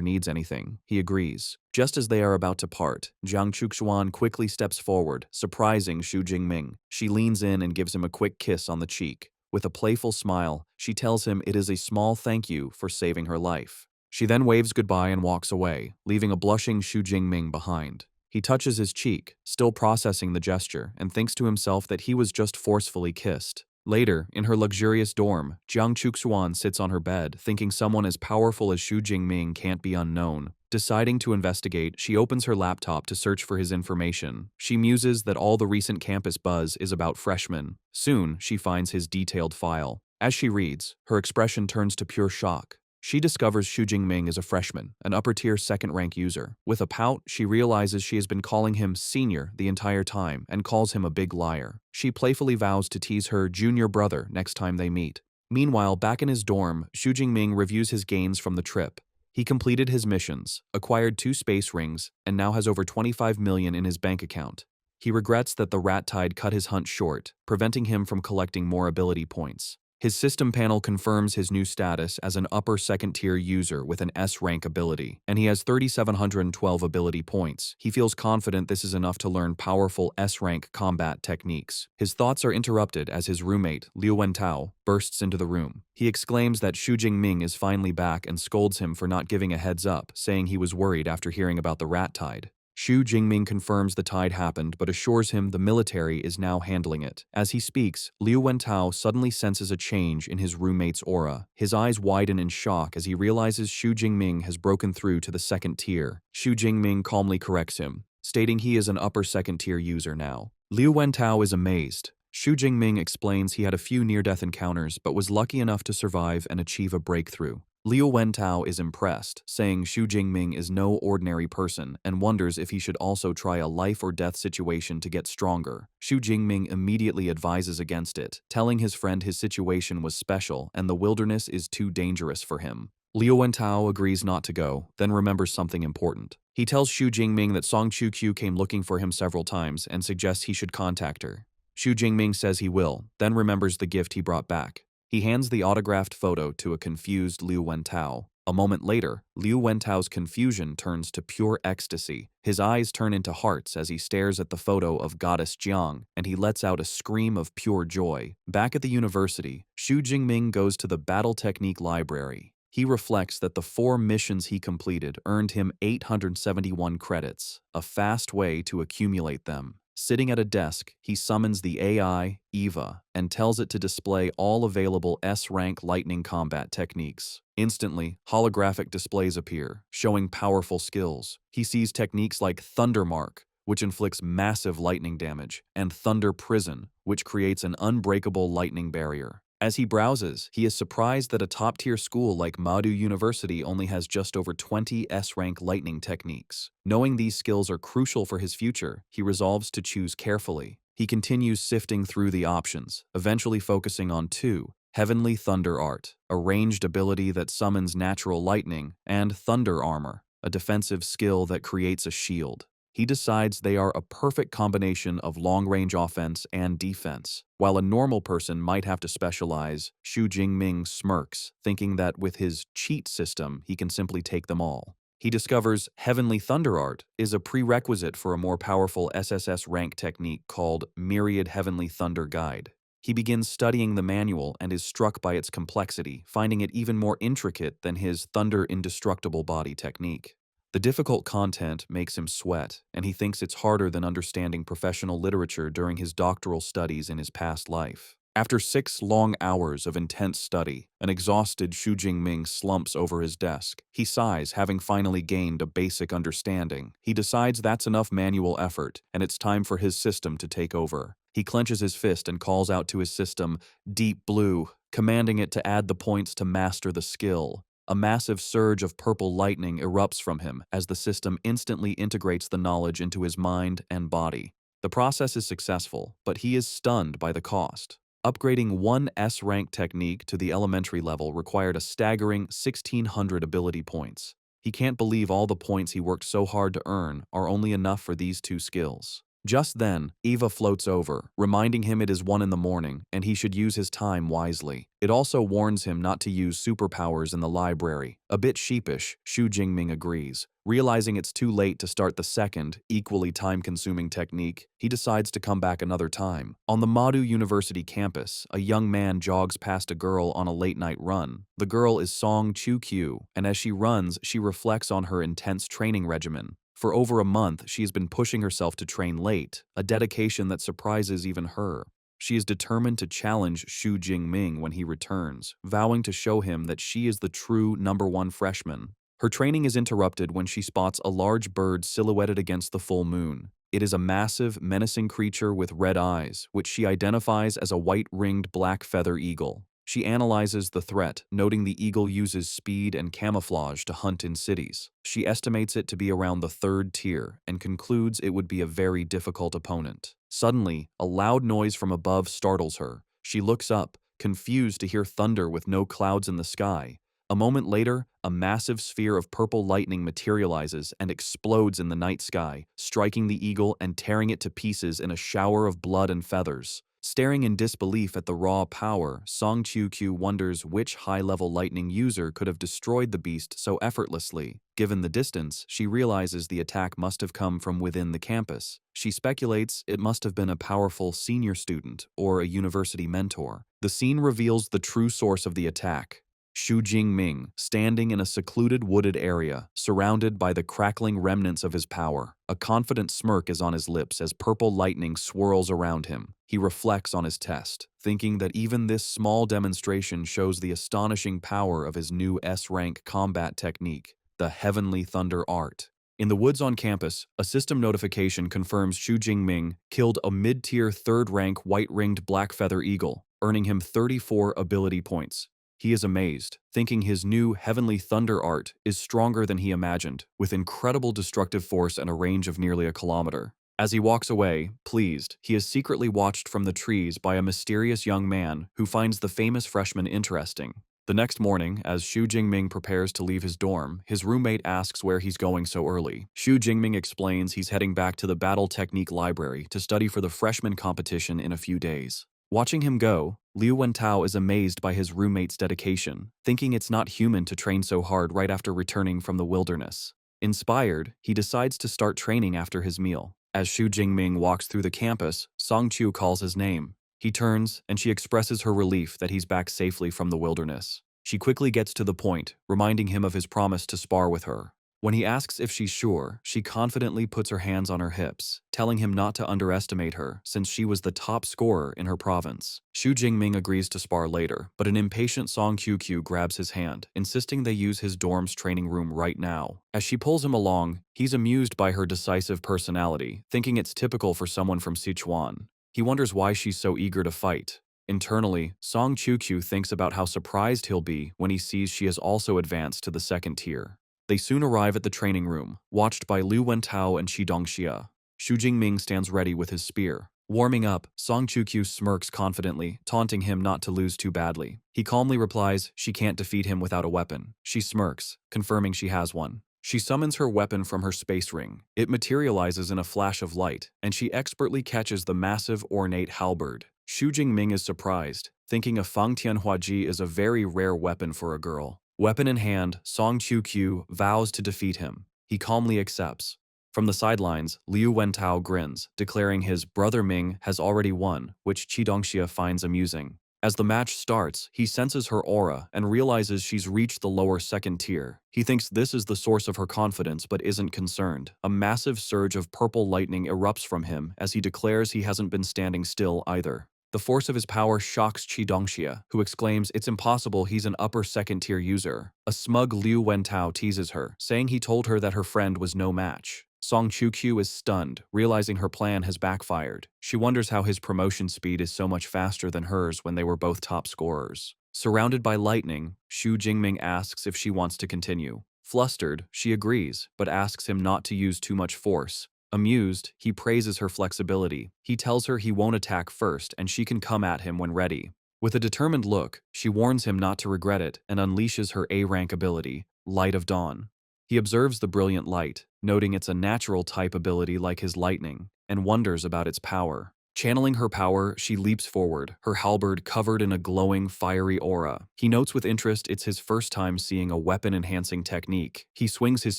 needs anything. He agrees. Just as they are about to part, Jiang Chuxuan quickly steps forward, surprising Xu Jingming. She leans in and gives him a quick kiss on the cheek. With a playful smile, she tells him it is a small thank you for saving her life. She then waves goodbye and walks away, leaving a blushing Xu Jingming behind. He touches his cheek, still processing the gesture, and thinks to himself that he was just forcefully kissed. Later, in her luxurious dorm, Jiang Chuxuan sits on her bed, thinking someone as powerful as Xu Jingming can't be unknown. Deciding to investigate, she opens her laptop to search for his information. She muses that all the recent campus buzz is about freshmen. Soon, she finds his detailed file. As she reads, her expression turns to pure shock. She discovers Xu Jingming is a freshman, an upper-tier second-rank user. With a pout, she realizes she has been calling him senior the entire time and calls him a big liar. She playfully vows to tease her junior brother next time they meet. Meanwhile, back in his dorm, Xu Jingming reviews his gains from the trip. He completed his missions, acquired 2 space rings, and now has over 25 million in his bank account. He regrets that the rat tide cut his hunt short, preventing him from collecting more ability points. His system panel confirms his new status as an upper second-tier user with an S-rank ability, and he has 3,712 ability points. He feels confident this is enough to learn powerful S-rank combat techniques. His thoughts are interrupted as his roommate, Liu Wentao, bursts into the room. He exclaims that Xu Jingming is finally back and scolds him for not giving a heads up, saying he was worried after hearing about the rat tide. Xu Jingming confirms the tide happened but assures him the military is now handling it. As he speaks, Liu Wentao suddenly senses a change in his roommate's aura. His eyes widen in shock as he realizes Xu Jingming has broken through to the second tier. Xu Jingming calmly corrects him, stating he is an upper second tier user now. Liu Wentao is amazed. Xu Jingming explains he had a few near-death encounters but was lucky enough to survive and achieve a breakthrough. Liu Wentao is impressed, saying Xu Jingming is no ordinary person and wonders if he should also try a life-or-death situation to get stronger. Xu Jingming immediately advises against it, telling his friend his situation was special and the wilderness is too dangerous for him. Liu Wentao agrees not to go, then remembers something important. He tells Xu Jingming that Song Chu-Q came looking for him several times and suggests he should contact her. Xu Jingming says he will, then remembers the gift he brought back. He hands the autographed photo to a confused Liu Wentao. A moment later, Liu Wentao's confusion turns to pure ecstasy. His eyes turn into hearts as he stares at the photo of Goddess Jiang, and he lets out a scream of pure joy. Back at the university, Xu Jingming goes to the Battle Technique Library. He reflects that the 4 missions he completed earned him 871 credits, a fast way to accumulate them. Sitting at a desk, he summons the AI, Eva, and tells it to display all available S-rank lightning combat techniques. Instantly, holographic displays appear, showing powerful skills. He sees techniques like Thunder Mark, which inflicts massive lightning damage, and Thunder Prison, which creates an unbreakable lightning barrier. As he browses, he is surprised that a top-tier school like Modu University only has just over 20 S-rank lightning techniques. Knowing these skills are crucial for his future, he resolves to choose carefully. He continues sifting through the options, eventually focusing on 2, Heavenly Thunder Art, a ranged ability that summons natural lightning, and Thunder Armor, a defensive skill that creates a shield. He decides they are a perfect combination of long-range offense and defense. While a normal person might have to specialize, Xu Jingming smirks, thinking that with his cheat system, he can simply take them all. He discovers Heavenly Thunder Art is a prerequisite for a more powerful SSS rank technique called Myriad Heavenly Thunder Guide. He begins studying the manual and is struck by its complexity, finding it even more intricate than his Thunder Indestructible Body technique. The difficult content makes him sweat, and he thinks it's harder than understanding professional literature during his doctoral studies in his past life. After 6 long hours of intense study, an exhausted Xu Jingming slumps over his desk. He sighs, having finally gained a basic understanding. He decides that's enough manual effort, and it's time for his system to take over. He clenches his fist and calls out to his system, Deep Blue, commanding it to add the points to master the skill. A massive surge of purple lightning erupts from him as the system instantly integrates the knowledge into his mind and body. The process is successful, but he is stunned by the cost. Upgrading one S-rank technique to the elementary level required a staggering 1,600 ability points. He can't believe all the points he worked so hard to earn are only enough for these 2 skills. Just then, Eva floats over, reminding him it is 1 in the morning and he should use his time wisely. It also warns him not to use superpowers in the library. A bit sheepish, Xu Jingming agrees. Realizing it's too late to start the second, equally time-consuming technique, he decides to come back another time. On the Madu University campus, a young man jogs past a girl on a late-night run. The girl is Song Chu-kyu, and as she runs, she reflects on her intense training regimen. For over a month, she has been pushing herself to train late, a dedication that surprises even her. She is determined to challenge Xu Jingming when he returns, vowing to show him that she is the true #1 freshman. Her training is interrupted when she spots a large bird silhouetted against the full moon. It is a massive, menacing creature with red eyes, which she identifies as a white-ringed black feather eagle. She analyzes the threat, noting the eagle uses speed and camouflage to hunt in cities. She estimates it to be around the 3rd tier and concludes it would be a very difficult opponent. Suddenly, a loud noise from above startles her. She looks up, confused to hear thunder with no clouds in the sky. A moment later, a massive sphere of purple lightning materializes and explodes in the night sky, striking the eagle and tearing it to pieces in a shower of blood and feathers. Staring in disbelief at the raw power, Song Chu-kyu wonders which high-level lightning user could have destroyed the beast so effortlessly. Given the distance, she realizes the attack must have come from within the campus. She speculates it must have been a powerful senior student or a university mentor. The scene reveals the true source of the attack. Xu Jingming, standing in a secluded wooded area, surrounded by the crackling remnants of his power. A confident smirk is on his lips as purple lightning swirls around him. He reflects on his test, thinking that even this small demonstration shows the astonishing power of his new S-rank combat technique, the Heavenly Thunder Art. In the woods on campus, a system notification confirms Xu Jingming killed a mid-tier 3rd-rank white-ringed black feather eagle, earning him 34 ability points. He is amazed, thinking his new Heavenly Thunder Art is stronger than he imagined, with incredible destructive force and a range of nearly a kilometer. As he walks away, pleased, he is secretly watched from the trees by a mysterious young man who finds the famous freshman interesting. The next morning, as Xu Jingming prepares to leave his dorm, his roommate asks where he's going so early. Xu Jingming explains he's heading back to the Battle Technique Library to study for the freshman competition in a few days. Watching him go, Liu Wentao is amazed by his roommate's dedication, thinking it's not human to train so hard right after returning from the wilderness. Inspired, he decides to start training after his meal. As Xu Jingming walks through the campus, Song Chu calls his name. He turns, and she expresses her relief that he's back safely from the wilderness. She quickly gets to the point, reminding him of his promise to spar with her. When he asks if she's sure, she confidently puts her hands on her hips, telling him not to underestimate her since she was the top scorer in her province. Xu Jingming agrees to spar later, but an impatient Song Qiu grabs his hand, insisting they use his dorm's training room right now. As she pulls him along, he's amused by her decisive personality, thinking it's typical for someone from Sichuan. He wonders why she's so eager to fight. Internally, Song Qiu thinks about how surprised he'll be when he sees she has also advanced to the 2nd tier. They soon arrive at the training room, watched by Liu Wentao and Shi Dongxia. Xu Jingming stands ready with his spear. Warming up, Song Chu-kyu smirks confidently, taunting him not to lose too badly. He calmly replies she can't defeat him without a weapon. She smirks, confirming she has one. She summons her weapon from her space ring. It materializes in a flash of light, and she expertly catches the massive, ornate halberd. Xu Jingming is surprised, thinking a Fang Tianhua Ji is a very rare weapon for a girl. Weapon in hand, Song Chu-kyu vows to defeat him. He calmly accepts. From the sidelines, Liu Wentao grins, declaring his brother Ming has already won, which Qi Dongxia finds amusing. As the match starts, he senses her aura and realizes she's reached the lower second tier. He thinks this is the source of her confidence but isn't concerned. A massive surge of purple lightning erupts from him as he declares he hasn't been standing still either. The force of his power shocks Qi Dongxia, who exclaims it's impossible he's an upper second-tier user. A smug Liu Wentao teases her, saying he told her that her friend was no match. Song Chu-kyu is stunned, realizing her plan has backfired. She wonders how his promotion speed is so much faster than hers when they were both top scorers. Surrounded by lightning, Xu Jingming asks if she wants to continue. Flustered, she agrees, but asks him not to use too much force. Amused, he praises her flexibility. He tells her he won't attack first and she can come at him when ready. With a determined look, she warns him not to regret it and unleashes her A-rank ability, Light of Dawn. He observes the brilliant light, noting it's a natural type ability like his lightning, and wonders about its power. Channeling her power, she leaps forward, her halberd covered in a glowing, fiery aura. He notes with interest it's his first time seeing a weapon-enhancing technique. He swings his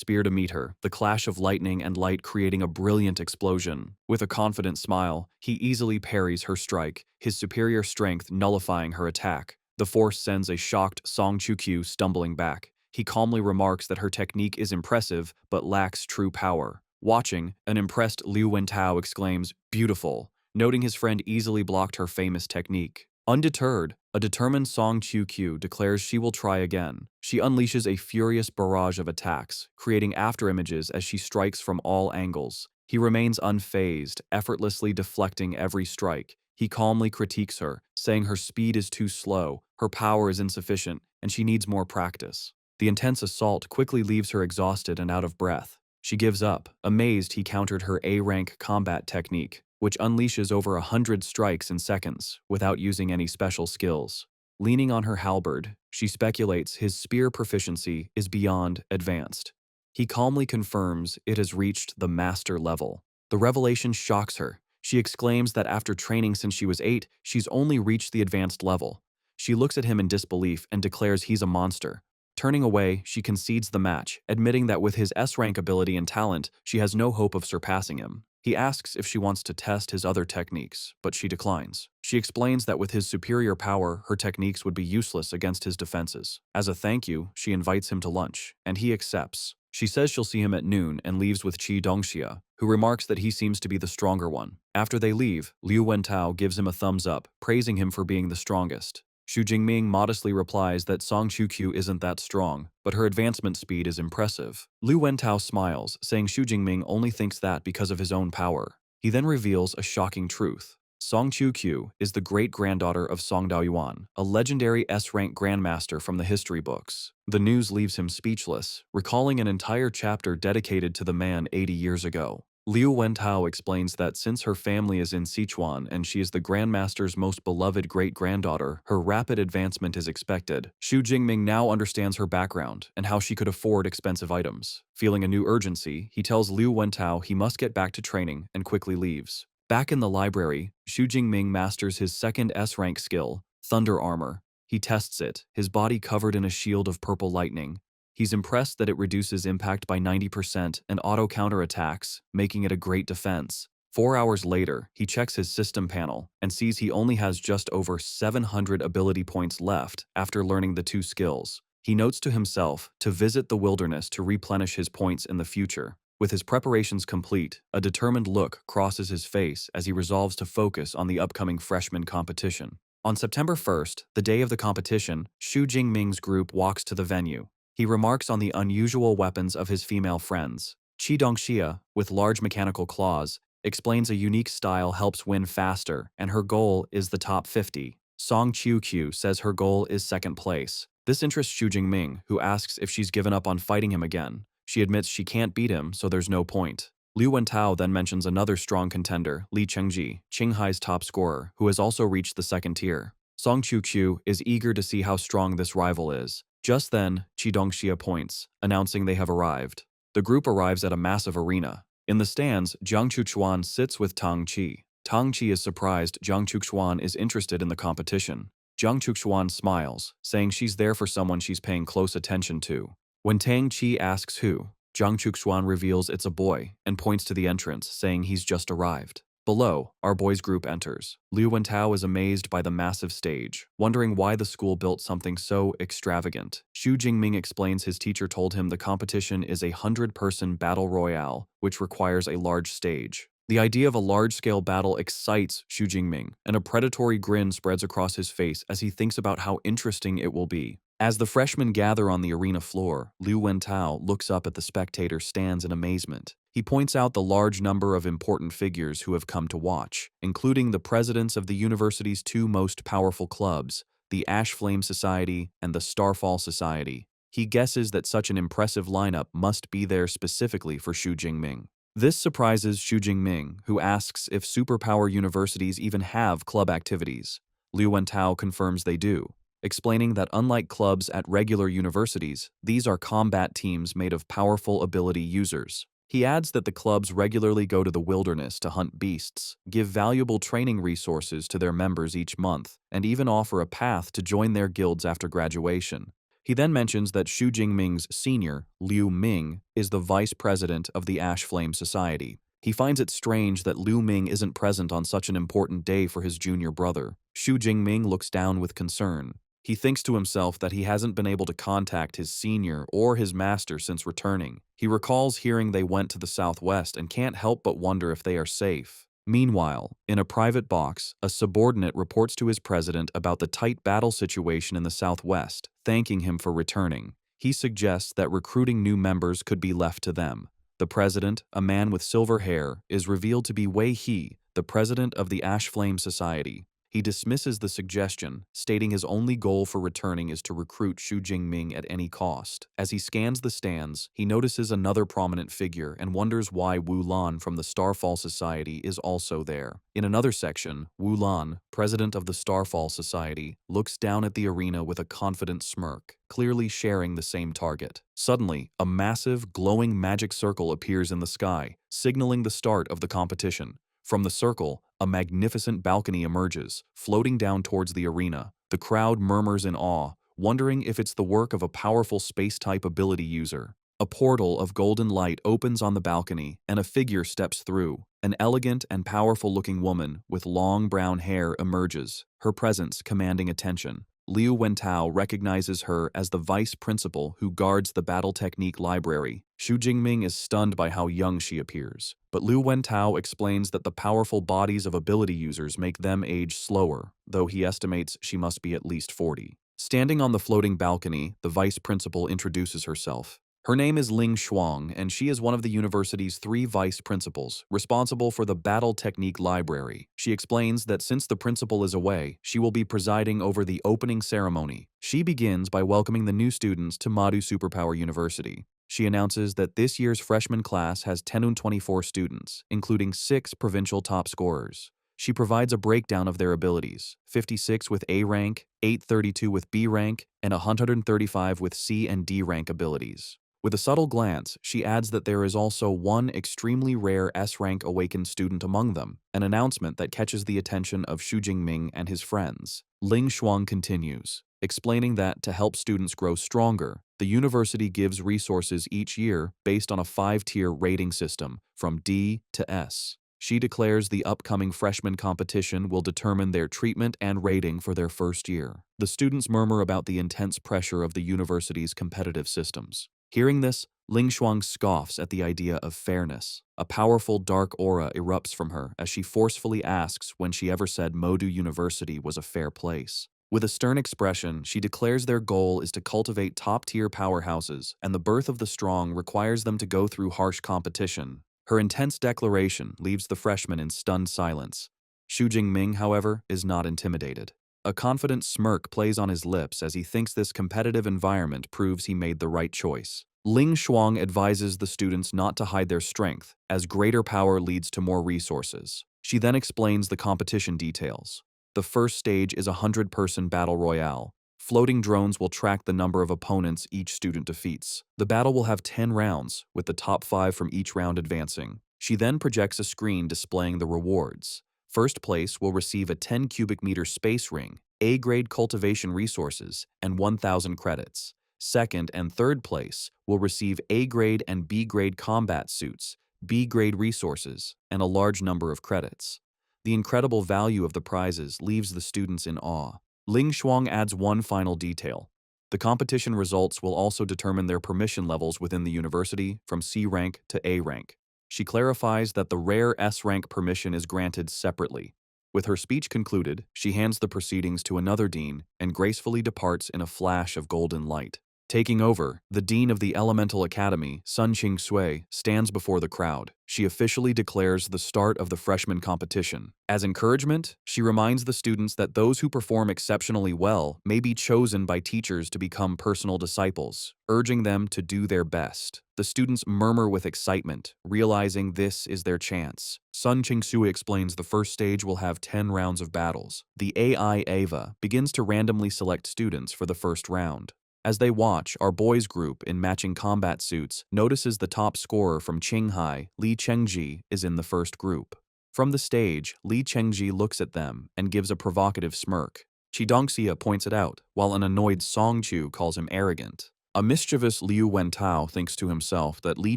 spear to meet her, the clash of lightning and light creating a brilliant explosion. With a confident smile, he easily parries her strike, his superior strength nullifying her attack. The force sends a shocked Song Chu-kyu stumbling back. He calmly remarks that her technique is impressive but lacks true power. Watching, an impressed Liu Wentao exclaims, "Beautiful," noting his friend easily blocked her famous technique. Undeterred, a determined Song Chu-kyu declares she will try again. She unleashes a furious barrage of attacks, creating afterimages as she strikes from all angles. He remains unfazed, effortlessly deflecting every strike. He calmly critiques her, saying her speed is too slow, her power is insufficient, and she needs more practice. The intense assault quickly leaves her exhausted and out of breath. She gives up, amazed he countered her A-rank combat technique, which unleashes over 100 strikes in seconds, without using any special skills. Leaning on her halberd, she speculates his spear proficiency is beyond advanced. He calmly confirms it has reached the master level. The revelation shocks her. She exclaims that after training since she was 8, she's only reached the advanced level. She looks at him in disbelief and declares he's a monster. Turning away, she concedes the match, admitting that with his S-rank ability and talent, she has no hope of surpassing him. He asks if she wants to test his other techniques, but she declines. She explains that with his superior power, her techniques would be useless against his defenses. As a thank you, she invites him to lunch, and he accepts. She says she'll see him at noon and leaves with Qi Dongxia, who remarks that he seems to be the stronger one. After they leave, Liu Wentao gives him a thumbs up, praising him for being the strongest. Xu Jingming modestly replies that Song Chu-kyu isn't that strong, but her advancement speed is impressive. Liu Wentao smiles, saying Xu Jingming only thinks that because of his own power. He then reveals a shocking truth. Song Chu-kyu is the great-granddaughter of Song Daoyuan, a legendary S-rank grandmaster from the history books. The news leaves him speechless, recalling an entire chapter dedicated to the man 80 years ago. Liu Wentao explains that since her family is in Sichuan and she is the Grandmaster's most beloved great-granddaughter, her rapid advancement is expected. Xu Jingming now understands her background and how she could afford expensive items. Feeling a new urgency, he tells Liu Wentao he must get back to training and quickly leaves. Back in the library, Xu Jingming masters his second S-rank skill, Thunder Armor. He tests it, his body covered in a shield of purple lightning. He's impressed that it reduces impact by 90% and auto-counterattacks, making it a great defense. 4 hours later, he checks his system panel and sees he only has just over 700 ability points left after learning the two skills. He notes to himself to visit the wilderness to replenish his points in the future. With his preparations complete, a determined look crosses his face as he resolves to focus on the upcoming freshman competition. On September 1st, the day of the competition, Xu Jingming's group walks to the venue. He remarks on the unusual weapons of his female friends. Qi Dongxia, with large mechanical claws, explains a unique style helps win faster, and her goal is the top 50. Song Chu-kyu says her goal is second place. This interests Xu Jingming, who asks if she's given up on fighting him again. She admits she can't beat him, so there's no point. Liu Wentao then mentions another strong contender, Li Chengji, Qinghai's top scorer, who has also reached the second tier. Song Qiu is eager to see how strong this rival is. Just then, Qi Dongxia points, announcing they have arrived. The group arrives at a massive arena. In the stands, Jiang Chuchuan sits with Tang Qi. Tang Qi is surprised Jiang Chuchuan is interested in the competition. Jiang Chuchuan smiles, saying she's there for someone she's paying close attention to. When Tang Qi asks who, Jiang Chuchuan reveals it's a boy and points to the entrance, saying he's just arrived. Below, our boys group enters. Liu Wentao is amazed by the massive stage, wondering why the school built something so extravagant. Xu Jingming explains his teacher told him the competition is a 100-person battle royale, which requires a large stage. The idea of a large-scale battle excites Xu Jingming, and a predatory grin spreads across his face as he thinks about how interesting it will be. As the freshmen gather on the arena floor, Liu Wentao looks up at the spectator stands in amazement. He points out the large number of important figures who have come to watch, including the presidents of the university's two most powerful clubs, the Ash Flame Society and the Starfall Society. He guesses that such an impressive lineup must be there specifically for Xu Jingming. This surprises Xu Jingming, who asks if superpower universities even have club activities. Liu Wentao confirms they do, explaining that unlike clubs at regular universities, these are combat teams made of powerful ability users. He adds that the clubs regularly go to the wilderness to hunt beasts, give valuable training resources to their members each month, and even offer a path to join their guilds after graduation. He then mentions that Xu Jingming's senior, Liu Ming, is the vice president of the Ash Flame Society. He finds it strange that Liu Ming isn't present on such an important day for his junior brother. Xu Jingming looks down with concern. He thinks to himself that he hasn't been able to contact his senior or his master since returning. He recalls hearing they went to the southwest and can't help but wonder if they are safe. Meanwhile, in a private box, a subordinate reports to his president about the tight battle situation in the southwest, thanking him for returning. He suggests that recruiting new members could be left to them. The president, a man with silver hair, is revealed to be Wei He, the president of the Ash Flame Society. He dismisses the suggestion, stating his only goal for returning is to recruit Xu Jingming at any cost. As he scans the stands, he notices another prominent figure and wonders why Wu Lan from the Starfall Society is also there. In another section, Wu Lan, president of the Starfall Society, looks down at the arena with a confident smirk, clearly sharing the same target. Suddenly, a massive, glowing magic circle appears in the sky, signaling the start of the competition. From the circle, a magnificent balcony emerges, floating down towards the arena. The crowd murmurs in awe, wondering if it's the work of a powerful space-type ability user. A portal of golden light opens on the balcony, and a figure steps through. An elegant and powerful-looking woman with long brown hair emerges, her presence commanding attention. Liu Wentao recognizes her as the vice principal who guards the battle technique library. Xu Jingming is stunned by how young she appears, but Liu Wentao explains that the powerful bodies of ability users make them age slower, though he estimates she must be at least 40. Standing on the floating balcony, the vice principal introduces herself. Her name is Ling Shuang, and she is one of the university's 3 vice principals, responsible for the Battle Technique Library. She explains that since the principal is away, she will be presiding over the opening ceremony. She begins by welcoming the new students to Madu Superpower University. She announces that this year's freshman class has 1024 students, including 6 provincial top scorers. She provides a breakdown of their abilities, 56 with A rank, 832 with B rank, and 135 with C and D rank abilities. With a subtle glance, she adds that there is also one extremely rare S-rank awakened student among them, an announcement that catches the attention of Xu Jingming and his friends. Ling Shuang continues, explaining that to help students grow stronger, the university gives resources each year based on a 5-tier rating system, from D to S. She declares the upcoming freshman competition will determine their treatment and rating for their first year. The students murmur about the intense pressure of the university's competitive systems. Hearing this, Ling Shuang scoffs at the idea of fairness. A powerful dark aura erupts from her as she forcefully asks when she ever said Modu University was a fair place. With a stern expression, she declares their goal is to cultivate top-tier powerhouses, and the birth of the strong requires them to go through harsh competition. Her intense declaration leaves the freshmen in stunned silence. Xu Jingming, however, is not intimidated. A confident smirk plays on his lips as he thinks this competitive environment proves he made the right choice. Ling Shuang advises the students not to hide their strength, as greater power leads to more resources. She then explains the competition details. The first stage is a 100-person battle royale. Floating drones will track the number of opponents each student defeats. The battle will have 10 rounds, with the top 5 from each round advancing. She then projects a screen displaying the rewards. First place will receive a 10 cubic meter space ring, A-grade cultivation resources, and 1,000 credits. Second and third place will receive A-grade and B-grade combat suits, B-grade resources, and a large number of credits. The incredible value of the prizes leaves the students in awe. Ling Shuang adds one final detail. The competition results will also determine their permission levels within the university from C rank to A rank. She clarifies that the rare S rank permission is granted separately. With her speech concluded, she hands the proceedings to another dean and gracefully departs in a flash of golden light. Taking over, the dean of the Elemental Academy, Sun Ching Sui, stands before the crowd. She officially declares the start of the freshman competition. As encouragement, she reminds the students that those who perform exceptionally well may be chosen by teachers to become personal disciples, urging them to do their best. The students murmur with excitement, realizing this is their chance. Sun Ching Sui explains the first stage will have 10 rounds of battles. The AI Ava begins to randomly select students for the first round. As they watch, our boys group in matching combat suits notices the top scorer from Qinghai, Li Chengji, is in the first group. From the stage, Li Chengji looks at them and gives a provocative smirk. Qidongxia points it out, while an annoyed Song Chu calls him arrogant. A mischievous Liu Wentao thinks to himself that Li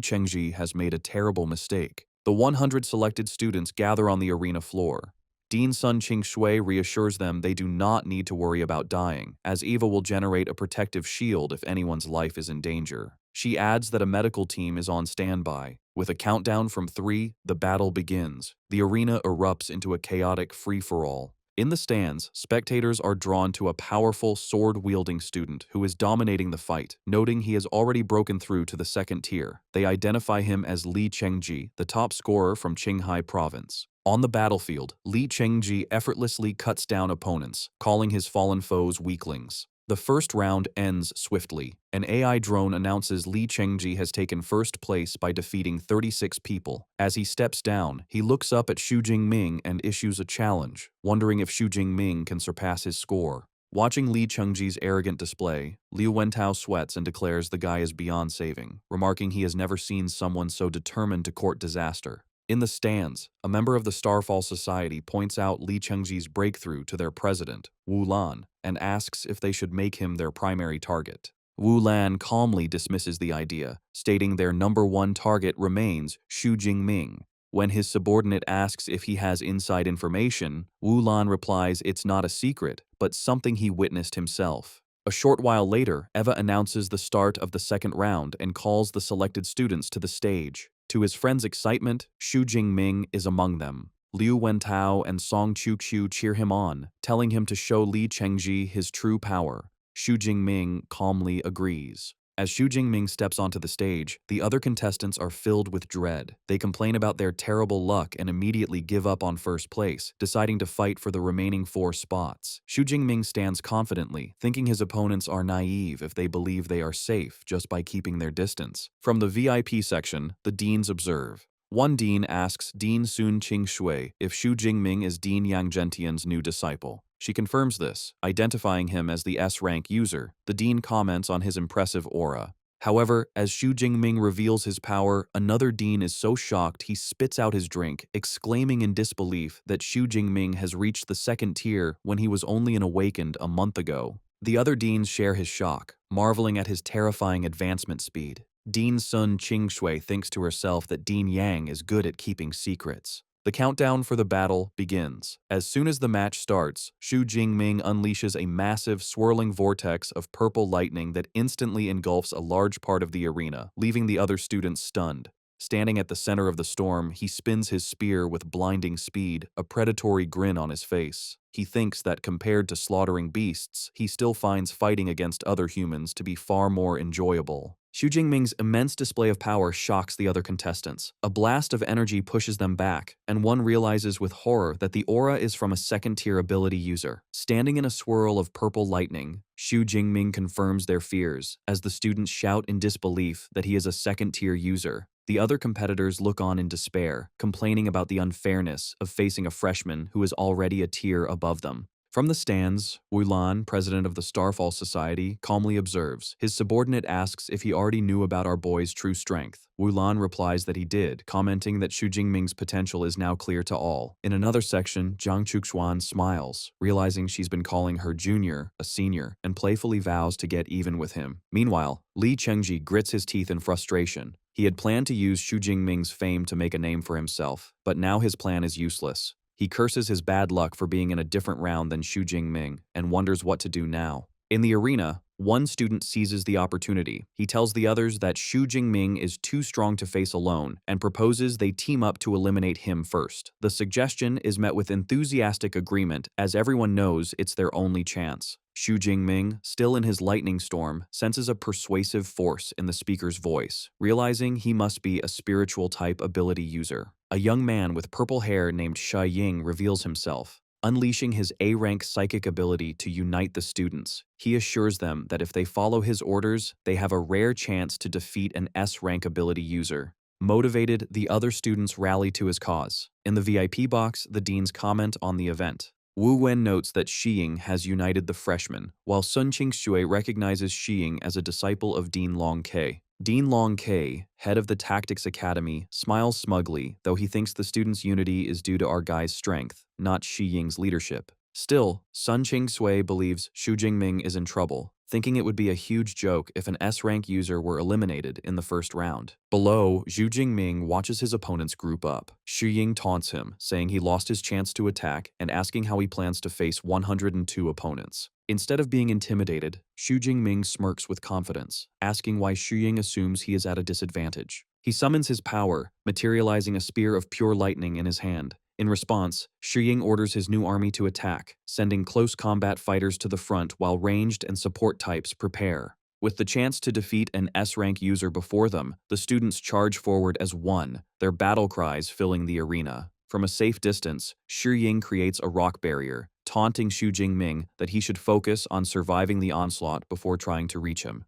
Chengji has made a terrible mistake. The 100 selected students gather on the arena floor. Dean Sun Ching Shui reassures them they do not need to worry about dying, as Eva will generate a protective shield if anyone's life is in danger. She adds that a medical team is on standby. With a countdown from 3, the battle begins. The arena erupts into a chaotic free-for-all. In the stands, spectators are drawn to a powerful, sword-wielding student who is dominating the fight, noting he has already broken through to the second tier. They identify him as Li Chengji, the top scorer from Qinghai Province. On the battlefield, Li Chengji effortlessly cuts down opponents, calling his fallen foes weaklings. The first round ends swiftly. An AI drone announces Li Chengji has taken first place by defeating 36 people. As he steps down, he looks up at Xu Jingming and issues a challenge, wondering if Xu Jingming can surpass his score. Watching Li Chengji's arrogant display, Liu Wentao sweats and declares the guy is beyond saving, remarking he has never seen someone so determined to court disaster. In the stands, a member of the Starfall Society points out Li Chengji's breakthrough to their president, Wu Lan, and asks if they should make him their primary target. Wu Lan calmly dismisses the idea, stating their number one target remains Xu Jingming. When his subordinate asks if he has inside information, Wu Lan replies it's not a secret, but something he witnessed himself. A short while later, Eva announces the start of the second round and calls the selected students to the stage. To his friend's excitement, Xu Jingming is among them. Liu Wentao and Song Chu cheer him on, telling him to show Li Chengji his true power. Xu Jingming calmly agrees. As Xu Jingming steps onto the stage, the other contestants are filled with dread. They complain about their terrible luck and immediately give up on first place, deciding to fight for the remaining 4 spots. Xu Jingming stands confidently, thinking his opponents are naive if they believe they are safe just by keeping their distance. From the VIP section, the deans observe. One dean asks Dean Sun Ching Shui if Xu Jingming is Dean Yang Gentian's new disciple. She confirms this, identifying him as the S-rank user. The dean comments on his impressive aura. However, as Xu Jingming reveals his power, another dean is so shocked he spits out his drink, exclaiming in disbelief that Xu Jingming has reached the second tier when he was only an awakened a month ago. The other deans share his shock, marveling at his terrifying advancement speed. Dean Sun Ching Shui thinks to herself that Dean Yang is good at keeping secrets. The countdown for the battle begins. As soon as the match starts, Xu Jingming unleashes a massive, swirling vortex of purple lightning that instantly engulfs a large part of the arena, leaving the other students stunned. Standing at the center of the storm, he spins his spear with blinding speed, a predatory grin on his face. He thinks that compared to slaughtering beasts, he still finds fighting against other humans to be far more enjoyable. Xu Jingming's immense display of power shocks the other contestants. A blast of energy pushes them back, and one realizes with horror that the aura is from a second-tier ability user. Standing in a swirl of purple lightning, Xu Jingming confirms their fears as the students shout in disbelief that he is a second-tier user. The other competitors look on in despair, complaining about the unfairness of facing a freshman who is already a tier above them. From the stands, Wu Lan, president of the Starfall Society, calmly observes. His subordinate asks if he already knew about our boy's true strength. Wu Lan replies that he did, commenting that Xu Jingming's potential is now clear to all. In another section, Zhang Chuxuan smiles, realizing she's been calling her junior a senior, and playfully vows to get even with him. Meanwhile, Li Chengji grits his teeth in frustration. He had planned to use Xu Jingming's fame to make a name for himself, but now his plan is useless. He curses his bad luck for being in a different round than Xu Jingming and wonders what to do now. In the arena, one student seizes the opportunity. He tells the others that Xu Jingming is too strong to face alone and proposes they team up to eliminate him first. The suggestion is met with enthusiastic agreement as everyone knows it's their only chance. Xu Jingming, still in his lightning storm, senses a persuasive force in the speaker's voice, realizing he must be a spiritual type ability user. A young man with purple hair named Shai Ying reveals himself, unleashing his A-rank psychic ability to unite the students. He assures them that if they follow his orders, they have a rare chance to defeat an S-rank ability user. Motivated, the other students rally to his cause. In the VIP box, the deans comment on the event. Wu Wen notes that Xiying has united the freshmen, while Sun Qingxue recognizes Xiying as a disciple of Dean Long Ke. Dean Long Ke, head of the Tactics Academy, smiles smugly, though he thinks the students' unity is due to our guy's strength, not Xiying's leadership. Still, Sun Qingxue believes Xu Jingming is in trouble, thinking it would be a huge joke if an S-rank user were eliminated in the first round. Below, Xu Jingming watches his opponents group up. Xu Ying taunts him, saying he lost his chance to attack and asking how he plans to face 102 opponents. Instead of being intimidated, Xu Jingming smirks with confidence, asking why Xu Ying assumes he is at a disadvantage. He summons his power, materializing a spear of pure lightning in his hand. In response, Xu Ying orders his new army to attack, sending close combat fighters to the front while ranged and support types prepare. With the chance to defeat an S-rank user before them, the students charge forward as one, their battle cries filling the arena. From a safe distance, Xu Ying creates a rock barrier, taunting Xu Jingming that he should focus on surviving the onslaught before trying to reach him.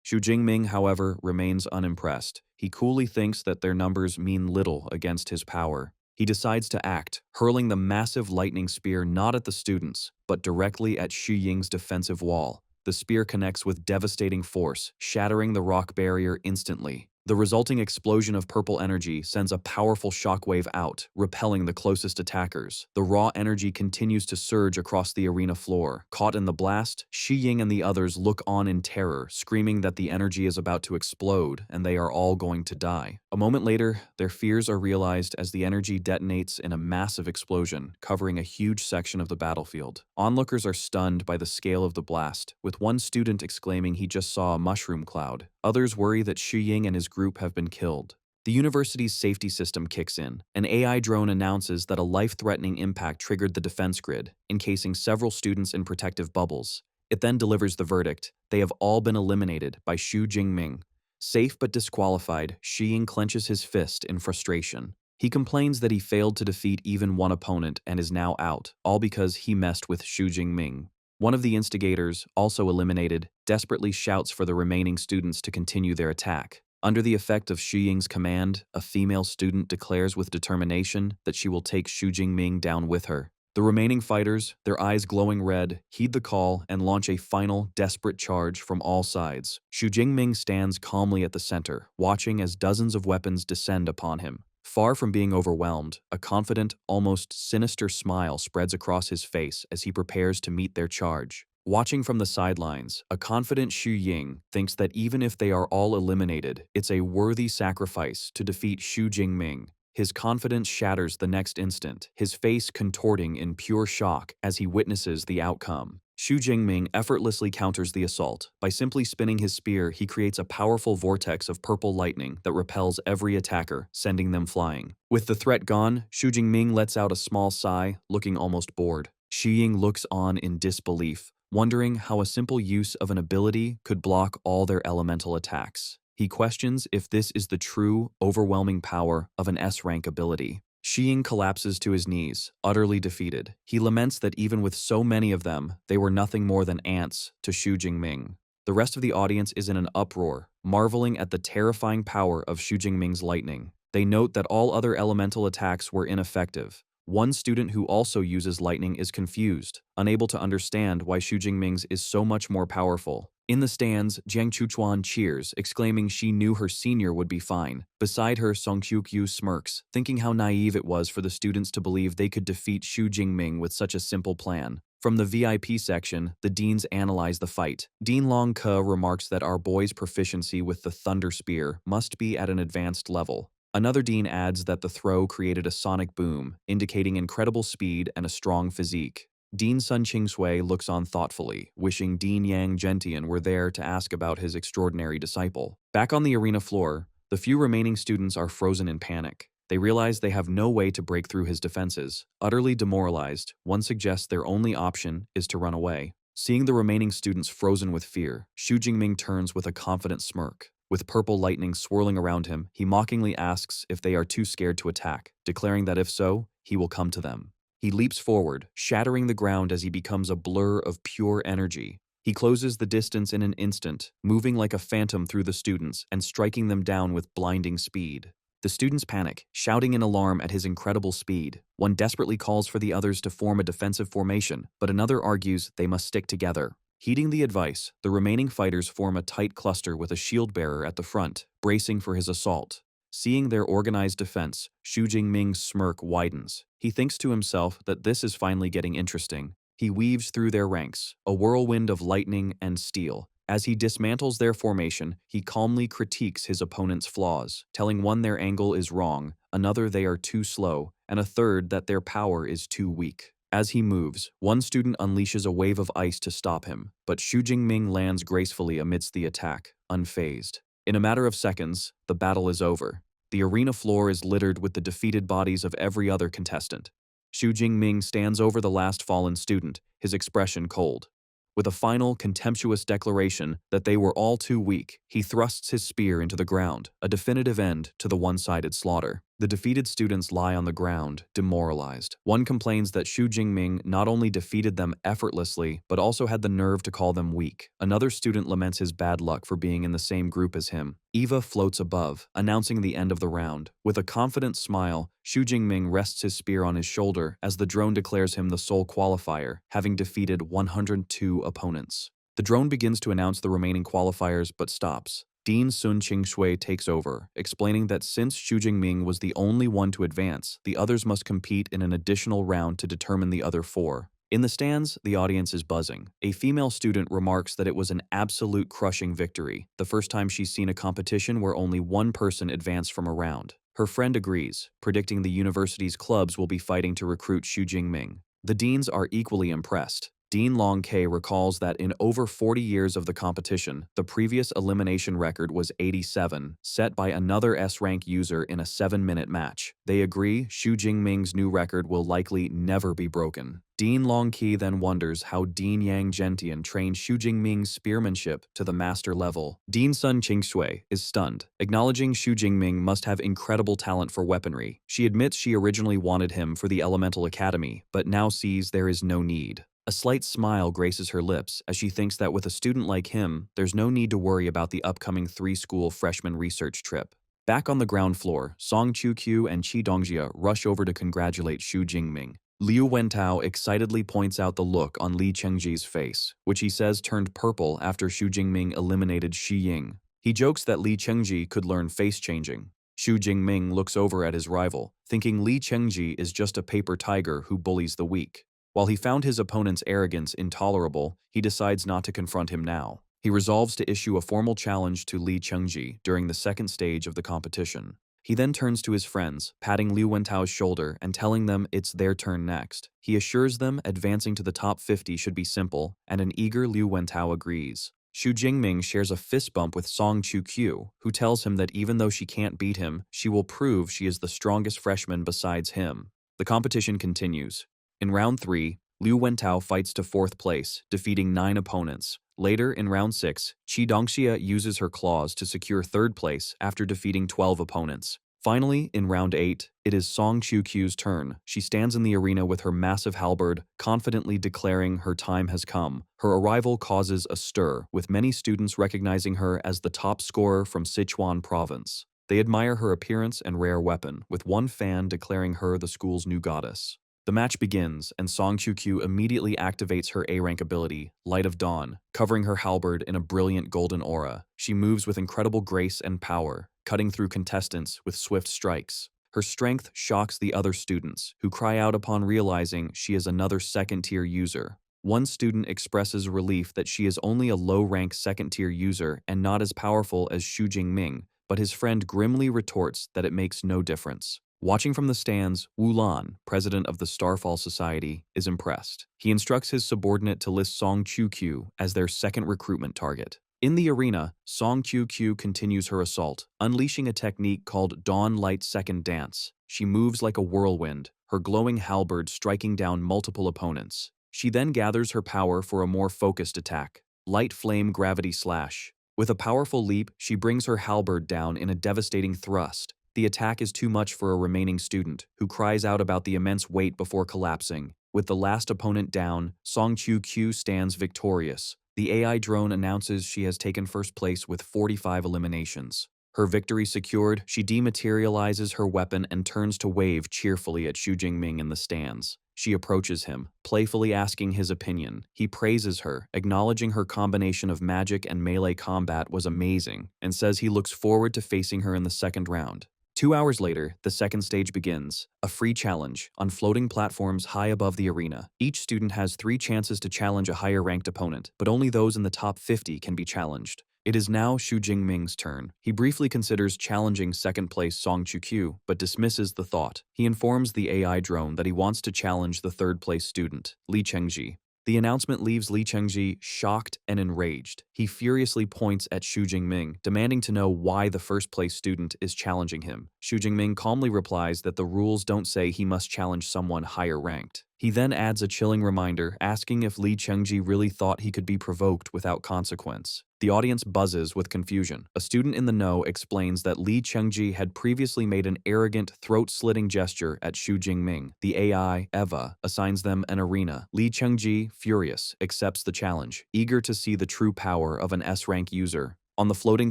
Xu Jingming, however, remains unimpressed. He coolly thinks that their numbers mean little against his power. He decides to act, hurling the massive lightning spear not at the students, but directly at Xu Ying's defensive wall. The spear connects with devastating force, shattering the rock barrier instantly. The resulting explosion of purple energy sends a powerful shockwave out, repelling the closest attackers. The raw energy continues to surge across the arena floor. Caught in the blast, Xu Ying and the others look on in terror, screaming that the energy is about to explode and they are all going to die. A moment later, their fears are realized as the energy detonates in a massive explosion, covering a huge section of the battlefield. Onlookers are stunned by the scale of the blast, with one student exclaiming he just saw a mushroom cloud. Others worry that Xu Ying and his group have been killed. The university's safety system kicks in. An AI drone announces that a life-threatening impact triggered the defense grid, encasing several students in protective bubbles. It then delivers the verdict. They have all been eliminated by Xu Jingming. Safe but disqualified, Xu Ying clenches his fist in frustration. He complains that he failed to defeat even one opponent and is now out, all because he messed with Xu Jingming. One of the instigators, also eliminated, desperately shouts for the remaining students to continue their attack. Under the effect of Xu Ying's command, a female student declares with determination that she will take Xu Jingming down with her. The remaining fighters, their eyes glowing red, heed the call and launch a final, desperate charge from all sides. Xu Jingming stands calmly at the center, watching as dozens of weapons descend upon him. Far from being overwhelmed, a confident, almost sinister smile spreads across his face as he prepares to meet their charge. Watching from the sidelines, a confident Xu Ying thinks that even if they are all eliminated, it's a worthy sacrifice to defeat Xu Jingming. His confidence shatters the next instant, his face contorting in pure shock as he witnesses the outcome. Xu Jingming effortlessly counters the assault. By simply spinning his spear, he creates a powerful vortex of purple lightning that repels every attacker, sending them flying. With the threat gone, Xu Jingming lets out a small sigh, looking almost bored. Xu Ying looks on in disbelief, wondering how a simple use of an ability could block all their elemental attacks. He questions if this is the true, overwhelming power of an S-rank ability. Xiying collapses to his knees, utterly defeated. He laments that even with so many of them, they were nothing more than ants to Xu Jingming. The rest of the audience is in an uproar, marveling at the terrifying power of Xu Jingming's lightning. They note that all other elemental attacks were ineffective. One student who also uses lightning is confused, unable to understand why Xu Jingming's is so much more powerful. In the stands, Jiang Chuchuan cheers, exclaiming she knew her senior would be fine. Beside her, Song Qiuqiu smirks, thinking how naive it was for the students to believe they could defeat Xu Jingming with such a simple plan. From the VIP section, the deans analyze the fight. Dean Long Ke remarks that our boy's proficiency with the Thunder Spear must be at an advanced level. Another dean adds that the throw created a sonic boom, indicating incredible speed and a strong physique. Dean Sun Qingsui looks on thoughtfully, wishing Dean Yang Gentian were there to ask about his extraordinary disciple. Back on the arena floor, the few remaining students are frozen in panic. They realize they have no way to break through his defenses. Utterly demoralized, one suggests their only option is to run away. Seeing the remaining students frozen with fear, Xu Jingming turns with a confident smirk. With purple lightning swirling around him, he mockingly asks if they are too scared to attack, declaring that if so, he will come to them. He leaps forward, shattering the ground as he becomes a blur of pure energy. He closes the distance in an instant, moving like a phantom through the students and striking them down with blinding speed. The students panic, shouting in alarm at his incredible speed. One desperately calls for the others to form a defensive formation, but another argues they must stick together. Heeding the advice, the remaining fighters form a tight cluster with a shield bearer at the front, bracing for his assault. Seeing their organized defense, Xu Jingming's smirk widens. He thinks to himself that this is finally getting interesting. He weaves through their ranks, a whirlwind of lightning and steel. As he dismantles their formation, he calmly critiques his opponent's flaws, telling one their angle is wrong, another they are too slow, and a third that their power is too weak. As he moves, one student unleashes a wave of ice to stop him, but Xu Jingming lands gracefully amidst the attack, unfazed. In a matter of seconds, the battle is over. The arena floor is littered with the defeated bodies of every other contestant. Xu Jingming stands over the last fallen student, his expression cold. With a final, contemptuous declaration that they were all too weak, he thrusts his spear into the ground, a definitive end to the one-sided slaughter. The defeated students lie on the ground, demoralized. One complains that Xu Jingming not only defeated them effortlessly, but also had the nerve to call them weak. Another student laments his bad luck for being in the same group as him. Eva floats above, announcing the end of the round. With a confident smile, Xu Jingming rests his spear on his shoulder as the drone declares him the sole qualifier, having defeated 102 opponents. The drone begins to announce the remaining qualifiers but stops. Dean Sun Qingsui takes over, explaining that since Xu Jingming was the only one to advance, the others must compete in an additional round to determine the other four. In the stands, the audience is buzzing. A female student remarks that it was an absolute crushing victory, the first time she's seen a competition where only one person advanced from a round. Her friend agrees, predicting the university's clubs will be fighting to recruit Xu Jingming. The deans are equally impressed. Dean Long Ke recalls that in over 40 years of the competition, the previous elimination record was 87, set by another S-rank user in a 7-minute match. They agree Xu Jingming's new record will likely never be broken. Dean Long Ke then wonders how Dean Yang Gentian trained Xu Jingming's spearmanship to the master level. Dean Sun Qingsui is stunned, acknowledging Xu Jingming must have incredible talent for weaponry. She admits she originally wanted him for the Elemental Academy, but now sees there is no need. A slight smile graces her lips as she thinks that with a student like him, there's no need to worry about the upcoming 3-school freshman research trip. Back on the ground floor, Song Qiuqiu and Qi Dongjia rush over to congratulate Xu Jingming. Liu Wentao excitedly points out the look on Li Chengji's face, which he says turned purple after Xu Jingming eliminated Shi Ying. He jokes that Li Chengji could learn face-changing. Xu Jingming looks over at his rival, thinking Li Chengji is just a paper tiger who bullies the weak. While he found his opponent's arrogance intolerable, he decides not to confront him now. He resolves to issue a formal challenge to Li Chengji during the second stage of the competition. He then turns to his friends, patting Liu Wentao's shoulder and telling them it's their turn next. He assures them advancing to the top 50 should be simple, and an eager Liu Wentao agrees. Xu Jingming shares a fist bump with Song Qiuqiu, who tells him that even though she can't beat him, she will prove she is the strongest freshman besides him. The competition continues. In round 3, Liu Wentao fights to 4th place, defeating 9 opponents. Later, in round 6, Qi Dongxia uses her claws to secure third place after defeating 12 opponents. Finally, in round 8, it is Song Qiuqiu's turn. She stands in the arena with her massive halberd, confidently declaring her time has come. Her arrival causes a stir, with many students recognizing her as the top scorer from Sichuan province. They admire her appearance and rare weapon, with one fan declaring her the school's new goddess. The match begins, and Song Qiuqiu immediately activates her A-rank ability, Light of Dawn, covering her halberd in a brilliant golden aura. She moves with incredible grace and power, cutting through contestants with swift strikes. Her strength shocks the other students, who cry out upon realizing she is another second-tier user. One student expresses relief that she is only a low-rank second-tier user and not as powerful as Xu Jingming, but his friend grimly retorts that it makes no difference. Watching from the stands, Wu Lan, president of the Starfall Society, is impressed. He instructs his subordinate to list Song Qiuqiu as their second recruitment target. In the arena, Song Qiuqiu continues her assault, unleashing a technique called Dawn Light Second Dance. She moves like a whirlwind, her glowing halberd striking down multiple opponents. She then gathers her power for a more focused attack, Light Flame Gravity Slash. With a powerful leap, she brings her halberd down in a devastating thrust. The attack is too much for a remaining student, who cries out about the immense weight before collapsing. With the last opponent down, Song Qiuqiu stands victorious. The AI drone announces she has taken first place with 45 eliminations. Her victory secured, she dematerializes her weapon and turns to wave cheerfully at Xu Jingming in the stands. She approaches him, playfully asking his opinion. He praises her, acknowledging her combination of magic and melee combat was amazing, and says he looks forward to facing her in the second round. 2 hours later, the second stage begins, a free challenge, on floating platforms high above the arena. Each student has 3 chances to challenge a higher-ranked opponent, but only those in the top 50 can be challenged. It is now Xu Jingming's turn. He briefly considers challenging second-place Song Qiuqiu, but dismisses the thought. He informs the AI drone that he wants to challenge the third-place student, Li Chengji. The announcement leaves Li Chengji shocked and enraged. He furiously points at Xu Jingming, demanding to know why the first-place student is challenging him. Xu Jingming calmly replies that the rules don't say he must challenge someone higher-ranked. He then adds a chilling reminder, asking if Li Chengji really thought he could be provoked without consequence. The audience buzzes with confusion. A student in the know explains that Li Chengji had previously made an arrogant, throat-slitting gesture at Xu Jingming. The AI, Eva, assigns them an arena. Li Chengji, furious, accepts the challenge, eager to see the true power of an S-rank user. On the floating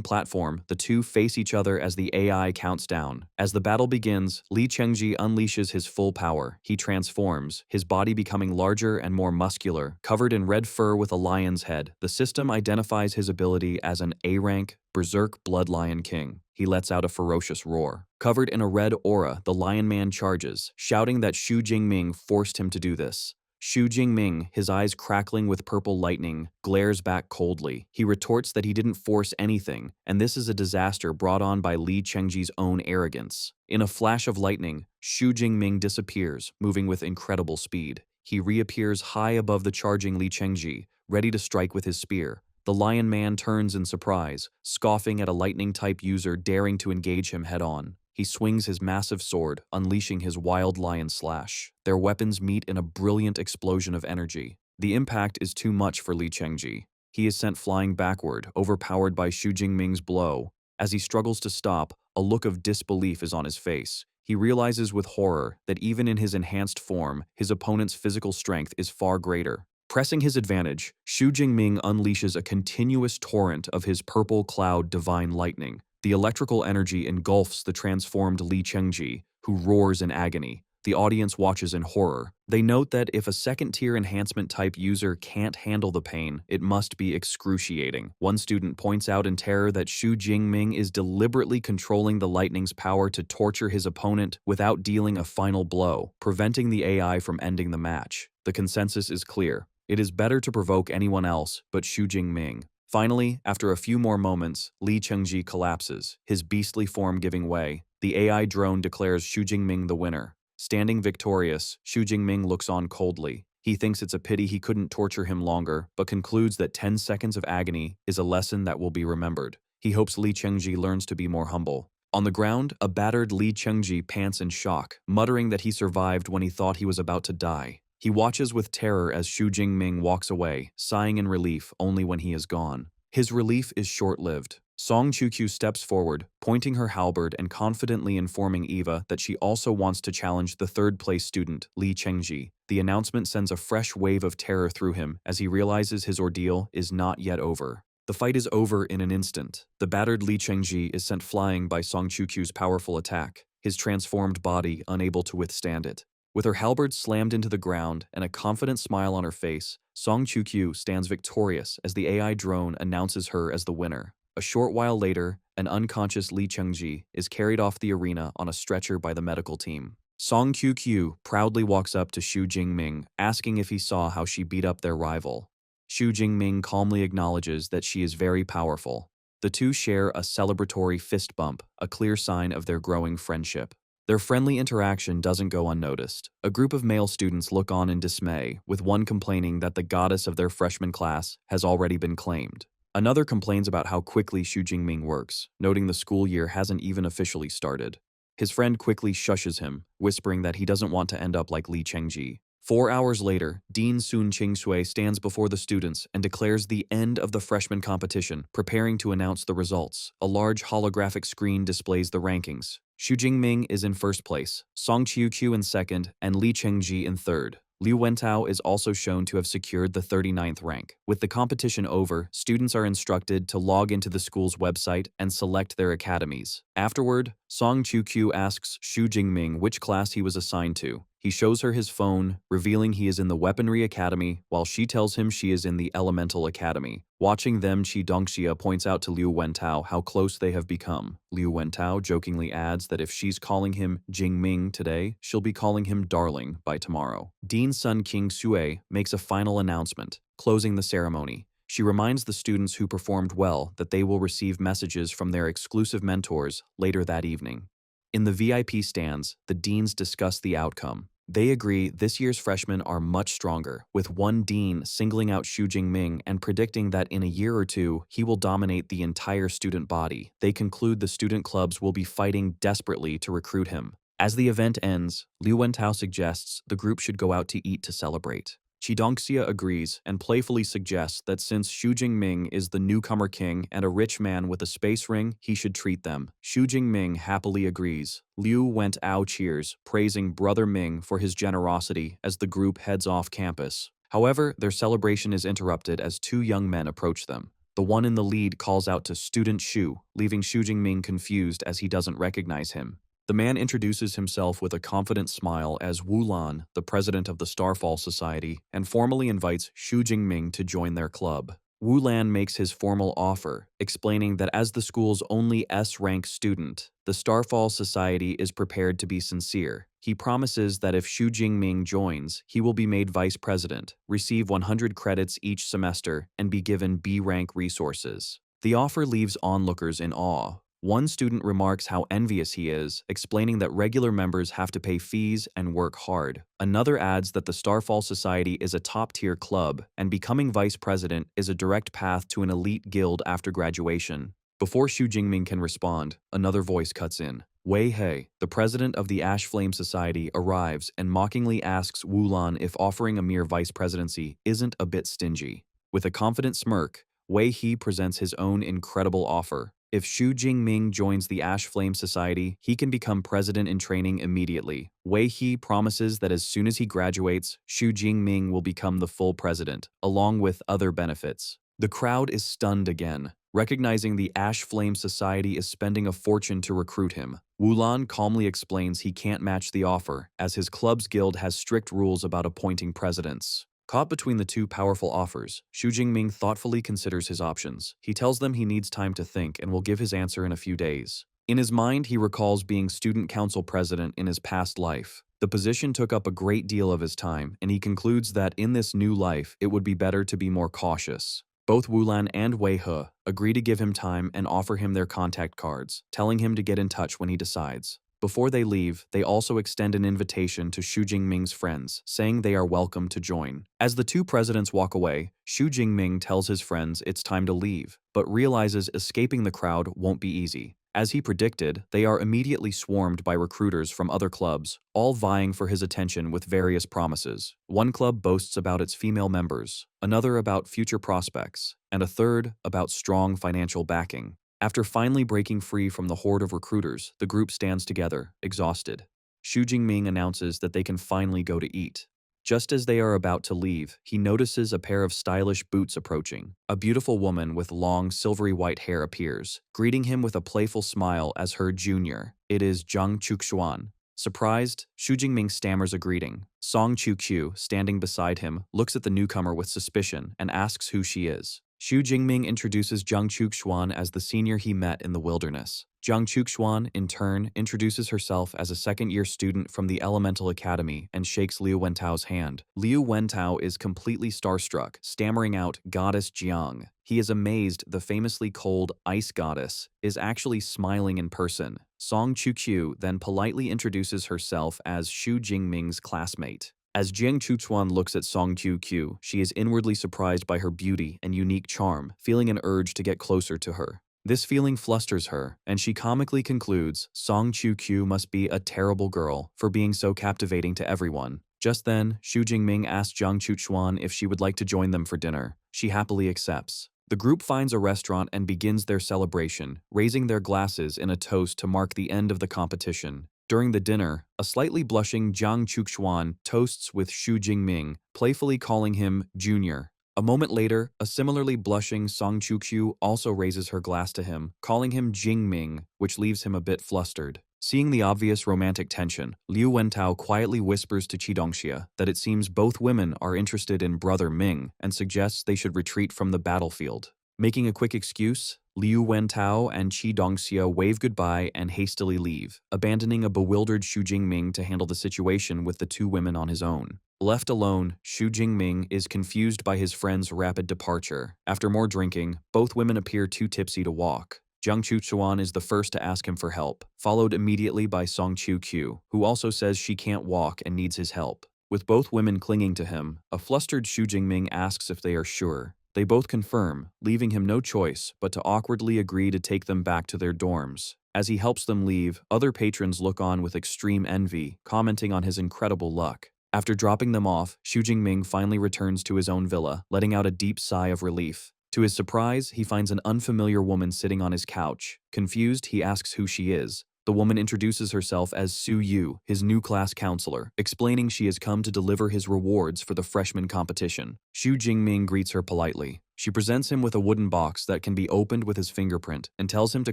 platform, the two face each other as the AI counts down. As the battle begins, Li Chengji unleashes his full power. He transforms, his body becoming larger and more muscular, covered in red fur with a lion's head. The system identifies his ability as an A-rank, Berserk Blood Lion King. He lets out a ferocious roar. Covered in a red aura, the Lion Man charges, shouting that Xu Jingming forced him to do this. Xu Jingming, his eyes crackling with purple lightning, glares back coldly. He retorts that he didn't force anything, and this is a disaster brought on by Li Chengji's own arrogance. In a flash of lightning, Xu Jingming disappears, moving with incredible speed. He reappears high above the charging Li Chengji, ready to strike with his spear. The Lion Man turns in surprise, scoffing at a lightning-type user daring to engage him head-on. He swings his massive sword, unleashing his wild lion slash. Their weapons meet in a brilliant explosion of energy. The impact is too much for Li Chengji. He is sent flying backward, overpowered by Xu Jingming's blow. As he struggles to stop, a look of disbelief is on his face. He realizes with horror that even in his enhanced form, his opponent's physical strength is far greater. Pressing his advantage, Xu Jingming unleashes a continuous torrent of his purple cloud divine lightning. The electrical energy engulfs the transformed Li Chengji, who roars in agony. The audience watches in horror. They note that if a second-tier enhancement-type user can't handle the pain, it must be excruciating. One student points out in terror that Xu Jingming is deliberately controlling the lightning's power to torture his opponent without dealing a final blow, preventing the AI from ending the match. The consensus is clear. It is better to provoke anyone else but Xu Jingming. Finally, after a few more moments, Li Chengji collapses, his beastly form giving way. The AI drone declares Xu Jingming the winner. Standing victorious, Xu Jingming looks on coldly. He thinks it's a pity he couldn't torture him longer, but concludes that 10 seconds of agony is a lesson that will be remembered. He hopes Li Chengji learns to be more humble. On the ground, a battered Li Chengji pants in shock, muttering that he survived when he thought he was about to die. He watches with terror as Xu Jingming walks away, sighing in relief only when he is gone. His relief is short-lived. Song Chukyu steps forward, pointing her halberd and confidently informing Eva that she also wants to challenge the third-place student, Li Chengji. The announcement sends a fresh wave of terror through him as he realizes his ordeal is not yet over. The fight is over in an instant. The battered Li Chengji is sent flying by Song Chukyu's powerful attack, his transformed body unable to withstand it. With her halberd slammed into the ground and a confident smile on her face, Song Chukyu stands victorious as the AI drone announces her as the winner. A short while later, an unconscious Li Chengji is carried off the arena on a stretcher by the medical team. Song Kyu proudly walks up to Xu Jingming, asking if he saw how she beat up their rival. Xu Jingming calmly acknowledges that she is very powerful. The two share a celebratory fist bump, a clear sign of their growing friendship. Their friendly interaction doesn't go unnoticed. A group of male students look on in dismay, with one complaining that the goddess of their freshman class has already been claimed. Another complains about how quickly Xu Jingming works, noting the school year hasn't even officially started. His friend quickly shushes him, whispering that he doesn't want to end up like Li Chengji. 4 hours later, Dean Sun Qingsui stands before the students and declares the end of the freshman competition, preparing to announce the results. A large holographic screen displays the rankings. Xu Jingming is in first place, Song Chiu-Qiu in second, and Li Chengji in third. Liu Wentao is also shown to have secured the 39th rank. With the competition over, students are instructed to log into the school's website and select their academies. Afterward, Song Chiu-Qiu asks Xu Jingming which class he was assigned to. He shows her his phone, revealing he is in the Weaponry Academy, while she tells him she is in the Elemental Academy. Watching them, Qi Dongxia points out to Liu Wentao how close they have become. Liu Wentao jokingly adds that if she's calling him Jingming today, she'll be calling him darling by tomorrow. Dean Sun King Sue makes a final announcement, closing the ceremony. She reminds the students who performed well that they will receive messages from their exclusive mentors later that evening. In the VIP stands, the deans discuss the outcome. They agree this year's freshmen are much stronger, with one dean singling out Xu Jingming and predicting that in a year or two, he will dominate the entire student body. They conclude the student clubs will be fighting desperately to recruit him. As the event ends, Liu Wentao suggests the group should go out to eat to celebrate. Qi Dongxia agrees and playfully suggests that since Xu Jingming is the newcomer king and a rich man with a space ring, he should treat them. Xu Jingming happily agrees. Liu Wentao cheers, praising Brother Ming for his generosity as the group heads off campus. However, their celebration is interrupted as two young men approach them. The one in the lead calls out to Student Xu, leaving Xu Jingming confused as he doesn't recognize him. The man introduces himself with a confident smile as Wu Lan, the president of the Starfall Society, and formally invites Xu Jingming to join their club. Wu Lan makes his formal offer, explaining that as the school's only S-rank student, the Starfall Society is prepared to be sincere. He promises that if Xu Jingming joins, he will be made vice president, receive 100 credits each semester, and be given B-rank resources. The offer leaves onlookers in awe. One student remarks how envious he is, explaining that regular members have to pay fees and work hard. Another adds that the Starfall Society is a top-tier club, and becoming vice president is a direct path to an elite guild after graduation. Before Xu Jingming can respond, another voice cuts in. Wei He, the president of the Ash Flame Society, arrives and mockingly asks Wu Lan if offering a mere vice presidency isn't a bit stingy. With a confident smirk, Wei He presents his own incredible offer. If Xu Jingming joins the Ash Flame Society, he can become president in training immediately. Wei He promises that as soon as he graduates, Xu Jingming will become the full president, along with other benefits. The crowd is stunned again, recognizing the Ash Flame Society is spending a fortune to recruit him. Wu Lan calmly explains he can't match the offer, as his club's guild has strict rules about appointing presidents. Caught between the two powerful offers, Xu Jingming thoughtfully considers his options. He tells them he needs time to think and will give his answer in a few days. In his mind, he recalls being student council president in his past life. The position took up a great deal of his time, and he concludes that in this new life, it would be better to be more cautious. Both Wu Lan and Wei He agree to give him time and offer him their contact cards, telling him to get in touch when he decides. Before they leave, they also extend an invitation to Xu Jingming's friends, saying they are welcome to join. As the two presidents walk away, Xu Jingming tells his friends it's time to leave, but realizes escaping the crowd won't be easy. As he predicted, they are immediately swarmed by recruiters from other clubs, all vying for his attention with various promises. One club boasts about its female members, another about future prospects, and a third about strong financial backing. After finally breaking free from the horde of recruiters, the group stands together, exhausted. Xu Jingming announces that they can finally go to eat. Just as they are about to leave, he notices a pair of stylish boots approaching. A beautiful woman with long, silvery white hair appears, greeting him with a playful smile as her junior. It is Zhang Chuxuan. Surprised, Xu Jingming stammers a greeting. Song Chu-Qiu, standing beside him, looks at the newcomer with suspicion and asks who she is. Xu Jingming introduces Zhang Chuxuan as the senior he met in the wilderness. Zhang Chuxuan, in turn, introduces herself as a second-year student from the Elemental Academy and shakes Liu Wentao's hand. Liu Wentao is completely starstruck, stammering out, "Goddess Jiang." He is amazed the famously cold ice goddess is actually smiling in person. Song Chu-Qiu then politely introduces herself as Xu Jingming's classmate. As Jiang Chuchuan looks at Song Chu-Qiu, she is inwardly surprised by her beauty and unique charm, feeling an urge to get closer to her. This feeling flusters her, and she comically concludes, Song Chu-Qiu must be a terrible girl for being so captivating to everyone. Just then, Xu Jingming asks Zhang Chuchuan if she would like to join them for dinner. She happily accepts. The group finds a restaurant and begins their celebration, raising their glasses in a toast to mark the end of the competition. During the dinner, a slightly blushing Zhang Chuxuan toasts with Xu Jingming, playfully calling him Junior. A moment later, a similarly blushing Song Chu-Qiu also raises her glass to him, calling him Jingming, which leaves him a bit flustered. Seeing the obvious romantic tension, Liu Wentao quietly whispers to Qi Dongxia that it seems both women are interested in brother Ming and suggests they should retreat from the battlefield. Making a quick excuse, Liu Wentao and Qi Dongxia wave goodbye and hastily leave, abandoning a bewildered Xu Jingming to handle the situation with the two women on his own. Left alone, Xu Jingming is confused by his friend's rapid departure. After more drinking, both women appear too tipsy to walk. Zhang Chuchuan is the first to ask him for help, followed immediately by Song Chu-Qiu, who also says she can't walk and needs his help. With both women clinging to him, a flustered Xu Jingming asks if they are sure. They both confirm, leaving him no choice but to awkwardly agree to take them back to their dorms. As he helps them leave, other patrons look on with extreme envy, commenting on his incredible luck. After dropping them off, Xu Jingming finally returns to his own villa, letting out a deep sigh of relief. To his surprise, he finds an unfamiliar woman sitting on his couch. Confused, he asks who she is. The woman introduces herself as Su Yu, his new class counselor, explaining she has come to deliver his rewards for the freshman competition. Xu Jingming greets her politely. She presents him with a wooden box that can be opened with his fingerprint and tells him to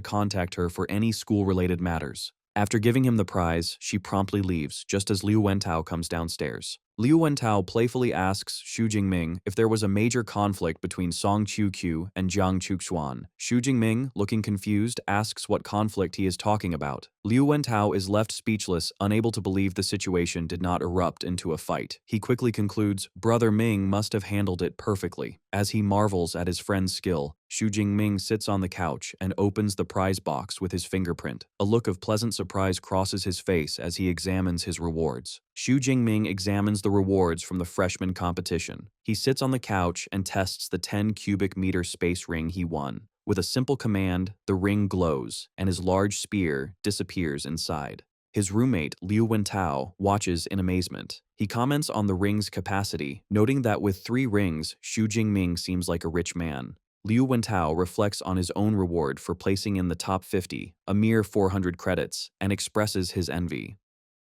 contact her for any school-related matters. After giving him the prize, she promptly leaves, just as Liu Wentao comes downstairs. Liu Wentao playfully asks Xu Jingming if there was a major conflict between Song Chu-Qiu and Zhang Chuxuan. Xu Jingming, looking confused, asks what conflict he is talking about. Liu Wentao is left speechless, unable to believe the situation did not erupt into a fight. He quickly concludes, Brother Ming must have handled it perfectly. As he marvels at his friend's skill, Xu Jingming sits on the couch and opens the prize box with his fingerprint. A look of pleasant surprise crosses his face as he examines his rewards. Xu Jingming examines the rewards from the freshman competition. He sits on the couch and tests the 10 cubic meter space ring he won. With a simple command, the ring glows, and his large spear disappears inside. His roommate, Liu Wentao, watches in amazement. He comments on the ring's capacity, noting that with 3 rings, Xu Jingming seems like a rich man. Liu Wentao reflects on his own reward for placing in the top 50, a mere 400 credits, and expresses his envy.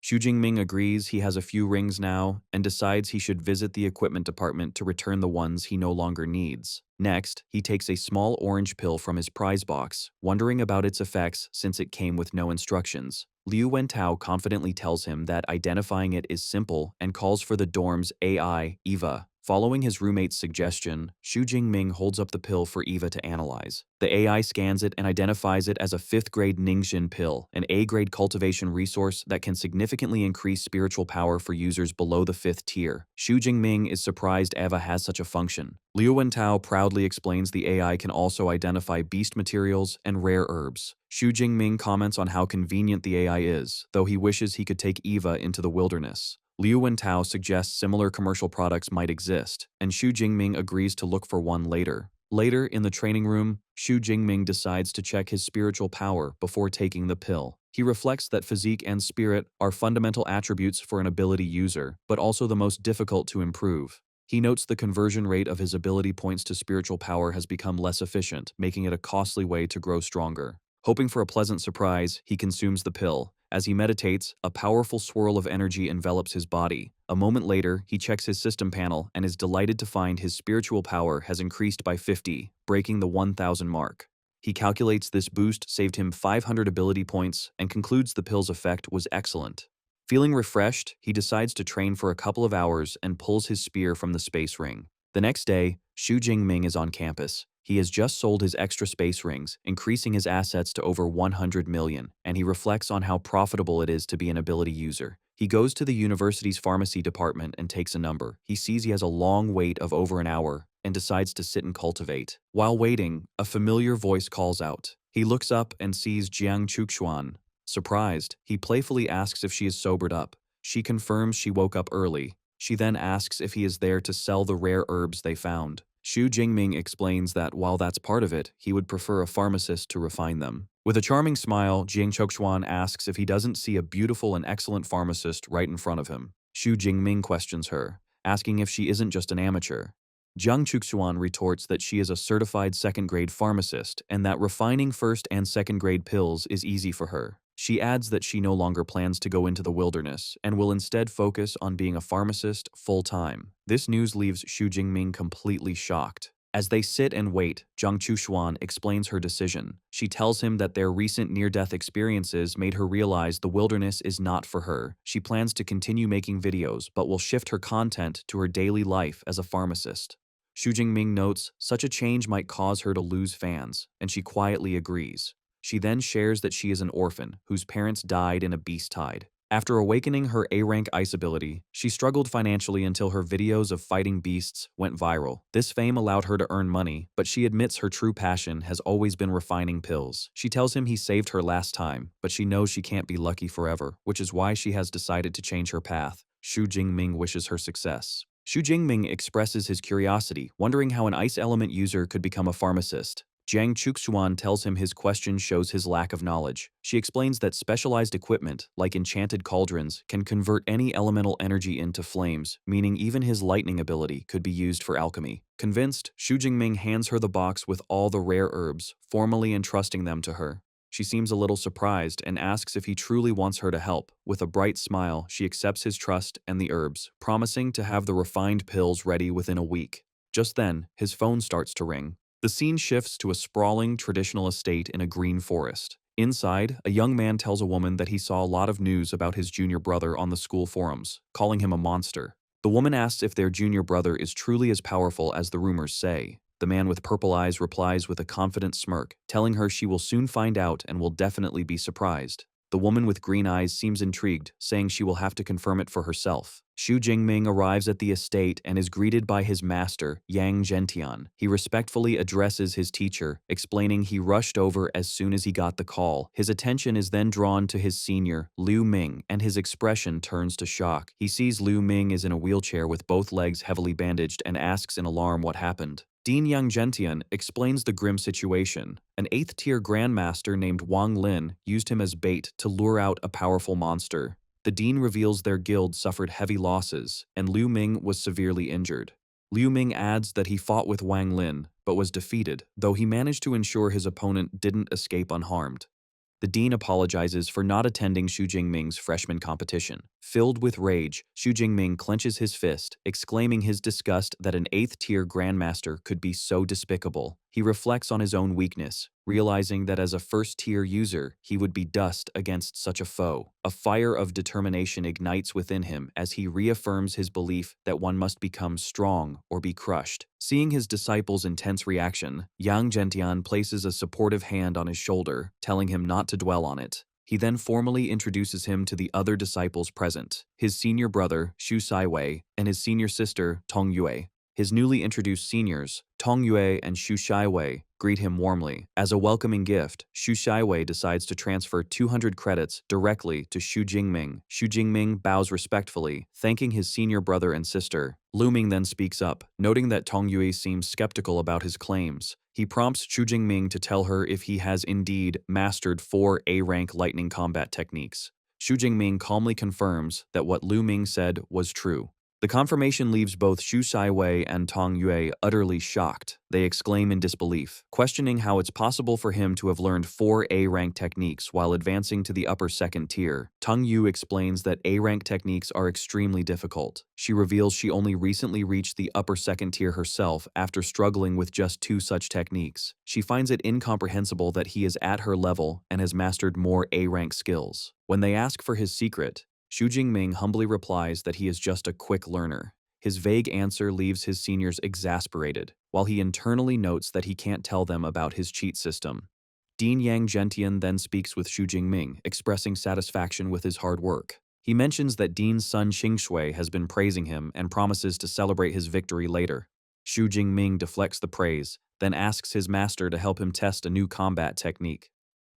Xu Jingming agrees he has a few rings now and decides he should visit the equipment department to return the ones he no longer needs. Next, he takes a small orange pill from his prize box, wondering about its effects since it came with no instructions. Liu Wentao confidently tells him that identifying it is simple and calls for the dorm's AI, Eva. Following his roommate's suggestion, Xu Jingming holds up the pill for Eva to analyze. The AI scans it and identifies it as a 5th-grade Ningxin pill, an A-grade cultivation resource that can significantly increase spiritual power for users below the 5th tier. Xu Jingming is surprised Eva has such a function. Liu Wentao proudly explains the AI can also identify beast materials and rare herbs. Xu Jingming comments on how convenient the AI is, though he wishes he could take Eva into the wilderness. Liu Wentao suggests similar commercial products might exist, and Xu Jingming agrees to look for one later. Later, in the training room, Xu Jingming decides to check his spiritual power before taking the pill. He reflects that physique and spirit are fundamental attributes for an ability user, but also the most difficult to improve. He notes the conversion rate of his ability points to spiritual power has become less efficient, making it a costly way to grow stronger. Hoping for a pleasant surprise, he consumes the pill. As he meditates, a powerful swirl of energy envelops his body. A moment later, he checks his system panel and is delighted to find his spiritual power has increased by 50, breaking the 1,000 mark. He calculates this boost saved him 500 ability points and concludes the pill's effect was excellent. Feeling refreshed, he decides to train for a couple of hours and pulls his spear from the space ring. The next day, Xu Jingming is on campus. He has just sold his extra space rings, increasing his assets to over 100 million, and he reflects on how profitable it is to be an ability user. He goes to the university's pharmacy department and takes a number. He sees he has a long wait of over an hour and decides to sit and cultivate. While waiting, a familiar voice calls out. He looks up and sees Jiang Chuxuan. Surprised, he playfully asks if she is sobered up. She confirms she woke up early. She then asks if he is there to sell the rare herbs they found. Xu Jingming explains that while that's part of it, he would prefer a pharmacist to refine them. With a charming smile, Jiang Chuxuan asks if he doesn't see a beautiful and excellent pharmacist right in front of him. Xu Jingming questions her, asking if she isn't just an amateur. Jiang Chuxuan retorts that she is a certified second-grade pharmacist and that refining first and second-grade pills is easy for her. She adds that she no longer plans to go into the wilderness and will instead focus on being a pharmacist full-time. This news leaves Xu Jingming completely shocked. As they sit and wait, Jiang Chuxuan explains her decision. She tells him that their recent near-death experiences made her realize the wilderness is not for her. She plans to continue making videos, but will shift her content to her daily life as a pharmacist. Xu Jingming notes such a change might cause her to lose fans, and she quietly agrees. She then shares that she is an orphan whose parents died in a beast tide. After awakening her A-rank ice ability, she struggled financially until her videos of fighting beasts went viral. This fame allowed her to earn money, but she admits her true passion has always been refining pills. She tells him he saved her last time, but she knows she can't be lucky forever, which is why she has decided to change her path. Xu Jingming wishes her success. Xu Jingming expresses his curiosity, wondering how an ice element user could become a pharmacist. Jiang Chuxuan tells him his question shows his lack of knowledge. She explains that specialized equipment, like enchanted cauldrons, can convert any elemental energy into flames, meaning even his lightning ability could be used for alchemy. Convinced, Xu Jingming hands her the box with all the rare herbs, formally entrusting them to her. She seems a little surprised and asks if he truly wants her to help. With a bright smile, she accepts his trust and the herbs, promising to have the refined pills ready within a week. Just then, his phone starts to ring. The scene shifts to a sprawling, traditional estate in a green forest. Inside, a young man tells a woman that he saw a lot of news about his junior brother on the school forums, calling him a monster. The woman asks if their junior brother is truly as powerful as the rumors say. The man with purple eyes replies with a confident smirk, telling her she will soon find out and will definitely be surprised. The woman with green eyes seems intrigued, saying she will have to confirm it for herself. Xu Jingming arrives at the estate and is greeted by his master, Yang Zhentian. He respectfully addresses his teacher, explaining he rushed over as soon as he got the call. His attention is then drawn to his senior, Liu Ming, and his expression turns to shock. He sees Liu Ming is in a wheelchair with both legs heavily bandaged and asks in alarm what happened. Dean Yang Zhentian explains the grim situation. An 8th-tier grandmaster named Wang Lin used him as bait to lure out a powerful monster. The dean reveals their guild suffered heavy losses, and Liu Ming was severely injured. Liu Ming adds that he fought with Wang Lin, but was defeated, though he managed to ensure his opponent didn't escape unharmed. The dean apologizes for not attending Xu Jingming's freshman competition. Filled with rage, Xu Jingming clenches his fist, exclaiming his disgust that an 8th-tier grandmaster could be so despicable. He reflects on his own weakness, realizing that as a first-tier user, he would be dust against such a foe. A fire of determination ignites within him as he reaffirms his belief that one must become strong or be crushed. Seeing his disciple's intense reaction, Yang Zhentian places a supportive hand on his shoulder, telling him not to dwell on it. He then formally introduces him to the other disciples present, his senior brother, Xu Saiwei, and his senior sister, Tong Yue. His newly introduced seniors, Tong Yue and Xu Shiwei, greet him warmly. As a welcoming gift, Xu Shiwei decides to transfer 200 credits directly to Xu Jingming. Xu Jingming bows respectfully, thanking his senior brother and sister. Liu Ming then speaks up, noting that Tong Yue seems skeptical about his claims. He prompts Xu Jingming to tell her if he has indeed mastered 4 A-rank lightning combat techniques. Xu Jingming calmly confirms that what Liu Ming said was true. The confirmation leaves both Xu Shiwei and Tong Yue utterly shocked. They exclaim in disbelief, questioning how it's possible for him to have learned 4 A-rank techniques while advancing to the upper second tier. Tong Yu explains that A-rank techniques are extremely difficult. She reveals she only recently reached the upper second tier herself after struggling with just 2 such techniques. She finds it incomprehensible that he is at her level and has mastered more A-rank skills. When they ask for his secret, Xu Jingming humbly replies that he is just a quick learner. His vague answer leaves his seniors exasperated, while he internally notes that he can't tell them about his cheat system. Dean Yang Gentian then speaks with Xu Jingming, expressing satisfaction with his hard work. He mentions that Dean's son Qingshui has been praising him and promises to celebrate his victory later. Xu Jingming deflects the praise, then asks his master to help him test a new combat technique.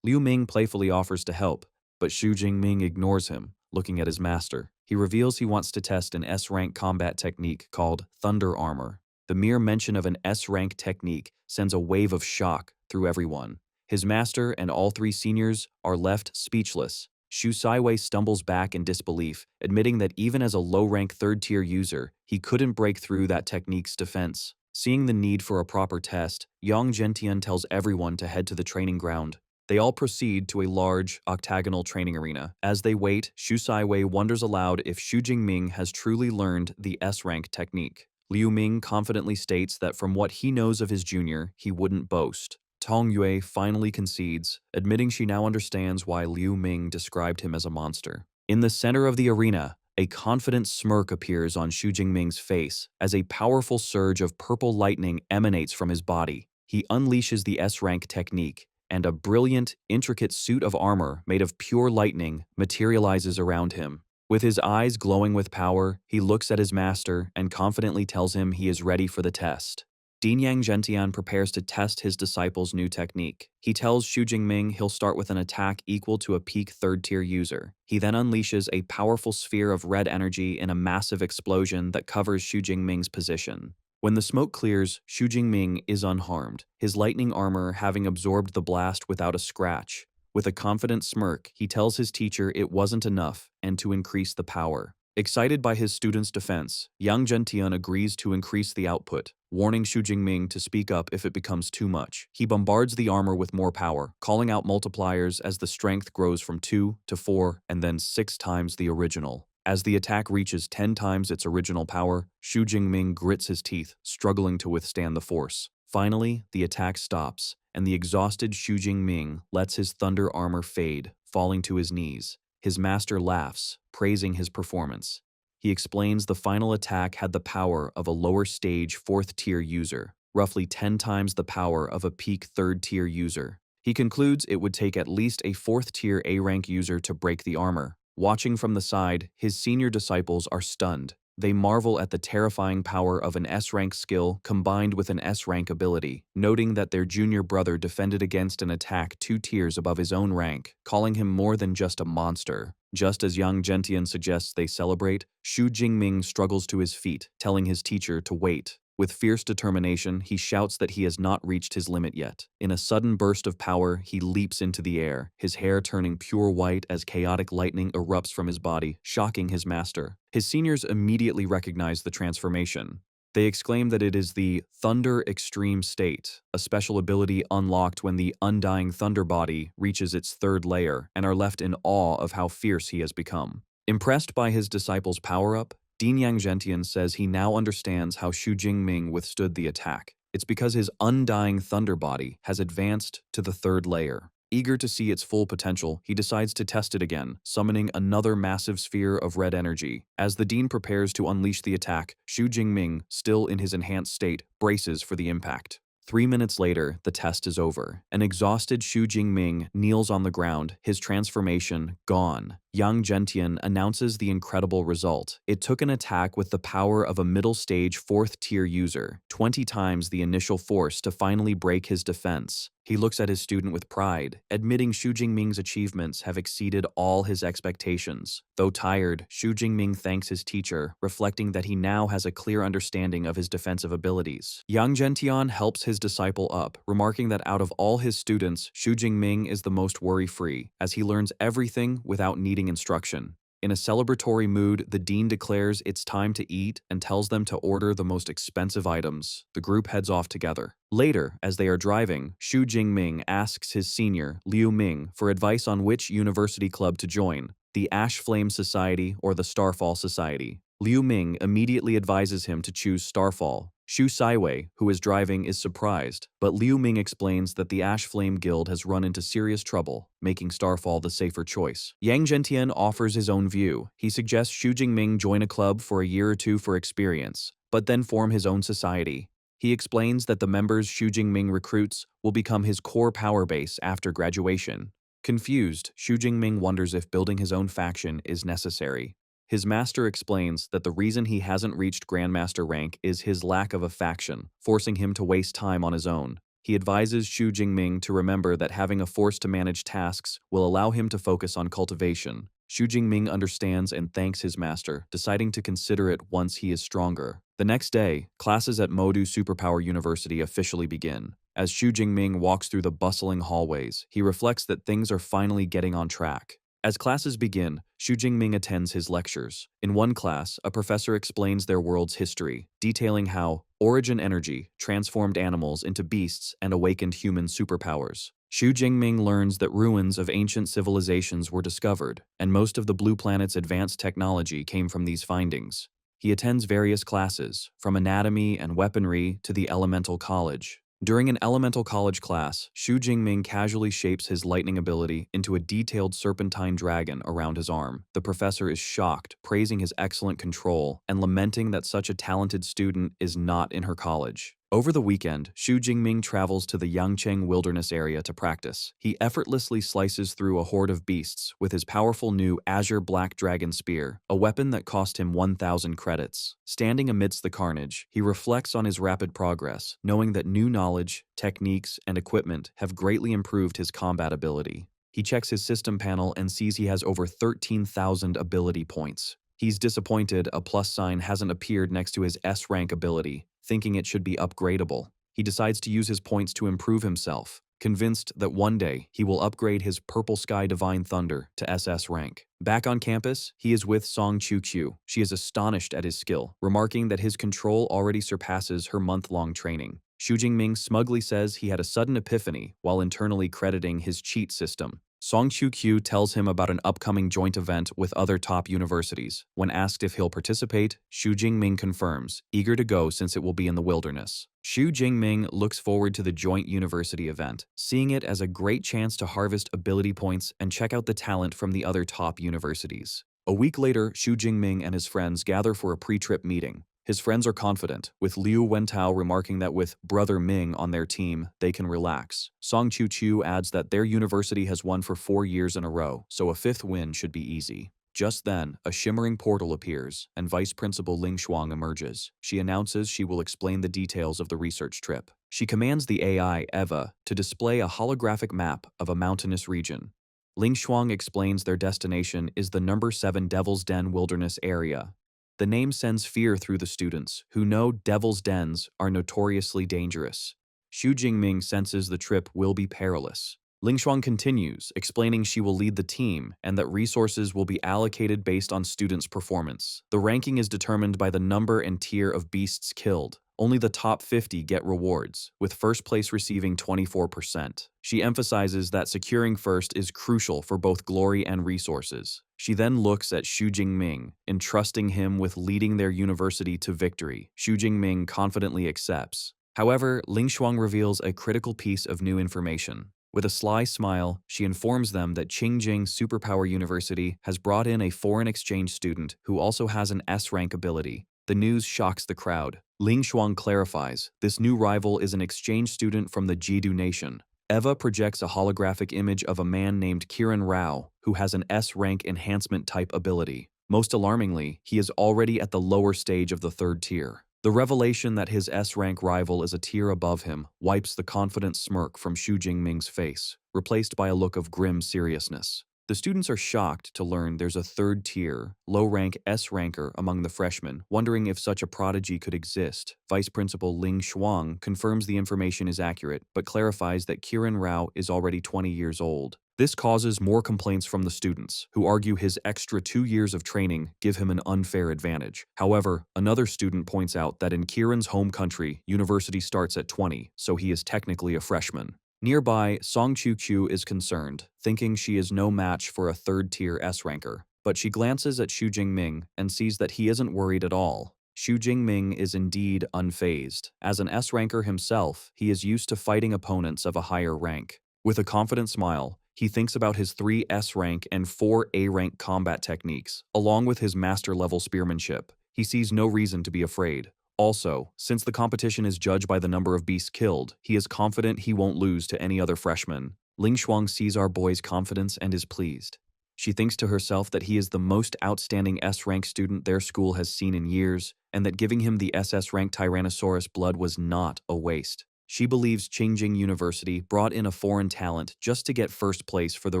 Liu Ming playfully offers to help, but Xu Jingming ignores him. Looking at his master, he reveals he wants to test an S-rank combat technique called Thunder Armor. The mere mention of an S-rank technique sends a wave of shock through everyone. His master and all 3 seniors are left speechless. Xu Shiwei stumbles back in disbelief, admitting that even as a low-rank third-tier user, he couldn't break through that technique's defense. Seeing the need for a proper test, Yang Gentian tells everyone to head to the training ground. They all proceed to a large, octagonal training arena. As they wait, Xu Shiwei wonders aloud if Xu Jingming has truly learned the S-rank technique. Liu Ming confidently states that from what he knows of his junior, he wouldn't boast. Tong Yue finally concedes, admitting she now understands why Liu Ming described him as a monster. In the center of the arena, a confident smirk appears on Xu Jingming's face as a powerful surge of purple lightning emanates from his body. He unleashes the S-rank technique, and a brilliant, intricate suit of armor made of pure lightning materializes around him. With his eyes glowing with power, he looks at his master and confidently tells him he is ready for the test. Dean Yang Gentian prepares to test his disciple's new technique. He tells Xu Jingming he'll start with an attack equal to a peak third-tier user. He then unleashes a powerful sphere of red energy in a massive explosion that covers Xu Jingming's position. When the smoke clears, Xu Jingming is unharmed, his lightning armor having absorbed the blast without a scratch. With a confident smirk, he tells his teacher it wasn't enough and to increase the power. Excited by his student's defense, Yang Gentian agrees to increase the output, warning Xu Jingming to speak up if it becomes too much. He bombards the armor with more power, calling out multipliers as the strength grows from 2 to 4 and then 6 times the original. As the attack reaches 10 times its original power, Xu Jingming grits his teeth, struggling to withstand the force. Finally, the attack stops, and the exhausted Xu Jingming lets his thunder armor fade, falling to his knees. His master laughs, praising his performance. He explains the final attack had the power of a lower stage 4th tier user, roughly 10 times the power of a peak 3rd tier user. He concludes it would take at least a 4th tier A-rank user to break the armor. Watching from the side, his senior disciples are stunned. They marvel at the terrifying power of an S-rank skill combined with an S-rank ability, noting that their junior brother defended against an attack 2 tiers above his own rank, calling him more than just a monster. Just as Yang Gentian suggests they celebrate, Xu Jingming struggles to his feet, telling his teacher to wait. With fierce determination, he shouts that he has not reached his limit yet. In a sudden burst of power, he leaps into the air, his hair turning pure white as chaotic lightning erupts from his body, shocking his master. His seniors immediately recognize the transformation. They exclaim that it is the Thunder Extreme State, a special ability unlocked when the Undying Thunder Body reaches its 3rd layer, and are left in awe of how fierce he has become. Impressed by his disciple's power-up, Dean Yang Gentian says he now understands how Xu Jingming withstood the attack. It's because his Undying Thunder Body has advanced to the 3rd layer. Eager to see its full potential, he decides to test it again, summoning another massive sphere of red energy. As the Dean prepares to unleash the attack, Xu Jingming, still in his enhanced state, braces for the impact. 3 minutes later, the test is over. An exhausted Xu Jingming kneels on the ground, his transformation gone. Yang Zhentian announces the incredible result. It took an attack with the power of a middle-stage 4th-tier user, 20 times the initial force to finally break his defense. He looks at his student with pride, admitting Xu Jingming's achievements have exceeded all his expectations. Though tired, Xu Jingming thanks his teacher, reflecting that he now has a clear understanding of his defensive abilities. Yang Zhentian helps his disciple up, remarking that out of all his students, Xu Jingming is the most worry-free, as he learns everything without needing instruction. In a celebratory mood, the dean declares it's time to eat and tells them to order the most expensive items. The group heads off together. Later, as they are driving, Xu Jingming asks his senior, Liu Ming, for advice on which university club to join, the Ash Flame Society or the Starfall Society. Liu Ming immediately advises him to choose Starfall. Xu Saiwei, who is driving, is surprised, but Liu Ming explains that the Ash Flame Guild has run into serious trouble, making Starfall the safer choice. Yang Zhentian offers his own view. He suggests Xu Jingming join a club for a year or two for experience, but then form his own society. He explains that the members Xu Jingming recruits will become his core power base after graduation. Confused, Xu Jingming wonders if building his own faction is necessary. His master explains that the reason he hasn't reached Grandmaster rank is his lack of a faction, forcing him to waste time on his own. He advises Xu Jingming to remember that having a force to manage tasks will allow him to focus on cultivation. Xu Jingming understands and thanks his master, deciding to consider it once he is stronger. The next day, classes at Modu Superpower University officially begin. As Xu Jingming walks through the bustling hallways, he reflects that things are finally getting on track. As classes begin, Xu Jingming attends his lectures. In one class, a professor explains their world's history, detailing how origin energy transformed animals into beasts and awakened human superpowers. Xu Jingming learns that ruins of ancient civilizations were discovered, and most of the Blue Planet's advanced technology came from these findings. He attends various classes, from anatomy and weaponry to the elemental college. During an elemental college class, Xu Jingming casually shapes his lightning ability into a detailed serpentine dragon around his arm. The professor is shocked, praising his excellent control and lamenting that such a talented student is not in her college. Over the weekend, Xu Jingming travels to the Yangcheng wilderness area to practice. He effortlessly slices through a horde of beasts with his powerful new Azure Black Dragon Spear, a weapon that cost him 1,000 credits. Standing amidst the carnage, he reflects on his rapid progress, knowing that new knowledge, techniques, and equipment have greatly improved his combat ability. He checks his system panel and sees he has over 13,000 ability points. He's disappointed a plus sign hasn't appeared next to his S-rank ability, thinking it should be upgradable. He decides to use his points to improve himself, convinced that one day he will upgrade his Purple Sky Divine Thunder to SS rank. Back on campus, he is with Song Qiu. She is astonished at his skill, remarking that his control already surpasses her month-long training. Xu Jingming smugly says he had a sudden epiphany while internally crediting his cheat system. Song Qiu tells him about an upcoming joint event with other top universities. When asked if he'll participate, Xu Jingming confirms, eager to go since it will be in the wilderness. Xu Jingming looks forward to the joint university event, seeing it as a great chance to harvest ability points and check out the talent from the other top universities. A week later, Xu Jingming and his friends gather for a pre-trip meeting. His friends are confident, with Liu Wentao remarking that with Brother Ming on their team, they can relax. Song Qiu adds that their university has won for 4 years in a row, so a 5th win should be easy. Just then, a shimmering portal appears, and Vice Principal Ling Shuang emerges. She announces she will explain the details of the research trip. She commands the AI, Eva, to display a holographic map of a mountainous region. Ling Shuang explains their destination is the number 7 Devil's Den Wilderness area. The name sends fear through the students, who know Devil's Dens are notoriously dangerous. Xu Jingming senses the trip will be perilous. Ling Shuang continues, explaining she will lead the team and that resources will be allocated based on students' performance. The ranking is determined by the number and tier of beasts killed. Only the top 50 get rewards, with first place receiving 24%. She emphasizes that securing first is crucial for both glory and resources. She then looks at Xu Jingming, entrusting him with leading their university to victory. Xu Jingming confidently accepts. However, Ling Shuang reveals a critical piece of new information. With a sly smile, she informs them that Qingjing Superpower University has brought in a foreign exchange student who also has an S-rank ability. The news shocks the crowd. Ling Shuang clarifies, this new rival is an exchange student from the Jidu nation. Eva projects a holographic image of a man named Kiran Rao, who has an S-rank enhancement type ability. Most alarmingly, he is already at the lower stage of the third tier. The revelation that his S-rank rival is a tier above him wipes the confident smirk from Xu Jingming's face, replaced by a look of grim seriousness. The students are shocked to learn there's a third-tier, low-rank S-ranker among the freshmen, wondering if such a prodigy could exist. Vice Principal Ling Shuang confirms the information is accurate, but clarifies that Kiran Rao is already 20 years old. This causes more complaints from the students, who argue his extra 2 years of training give him an unfair advantage. However, another student points out that in Kiran's home country, university starts at 20, so he is technically a freshman. Nearby, Song Chu is concerned, thinking she is no match for a third-tier S-ranker. But she glances at Xu Jingming and sees that he isn't worried at all. Xu Jingming is indeed unfazed. As an S-ranker himself, he is used to fighting opponents of a higher rank. With a confident smile, he thinks about his 3 S-rank and 4 A-rank combat techniques, along with his master-level spearmanship. He sees no reason to be afraid. Also, since the competition is judged by the number of beasts killed, he is confident he won't lose to any other freshman. Ling Shuang sees our boy's confidence and is pleased. She thinks to herself that he is the most outstanding S-rank student their school has seen in years, and that giving him the SS-rank Tyrannosaurus blood was not a waste. She believes Qingjing University brought in a foreign talent just to get first place for the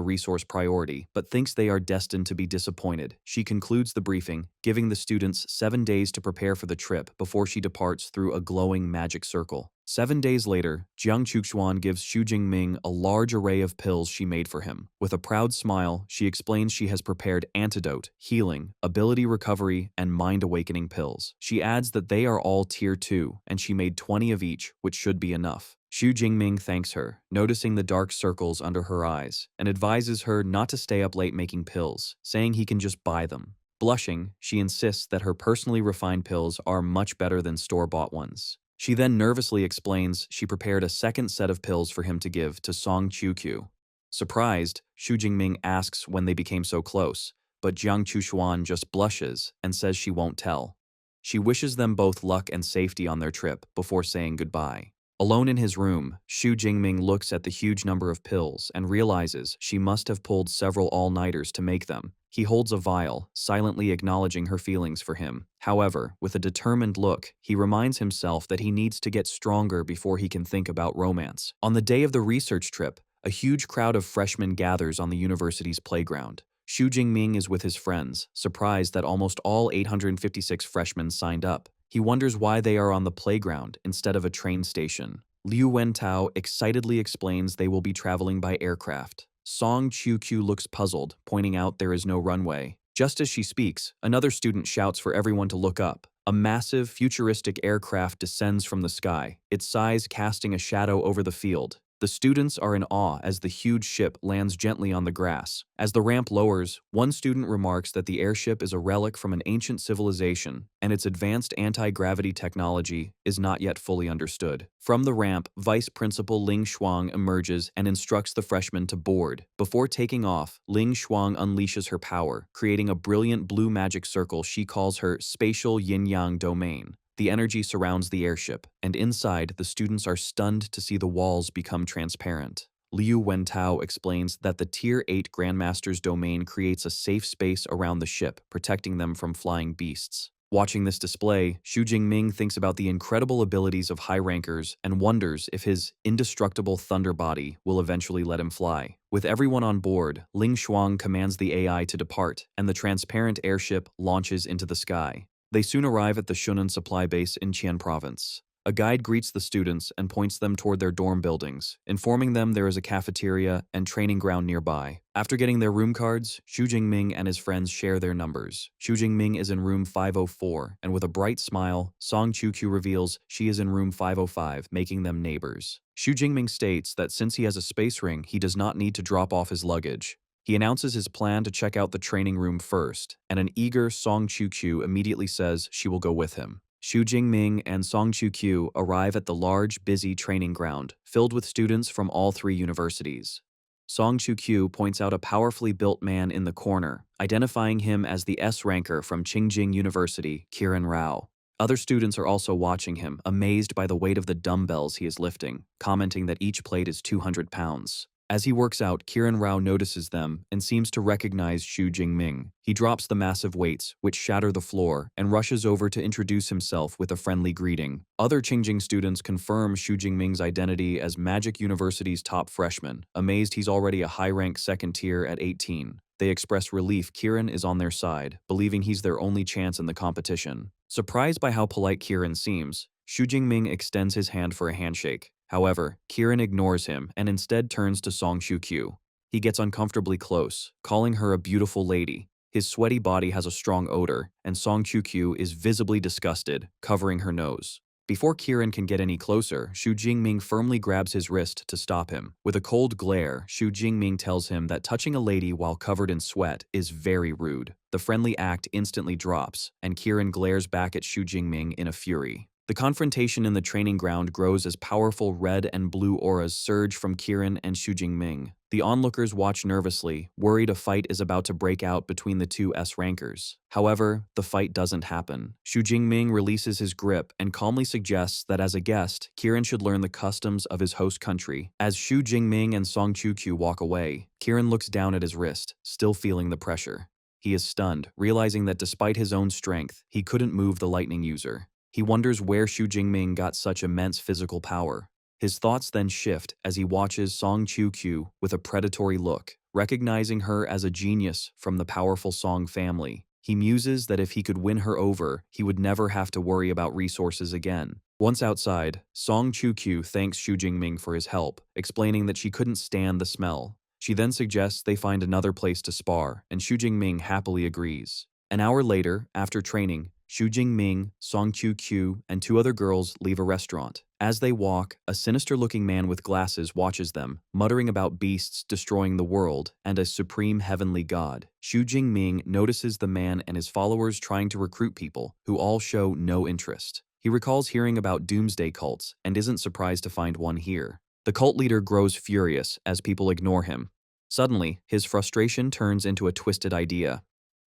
resource priority, but thinks they are destined to be disappointed. She concludes the briefing, giving the students 7 days to prepare for the trip before she departs through a glowing magic circle. 7 days later, Jiang Chuxuan gives Xu Jingming a large array of pills she made for him. With a proud smile, she explains she has prepared antidote, healing, ability recovery, and mind-awakening pills. She adds that they are all tier 2, and she made 20 of each, which should be enough. Xu Jingming thanks her, noticing the dark circles under her eyes, and advises her not to stay up late making pills, saying he can just buy them. Blushing, she insists that her personally refined pills are much better than store-bought ones. She then nervously explains she prepared a second set of pills for him to give to Song Chu. Surprised, Xu Jingming asks when they became so close, but Jiang Chuxuan just blushes and says she won't tell. She wishes them both luck and safety on their trip before saying goodbye. Alone in his room, Xu Jingming looks at the huge number of pills and realizes she must have pulled several all-nighters to make them. He holds a vial, silently acknowledging her feelings for him. However, with a determined look, he reminds himself that he needs to get stronger before he can think about romance. On the day of the research trip, a huge crowd of freshmen gathers on the university's playground. Xu Jingming is with his friends, surprised that almost all 856 freshmen signed up. He wonders why they are on the playground instead of a train station. Liu Wentao excitedly explains they will be traveling by aircraft. Song Chu looks puzzled, pointing out there is no runway. Just as she speaks, another student shouts for everyone to look up. A massive, futuristic aircraft descends from the sky, its size casting a shadow over the field. The students are in awe as the huge ship lands gently on the grass. As the ramp lowers, one student remarks that the airship is a relic from an ancient civilization, and its advanced anti-gravity technology is not yet fully understood. From the ramp, Vice Principal Ling Shuang emerges and instructs the freshmen to board. Before taking off, Ling Shuang unleashes her power, creating a brilliant blue magic circle she calls her spatial yin-yang domain. The energy surrounds the airship, and inside, the students are stunned to see the walls become transparent. Liu Wentao explains that the Tier 8 Grandmaster's domain creates a safe space around the ship, protecting them from flying beasts. Watching this display, Xu Jingming thinks about the incredible abilities of high rankers and wonders if his indestructible thunder body will eventually let him fly. With everyone on board, Ling Shuang commands the AI to depart, and the transparent airship launches into the sky. They soon arrive at the Shunan supply base in Qian province. A guide greets the students and points them toward their dorm buildings, informing them there is a cafeteria and training ground nearby. After getting their room cards, Xu Jingming and his friends share their numbers. Xu Jingming is in room 504, and with a bright smile, Song Chu reveals she is in room 505, making them neighbors. Xu Jingming states that since he has a space ring, he does not need to drop off his luggage. He announces his plan to check out the training room first, and an eager Song Chu immediately says she will go with him. Xu Jingming and Song Chu arrive at the large, busy training ground, filled with students from all 3 universities. Song Chu points out a powerfully built man in the corner, identifying him as the S-ranker from Qingjing University, Kiran Rao. Other students are also watching him, amazed by the weight of the dumbbells he is lifting, commenting that each plate is 200 pounds. As he works out, Kiran Rao notices them and seems to recognize Xu Jingming. He drops the massive weights, which shatter the floor, and rushes over to introduce himself with a friendly greeting. Other Qingjing students confirm Xu Jingming's identity as Magic University's top freshman, amazed he's already a high-rank second tier at 18. They express relief Kiran is on their side, believing he's their only chance in the competition. Surprised by how polite Kiran seems, Xu Jingming extends his hand for a handshake. However, Kiran ignores him and instead turns to Song Qiu. He gets uncomfortably close, calling her a beautiful lady. His sweaty body has a strong odor, and Song Qiu is visibly disgusted, covering her nose. Before Kiran can get any closer, Xu Jingming firmly grabs his wrist to stop him. With a cold glare, Xu Jingming tells him that touching a lady while covered in sweat is very rude. The friendly act instantly drops, and Kiran glares back at Xu Jingming in a fury. The confrontation in the training ground grows as powerful red and blue auras surge from Kiran and Xu Jingming. The onlookers watch nervously, worried a fight is about to break out between the two S-rankers. However, the fight doesn't happen. Xu Jingming releases his grip and calmly suggests that as a guest, Kiran should learn the customs of his host country. As Xu Jingming and Song Qiu walk away, Kiran looks down at his wrist, still feeling the pressure. He is stunned, realizing that despite his own strength, he couldn't move the lightning user. He wonders where Xu Jingming got such immense physical power. His thoughts then shift as he watches Song Qiu with a predatory look, recognizing her as a genius from the powerful Song family. He muses that if he could win her over, he would never have to worry about resources again. Once outside, Song Qiu thanks Xu Jingming for his help, explaining that she couldn't stand the smell. She then suggests they find another place to spar, and Xu Jingming happily agrees. An hour later, after training, Xu Jingming, Song Qiu, and two other girls leave a restaurant. As they walk, a sinister-looking man with glasses watches them, muttering about beasts destroying the world and a supreme heavenly god. Xu Jingming notices the man and his followers trying to recruit people, who all show no interest. He recalls hearing about doomsday cults and isn't surprised to find one here. The cult leader grows furious as people ignore him. Suddenly, his frustration turns into a twisted idea.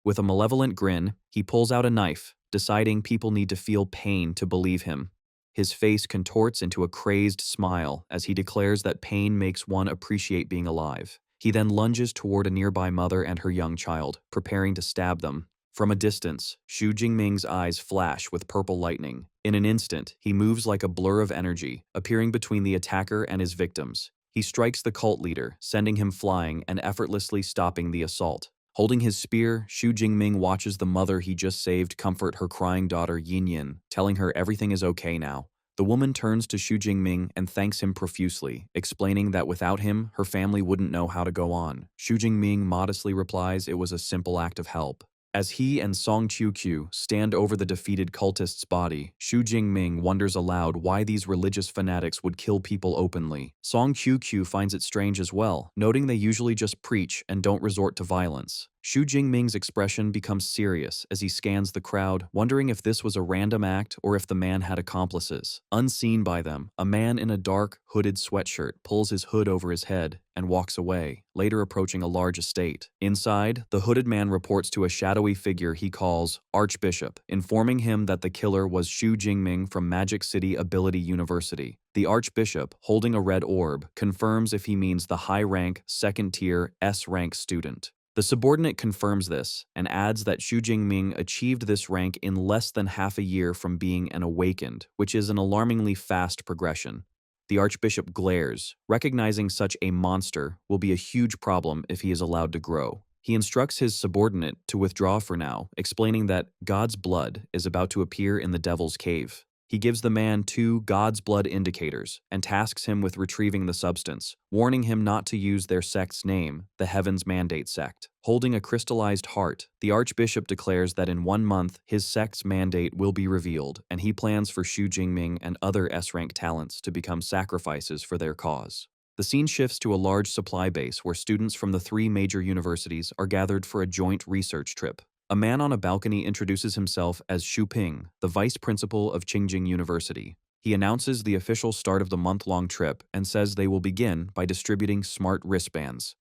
With a malevolent grin, he pulls out a knife, deciding people need to feel pain to believe him. His face contorts into a crazed smile as he declares that pain makes one appreciate being alive. He then lunges toward a nearby mother and her young child, preparing to stab them. From a distance, Xu Jingming's eyes flash with purple lightning. In an instant, he moves like a blur of energy, appearing between the attacker and his victims. He strikes the cult leader, sending him flying and effortlessly stopping the assault. Holding his spear, Xu Jingming watches the mother he just saved comfort her crying daughter Yinyin, telling her everything is okay now. The woman turns to Xu Jingming and thanks him profusely, explaining that without him, her family wouldn't know how to go on. Xu Jingming modestly replies it was a simple act of help. As he and Song Qiu stand over the defeated cultist's body, Xu Jingming wonders aloud why these religious fanatics would kill people openly. Song Qiu finds it strange as well, noting they usually just preach and don't resort to violence. Xu Jingming's expression becomes serious as he scans the crowd, wondering if this was a random act or if the man had accomplices. Unseen by them, a man in a dark, hooded sweatshirt pulls his hood over his head and walks away, later approaching a large estate. Inside, the hooded man reports to a shadowy figure he calls Archbishop, informing him that the killer was Xu Jingming from Magic City Ability University. The Archbishop, holding a red orb, confirms if he means the high-rank, second-tier, S-rank student. The subordinate confirms this and adds that Xu Jingming achieved this rank in less than half a year from being an awakened, which is an alarmingly fast progression. The Archbishop glares, recognizing such a monster will be a huge problem if he is allowed to grow. He instructs his subordinate to withdraw for now, explaining that God's blood is about to appear in the Devil's Cave. He gives the man 2 God's blood indicators and tasks him with retrieving the substance, warning him not to use their sect's name, the Heaven's Mandate sect. Holding a crystallized heart, the Archbishop declares that in 1 month, his sect's mandate will be revealed, and he plans for Xu Jingming and other S-rank talents to become sacrifices for their cause. The scene shifts to a large supply base where students from the 3 major universities are gathered for a joint research trip. A man on a balcony introduces himself as Xu Ping, the vice principal of Qingjing University. He announces the official start of the month-long trip and says they will begin by distributing smart wristbands.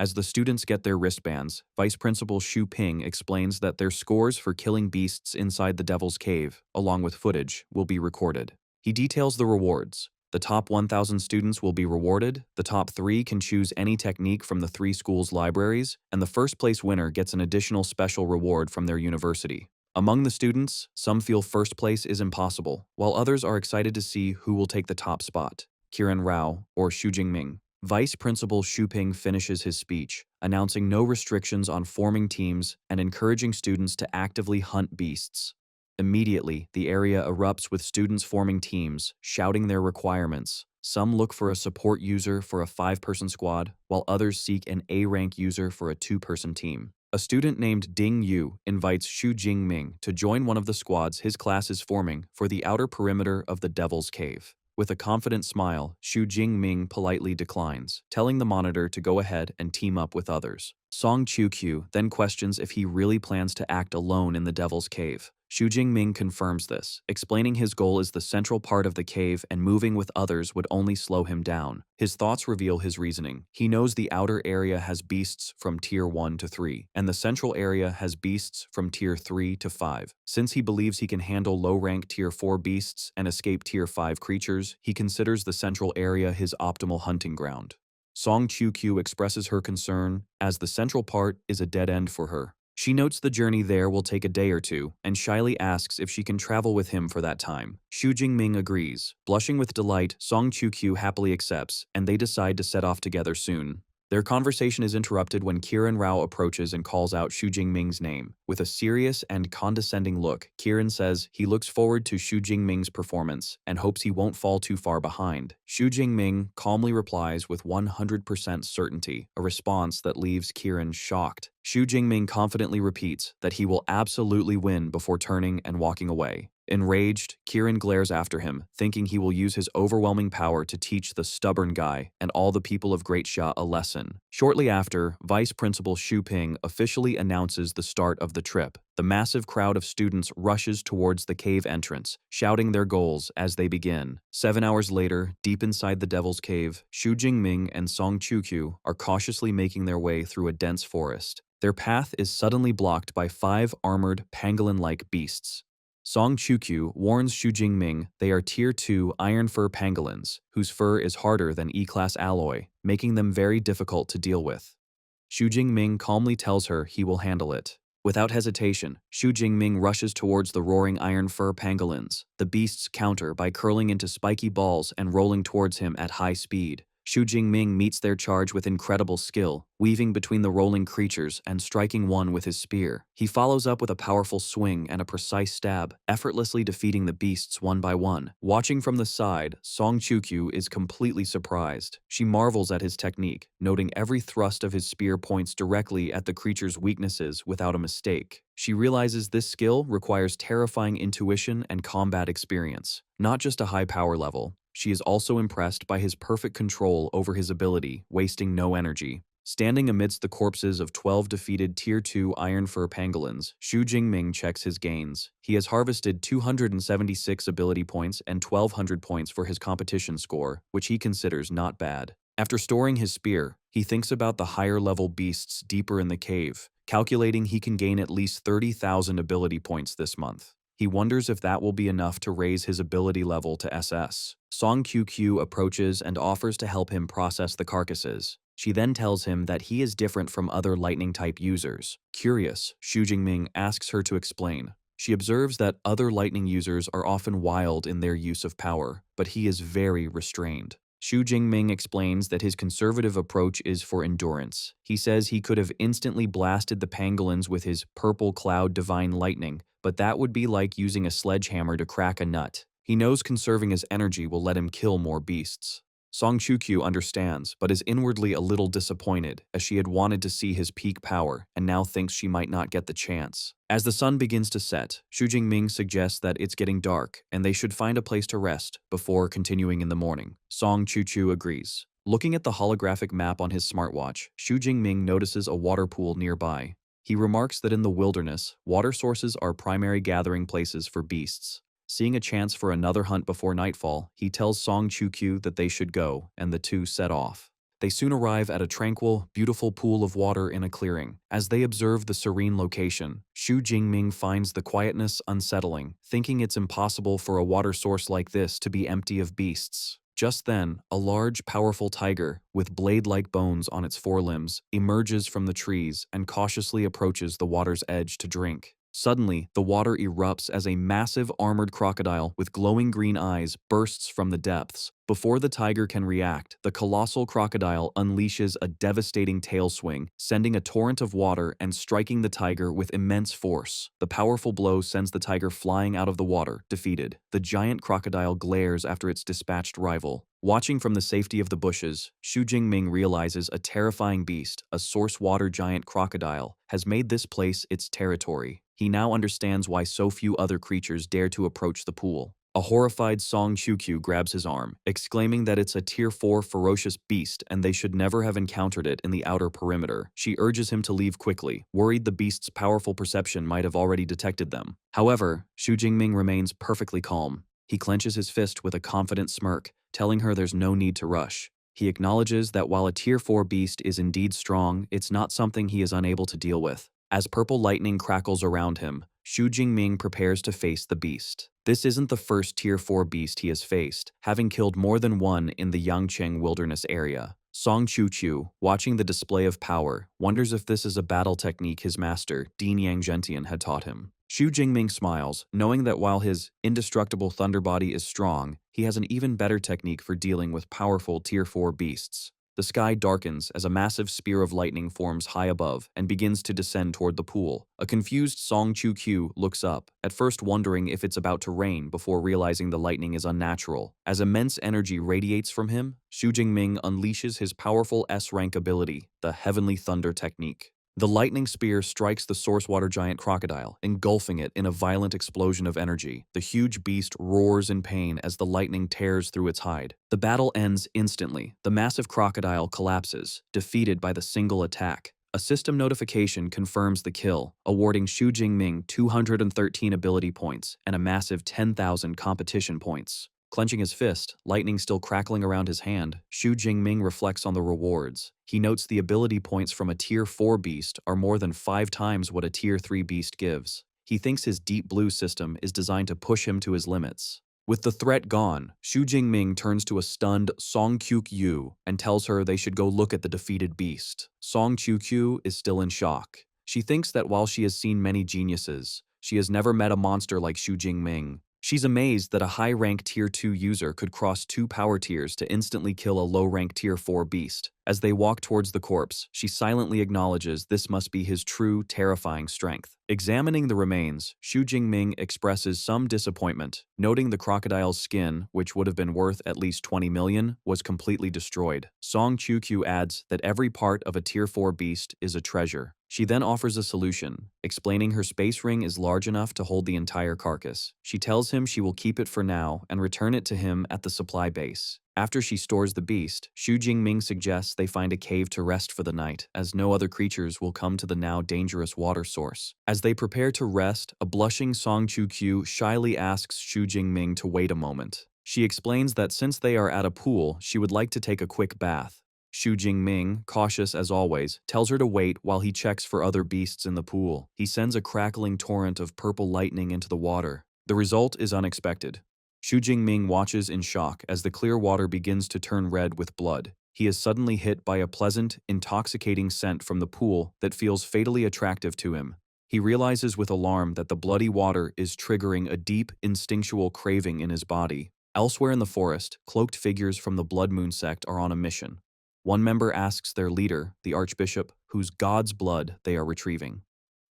As the students get their wristbands, Vice Principal Xu Ping explains that their scores for killing beasts inside the Devil's Cave, along with footage, will be recorded. He details the rewards. The top 1,000 students will be rewarded, the top 3 can choose any technique from the 3 schools' libraries, and the first-place winner gets an additional special reward from their university. Among the students, some feel first place is impossible, while others are excited to see who will take the top spot, Kiran Rao or Xu Jingming. Vice Principal Xu Ping finishes his speech, announcing no restrictions on forming teams and encouraging students to actively hunt beasts. Immediately, the area erupts with students forming teams, shouting their requirements. Some look for a support user for a 5-person squad, while others seek an A-rank user for a 2-person team. A student named Ding Yu invites Xu Jingming to join one of the squads his class is forming for the outer perimeter of the Devil's Cave. With a confident smile, Xu Jingming politely declines, telling the monitor to go ahead and team up with others. Song Qiu then questions if he really plans to act alone in the Devil's Cave. Xu Jingming confirms this, explaining his goal is the central part of the cave and moving with others would only slow him down. His thoughts reveal his reasoning. He knows the outer area has beasts from Tier 1 to 3, and the central area has beasts from Tier 3 to 5. Since he believes he can handle low-rank Tier 4 beasts and escape Tier 5 creatures, he considers the central area his optimal hunting ground. Song Qiu expresses her concern, as the central part is a dead end for her. She notes the journey there will take a day or two, and shyly asks if she can travel with him for that time. Xu Jingming agrees. Blushing with delight, Song Qiu happily accepts, and they decide to set off together soon. Their conversation is interrupted when Kiran Rao approaches and calls out Xu Jingming's name. With a serious and condescending look, Kiran says he looks forward to Xu Jingming's performance and hopes he won't fall too far behind. Xu Jingming calmly replies with 100% certainty, a response that leaves Kiran shocked. Xu Jingming confidently repeats that he will absolutely win before turning and walking away. Enraged, Kiran glares after him, thinking he will use his overwhelming power to teach the stubborn guy and all the people of Great Sha a lesson. Shortly after, Vice Principal Xu Ping officially announces the start of the trip. The massive crowd of students rushes towards the cave entrance, shouting their goals as they begin. 7 hours later, deep inside the Devil's Cave, Xu Jingming and Song Qiu are cautiously making their way through a dense forest. Their path is suddenly blocked by 5 armored, pangolin-like beasts. Song Qiu warns Xu Jingming they are Tier 2 iron fur pangolins, whose fur is harder than E-class alloy, making them very difficult to deal with. Xu Jingming calmly tells her he will handle it. Without hesitation, Xu Jingming rushes towards the roaring iron fur pangolins. The beasts counter by curling into spiky balls and rolling towards him at high speed. Xu Jingming meets their charge with incredible skill, weaving between the rolling creatures and striking one with his spear. He follows up with a powerful swing and a precise stab, effortlessly defeating the beasts one by one. Watching from the side, Song Qiu is completely surprised. She marvels at his technique, noting every thrust of his spear points directly at the creature's weaknesses without a mistake. She realizes this skill requires terrifying intuition and combat experience, not just a high power level. She is also impressed by his perfect control over his ability, wasting no energy. Standing amidst the corpses of 12 defeated Tier 2 iron fur pangolins, Xu Jingming checks his gains. He has harvested 276 ability points and 1,200 points for his competition score, which he considers not bad. After storing his spear, he thinks about the higher-level beasts deeper in the cave, calculating he can gain at least 30,000 ability points this month. He wonders if that will be enough to raise his ability level to SS. Song Qiu approaches and offers to help him process the carcasses. She then tells him that he is different from other lightning-type users. Curious, Xu Jingming asks her to explain. She observes that other lightning users are often wild in their use of power, but he is very restrained. Xu Jingming explains that his conservative approach is for endurance. He says he could have instantly blasted the pangolins with his purple cloud divine lightning, but that would be like using a sledgehammer to crack a nut. He knows conserving his energy will let him kill more beasts. Song Qiu understands, but is inwardly a little disappointed, as she had wanted to see his peak power, and now thinks she might not get the chance. As the sun begins to set, Xu Jingming suggests that it's getting dark, and they should find a place to rest before continuing in the morning. Song Qiu agrees. Looking at the holographic map on his smartwatch, Xu Jingming notices a water pool nearby. He remarks that in the wilderness, water sources are primary gathering places for beasts. Seeing a chance for another hunt before nightfall, he tells Song Qiu that they should go, and the two set off. They soon arrive at a tranquil, beautiful pool of water in a clearing. As they observe the serene location, Xu Jingming finds the quietness unsettling, thinking it's impossible for a water source like this to be empty of beasts. Just then, a large, powerful tiger, with blade-like bones on its forelimbs, emerges from the trees and cautiously approaches the water's edge to drink. Suddenly, the water erupts as a massive armored crocodile with glowing green eyes bursts from the depths. Before the tiger can react, the colossal crocodile unleashes a devastating tail swing, sending a torrent of water and striking the tiger with immense force. The powerful blow sends the tiger flying out of the water, defeated. The giant crocodile glares after its dispatched rival. Watching from the safety of the bushes, Xu Jingming realizes a terrifying beast, a source water giant crocodile, has made this place its territory. He now understands why so few other creatures dare to approach the pool. A horrified Song Qiuqiu grabs his arm, exclaiming that it's a Tier 4 ferocious beast and they should never have encountered it in the outer perimeter. She urges him to leave quickly, worried the beast's powerful perception might have already detected them. However, Xu Jingming remains perfectly calm. He clenches his fist with a confident smirk, telling her there's no need to rush. He acknowledges that while a Tier 4 beast is indeed strong, it's not something he is unable to deal with. As purple lightning crackles around him, Xu Jingming prepares to face the beast. This isn't the first Tier 4 beast he has faced, having killed more than one in the Yangcheng wilderness area. Song Qiuqiu, watching the display of power, wonders if this is a battle technique his master, Din Yang Zhentian, had taught him. Xu Jingming smiles, knowing that while his indestructible thunder body is strong, he has an even better technique for dealing with powerful Tier 4 beasts. The sky darkens as a massive spear of lightning forms high above and begins to descend toward the pool. A confused Song Qiuqiu looks up, at first wondering if it's about to rain before realizing the lightning is unnatural. As immense energy radiates from him, Xu Jingming unleashes his powerful S-rank ability, the Heavenly Thunder technique. The lightning spear strikes the source water giant crocodile, engulfing it in a violent explosion of energy. The huge beast roars in pain as the lightning tears through its hide. The battle ends instantly. The massive crocodile collapses, defeated by the single attack. A system notification confirms the kill, awarding Xu Jingming 213 ability points and a massive 10,000 competition points. Clenching his fist, lightning still crackling around his hand, Xu Jingming reflects on the rewards. He notes the ability points from a Tier 4 beast are more than 5 times what a Tier 3 beast gives. He thinks his Deep Blue system is designed to push him to his limits. With the threat gone, Xu Jingming turns to a stunned Song Qiuqiu and tells her they should go look at the defeated beast. Song Qiuqiu is still in shock. She thinks that while she has seen many geniuses, she has never met a monster like Xu Jingming. She's amazed that a high-rank Tier 2 user could cross 2 power tiers to instantly kill a low-rank Tier 4 beast. As they walk towards the corpse, she silently acknowledges this must be his true, terrifying strength. Examining the remains, Xu Jingming expresses some disappointment, noting the crocodile's skin, which would have been worth at least 20 million, was completely destroyed. Song Qiuqiu adds that every part of a Tier 4 beast is a treasure. She then offers a solution, explaining her space ring is large enough to hold the entire carcass. She tells him she will keep it for now and return it to him at the supply base. After she stores the beast, Xu Jingming suggests they find a cave to rest for the night, as no other creatures will come to the now dangerous water source. As they prepare to rest, a blushing Song Qiuqiu shyly asks Xu Jingming to wait a moment. She explains that since they are at a pool, she would like to take a quick bath. Xu Jingming, cautious as always, tells her to wait while he checks for other beasts in the pool. He sends a crackling torrent of purple lightning into the water. The result is unexpected. Xu Jingming watches in shock as the clear water begins to turn red with blood. He is suddenly hit by a pleasant, intoxicating scent from the pool that feels fatally attractive to him. He realizes with alarm that the bloody water is triggering a deep, instinctual craving in his body. Elsewhere in the forest, cloaked figures from the Blood Moon sect are on a mission. One member asks their leader, the Archbishop, whose god's blood they are retrieving.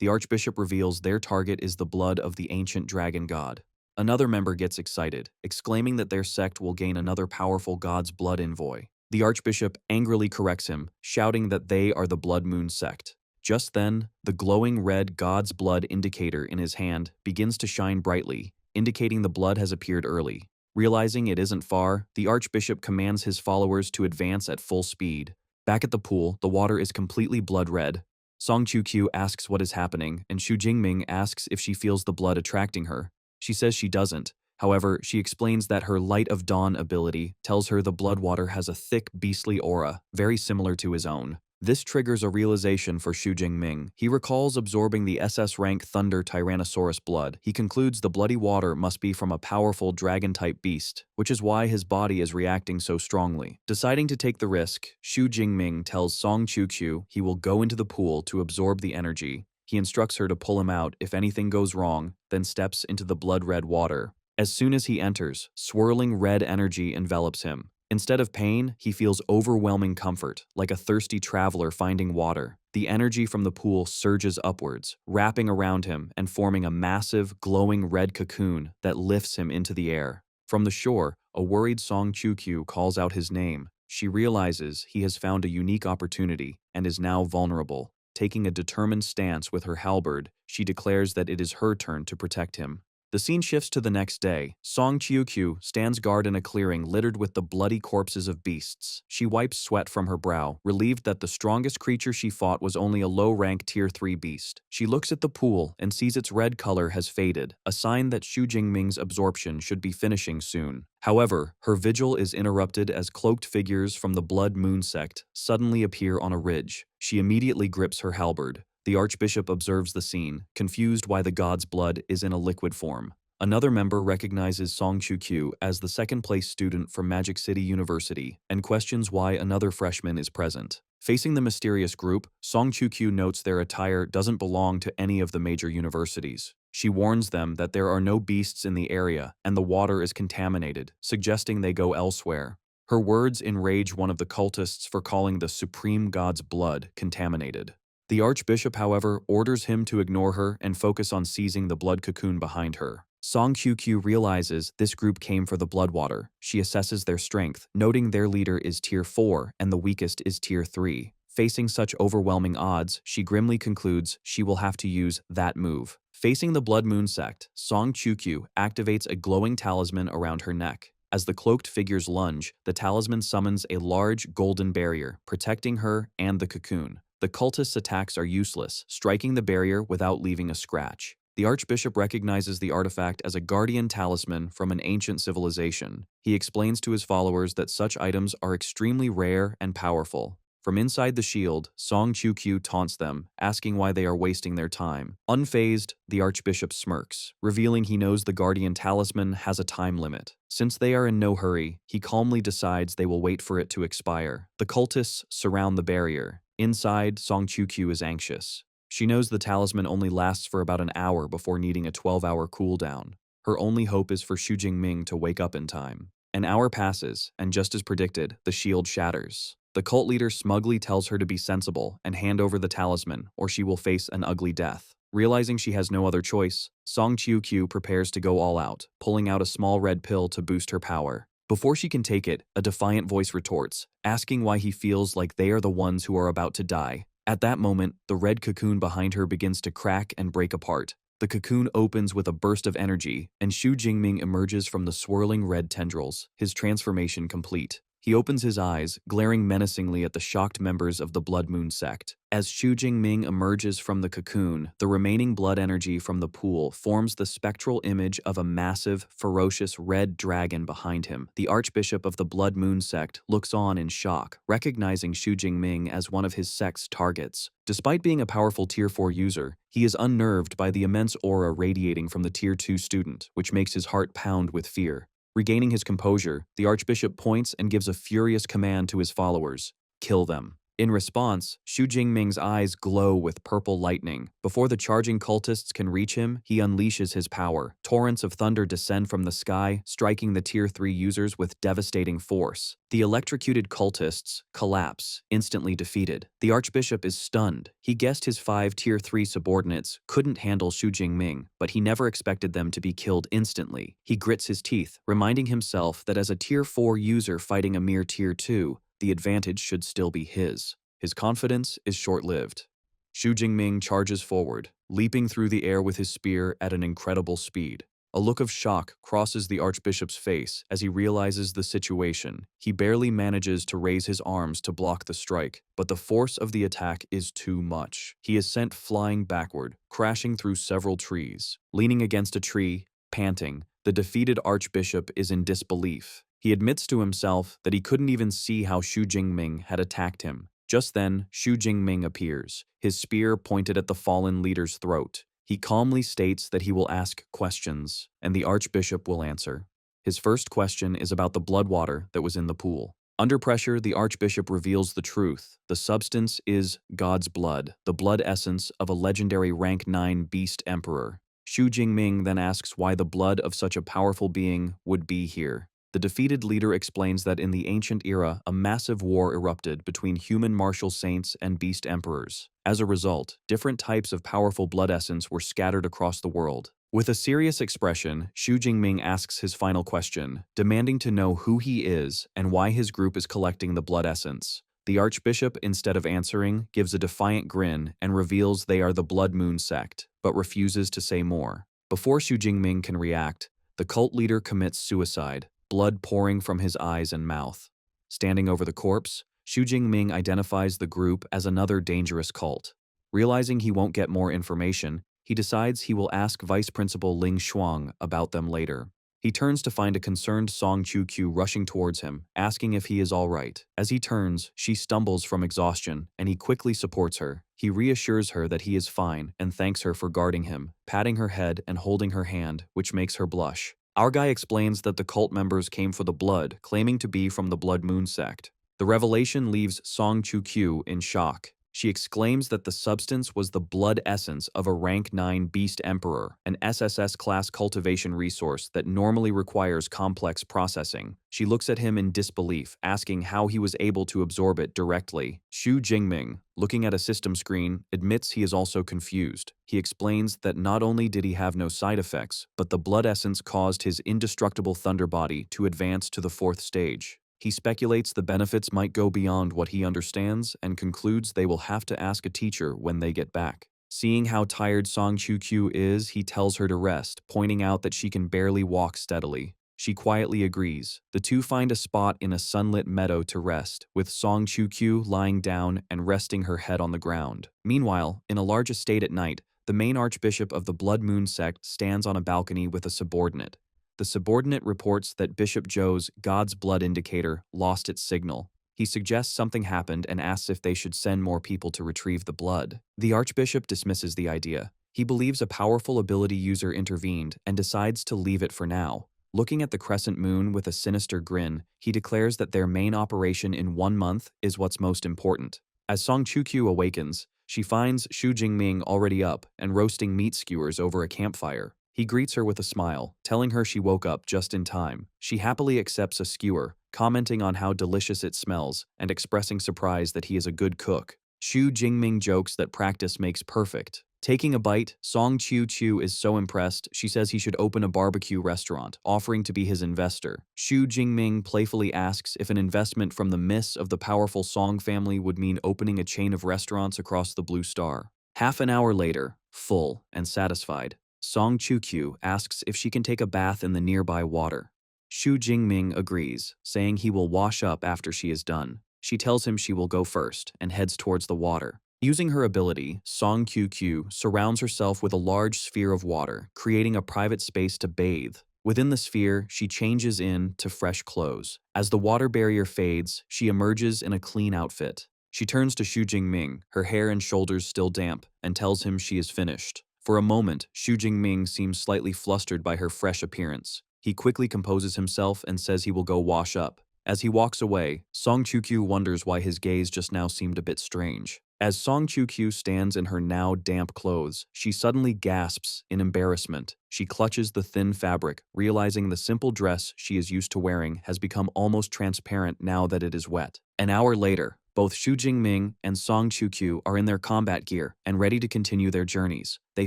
The Archbishop reveals their target is the blood of the ancient dragon god. Another member gets excited, exclaiming that their sect will gain another powerful god's blood envoy. The Archbishop angrily corrects him, shouting that they are the Blood Moon sect. Just then, the glowing red god's blood indicator in his hand begins to shine brightly, indicating the blood has appeared early. Realizing it isn't far, the Archbishop commands his followers to advance at full speed. Back at the pool, the water is completely blood red. Song Qiuqiu asks what is happening, and Xu Jingming asks if she feels the blood attracting her. She says she doesn't. However, she explains that her Light of Dawn ability tells her the Bloodwater has a thick, beastly aura, very similar to his own. This triggers a realization for Xu Jingming. He recalls absorbing the SS rank Thunder Tyrannosaurus blood. He concludes the bloody water must be from a powerful dragon-type beast, which is why his body is reacting so strongly. Deciding to take the risk, Xu Jingming tells Song Qiuqiu he will go into the pool to absorb the energy. He instructs her to pull him out if anything goes wrong, then steps into the blood-red water. As soon as he enters, swirling red energy envelops him. Instead of pain, he feels overwhelming comfort, like a thirsty traveler finding water. The energy from the pool surges upwards, wrapping around him and forming a massive, glowing red cocoon that lifts him into the air. From the shore, a worried Song Qiuqiu calls out his name. She realizes he has found a unique opportunity and is now vulnerable. Taking a determined stance with her halberd, she declares that it is her turn to protect him. The scene shifts to the next day. Song Qiuqiu stands guard in a clearing littered with the bloody corpses of beasts. She wipes sweat from her brow, relieved that the strongest creature she fought was only a low-rank Tier 3 beast. She looks at the pool and sees its red color has faded, a sign that Xu Jingming's absorption should be finishing soon. However, her vigil is interrupted as cloaked figures from the Blood Moon sect suddenly appear on a ridge. She immediately grips her halberd. The Archbishop observes the scene, confused why the god's blood is in a liquid form. Another member recognizes Song Qiuqiu as the second-place student from Magic City University and questions why another freshman is present. Facing the mysterious group, Song Qiuqiu notes their attire doesn't belong to any of the major universities. She warns them that there are no beasts in the area and the water is contaminated, suggesting they go elsewhere. Her words enrage one of the cultists for calling the supreme god's blood contaminated. The Archbishop, however, orders him to ignore her and focus on seizing the blood cocoon behind her. Song Qiuqiu realizes this group came for the Bloodwater. She assesses their strength, noting their leader is Tier 4 and the weakest is Tier 3. Facing such overwhelming odds, she grimly concludes she will have to use that move. Facing the Blood Moon sect, Song Qiuqiu activates a glowing talisman around her neck. As the cloaked figures lunge, the talisman summons a large golden barrier, protecting her and the cocoon. The cultists' attacks are useless, striking the barrier without leaving a scratch. The Archbishop recognizes the artifact as a guardian talisman from an ancient civilization. He explains to his followers that such items are extremely rare and powerful. From inside the shield, Song Qiuqiu taunts them, asking why they are wasting their time. Unfazed, the Archbishop smirks, revealing he knows the guardian talisman has a time limit. Since they are in no hurry, he calmly decides they will wait for it to expire. The cultists surround the barrier. Inside, Song Qiuqiu is anxious. She knows the talisman only lasts for about an hour before needing a 12-hour cooldown. Her only hope is for Xu Jingming to wake up in time. An hour passes, and just as predicted, the shield shatters. The cult leader smugly tells her to be sensible and hand over the talisman, or she will face an ugly death. Realizing she has no other choice, Song Qiuqiu prepares to go all out, pulling out a small red pill to boost her power. Before she can take it, a defiant voice retorts, asking why he feels like they are the ones who are about to die. At that moment, the red cocoon behind her begins to crack and break apart. The cocoon opens with a burst of energy, and Xu Jingming emerges from the swirling red tendrils, his transformation complete. He opens his eyes, glaring menacingly at the shocked members of the Blood Moon sect. As Xu Jingming emerges from the cocoon, the remaining blood energy from the pool forms the spectral image of a massive, ferocious red dragon behind him. The Archbishop of the Blood Moon sect looks on in shock, recognizing Xu Jingming as one of his sect's targets. Despite being a powerful Tier 4 user, he is unnerved by the immense aura radiating from the Tier 2 student, which makes his heart pound with fear. Regaining his composure, the Archbishop points and gives a furious command to his followers: kill them. In response, Xu Jingming's eyes glow with purple lightning. Before the charging cultists can reach him, he unleashes his power. Torrents of thunder descend from the sky, striking the Tier 3 users with devastating force. The electrocuted cultists collapse, instantly defeated. The Archbishop is stunned. He guessed his 5 Tier 3 subordinates couldn't handle Xu Jingming, but he never expected them to be killed instantly. He grits his teeth, reminding himself that as a Tier 4 user fighting a mere Tier 2, the advantage should still be his. His confidence is short-lived. Xu Jingming charges forward, leaping through the air with his spear at an incredible speed. A look of shock crosses the Archbishop's face as he realizes the situation. He barely manages to raise his arms to block the strike, but the force of the attack is too much. He is sent flying backward, crashing through several trees. Leaning against a tree, panting, The defeated archbishop is in disbelief. He admits to himself that he couldn't even see how Xu Jingming had attacked him. Just then, Xu Jingming appears, his spear pointed at the fallen leader's throat. He calmly states that he will ask questions, and the archbishop will answer. His first question is about the blood water that was in the pool. Under pressure, the archbishop reveals the truth. The substance is God's blood, the blood essence of a legendary rank 9 beast emperor. Xu Jingming then asks why the blood of such a powerful being would be here. The defeated leader explains that in the ancient era, a massive war erupted between human martial saints and beast emperors. As a result, different types of powerful blood essence were scattered across the world. With a serious expression, Xu Jingming asks his final question, demanding to know who he is and why his group is collecting the blood essence. The archbishop, instead of answering, gives a defiant grin and reveals they are the Blood Moon sect, but refuses to say more. Before Xu Jingming can react, the cult leader commits suicide, blood pouring from his eyes and mouth. Standing over the corpse, Xu Jingming identifies the group as another dangerous cult. Realizing he won't get more information, he decides he will ask Vice Principal Ling Shuang about them later. He turns to find a concerned Song Chu-Q rushing towards him, asking if he is all right. As he turns, she stumbles from exhaustion, and he quickly supports her. He reassures her that he is fine and thanks her for guarding him, patting her head and holding her hand, which makes her blush. Our guy explains that the cult members came for the blood, claiming to be from the Blood Moon sect. The revelation leaves Song Chu-Q in shock. She exclaims that the substance was the blood essence of a rank 9 beast emperor, an SSS-class cultivation resource that normally requires complex processing. She looks at him in disbelief, asking how he was able to absorb it directly. Xu Jingming, looking at a system screen, admits he is also confused. He explains that not only did he have no side effects, but the blood essence caused his indestructible thunder body to advance to the 4th stage. He speculates the benefits might go beyond what he understands and concludes they will have to ask a teacher when they get back. Seeing how tired Song Chu-Q is, he tells her to rest, pointing out that she can barely walk steadily. She quietly agrees. The two find a spot in a sunlit meadow to rest, with Song Chu-Q lying down and resting her head on the ground. Meanwhile, in a large estate at night, the main archbishop of the Blood Moon sect stands on a balcony with a subordinate. The subordinate reports that Bishop Zhou's God's Blood indicator lost its signal. He suggests something happened and asks if they should send more people to retrieve the blood. The archbishop dismisses the idea. He believes a powerful ability user intervened and decides to leave it for now. Looking at the crescent moon with a sinister grin, he declares that their main operation in 1 month is what's most important. As Song Chu-Q awakens, she finds Xu Jingming already up and roasting meat skewers over a campfire. He greets her with a smile, telling her she woke up just in time. She happily accepts a skewer, commenting on how delicious it smells and expressing surprise that he is a good cook. Xu Jingming jokes that practice makes perfect. Taking a bite, Song Chu-Q is so impressed she says he should open a barbecue restaurant, offering to be his investor. Xu Jingming playfully asks if an investment from the miss of the powerful Song family would mean opening a chain of restaurants across the Blue Star. Half an hour later, full and satisfied, Song Chu-Q asks if she can take a bath in the nearby water. Xu Jingming agrees, saying he will wash up after she is done. She tells him she will go first and heads towards the water. Using her ability, Song Q surrounds herself with a large sphere of water, creating a private space to bathe. Within the sphere, she changes into fresh clothes. As the water barrier fades, she emerges in a clean outfit. She turns to Xu Jingming, her hair and shoulders still damp, and tells him she is finished. For a moment, Xu Jingming seems slightly flustered by her fresh appearance. He quickly composes himself and says he will go wash up. As he walks away, Song Chu-Q wonders why his gaze just now seemed a bit strange. As Song Chu-Q stands in her now damp clothes, she suddenly gasps in embarrassment. She clutches the thin fabric, realizing the simple dress she is used to wearing has become almost transparent now that it is wet. An hour later, both Xu Jingming and Song Chu-Q are in their combat gear and ready to continue their journeys. They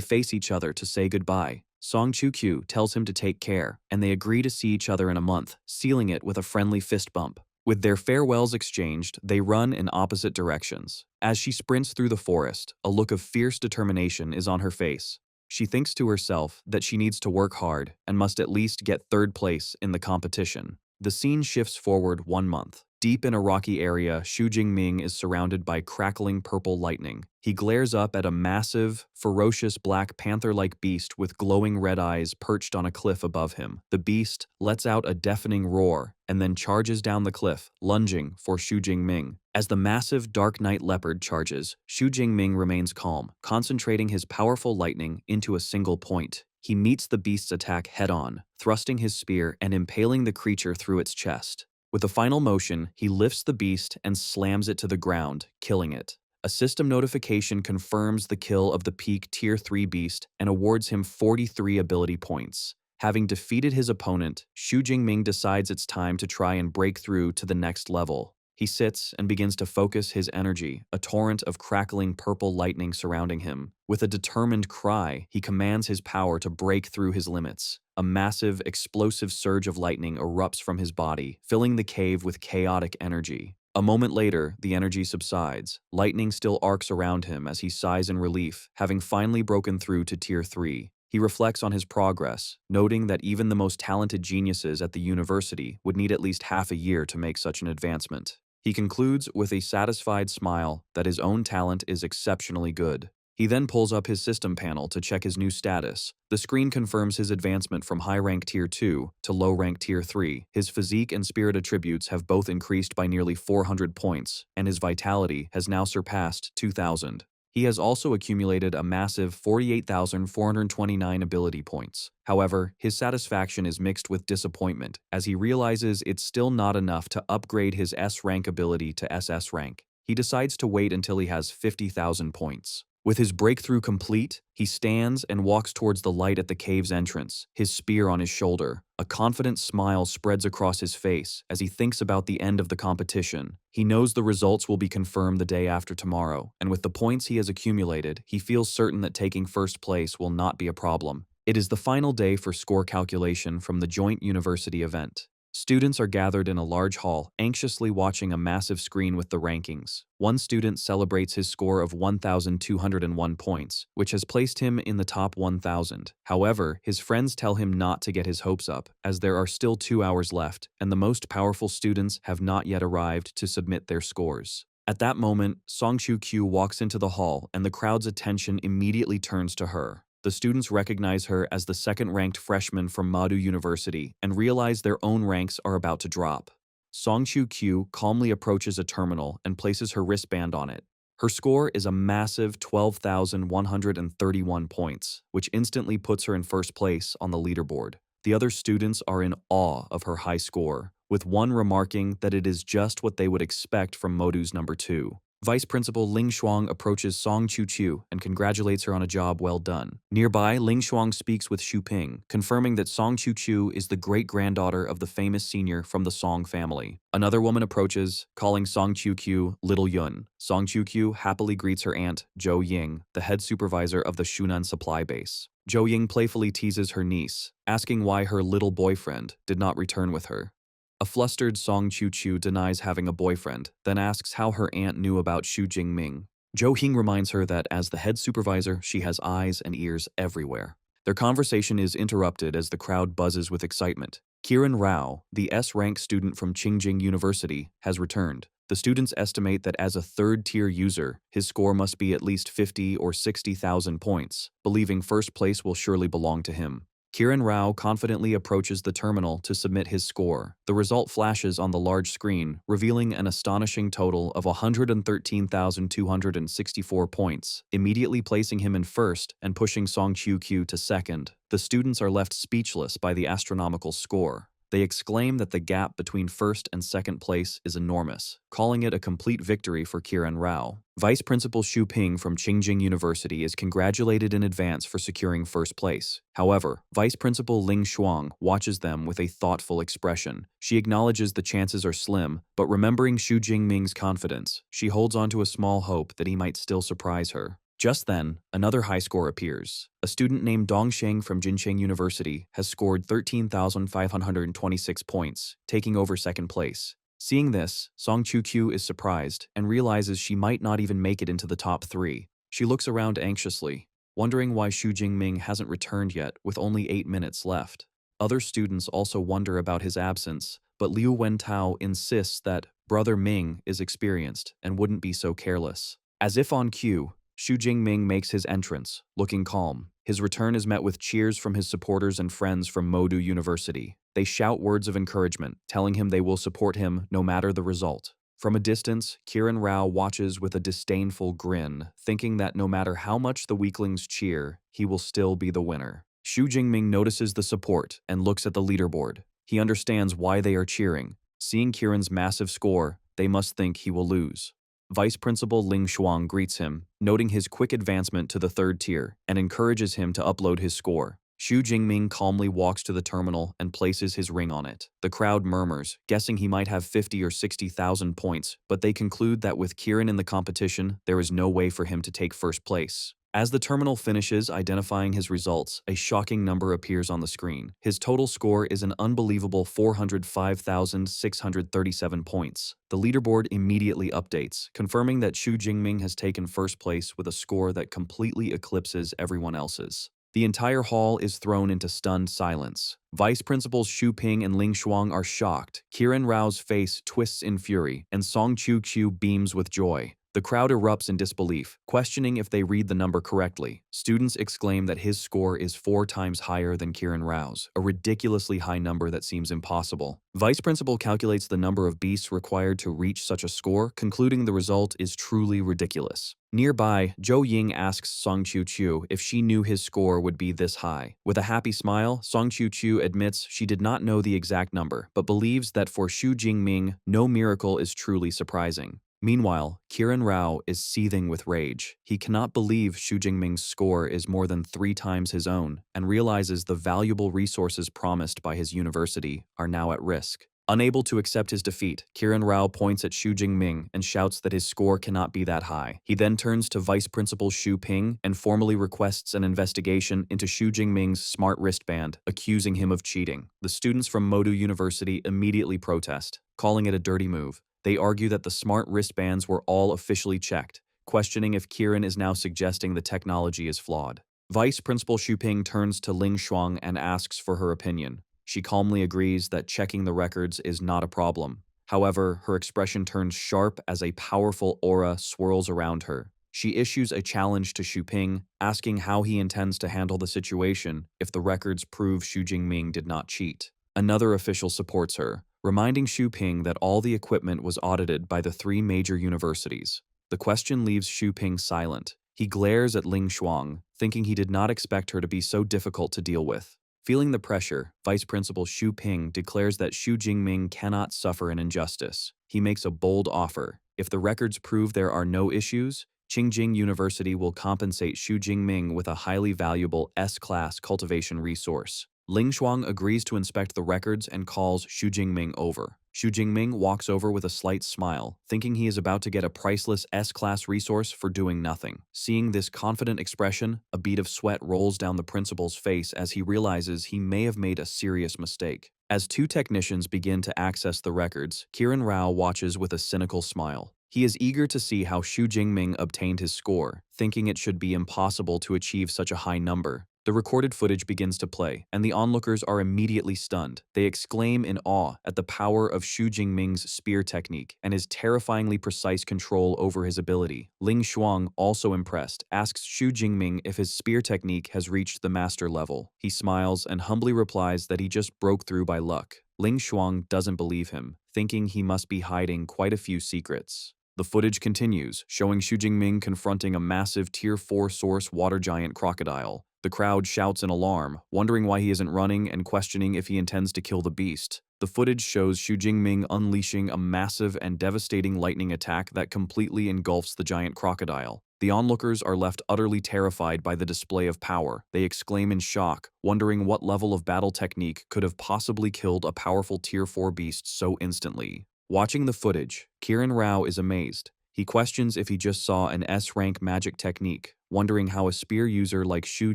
face each other to say goodbye. Song Chu-Q tells him to take care, and they agree to see each other in a month, sealing it with a friendly fist bump. With their farewells exchanged, they run in opposite directions. As she sprints through the forest, a look of fierce determination is on her face. She thinks to herself that she needs to work hard and must at least get 3rd place in the competition. The scene shifts forward 1 month. Deep in a rocky area, Xu Jingming is surrounded by crackling purple lightning. He glares up at a massive, ferocious black panther-like beast with glowing red eyes perched on a cliff above him. The beast lets out a deafening roar and then charges down the cliff, lunging for Xu Jingming. As the massive dark night leopard charges, Xu Jingming remains calm, concentrating his powerful lightning into a single point. He meets the beast's attack head-on, thrusting his spear and impaling the creature through its chest. With a final motion, he lifts the beast and slams it to the ground, killing it. A system notification confirms the kill of the peak Tier 3 beast and awards him 43 ability points. Having defeated his opponent, Xu Jingming decides it's time to try and break through to the next level. He sits and begins to focus his energy, a torrent of crackling purple lightning surrounding him. With a determined cry, he commands his power to break through his limits. A massive, explosive surge of lightning erupts from his body, filling the cave with chaotic energy. A moment later, the energy subsides. Lightning still arcs around him as he sighs in relief, having finally broken through to Tier 3. He reflects on his progress, noting that even the most talented geniuses at the university would need at least half a year to make such an advancement. He concludes with a satisfied smile that his own talent is exceptionally good. He then pulls up his system panel to check his new status. The screen confirms his advancement from high-rank Tier 2 to low-rank Tier 3. His physique and spirit attributes have both increased by nearly 400 points, and his vitality has now surpassed 2,000. He has also accumulated a massive 48,429 ability points. However, his satisfaction is mixed with disappointment, as he realizes it's still not enough to upgrade his S-rank ability to SS rank. He decides to wait until he has 50,000 points. With his breakthrough complete, he stands and walks towards the light at the cave's entrance, his spear on his shoulder. A confident smile spreads across his face as he thinks about the end of the competition. He knows the results will be confirmed the day after tomorrow, and with the points he has accumulated, he feels certain that taking first place will not be a problem. It is the final day for score calculation from the joint university event. Students are gathered in a large hall, anxiously watching a massive screen with the rankings. One student celebrates his score of 1,201 points, which has placed him in the top 1,000. However, his friends tell him not to get his hopes up, as there are still 2 hours left, and the most powerful students have not yet arrived to submit their scores. At that moment, Song Chu-kyu walks into the hall, and the crowd's attention immediately turns to her. The students recognize her as the second-ranked freshman from Madu University and realize their own ranks are about to drop. Song Chu-kyu calmly approaches a terminal and places her wristband on it. Her score is a massive 12,131 points, which instantly puts her in first place on the leaderboard. The other students are in awe of her high score, with one remarking that it is just what they would expect from Modu's number 2. Vice Principal Ling Shuang approaches Song Chu-kyu and congratulates her on a job well done. Nearby, Ling Shuang speaks with Xu Ping, confirming that Song Chu-kyu is the great-granddaughter of the famous senior from the Song family. Another woman approaches, calling Song Chu-kyu Little Yun. Song Chu-kyu happily greets her aunt, Zhou Ying, the head supervisor of the Shunan supply base. Zhou Ying playfully teases her niece, asking why her little boyfriend did not return with her. A flustered Song Chu-kyu denies having a boyfriend, then asks how her aunt knew about Xu Jingming. Zhou Ying reminds her that as the head supervisor, she has eyes and ears everywhere. Their conversation is interrupted as the crowd buzzes with excitement. Kiran Rao, the S-rank student from Qingjing University, has returned. The students estimate that as a third-tier user, his score must be at least 50 or 60,000 points, believing first place will surely belong to him. Kiran Rao confidently approaches the terminal to submit his score. The result flashes on the large screen, revealing an astonishing total of 113,264 points, immediately placing him in first and pushing Song Chu-kyu to second. The students are left speechless by the astronomical score. They exclaim that the gap between first and second place is enormous, calling it a complete victory for Kiran Rao. Vice Principal Xu Ping from Qingjing University is congratulated in advance for securing first place. However, Vice Principal Ling Shuang watches them with a thoughtful expression. She acknowledges the chances are slim, but remembering Xu Jingming's confidence, she holds on to a small hope that he might still surprise her. Just then, another high score appears. A student named Dong Sheng from Jincheng University has scored 13,526 points, taking over second place. Seeing this, Song Chu-kyu is surprised and realizes she might not even make it into the top 3. She looks around anxiously, wondering why Xu Jingming hasn't returned yet with only 8 minutes left. Other students also wonder about his absence, but Liu Wentao insists that Brother Ming is experienced and wouldn't be so careless. As if on cue, Xu Jingming makes his entrance, looking calm. His return is met with cheers from his supporters and friends from Modu University. They shout words of encouragement, telling him they will support him no matter the result. From a distance, Kiran Rao watches with a disdainful grin, thinking that no matter how much the weaklings cheer, he will still be the winner. Xu Jingming notices the support and looks at the leaderboard. He understands why they are cheering. Seeing Kiran's massive score, they must think he will lose. Vice Principal Ling Shuang greets him, noting his quick advancement to the 3rd tier, and encourages him to upload his score. Xu Jingming calmly walks to the terminal and places his ring on it. The crowd murmurs, guessing he might have 50 or 60,000 points, but they conclude that with Kiran in the competition, there is no way for him to take first place. As the terminal finishes identifying his results, a shocking number appears on the screen. His total score is an unbelievable 405,637 points. The leaderboard immediately updates, confirming that Xu Jingming has taken first place with a score that completely eclipses everyone else's. The entire hall is thrown into stunned silence. Vice Principals Xu Ping and Ling Shuang are shocked. Kiran Rao's face twists in fury, and Song Chu Qiu beams with joy. The crowd erupts in disbelief, questioning if they read the number correctly. Students exclaim that his score is 4 times higher than Kiran Rao's, a ridiculously high number that seems impossible. Vice Principal calculates the number of beasts required to reach such a score, concluding the result is truly ridiculous. Nearby, Zhou Ying asks Song Chu Qiu if she knew his score would be this high. With a happy smile, Song Chu Qiu admits she did not know the exact number, but believes that for Xu Jingming, no miracle is truly surprising. Meanwhile, Kiran Rao is seething with rage. He cannot believe Xu Jingming's score is more than 3 times his own, and realizes the valuable resources promised by his university are now at risk. Unable to accept his defeat, Kiran Rao points at Xu Jingming and shouts that his score cannot be that high. He then turns to Vice Principal Xu Ping and formally requests an investigation into Xu Jingming's smart wristband, accusing him of cheating. The students from Modu University immediately protest, calling it a dirty move. They argue that the smart wristbands were all officially checked, questioning if Kiran is now suggesting the technology is flawed. Vice Principal Xu Ping turns to Ling Shuang and asks for her opinion. She calmly agrees that checking the records is not a problem. However, her expression turns sharp as a powerful aura swirls around her. She issues a challenge to Xu Ping, asking how he intends to handle the situation if the records prove Xu Jingming did not cheat. Another official supports her, reminding Xu Ping that all the equipment was audited by the 3 major universities. The question leaves Xu Ping silent. He glares at Ling Shuang, thinking he did not expect her to be so difficult to deal with. Feeling the pressure, Vice Principal Xu Ping declares that Xu Jingming cannot suffer an injustice. He makes a bold offer. If the records prove there are no issues, Qingjing University will compensate Xu Jingming with a highly valuable S-class cultivation resource. Ling Shuang agrees to inspect the records and calls Xu Jingming over. Xu Jingming walks over with a slight smile, thinking he is about to get a priceless S-class resource for doing nothing. Seeing this confident expression, a bead of sweat rolls down the principal's face as he realizes he may have made a serious mistake. As 2 technicians begin to access the records, Kiran Rao watches with a cynical smile. He is eager to see how Xu Jingming obtained his score, thinking it should be impossible to achieve such a high number. The recorded footage begins to play, and the onlookers are immediately stunned. They exclaim in awe at the power of Xu Jingming's spear technique and his terrifyingly precise control over his ability. Ling Shuang, also impressed, asks Xu Jingming if his spear technique has reached the master level. He smiles and humbly replies that he just broke through by luck. Ling Shuang doesn't believe him, thinking he must be hiding quite a few secrets. The footage continues, showing Xu Jingming confronting a massive Tier 4 source water giant crocodile. The crowd shouts in alarm, wondering why he isn't running and questioning if he intends to kill the beast. The footage shows Xu Jingming unleashing a massive and devastating lightning attack that completely engulfs the giant crocodile. The onlookers are left utterly terrified by the display of power. They exclaim in shock, wondering what level of battle technique could have possibly killed a powerful Tier 4 beast so instantly. Watching the footage, Kiran Rao is amazed. He questions if he just saw an S-rank magic technique, wondering how a spear user like Xu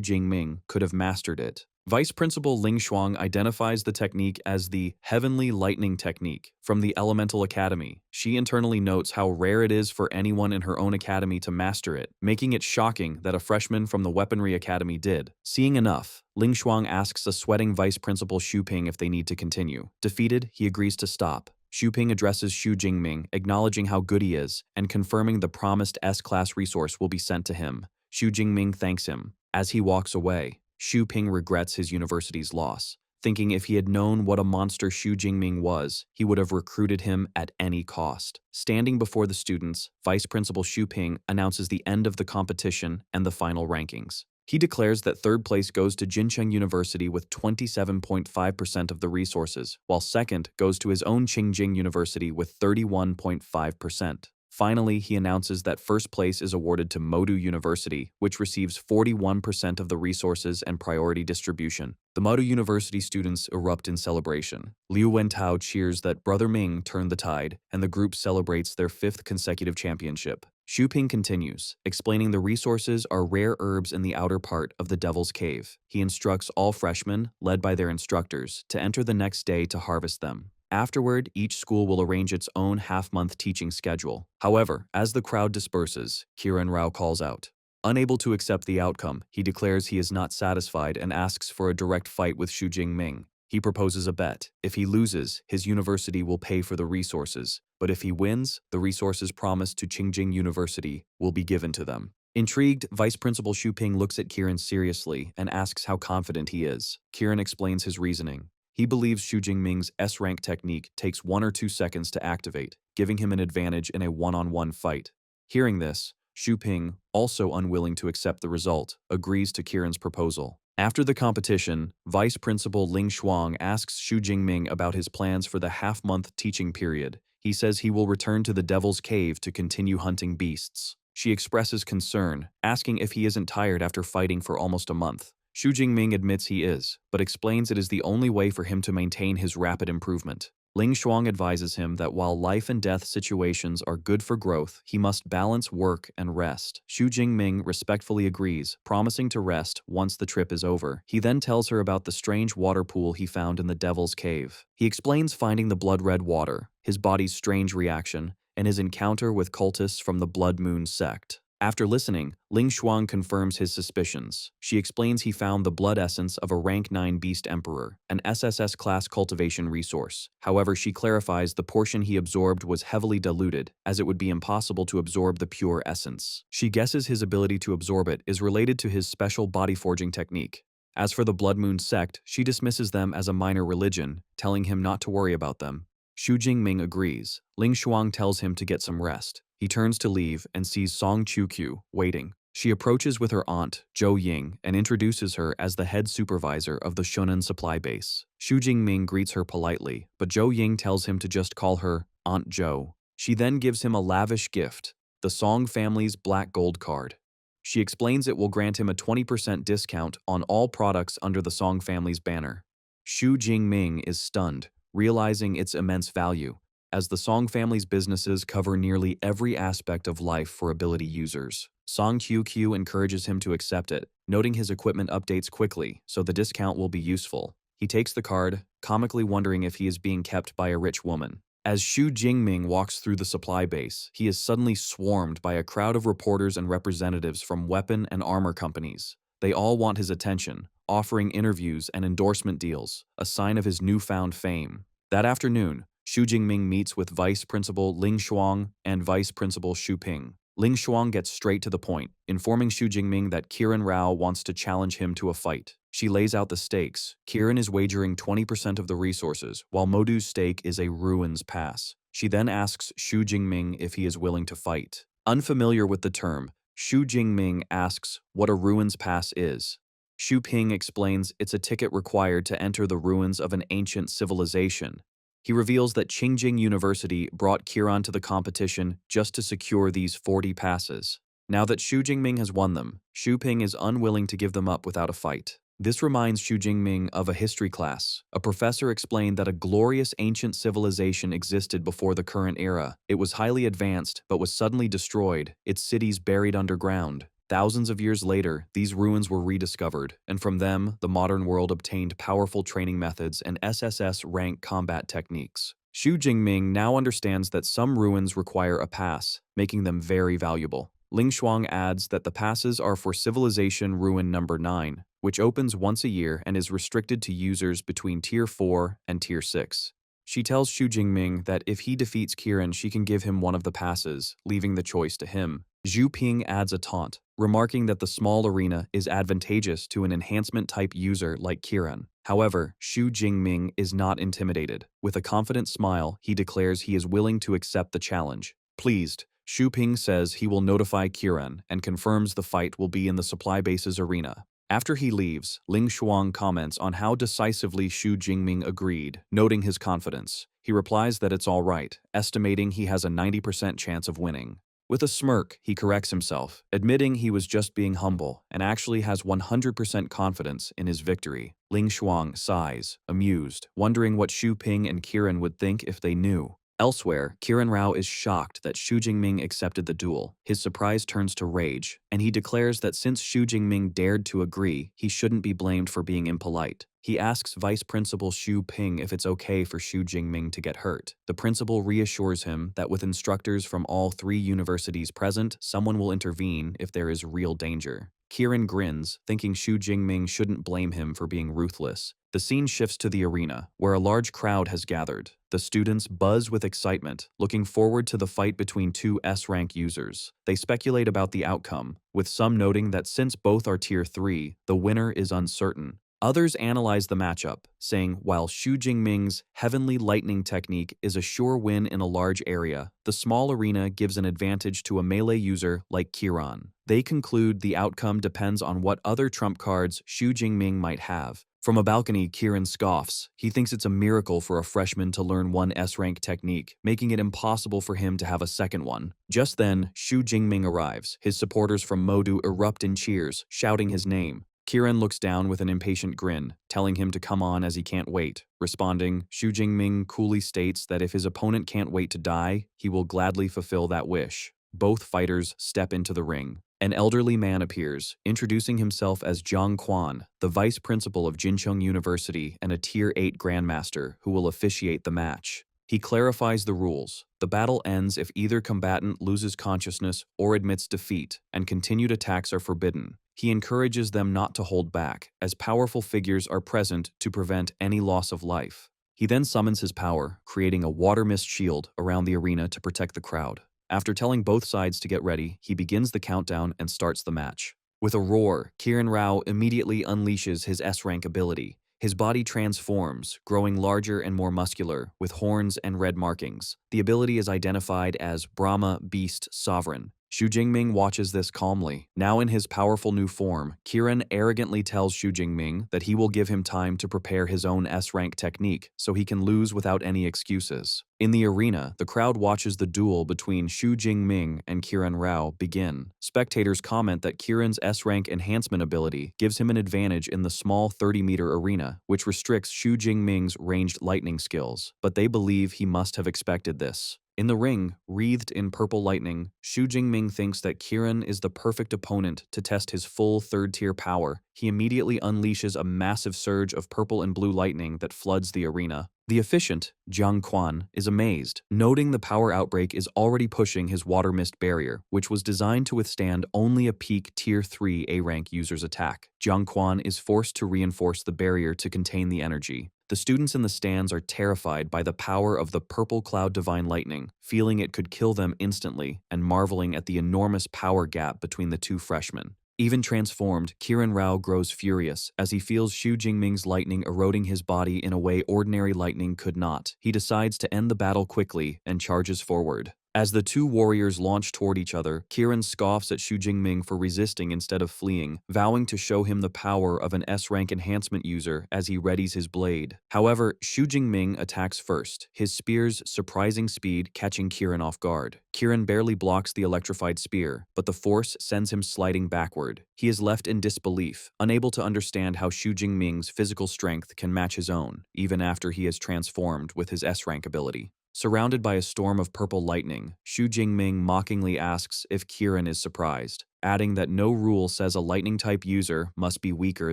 Jingming could have mastered it. Vice Principal Ling Shuang identifies the technique as the Heavenly Lightning Technique from the Elemental Academy. She internally notes how rare it is for anyone in her own academy to master it, making it shocking that a freshman from the Weaponry Academy did. Seeing enough, Ling Shuang asks a sweating Vice Principal Xu Ping if they need to continue. Defeated, he agrees to stop. Xu Ping addresses Xu Jingming, acknowledging how good he is, and confirming the promised S-class resource will be sent to him. Xu Jingming thanks him. As he walks away, Xu Ping regrets his university's loss, thinking if he had known what a monster Xu Jingming was, he would have recruited him at any cost. Standing before the students, Vice Principal Xu Ping announces the end of the competition and the final rankings. He declares that third place goes to Jincheng University with 27.5% of the resources, while second goes to his own Qingjing University with 31.5%. Finally, he announces that first place is awarded to Modu University, which receives 41% of the resources and priority distribution. The Modu University students erupt in celebration. Liu Wentao cheers that Brother Ming turned the tide, and the group celebrates their 5th consecutive championship. Xu Ping continues, explaining the resources are rare herbs in the outer part of the Devil's Cave. He instructs all freshmen, led by their instructors, to enter the next day to harvest them. Afterward, each school will arrange its own half-month teaching schedule. However, as the crowd disperses, Kiran Rao calls out. Unable to accept the outcome, he declares he is not satisfied and asks for a direct fight with Xu Jingming. He proposes a bet. If he loses, his university will pay for the resources. But if he wins, the resources promised to Qingjing University will be given to them. Intrigued, Vice Principal Xu Ping looks at Kiran seriously and asks how confident he is. Kiran explains his reasoning. He believes Xu Jingming's S-rank technique takes 1 or 2 seconds to activate, giving him an advantage in a one-on-one fight. Hearing this, Xu Ping, also unwilling to accept the result, agrees to Kiran's proposal. After the competition, Vice Principal Ling Shuang asks Xu Jingming about his plans for the half-month teaching period. He says he will return to the Devil's Cave to continue hunting beasts. She expresses concern, asking if he isn't tired after fighting for almost a month. Xu Jingming admits he is, but explains it is the only way for him to maintain his rapid improvement. Ling Shuang advises him that while life and death situations are good for growth, he must balance work and rest. Xu Jingming respectfully agrees, promising to rest once the trip is over. He then tells her about the strange water pool he found in the Devil's Cave. He explains finding the blood-red water, his body's strange reaction, and his encounter with cultists from the Blood Moon sect. After listening, Ling Shuang confirms his suspicions. She explains he found the blood essence of a rank 9 beast emperor, an SSS-class cultivation resource. However, she clarifies the portion he absorbed was heavily diluted, as it would be impossible to absorb the pure essence. She guesses his ability to absorb it is related to his special body-forging technique. As for the Blood Moon sect, she dismisses them as a minor religion, telling him not to worry about them. Xu Jingming agrees. Ling Shuang tells him to get some rest. He turns to leave and sees Song Qiuqiu waiting. She approaches with her aunt, Zhou Ying, and introduces her as the head supervisor of the Shonan supply base. Xu Jingming greets her politely, but Zhou Ying tells him to just call her Aunt Zhou. She then gives him a lavish gift, the Song family's black gold card. She explains it will grant him a 20% discount on all products under the Song family's banner. Xu Jingming is stunned, realizing its immense value, as the Song family's businesses cover nearly every aspect of life for ability users. Song Qiuqiu encourages him to accept it, noting his equipment updates quickly, so the discount will be useful. He takes the card, comically wondering if he is being kept by a rich woman. As Xu Jingming walks through the supply base, he is suddenly swarmed by a crowd of reporters and representatives from weapon and armor companies. They all want his attention, offering interviews and endorsement deals, a sign of his newfound fame. That afternoon, Xu Jingming meets with Vice Principal Ling Shuang and Vice Principal Xu Ping. Ling Shuang gets straight to the point, informing Xu Jingming that Kiran Rao wants to challenge him to a fight. She lays out the stakes. Kiran is wagering 20% of the resources, while Modu's stake is a Ruins Pass. She then asks Xu Jingming if he is willing to fight. Unfamiliar with the term, Xu Jingming asks what a Ruins Pass is. Xu Ping explains it's a ticket required to enter the ruins of an ancient civilization. He reveals that Qingjing University brought Kiran to the competition just to secure these 40 passes. Now that Xu Jingming has won them, Xu Ping is unwilling to give them up without a fight. This reminds Xu Jingming of a history class. A professor explained that a glorious ancient civilization existed before the current era. It was highly advanced, but was suddenly destroyed, its cities buried underground. Thousands of years later, these ruins were rediscovered, and from them, the modern world obtained powerful training methods and SSS-rank combat techniques. Xu Jingming now understands that some ruins require a pass, making them very valuable. Ling Shuang adds that the passes are for Civilization Ruin Number 9, which opens once a year and is restricted to users between Tier 4 and Tier 6. She tells Xu Jingming that if he defeats Kiran, she can give him one of the passes, leaving the choice to him. Zhu Ping adds a taunt, remarking that the small arena is advantageous to an enhancement-type user like Kiran. However, Xu Jingming is not intimidated. With a confident smile, he declares he is willing to accept the challenge. Pleased, Xu Ping says he will notify Kiran and confirms the fight will be in the supply base's arena. After he leaves, Ling Shuang comments on how decisively Xu Jingming agreed, noting his confidence. He replies that it's all right, estimating he has a 90% chance of winning. With a smirk, he corrects himself, admitting he was just being humble and actually has 100% confidence in his victory. Ling Shuang sighs, amused, wondering what Xu Ping and Kiran would think if they knew. Elsewhere, Kiran Rao is shocked that Xu Jingming accepted the duel. His surprise turns to rage, and he declares that since Xu Jingming dared to agree, he shouldn't be blamed for being impolite. He asks Vice Principal Xu Ping if it's okay for Xu Jingming to get hurt. The principal reassures him that with instructors from all 3 universities present, someone will intervene if there is real danger. Kiran grins, thinking Xu Jingming shouldn't blame him for being ruthless. The scene shifts to the arena, where a large crowd has gathered. The students buzz with excitement, looking forward to the fight between 2 S-rank users. They speculate about the outcome, with some noting that since both are Tier 3, the winner is uncertain. Others analyze the matchup, saying while Xu Jingming's Heavenly Lightning technique is a sure win in a large area, the small arena gives an advantage to a melee user like Kiran. They conclude the outcome depends on what other trump cards Xu Jingming might have. From a balcony, Kiran scoffs. He thinks it's a miracle for a freshman to learn one S-rank technique, making it impossible for him to have a second one. Just then, Xu Jingming arrives. His supporters from Modu erupt in cheers, shouting his name. Kiran looks down with an impatient grin, telling him to come on as he can't wait. Responding, Xu Jingming coolly states that if his opponent can't wait to die, he will gladly fulfill that wish. Both fighters step into the ring. An elderly man appears, introducing himself as Zhang Quan, the vice principal of Jincheng University and a Tier 8 Grandmaster who will officiate the match. He clarifies the rules. The battle ends if either combatant loses consciousness or admits defeat, and continued attacks are forbidden. He encourages them not to hold back, as powerful figures are present to prevent any loss of life. He then summons his power, creating a water mist shield around the arena to protect the crowd. After telling both sides to get ready, he begins the countdown and starts the match. With a roar, Kiran Rao immediately unleashes his S-rank ability. His body transforms, growing larger and more muscular, with horns and red markings. The ability is identified as Brahma Beast Sovereign. Xu Jingming watches this calmly. Now in his powerful new form, Kiran arrogantly tells Xu Jingming that he will give him time to prepare his own S-rank technique, so he can lose without any excuses. In the arena, the crowd watches the duel between Xu Jingming and Kiran Rao begin. Spectators comment that Kiran's S-rank enhancement ability gives him an advantage in the small 30-meter arena, which restricts Xu Jingming's ranged lightning skills, but they believe he must have expected this. In the ring, wreathed in purple lightning, Xu Jingming thinks that Kiran is the perfect opponent to test his full third-tier power. He immediately unleashes a massive surge of purple and blue lightning that floods the arena. The efficient, Zhang Quan, is amazed, noting the power outbreak is already pushing his water mist barrier, which was designed to withstand only a peak Tier 3 A-rank user's attack. Zhang Quan is forced to reinforce the barrier to contain the energy. The students in the stands are terrified by the power of the purple cloud divine lightning, feeling it could kill them instantly and marveling at the enormous power gap between the 2 freshmen. Even transformed, Kiran Rao grows furious as he feels Xu Jingming's lightning eroding his body in a way ordinary lightning could not. He decides to end the battle quickly and charges forward. As the 2 warriors launch toward each other, Kiran scoffs at Xu Jingming for resisting instead of fleeing, vowing to show him the power of an S-rank enhancement user as he readies his blade. However, Xu Jingming attacks first, his spear's surprising speed catching Kiran off guard. Kiran barely blocks the electrified spear, but the force sends him sliding backward. He is left in disbelief, unable to understand how Xu Jingming's physical strength can match his own, even after he is transformed with his S-rank ability. Surrounded by a storm of purple lightning, Xu Jingming mockingly asks if Kiran is surprised, adding that no rule says a lightning-type user must be weaker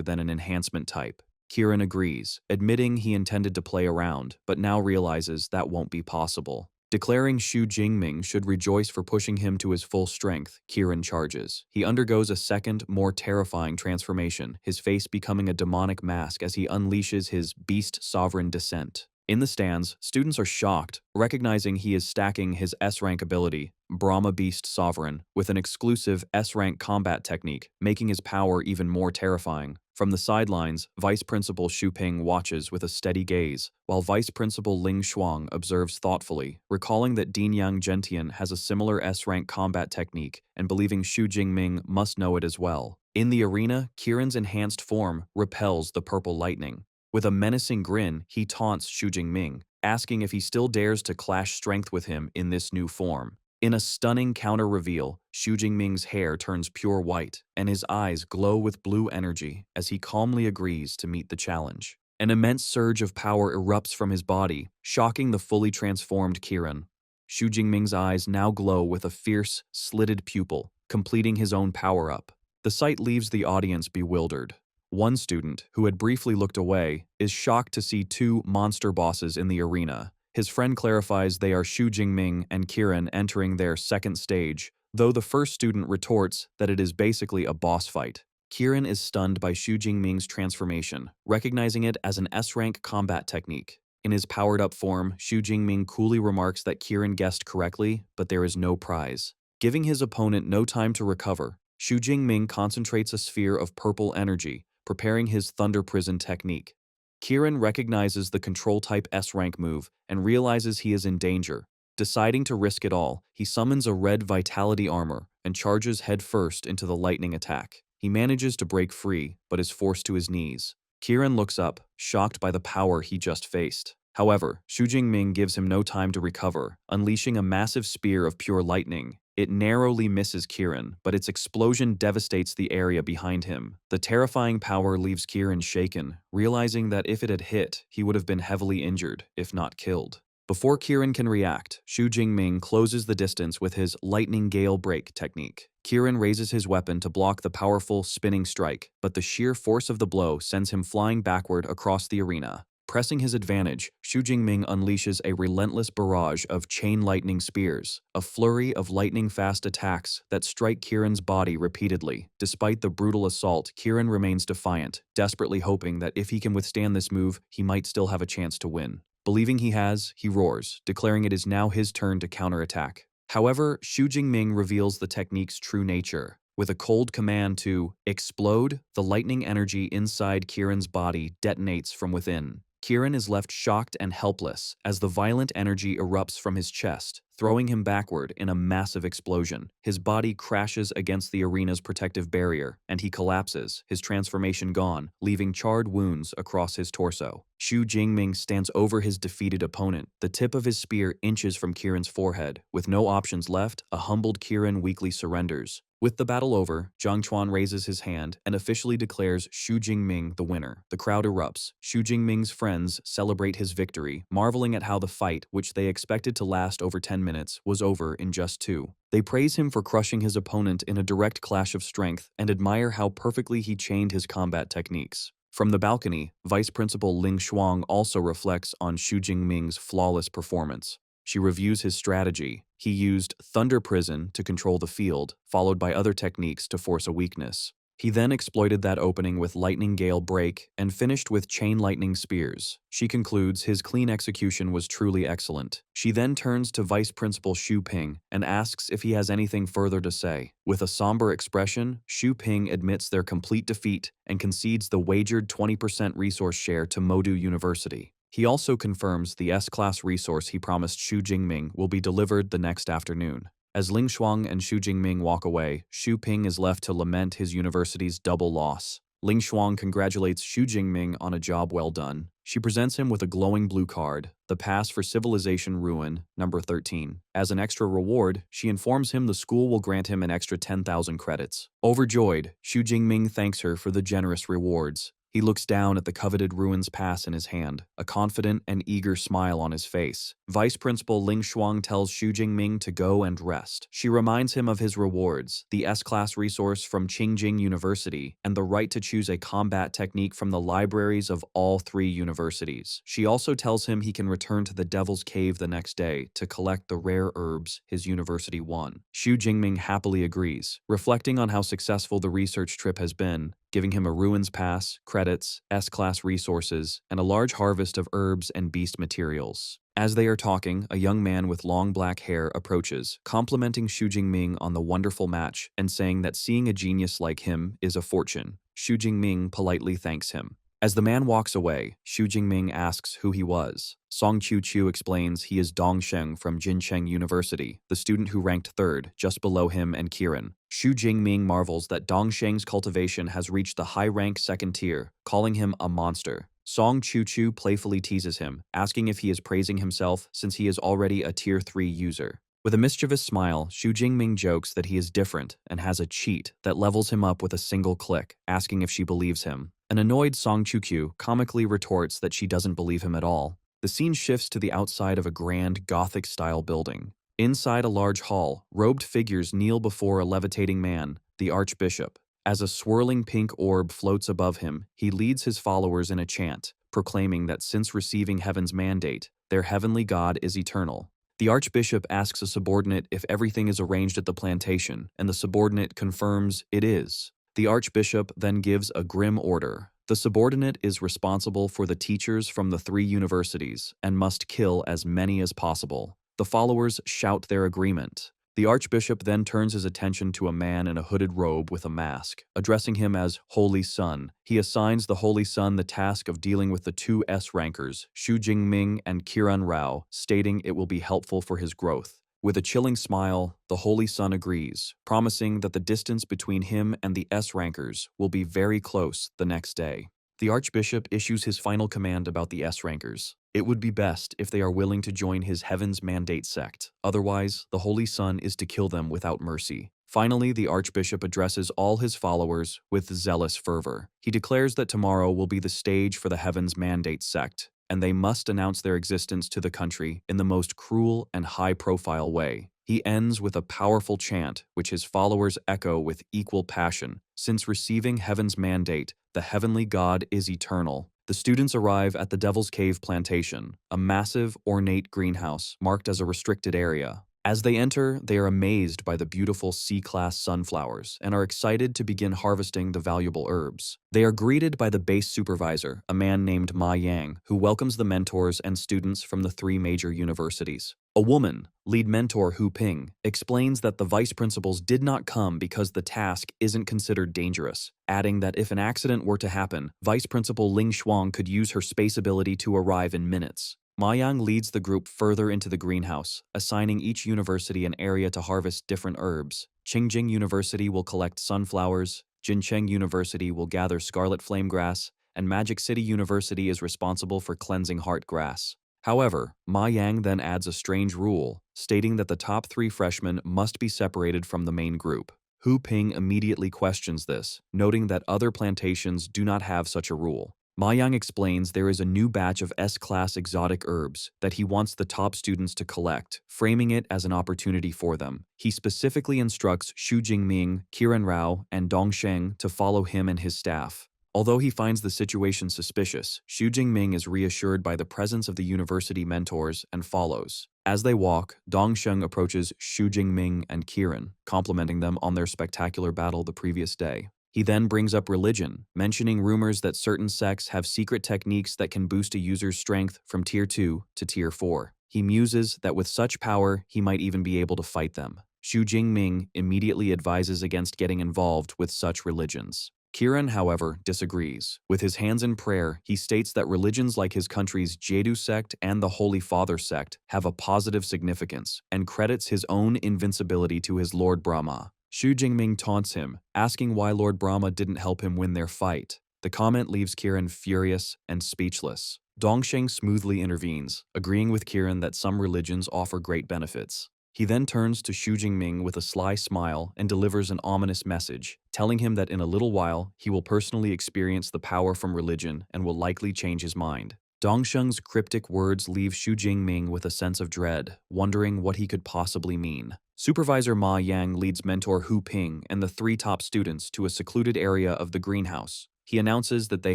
than an enhancement type. Kiran agrees, admitting he intended to play around, but now realizes that won't be possible. Declaring Xu Jingming should rejoice for pushing him to his full strength, Kiran charges. He undergoes a second, more terrifying transformation, his face becoming a demonic mask as he unleashes his Beast Sovereign descent. In the stands, students are shocked, recognizing he is stacking his S-rank ability, Brahma Beast Sovereign, with an exclusive S-rank combat technique, making his power even more terrifying. From the sidelines, Vice Principal Xu Ping watches with a steady gaze, while Vice Principal Ling Shuang observes thoughtfully, recalling that Dinyang Gentian has a similar S-rank combat technique and believing Xu Jingming must know it as well. In the arena, Kiran's enhanced form repels the purple lightning. With a menacing grin, he taunts Xu Jingming, asking if he still dares to clash strength with him in this new form. In a stunning counter-reveal, Xu Jingming's hair turns pure white, and his eyes glow with blue energy as he calmly agrees to meet the challenge. An immense surge of power erupts from his body, shocking the fully transformed Kiran. Xu Jingming's eyes now glow with a fierce, slitted pupil, completing his own power-up. The sight leaves the audience bewildered. One student, who had briefly looked away, is shocked to see two monster bosses in the arena. His friend clarifies they are Xu Jingming and Kiran entering their second stage, though the first student retorts that it is basically a boss fight. Kiran is stunned by Xu Jingming's transformation, recognizing it as an S-rank combat technique. In his powered-up form, Xu Jingming coolly remarks that Kiran guessed correctly, but there is no prize. Giving his opponent no time to recover, Xu Jingming concentrates a sphere of purple energy, preparing his Thunder Prison technique. Kiran recognizes the Control-type S-rank move and realizes he is in danger. Deciding to risk it all, he summons a red Vitality armor and charges headfirst into the lightning attack. He manages to break free, but is forced to his knees. Kiran looks up, shocked by the power he just faced. However, Xu Jingming gives him no time to recover, unleashing a massive spear of pure lightning. It narrowly misses Kiran, but its explosion devastates the area behind him. The terrifying power leaves Kiran shaken, realizing that if it had hit, he would have been heavily injured, if not killed. Before Kiran can react, Xu Jingming closes the distance with his Lightning Gale Break technique. Kiran raises his weapon to block the powerful spinning strike, but the sheer force of the blow sends him flying backward across the arena. Pressing his advantage, Xu Jingming unleashes a relentless barrage of chain lightning spears, a flurry of lightning-fast attacks that strike Kiran's body repeatedly. Despite the brutal assault, Kiran remains defiant, desperately hoping that if he can withstand this move, he might still have a chance to win. Believing he has, he roars, declaring it is now his turn to counterattack. However, Xu Jingming reveals the technique's true nature. With a cold command to explode, the lightning energy inside Kiran's body detonates from within. Kiran is left shocked and helpless as the violent energy erupts from his chest, throwing him backward in a massive explosion. His body crashes against the arena's protective barrier, and he collapses, his transformation gone, leaving charred wounds across his torso. Xu Jingming stands over his defeated opponent, the tip of his spear inches from Kiran's forehead. With no options left, a humbled Kiran weakly surrenders. With the battle over, Zhang Chuan raises his hand and officially declares Xu Jingming the winner. The crowd erupts. Xu Jingming's friends celebrate his victory, marveling at how the fight, which they expected to last over 10 minutes, was over in just 2. They praise him for crushing his opponent in a direct clash of strength and admire how perfectly he chained his combat techniques. From the balcony, Vice Principal Ling Shuang also reflects on Xu Jingming's flawless performance. She reviews his strategy. He used Thunder Prison to control the field, followed by other techniques to force a weakness. He then exploited that opening with Lightning Gale Break and finished with Chain Lightning Spears. She concludes his clean execution was truly excellent. She then turns to Vice Principal Xu Ping and asks if he has anything further to say. With a somber expression, Xu Ping admits their complete defeat and concedes the wagered 20% resource share to Modu University. He also confirms the S-class resource he promised Xu Jingming will be delivered the next afternoon. As Ling Shuang and Xu Jingming walk away, Xu Ping is left to lament his university's double loss. Ling Shuang congratulates Xu Jingming on a job well done. She presents him with a glowing blue card, the Pass for Civilization Ruin, number 13. As an extra reward, she informs him the school will grant him an extra 10,000 credits. Overjoyed, Xu Jingming thanks her for the generous rewards. He looks down at the coveted Ruins Pass in his hand, a confident and eager smile on his face. Vice Principal Ling Shuang tells Xu Jingming to go and rest. She reminds him of his rewards, the S-class resource from Qingjing University, and the right to choose a combat technique from the libraries of all 3 universities. She also tells him he can return to the Devil's Cave the next day to collect the rare herbs his university won. Xu Jingming happily agrees. Reflecting on how successful the research trip has been, giving him a ruins pass, credits, S-class resources, and a large harvest of herbs and beast materials. As they are talking, a young man with long black hair approaches, complimenting Xu Jingming on the wonderful match and saying that seeing a genius like him is a fortune. Xu Jingming politely thanks him. As the man walks away, Xu Jingming asks who he was. Song Qiu explains he is Dongsheng from Jincheng University, the student who ranked third, just below him and Kiran. Xu Jingming marvels that Dongsheng's cultivation has reached the high-rank second tier, calling him a monster. Song Qiu playfully teases him, asking if he is praising himself since he is already a tier 3 user. With a mischievous smile, Xu Jingming jokes that he is different and has a cheat that levels him up with a single click, asking if she believes him. An annoyed Song Qiu comically retorts that she doesn't believe him at all. The scene shifts to the outside of a grand Gothic-style building. Inside a large hall, robed figures kneel before a levitating man, the Archbishop. As a swirling pink orb floats above him, he leads his followers in a chant, proclaiming that since receiving heaven's mandate, their heavenly God is eternal. The Archbishop asks a subordinate if everything is arranged at the plantation, and the subordinate confirms it is. The Archbishop then gives a grim order. The subordinate is responsible for the teachers from the 3 universities and must kill as many as possible. The followers shout their agreement. The Archbishop then turns his attention to a man in a hooded robe with a mask. Addressing him as Holy Son, he assigns the Holy Son the task of dealing with the 2 S-rankers, Xu Jingming and Kiran Rao, stating it will be helpful for his growth. With a chilling smile, the Holy Son agrees, promising that the distance between him and the S-rankers will be very close the next day. The Archbishop issues his final command about the S-rankers. It would be best if they are willing to join his Heaven's Mandate sect. Otherwise, the Holy Son is to kill them without mercy. Finally, the Archbishop addresses all his followers with zealous fervor. He declares that tomorrow will be the stage for the Heaven's Mandate sect, and they must announce their existence to the country in the most cruel and high-profile way. He ends with a powerful chant, which his followers echo with equal passion. Since receiving heaven's mandate, the heavenly God is eternal. The students arrive at the Devil's Cave plantation, a massive, ornate greenhouse marked as a restricted area. As they enter, they are amazed by the beautiful C-class sunflowers and are excited to begin harvesting the valuable herbs. They are greeted by the base supervisor, a man named Ma Yang, who welcomes the mentors and students from the 3 major universities. A woman, lead mentor Hu Ping, explains that the vice principals did not come because the task isn't considered dangerous, adding that if an accident were to happen, Vice Principal Ling Shuang could use her space ability to arrive in minutes. Ma Yang leads the group further into the greenhouse, assigning each university an area to harvest different herbs. Qingjing University will collect sunflowers, Jincheng University will gather scarlet flame grass, and Magic City University is responsible for cleansing heart grass. However, Ma Yang then adds a strange rule, stating that the top 3 freshmen must be separated from the main group. Hu Ping immediately questions this, noting that other plantations do not have such a rule. Ma Yang explains there is a new batch of S-class exotic herbs that he wants the top students to collect, framing it as an opportunity for them. He specifically instructs Xu Jingming, Kiran Rao, and Dongsheng to follow him and his staff. Although he finds the situation suspicious, Xu Jingming is reassured by the presence of the university mentors and follows. As they walk, Dongsheng approaches Xu Jingming and Kiran, complimenting them on their spectacular battle the previous day. He then brings up religion, mentioning rumors that certain sects have secret techniques that can boost a user's strength from Tier 2 to Tier 4. He muses that with such power, he might even be able to fight them. Xu Jingming immediately advises against getting involved with such religions. Kiran, however, disagrees. With his hands in prayer, he states that religions like his country's Jedu sect and the Holy Father sect have a positive significance, and credits his own invincibility to his Lord Brahma. Xu Jingming taunts him, asking why Lord Brahma didn't help him win their fight. The comment leaves Kiran furious and speechless. Dongsheng smoothly intervenes, agreeing with Kiran that some religions offer great benefits. He then turns to Xu Jingming with a sly smile and delivers an ominous message, telling him that in a little while he will personally experience the power from religion and will likely change his mind. Dongsheng's cryptic words leave Xu Jingming with a sense of dread, wondering what he could possibly mean. Supervisor Ma Yang leads mentor Hu Ping and the 3 top students to a secluded area of the greenhouse. He announces that they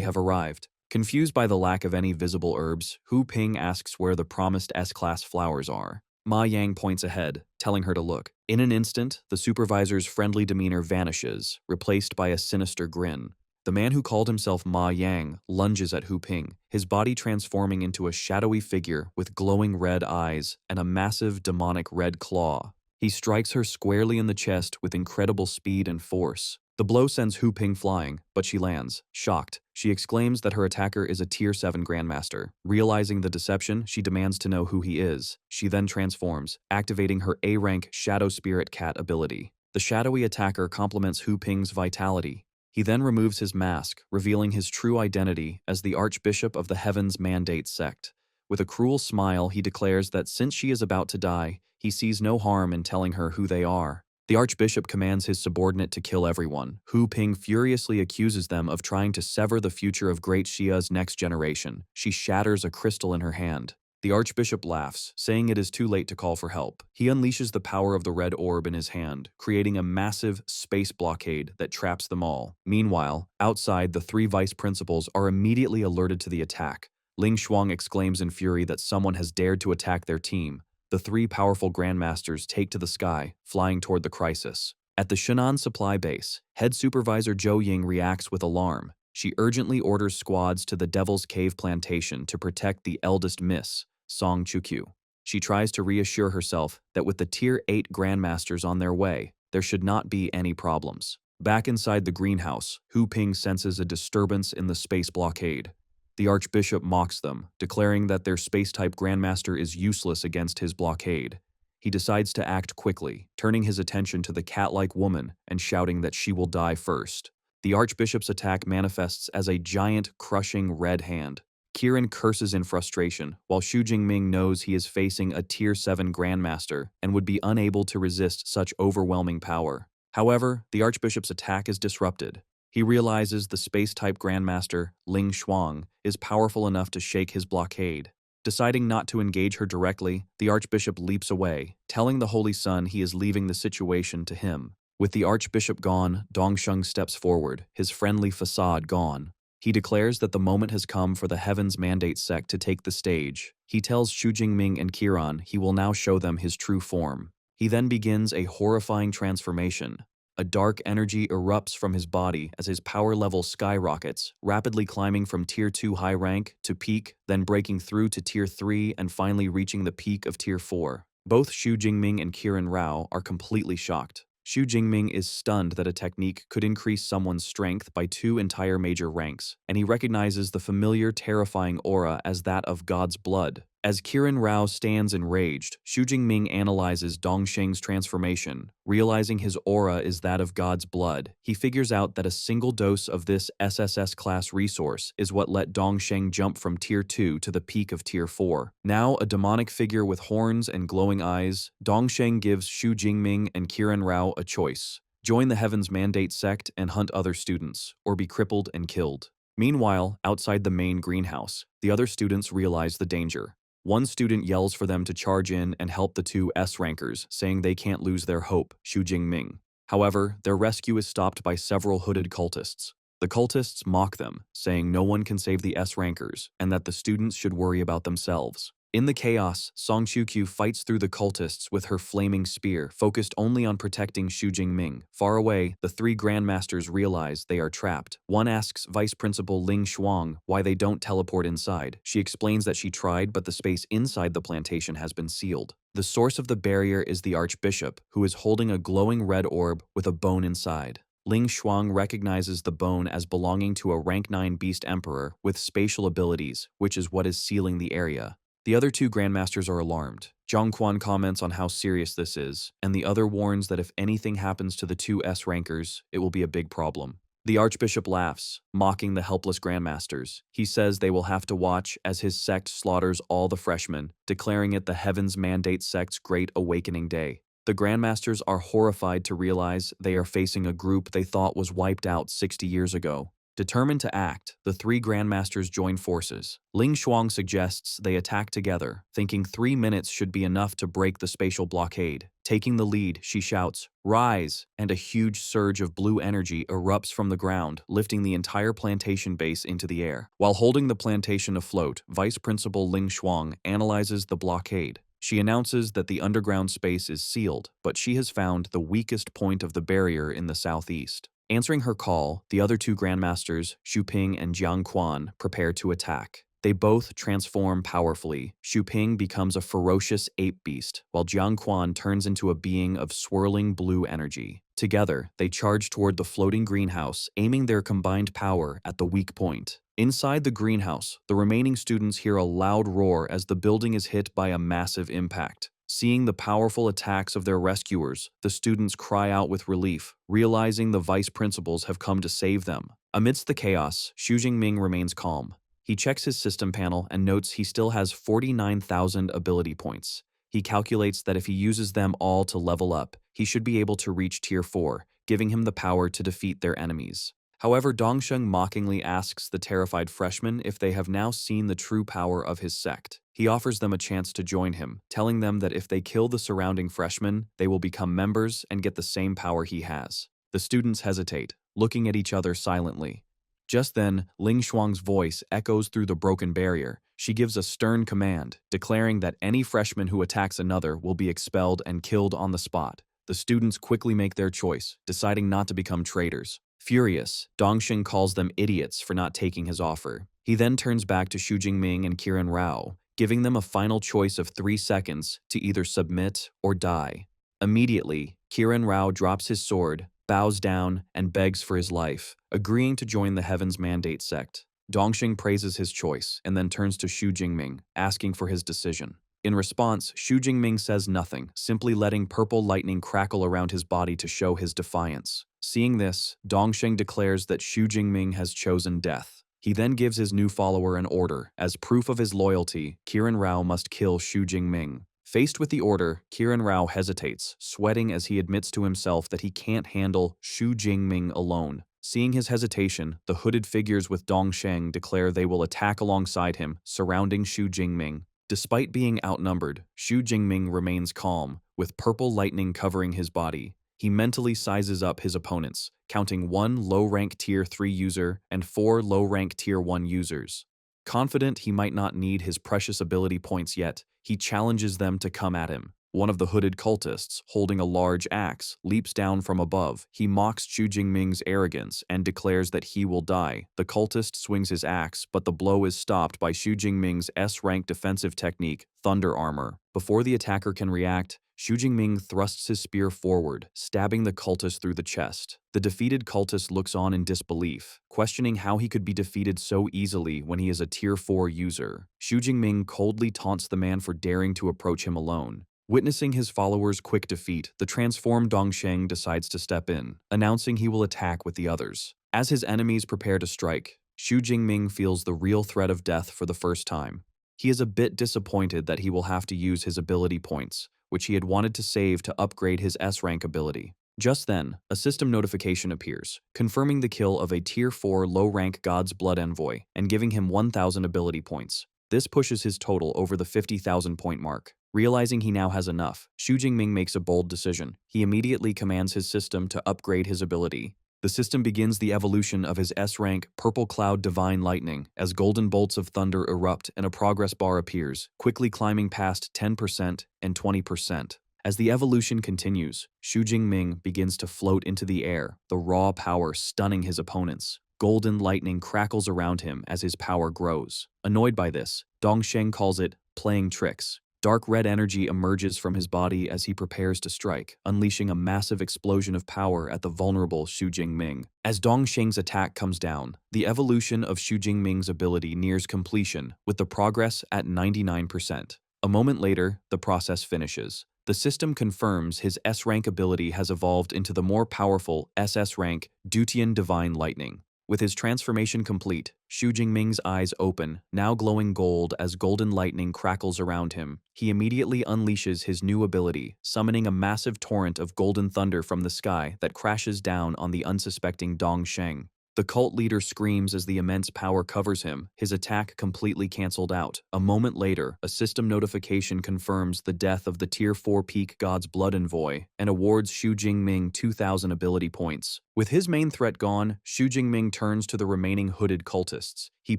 have arrived. Confused by the lack of any visible herbs, Hu Ping asks where the promised S-class flowers are. Ma Yang points ahead, telling her to look. In an instant, the supervisor's friendly demeanor vanishes, replaced by a sinister grin. The man who called himself Ma Yang lunges at Hu Ping, his body transforming into a shadowy figure with glowing red eyes and a massive demonic red claw. He strikes her squarely in the chest with incredible speed and force. The blow sends Hu Ping flying, but she lands. Shocked, she exclaims that her attacker is a Tier 7 Grandmaster. Realizing the deception, she demands to know who he is. She then transforms, activating her A-rank Shadow Spirit Cat ability. The shadowy attacker complements Hu Ping's vitality. He then removes his mask, revealing his true identity as the Archbishop of the Heaven's Mandate sect. With a cruel smile, he declares that since she is about to die, he sees no harm in telling her who they are. The Archbishop commands his subordinate to kill everyone. Hu Ping furiously accuses them of trying to sever the future of Great Xia's next generation. She shatters a crystal in her hand. The Archbishop laughs, saying it is too late to call for help. He unleashes the power of the red orb in his hand, creating a massive space blockade that traps them all. Meanwhile, outside, the three vice principals are immediately alerted to the attack. Ling Shuang exclaims in fury that someone has dared to attack their team. The three powerful grandmasters take to the sky, flying toward the crisis. At the Shannan supply base, head supervisor Zhou Ying reacts with alarm. She urgently orders squads to the Devil's Cave plantation to protect the eldest miss, Song Chukyu. She tries to reassure herself that with the Tier 8 Grandmasters on their way, there should not be any problems. Back inside the greenhouse, Hu Ping senses a disturbance in the space blockade. The Archbishop mocks them, declaring that their space-type Grandmaster is useless against his blockade. He decides to act quickly, turning his attention to the cat-like woman and shouting that she will die first. The Archbishop's attack manifests as a giant, crushing red hand. Kieran curses in frustration, while Xu Jingming knows he is facing a Tier 7 Grandmaster and would be unable to resist such overwhelming power. However, the Archbishop's attack is disrupted. He realizes the space-type Grandmaster, Ling Shuang, is powerful enough to shake his blockade. Deciding not to engage her directly, the Archbishop leaps away, telling the Holy Sun he is leaving the situation to him. With the Archbishop gone, Dongsheng steps forward, his friendly facade gone. He declares that the moment has come for the Heaven's Mandate sect to take the stage. He tells Xu Jingming and Kiran he will now show them his true form. He then begins a horrifying transformation. A dark energy erupts from his body as his power level skyrockets, rapidly climbing from Tier 2 high rank to peak, then breaking through to Tier 3 and finally reaching the peak of Tier 4. Both Xu Jingming and Kiran Rao are completely shocked. Xu Jingming is stunned that a technique could increase someone's strength by 2 entire major ranks, and he recognizes the familiar, terrifying aura as that of God's blood. As Kiran Rao stands enraged, Xu Jingming analyzes Dongsheng's transformation. Realizing his aura is that of God's blood, he figures out that a single dose of this SSS-class resource is what let Dongsheng jump from Tier 2 to the peak of Tier 4. Now a demonic figure with horns and glowing eyes, Dongsheng gives Xu Jingming and Kiran Rao a choice. Join the Heaven's Mandate sect and hunt other students, or be crippled and killed. Meanwhile, outside the main greenhouse, the other students realize the danger. One student yells for them to charge in and help the two S-rankers, saying they can't lose their hope, Xu Jingming. However, their rescue is stopped by several hooded cultists. The cultists mock them, saying no one can save the S-rankers and that the students should worry about themselves. In the chaos, Song Chukyu fights through the cultists with her flaming spear, focused only on protecting Xu Jingming. Far away, the three grandmasters realize they are trapped. One asks Vice Principal Ling Shuang why they don't teleport inside. She explains that she tried, but the space inside the plantation has been sealed. The source of the barrier is the Archbishop, who is holding a glowing red orb with a bone inside. Ling Shuang recognizes the bone as belonging to a rank 9 beast emperor with spatial abilities, which is what is sealing the area. The other two grandmasters are alarmed. Zhang Quan comments on how serious this is, and the other warns that if anything happens to the two S-rankers, it will be a big problem. The Archbishop laughs, mocking the helpless grandmasters. He says they will have to watch as his sect slaughters all the freshmen, declaring it the Heaven's Mandate sect's Great Awakening Day. The grandmasters are horrified to realize they are facing a group they thought was wiped out 60 years ago. Determined to act, the three grandmasters join forces. Ling Shuang suggests they attack together, thinking 3 minutes should be enough to break the spatial blockade. Taking the lead, she shouts, "Rise!" and a huge surge of blue energy erupts from the ground, lifting the entire plantation base into the air. While holding the plantation afloat, Vice Principal Ling Shuang analyzes the blockade. She announces that the underground space is sealed, but she has found the weakest point of the barrier in the southeast. Answering her call, the other two grandmasters, Xu Ping and Jiang Quan, prepare to attack. They both transform powerfully. Xu Ping becomes a ferocious ape beast, while Jiang Quan turns into a being of swirling blue energy. Together, they charge toward the floating greenhouse, aiming their combined power at the weak point. Inside the greenhouse, the remaining students hear a loud roar as the building is hit by a massive impact. Seeing the powerful attacks of their rescuers, the students cry out with relief, realizing the vice principals have come to save them. Amidst the chaos, Xu Jingming remains calm. He checks his system panel and notes he still has 49,000 ability points. He calculates that if he uses them all to level up, he should be able to reach Tier 4, giving him the power to defeat their enemies. However, Dongsheng mockingly asks the terrified freshmen if they have now seen the true power of his sect. He offers them a chance to join him, telling them that if they kill the surrounding freshmen, they will become members and get the same power he has. The students hesitate, looking at each other silently. Just then, Ling Shuang's voice echoes through the broken barrier. She gives a stern command, declaring that any freshman who attacks another will be expelled and killed on the spot. The students quickly make their choice, deciding not to become traitors. Furious, Dongsheng calls them idiots for not taking his offer. He then turns back to Xu Jingming and Qiren Rao, giving them a final choice of 3 seconds to either submit or die. Immediately, Qiren Rao drops his sword, bows down, and begs for his life, agreeing to join the Heaven's Mandate sect. Dongsheng praises his choice and then turns to Xu Jingming, asking for his decision. In response, Xu Jingming says nothing, simply letting purple lightning crackle around his body to show his defiance. Seeing this, Dongsheng declares that Xu Jingming has chosen death. He then gives his new follower an order. As proof of his loyalty, Qiren Rao must kill Xu Jingming. Faced with the order, Qiren Rao hesitates, sweating as he admits to himself that he can't handle Xu Jingming alone. Seeing his hesitation, the hooded figures with Dongsheng declare they will attack alongside him, surrounding Xu Jingming. Despite being outnumbered, Xu Jingming remains calm, with purple lightning covering his body. He mentally sizes up his opponents, counting 1 low-rank Tier 3 user and 4 low-rank Tier 1 users. Confident he might not need his precious ability points yet, he challenges them to come at him. One of the hooded cultists, holding a large axe, leaps down from above. He mocks Xu Jingming's arrogance and declares that he will die. The cultist swings his axe, but the blow is stopped by Xu Jingming's S-rank defensive technique, Thunder Armor. Before the attacker can react, Xu Jingming thrusts his spear forward, stabbing the cultist through the chest. The defeated cultist looks on in disbelief, questioning how he could be defeated so easily when he is a Tier 4 user. Xu Jingming coldly taunts the man for daring to approach him alone. Witnessing his followers' quick defeat, the transformed Dongsheng decides to step in, announcing he will attack with the others. As his enemies prepare to strike, Xu Jingming feels the real threat of death for the first time. He is a bit disappointed that he will have to use his ability points, which he had wanted to save to upgrade his S-rank ability. Just then, a system notification appears, confirming the kill of a Tier 4 low-rank God's Blood envoy and giving him 1,000 ability points. This pushes his total over the 50,000 point mark. Realizing he now has enough, Xu Jingming makes a bold decision. He immediately commands his system to upgrade his ability. The system begins the evolution of his S-rank Purple Cloud Divine Lightning as golden bolts of thunder erupt and a progress bar appears, quickly climbing past 10% and 20%. As the evolution continues, Xu Jingming begins to float into the air, the raw power stunning his opponents. Golden lightning crackles around him as his power grows. Annoyed by this, Dongsheng calls it playing tricks. Dark red energy emerges from his body as he prepares to strike, unleashing a massive explosion of power at the vulnerable Xu Jingming. As Dongsheng's attack comes down, the evolution of Xu Jingming's ability nears completion, with the progress at 99%. A moment later, the process finishes. The system confirms his S-rank ability has evolved into the more powerful SS-rank Dutian Divine Lightning. With his transformation complete, Xu Jingming's eyes open, now glowing gold as golden lightning crackles around him. He immediately unleashes his new ability, summoning a massive torrent of golden thunder from the sky that crashes down on the unsuspecting Dongsheng. The cult leader screams as the immense power covers him, his attack completely cancelled out. A moment later, a system notification confirms the death of the Tier 4 peak God's Blood envoy and awards Xu Jingming 2,000 ability points. With his main threat gone, Xu Jingming turns to the remaining hooded cultists. He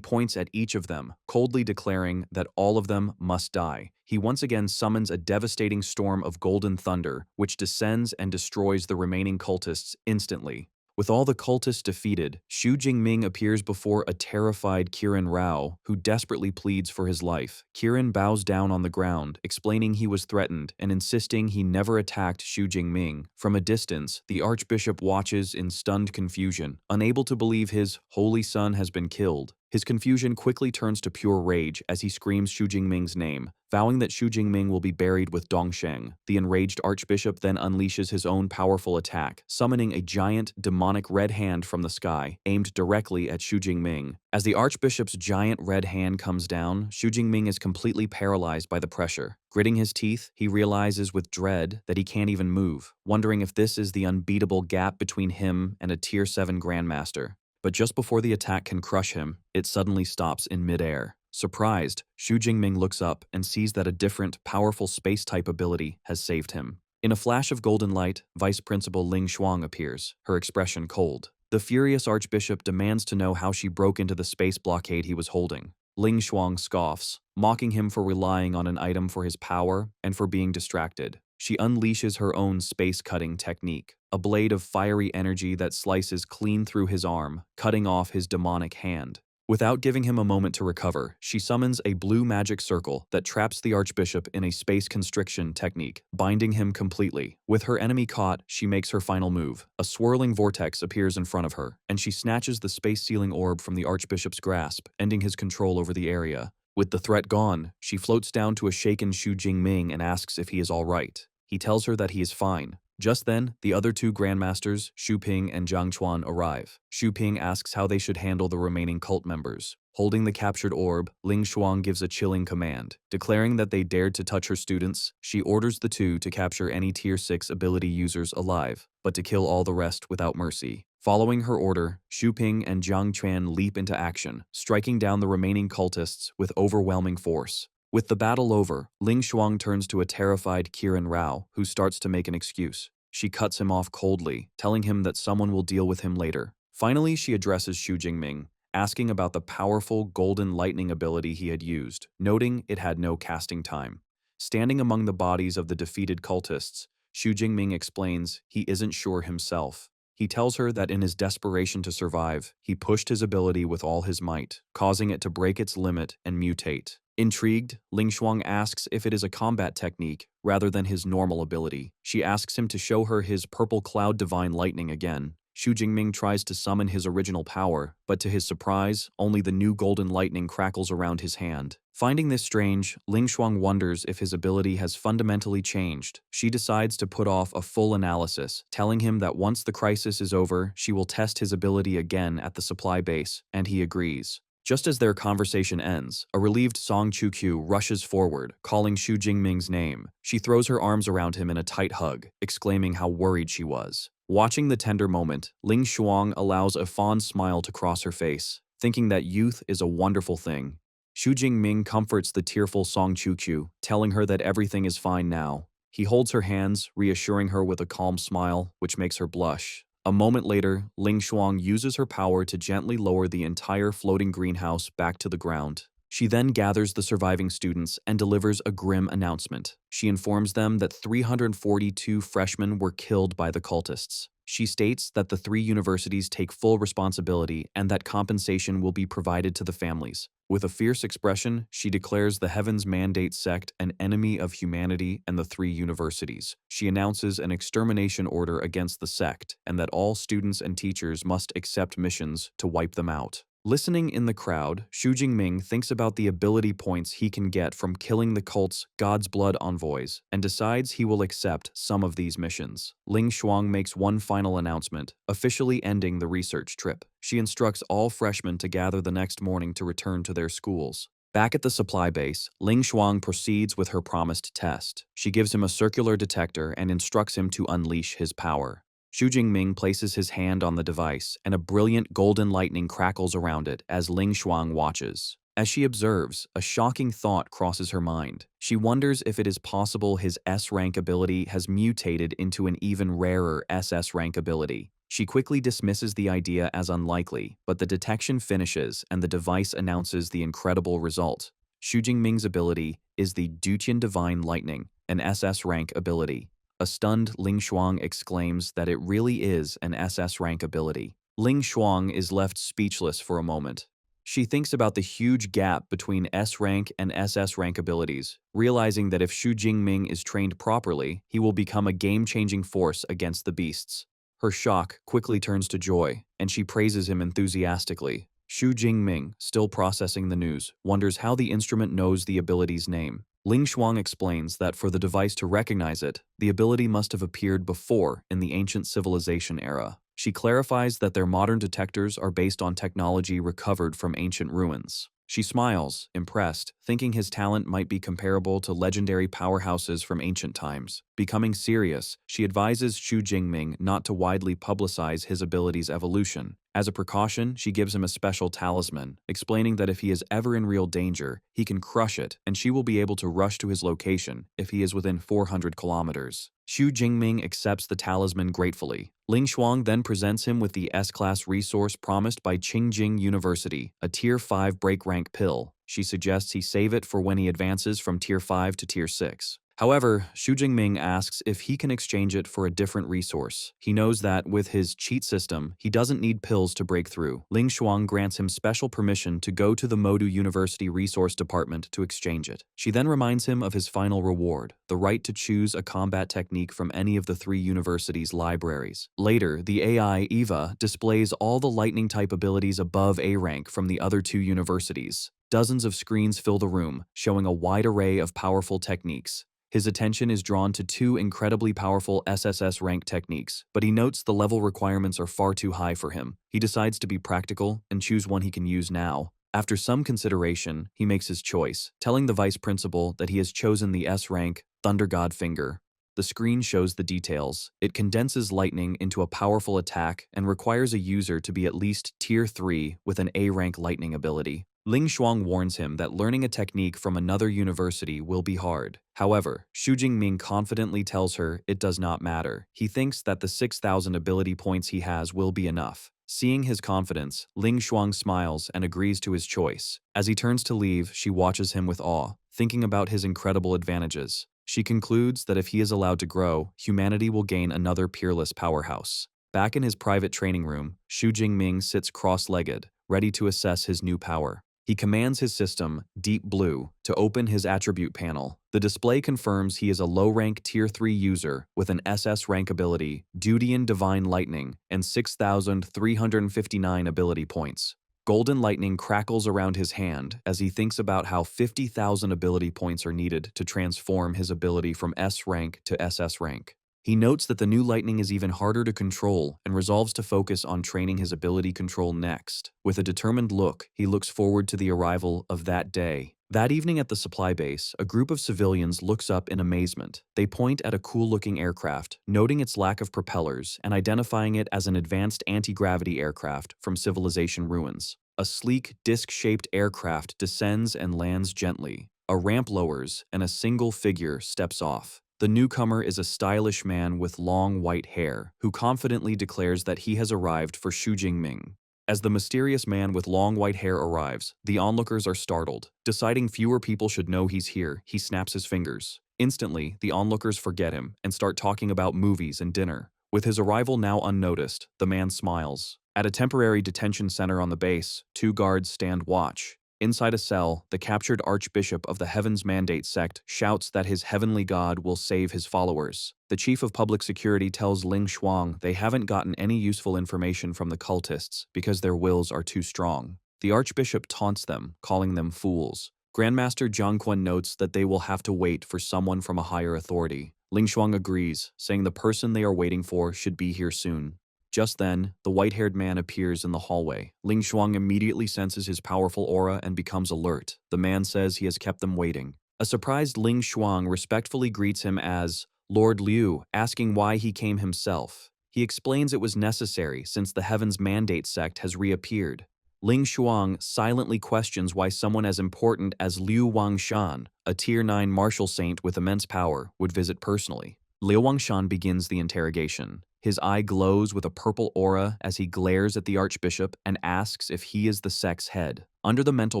points at each of them, coldly declaring that all of them must die. He once again summons a devastating storm of golden thunder, which descends and destroys the remaining cultists instantly. With all the cultists defeated, Xu Jingming appears before a terrified Kirin Rao, who desperately pleads for his life. Kirin bows down on the ground, explaining he was threatened and insisting he never attacked Xu Jingming. From a distance, the archbishop watches in stunned confusion, unable to believe his holy son has been killed. His confusion quickly turns to pure rage as he screams Xu Jingming's name, vowing that Xu Jingming will be buried with Dongsheng. The enraged archbishop then unleashes his own powerful attack, summoning a giant, demonic red hand from the sky, aimed directly at Xu Jingming. As the archbishop's giant red hand comes down, Xu Jingming is completely paralyzed by the pressure. Gritting his teeth, he realizes with dread that he can't even move, wondering if this is the unbeatable gap between him and a Tier 7 Grandmaster. But just before the attack can crush him, it suddenly stops in midair. Surprised, Xu Jingming looks up and sees that a different, powerful space-type ability has saved him. In a flash of golden light, Vice Principal Ling Shuang appears, her expression cold. The furious archbishop demands to know how she broke into the space blockade he was holding. Ling Shuang scoffs, mocking him for relying on an item for his power and for being distracted. She unleashes her own space-cutting technique, a blade of fiery energy that slices clean through his arm, cutting off his demonic hand. Without giving him a moment to recover, she summons a blue magic circle that traps the archbishop in a space constriction technique, binding him completely. With her enemy caught, she makes her final move. A swirling vortex appears in front of her, and she snatches the space-sealing orb from the archbishop's grasp, ending his control over the area. With the threat gone, she floats down to a shaken Xu Jingming and asks if he is all right. He tells her that he is fine. Just then, the other two grandmasters, Xu Ping and Zhang Chuan, arrive. Xu Ping asks how they should handle the remaining cult members. Holding the captured orb, Ling Shuang gives a chilling command. Declaring that they dared to touch her students, she orders the two to capture any Tier 6 ability users alive, but to kill all the rest without mercy. Following her order, Xu Ping and Zhang Chuan leap into action, striking down the remaining cultists with overwhelming force. With the battle over, Ling Shuang turns to a terrified Kirin Rao, who starts to make an excuse. She cuts him off coldly, telling him that someone will deal with him later. Finally, she addresses Xu Jingming, asking about the powerful golden lightning ability he had used, noting it had no casting time. Standing among the bodies of the defeated cultists, Xu Jingming explains he isn't sure himself. He tells her that in his desperation to survive, he pushed his ability with all his might, causing it to break its limit and mutate. Intrigued, Ling Shuang asks if it is a combat technique rather than his normal ability. She asks him to show her his purple cloud divine lightning again. Xu Jingming tries to summon his original power, but to his surprise, only the new golden lightning crackles around his hand. Finding this strange, Ling Shuang wonders if his ability has fundamentally changed. She decides to put off a full analysis, telling him that once the crisis is over, she will test his ability again at the supply base, and he agrees. Just as their conversation ends, a relieved Song Chu-kyu rushes forward, calling Xu Jingming's name. She throws her arms around him in a tight hug, exclaiming how worried she was. Watching the tender moment, Ling Shuang allows a fond smile to cross her face, thinking that youth is a wonderful thing. Xu Jingming comforts the tearful Song Chu-kyu, telling her that everything is fine now. He holds her hands, reassuring her with a calm smile, which makes her blush. A moment later, Ling Shuang uses her power to gently lower the entire floating greenhouse back to the ground. She then gathers the surviving students and delivers a grim announcement. She informs them that 342 freshmen were killed by the cultists. She states that the 3 universities take full responsibility and that compensation will be provided to the families. With a fierce expression, she declares the Heavens Mandate sect an enemy of humanity and the 3 universities. She announces an extermination order against the sect and that all students and teachers must accept missions to wipe them out. Listening in the crowd, Xu Jingming thinks about the ability points he can get from killing the cult's God's Blood envoys and decides he will accept some of these missions. Ling Shuang makes one final announcement, officially ending the research trip. She instructs all freshmen to gather the next morning to return to their schools. Back at the supply base, Ling Shuang proceeds with her promised test. She gives him a circular detector and instructs him to unleash his power. Xu Jingming places his hand on the device, and a brilliant golden lightning crackles around it as Ling Shuang watches. As she observes, a shocking thought crosses her mind. She wonders if it is possible his S-rank ability has mutated into an even rarer SS rank ability. She quickly dismisses the idea as unlikely, but the detection finishes and the device announces the incredible result. Xu Jingming's ability is the Dutian Divine Lightning, an SS rank ability. A stunned Ling Shuang exclaims that it really is an SS rank ability. Ling Shuang is left speechless for a moment. She thinks about the huge gap between S rank and SS rank abilities, realizing that if Xu Jingming is trained properly, he will become a game-changing force against the beasts. Her shock quickly turns to joy, and she praises him enthusiastically. Xu Jingming, still processing the news, wonders how the instrument knows the ability's name. Ling Shuang explains that for the device to recognize it, the ability must have appeared before in the ancient civilization era. She clarifies that their modern detectors are based on technology recovered from ancient ruins. She smiles, impressed, thinking his talent might be comparable to legendary powerhouses from ancient times. Becoming serious, she advises Xu Jingming not to widely publicize his ability's evolution. As a precaution, she gives him a special talisman, explaining that if he is ever in real danger, he can crush it, and she will be able to rush to his location if he is within 400 kilometers. Xu Jingming accepts the talisman gratefully. Ling Shuang then presents him with the S-class resource promised by Qingjing University, a Tier 5 break rank pill. She suggests he save it for when he advances from Tier 5 to Tier 6. However, Xu Jingming asks if he can exchange it for a different resource. He knows that, with his cheat system, he doesn't need pills to break through. Ling Shuang grants him special permission to go to the Modu University Resource Department to exchange it. She then reminds him of his final reward, the right to choose a combat technique from any of the 3 universities' libraries. Later, the AI, Eva, displays all the lightning-type abilities above A rank from the other 2 universities. Dozens of screens fill the room, showing a wide array of powerful techniques. His attention is drawn to 2 incredibly powerful SSS rank techniques, but he notes the level requirements are far too high for him. He decides to be practical and choose one he can use now. After some consideration, he makes his choice, telling the vice principal that he has chosen the S rank Thunder God Finger. The screen shows the details. It condenses lightning into a powerful attack and requires a user to be at least Tier 3 with an A rank lightning ability. Ling Shuang warns him that learning a technique from another university will be hard. However, Xu Jingming confidently tells her it does not matter. He thinks that the 6,000 ability points he has will be enough. Seeing his confidence, Ling Shuang smiles and agrees to his choice. As he turns to leave, she watches him with awe, thinking about his incredible advantages. She concludes that if he is allowed to grow, humanity will gain another peerless powerhouse. Back in his private training room, Xu Jingming sits cross-legged, ready to assess his new power. He commands his system, Deep Blue, to open his attribute panel. The display confirms he is a low-rank Tier 3 user with an SS rank ability, Duty and Divine Lightning, and 6,359 ability points. Golden lightning crackles around his hand as he thinks about how 50,000 ability points are needed to transform his ability from S rank to SS rank. He notes that the new lightning is even harder to control and resolves to focus on training his ability control next. With a determined look, he looks forward to the arrival of that day. That evening at the supply base, a group of civilians looks up in amazement. They point at a cool-looking aircraft, noting its lack of propellers and identifying it as an advanced anti-gravity aircraft from civilization ruins. A sleek, disc-shaped aircraft descends and lands gently. A ramp lowers, and a single figure steps off. The newcomer is a stylish man with long white hair, who confidently declares that he has arrived for Xu Jingming. As the mysterious man with long white hair arrives, the onlookers are startled. Deciding fewer people should know he's here, he snaps his fingers. Instantly, the onlookers forget him and start talking about movies and dinner. With his arrival now unnoticed, the man smiles. At a temporary detention center on the base, 2 guards stand watch. Inside a cell, the captured Archbishop of the Heaven's Mandate sect shouts that his heavenly god will save his followers. The chief of public security tells Ling Shuang they haven't gotten any useful information from the cultists because their wills are too strong. The Archbishop taunts them, calling them fools. Grandmaster Jiang Quan notes that they will have to wait for someone from a higher authority. Ling Shuang agrees, saying the person they are waiting for should be here soon. Just then, the white-haired man appears in the hallway. Ling Shuang immediately senses his powerful aura and becomes alert. The man says he has kept them waiting. A surprised Ling Shuang respectfully greets him as Lord Liu, asking why he came himself. He explains it was necessary since the Heaven's Mandate sect has reappeared. Ling Shuang silently questions why someone as important as Liu Wangshan, a Tier 9 martial saint with immense power, would visit personally. Liu Wangshan begins the interrogation. His eye glows with a purple aura as he glares at the Archbishop and asks if he is the sect's head. Under the mental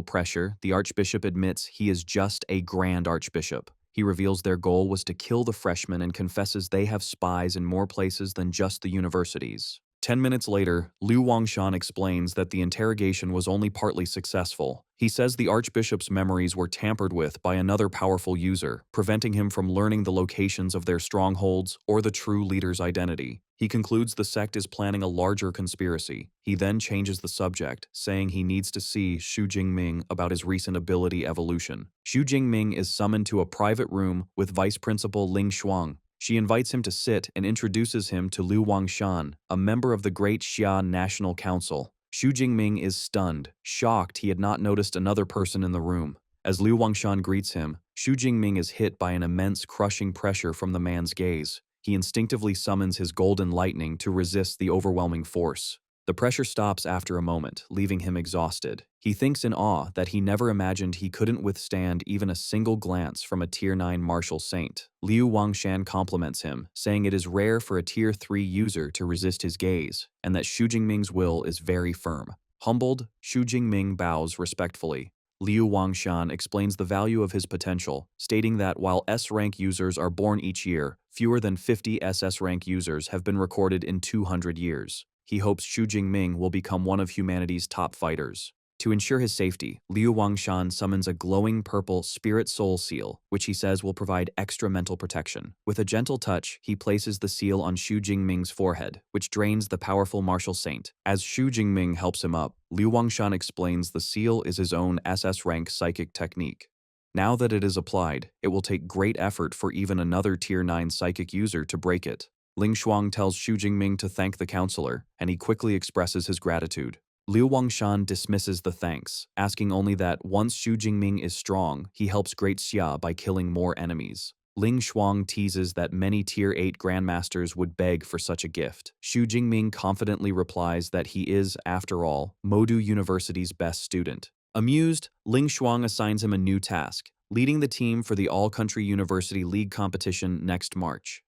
pressure, the Archbishop admits he is just a Grand Archbishop. He reveals their goal was to kill the freshmen and confesses they have spies in more places than just the universities. 10 minutes later, Liu Wangshan explains that the interrogation was only partly successful. He says the Archbishop's memories were tampered with by another powerful user, preventing him from learning the locations of their strongholds or the true leader's identity. He concludes the sect is planning a larger conspiracy. He then changes the subject, saying he needs to see Xu Jingming about his recent ability evolution. Xu Jingming is summoned to a private room with Vice Principal Ling Shuang. She invites him to sit and introduces him to Liu Wangshan, a member of the Great Xia National Council. Xu Jingming is stunned, shocked he had not noticed another person in the room. As Liu Wangshan greets him, Xu Jingming is hit by an immense crushing pressure from the man's gaze. He instinctively summons his golden lightning to resist the overwhelming force. The pressure stops after a moment, leaving him exhausted. He thinks in awe that he never imagined he couldn't withstand even a single glance from a Tier 9 martial saint. Liu Wangshan compliments him, saying it is rare for a Tier 3 user to resist his gaze, and that Xu Jingming's will is very firm. Humbled, Xu Jingming bows respectfully. Liu Wangshan explains the value of his potential, stating that while S-rank users are born each year, fewer than 50 SS-rank users have been recorded in 200 years. He hopes Xu Jingming will become one of humanity's top fighters. To ensure his safety, Liu Wangshan summons a glowing purple Spirit Soul seal, which he says will provide extra mental protection. With a gentle touch, he places the seal on Xu Jingming's forehead, which drains the powerful martial saint. As Xu Jingming helps him up, Liu Wangshan explains the seal is his own SS-rank psychic technique. Now that it is applied, it will take great effort for even another Tier 9 psychic user to break it. Ling Shuang tells Xu Jingming to thank the counselor, and he quickly expresses his gratitude. Liu Wangshan dismisses the thanks, asking only that once Xu Jingming is strong, he helps Great Xia by killing more enemies. Ling Shuang teases that many Tier 8 grandmasters would beg for such a gift. Xu Jingming confidently replies that he is, after all, Modu University's best student. Amused, Ling Shuang assigns him a new task, leading the team for the All-Country University League competition next March.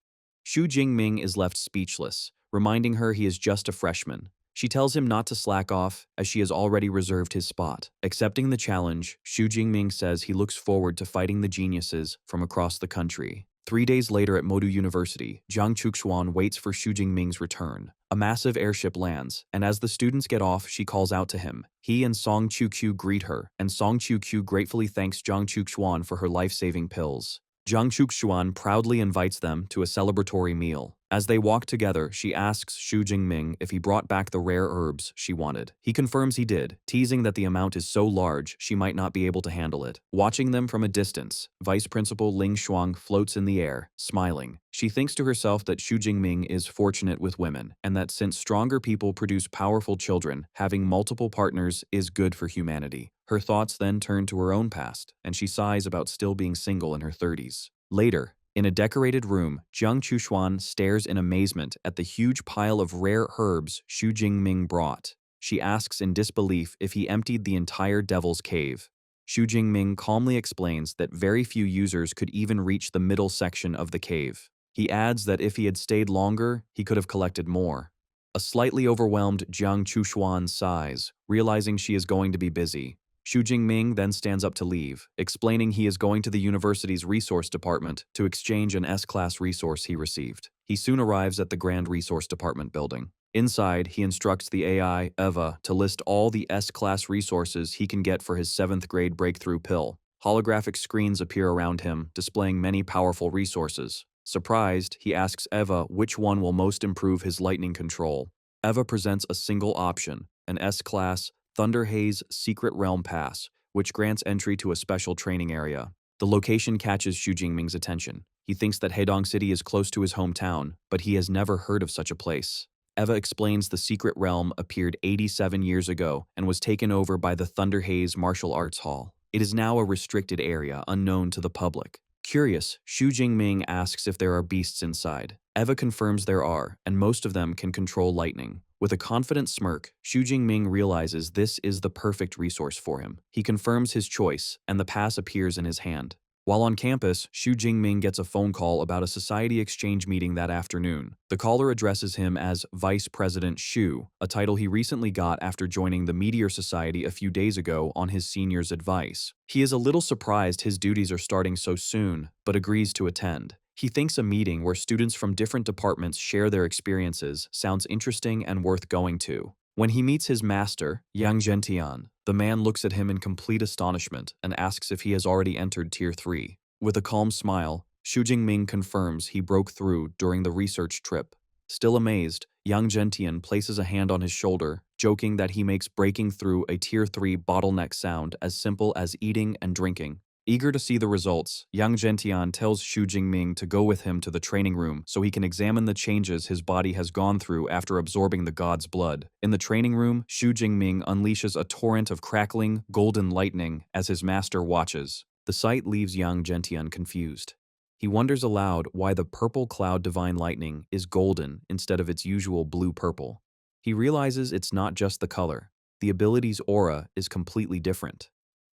Xu Jingming is left speechless, reminding her he is just a freshman. She tells him not to slack off, as she has already reserved his spot. Accepting the challenge, Xu Jingming says he looks forward to fighting the geniuses from across the country. 3 days later at Modu University, Jiang Chuxuan waits for Xu Jingming's return. A massive airship lands, and as the students get off, she calls out to him. He and Song Qiuqiu greet her, and Song Qiuqiu gratefully thanks Jiang Chuxuan for her life-saving pills. Jiang Chuxuan proudly invites them to a celebratory meal. As they walk together, she asks Xu Jingming if he brought back the rare herbs she wanted. He confirms he did, teasing that the amount is so large she might not be able to handle it. Watching them from a distance, Vice Principal Ling Shuang floats in the air, smiling. She thinks to herself that Xu Jingming is fortunate with women, and that since stronger people produce powerful children, having multiple partners is good for humanity. Her thoughts then turn to her own past, and she sighs about still being single in her 30s. Later, in a decorated room, Jiang Chuxuan stares in amazement at the huge pile of rare herbs Xu Jingming brought. She asks in disbelief if he emptied the entire Devil's Cave. Xu Jingming calmly explains that very few users could even reach the middle section of the cave. He adds that if he had stayed longer, he could have collected more. A slightly overwhelmed Jiang Chuxuan sighs, realizing she is going to be busy. Xu Jingming then stands up to leave, explaining he is going to the university's resource department to exchange an S-class resource he received. He soon arrives at the Grand Resource Department building. Inside, he instructs the AI, Eva, to list all the S-class resources he can get for his 7th grade breakthrough pill. Holographic screens appear around him, displaying many powerful resources. Surprised, he asks Eva which one will most improve his lightning control. Eva presents a single option, an S-class Thunder Haze Secret Realm Pass, which grants entry to a special training area. The location catches Xu Jingming's attention. He thinks that Hedong City is close to his hometown, but he has never heard of such a place. Eva explains the secret realm appeared 87 years ago and was taken over by the Thunder Haze Martial Arts Hall. It is now a restricted area unknown to the public. Curious, Xu Jingming asks if there are beasts inside. Eva confirms there are, and most of them can control lightning. With a confident smirk, Xu Jingming realizes this is the perfect resource for him. He confirms his choice, and the pass appears in his hand. While on campus, Xu Jingming gets a phone call about a society exchange meeting that afternoon. The caller addresses him as Vice President Xu, a title he recently got after joining the Meteor Society a few days ago on his senior's advice. He is a little surprised his duties are starting so soon, but agrees to attend. He thinks a meeting where students from different departments share their experiences sounds interesting and worth going to. When he meets his master, Yang Zhentian, the man looks at him in complete astonishment and asks if he has already entered Tier 3. With a calm smile, Xu Jingming confirms he broke through during the research trip. Still amazed, Yang Zhentian places a hand on his shoulder, joking that he makes breaking through a Tier 3 bottleneck sound as simple as eating and drinking. Eager to see the results, Yang Zhentian tells Xu Jingming to go with him to the training room so he can examine the changes his body has gone through after absorbing the god's blood. In the training room, Xu Jingming unleashes a torrent of crackling, golden lightning as his master watches. The sight leaves Yang Zhentian confused. He wonders aloud why the purple cloud divine lightning is golden instead of its usual blue-purple. He realizes it's not just the color. The ability's aura is completely different.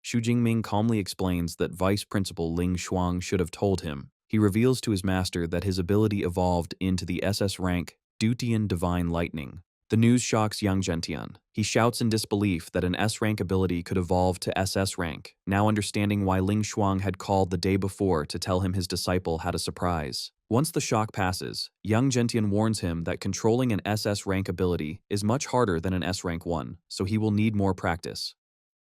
Xu Jingming calmly explains that Vice Principal Ling Shuang should have told him. He reveals to his master that his ability evolved into the SS rank Dutian Divine Lightning. The news shocks Yang Zhentian. He shouts in disbelief that an S-rank ability could evolve to SS rank, now understanding why Ling Shuang had called the day before to tell him his disciple had a surprise. Once the shock passes, Yang Zhentian warns him that controlling an SS rank ability is much harder than an S rank one, so he will need more practice.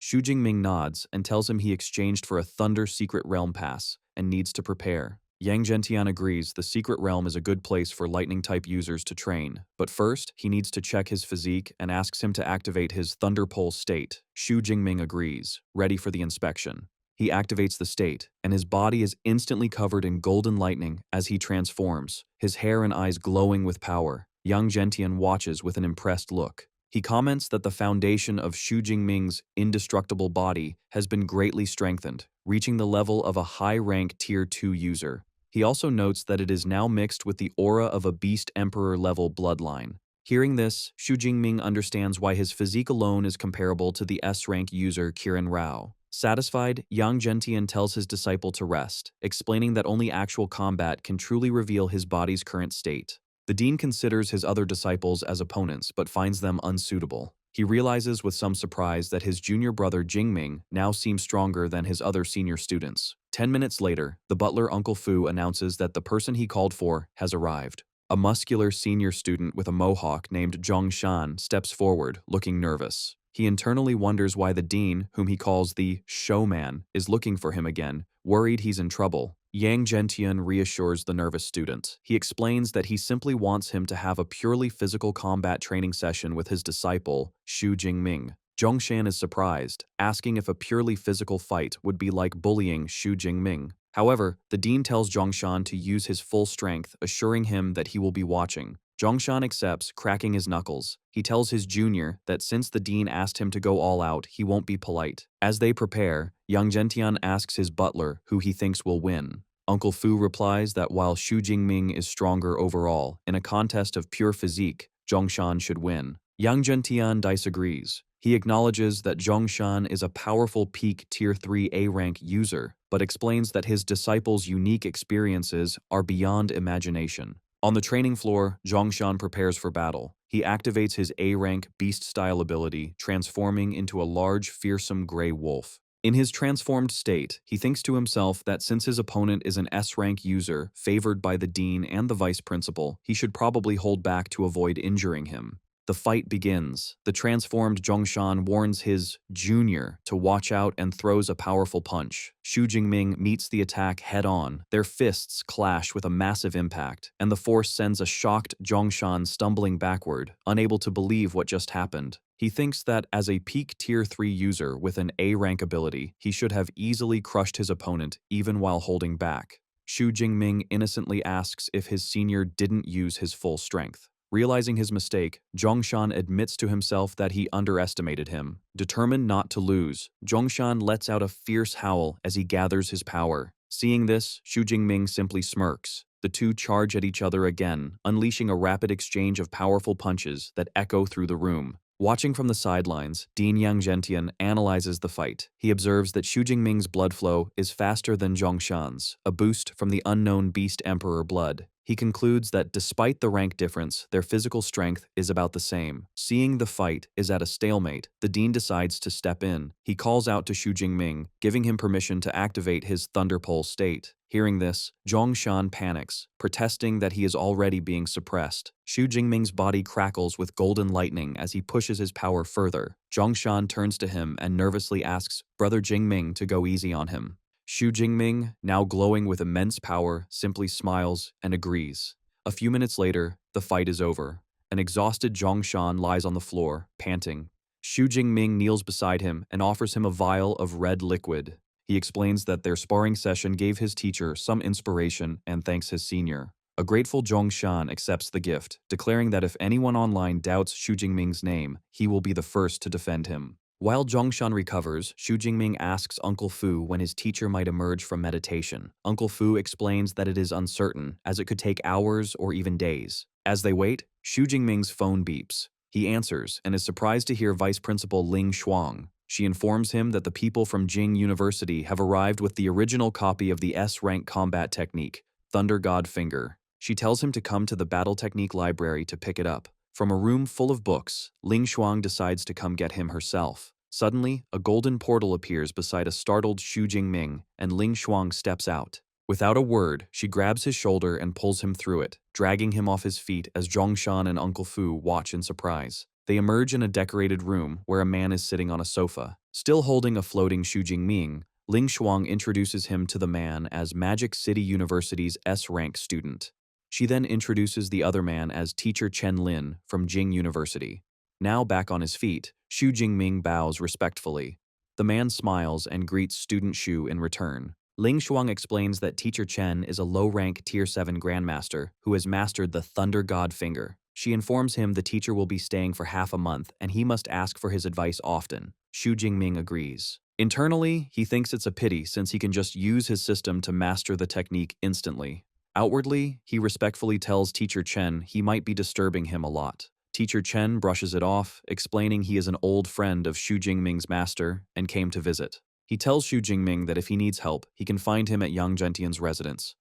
Xu Jingming nods and tells him he exchanged for a Thunder Secret Realm Pass and needs to prepare. Yang Zhentian agrees the Secret Realm is a good place for Lightning-type users to train, but first, he needs to check his physique and asks him to activate his Thunder Pole state. Xu Jingming agrees, ready for the inspection. He activates the state, and his body is instantly covered in golden lightning as he transforms, his hair and eyes glowing with power. Yang Zhentian watches with an impressed look. He comments that the foundation of Xu Jingming's indestructible body has been greatly strengthened, reaching the level of a high-rank Tier 2 user. He also notes that it is now mixed with the aura of a Beast Emperor-level bloodline. Hearing this, Xu Jingming understands why his physique alone is comparable to the S-rank user Kiran Rao. Satisfied, Yang Zhentian tells his disciple to rest, explaining that only actual combat can truly reveal his body's current state. The dean considers his other disciples as opponents but finds them unsuitable. He realizes with some surprise that his junior brother Jingming now seems stronger than his other senior students. 10 minutes later, the butler Uncle Fu announces that the person he called for has arrived. A muscular senior student with a mohawk named Zhong Shan steps forward, looking nervous. He internally wonders why the dean, whom he calls the showman, is looking for him again, worried he's in trouble. Yang Zhentian reassures the nervous student. He explains that he simply wants him to have a purely physical combat training session with his disciple, Xu Jingming. Zhongshan is surprised, asking if a purely physical fight would be like bullying Xu Jingming. However, the dean tells Zhongshan to use his full strength, assuring him that he will be watching. Zhongshan accepts, cracking his knuckles. He tells his junior that since the dean asked him to go all out, he won't be polite. As they prepare, Yang Zhentian asks his butler who he thinks will win. Uncle Fu replies that while Xu Jingming is stronger overall, in a contest of pure physique, Zhongshan should win. Yang Zhentian disagrees. He acknowledges that Zhongshan is a powerful peak Tier 3 A-rank user, but explains that his disciple's unique experiences are beyond imagination. On the training floor, Zhongshan prepares for battle. He activates his A-rank beast-style ability, transforming into a large, fearsome gray wolf. In his transformed state, he thinks to himself that since his opponent is an S-rank user, favored by the dean and the vice principal, he should probably hold back to avoid injuring him. The fight begins. The transformed Zhongshan warns his junior to watch out and throws a powerful punch. Xu Jingming meets the attack head-on. Their fists clash with a massive impact, and the force sends a shocked Zhongshan stumbling backward, unable to believe what just happened. He thinks that as a peak Tier 3 user with an A-rank ability, he should have easily crushed his opponent even while holding back. Xu Jingming innocently asks if his senior didn't use his full strength. Realizing his mistake, Zhongshan admits to himself that he underestimated him. Determined not to lose, Zhongshan lets out a fierce howl as he gathers his power. Seeing this, Xu Jingming simply smirks. The two charge at each other again, unleashing a rapid exchange of powerful punches that echo through the room. Watching from the sidelines, Dean Yang Zhentian analyzes the fight. He observes that Xu Jingming's blood flow is faster than Zhongshan's, a boost from the unknown Beast Emperor blood. He concludes that despite the rank difference, their physical strength is about the same. Seeing the fight is at a stalemate, the dean decides to step in. He calls out to Xu Jingming, giving him permission to activate his Thunder Pole state. Hearing this, Zhongshan panics, protesting that he is already being suppressed. Xu Jingming's body crackles with golden lightning as he pushes his power further. Zhongshan turns to him and nervously asks Brother Jingming to go easy on him. Xu Jingming, now glowing with immense power, simply smiles and agrees. A few minutes later, the fight is over. An exhausted Zhongshan lies on the floor, panting. Xu Jingming kneels beside him and offers him a vial of red liquid. He explains that their sparring session gave his teacher some inspiration and thanks his senior. A grateful Zhongshan accepts the gift, declaring that if anyone online doubts Xu Jingming's name, he will be the first to defend him. While Zhongshan recovers, Xu Jingming asks Uncle Fu when his teacher might emerge from meditation. Uncle Fu explains that it is uncertain, as it could take hours or even days. As they wait, Xu Jingming's phone beeps. He answers and is surprised to hear Vice Principal Ling Shuang. She informs him that the people from Jing University have arrived with the original copy of the S-rank combat technique, Thunder God Finger. She tells him to come to the Battle Technique Library to pick it up. From a room full of books, Ling Shuang decides to come get him herself. Suddenly, a golden portal appears beside a startled Xu Jingming, and Ling Shuang steps out. Without a word, she grabs his shoulder and pulls him through it, dragging him off his feet as Zhongshan and Uncle Fu watch in surprise. They emerge in a decorated room where a man is sitting on a sofa. Still holding a floating Xu Jingming, Ling Shuang introduces him to the man as Magic City University's S-rank student. She then introduces the other man as Teacher Chen Lin from Jing University. Now back on his feet, Xu Jingming bows respectfully. The man smiles and greets student Xu in return. Ling Shuang explains that Teacher Chen is a low-rank Tier 7 Grandmaster who has mastered the Thunder God Finger. She informs him the teacher will be staying for half a month and he must ask for his advice often. Xu Jingming agrees. Internally, he thinks it's a pity since he can just use his system to master the technique instantly. Outwardly, he respectfully tells Teacher Chen he might be disturbing him a lot. Teacher Chen brushes it off, explaining he is an old friend of Xu Jingming's master and came to visit. He tells Xu Jingming that if he needs help, he can find him at Yang Zhentian's residence.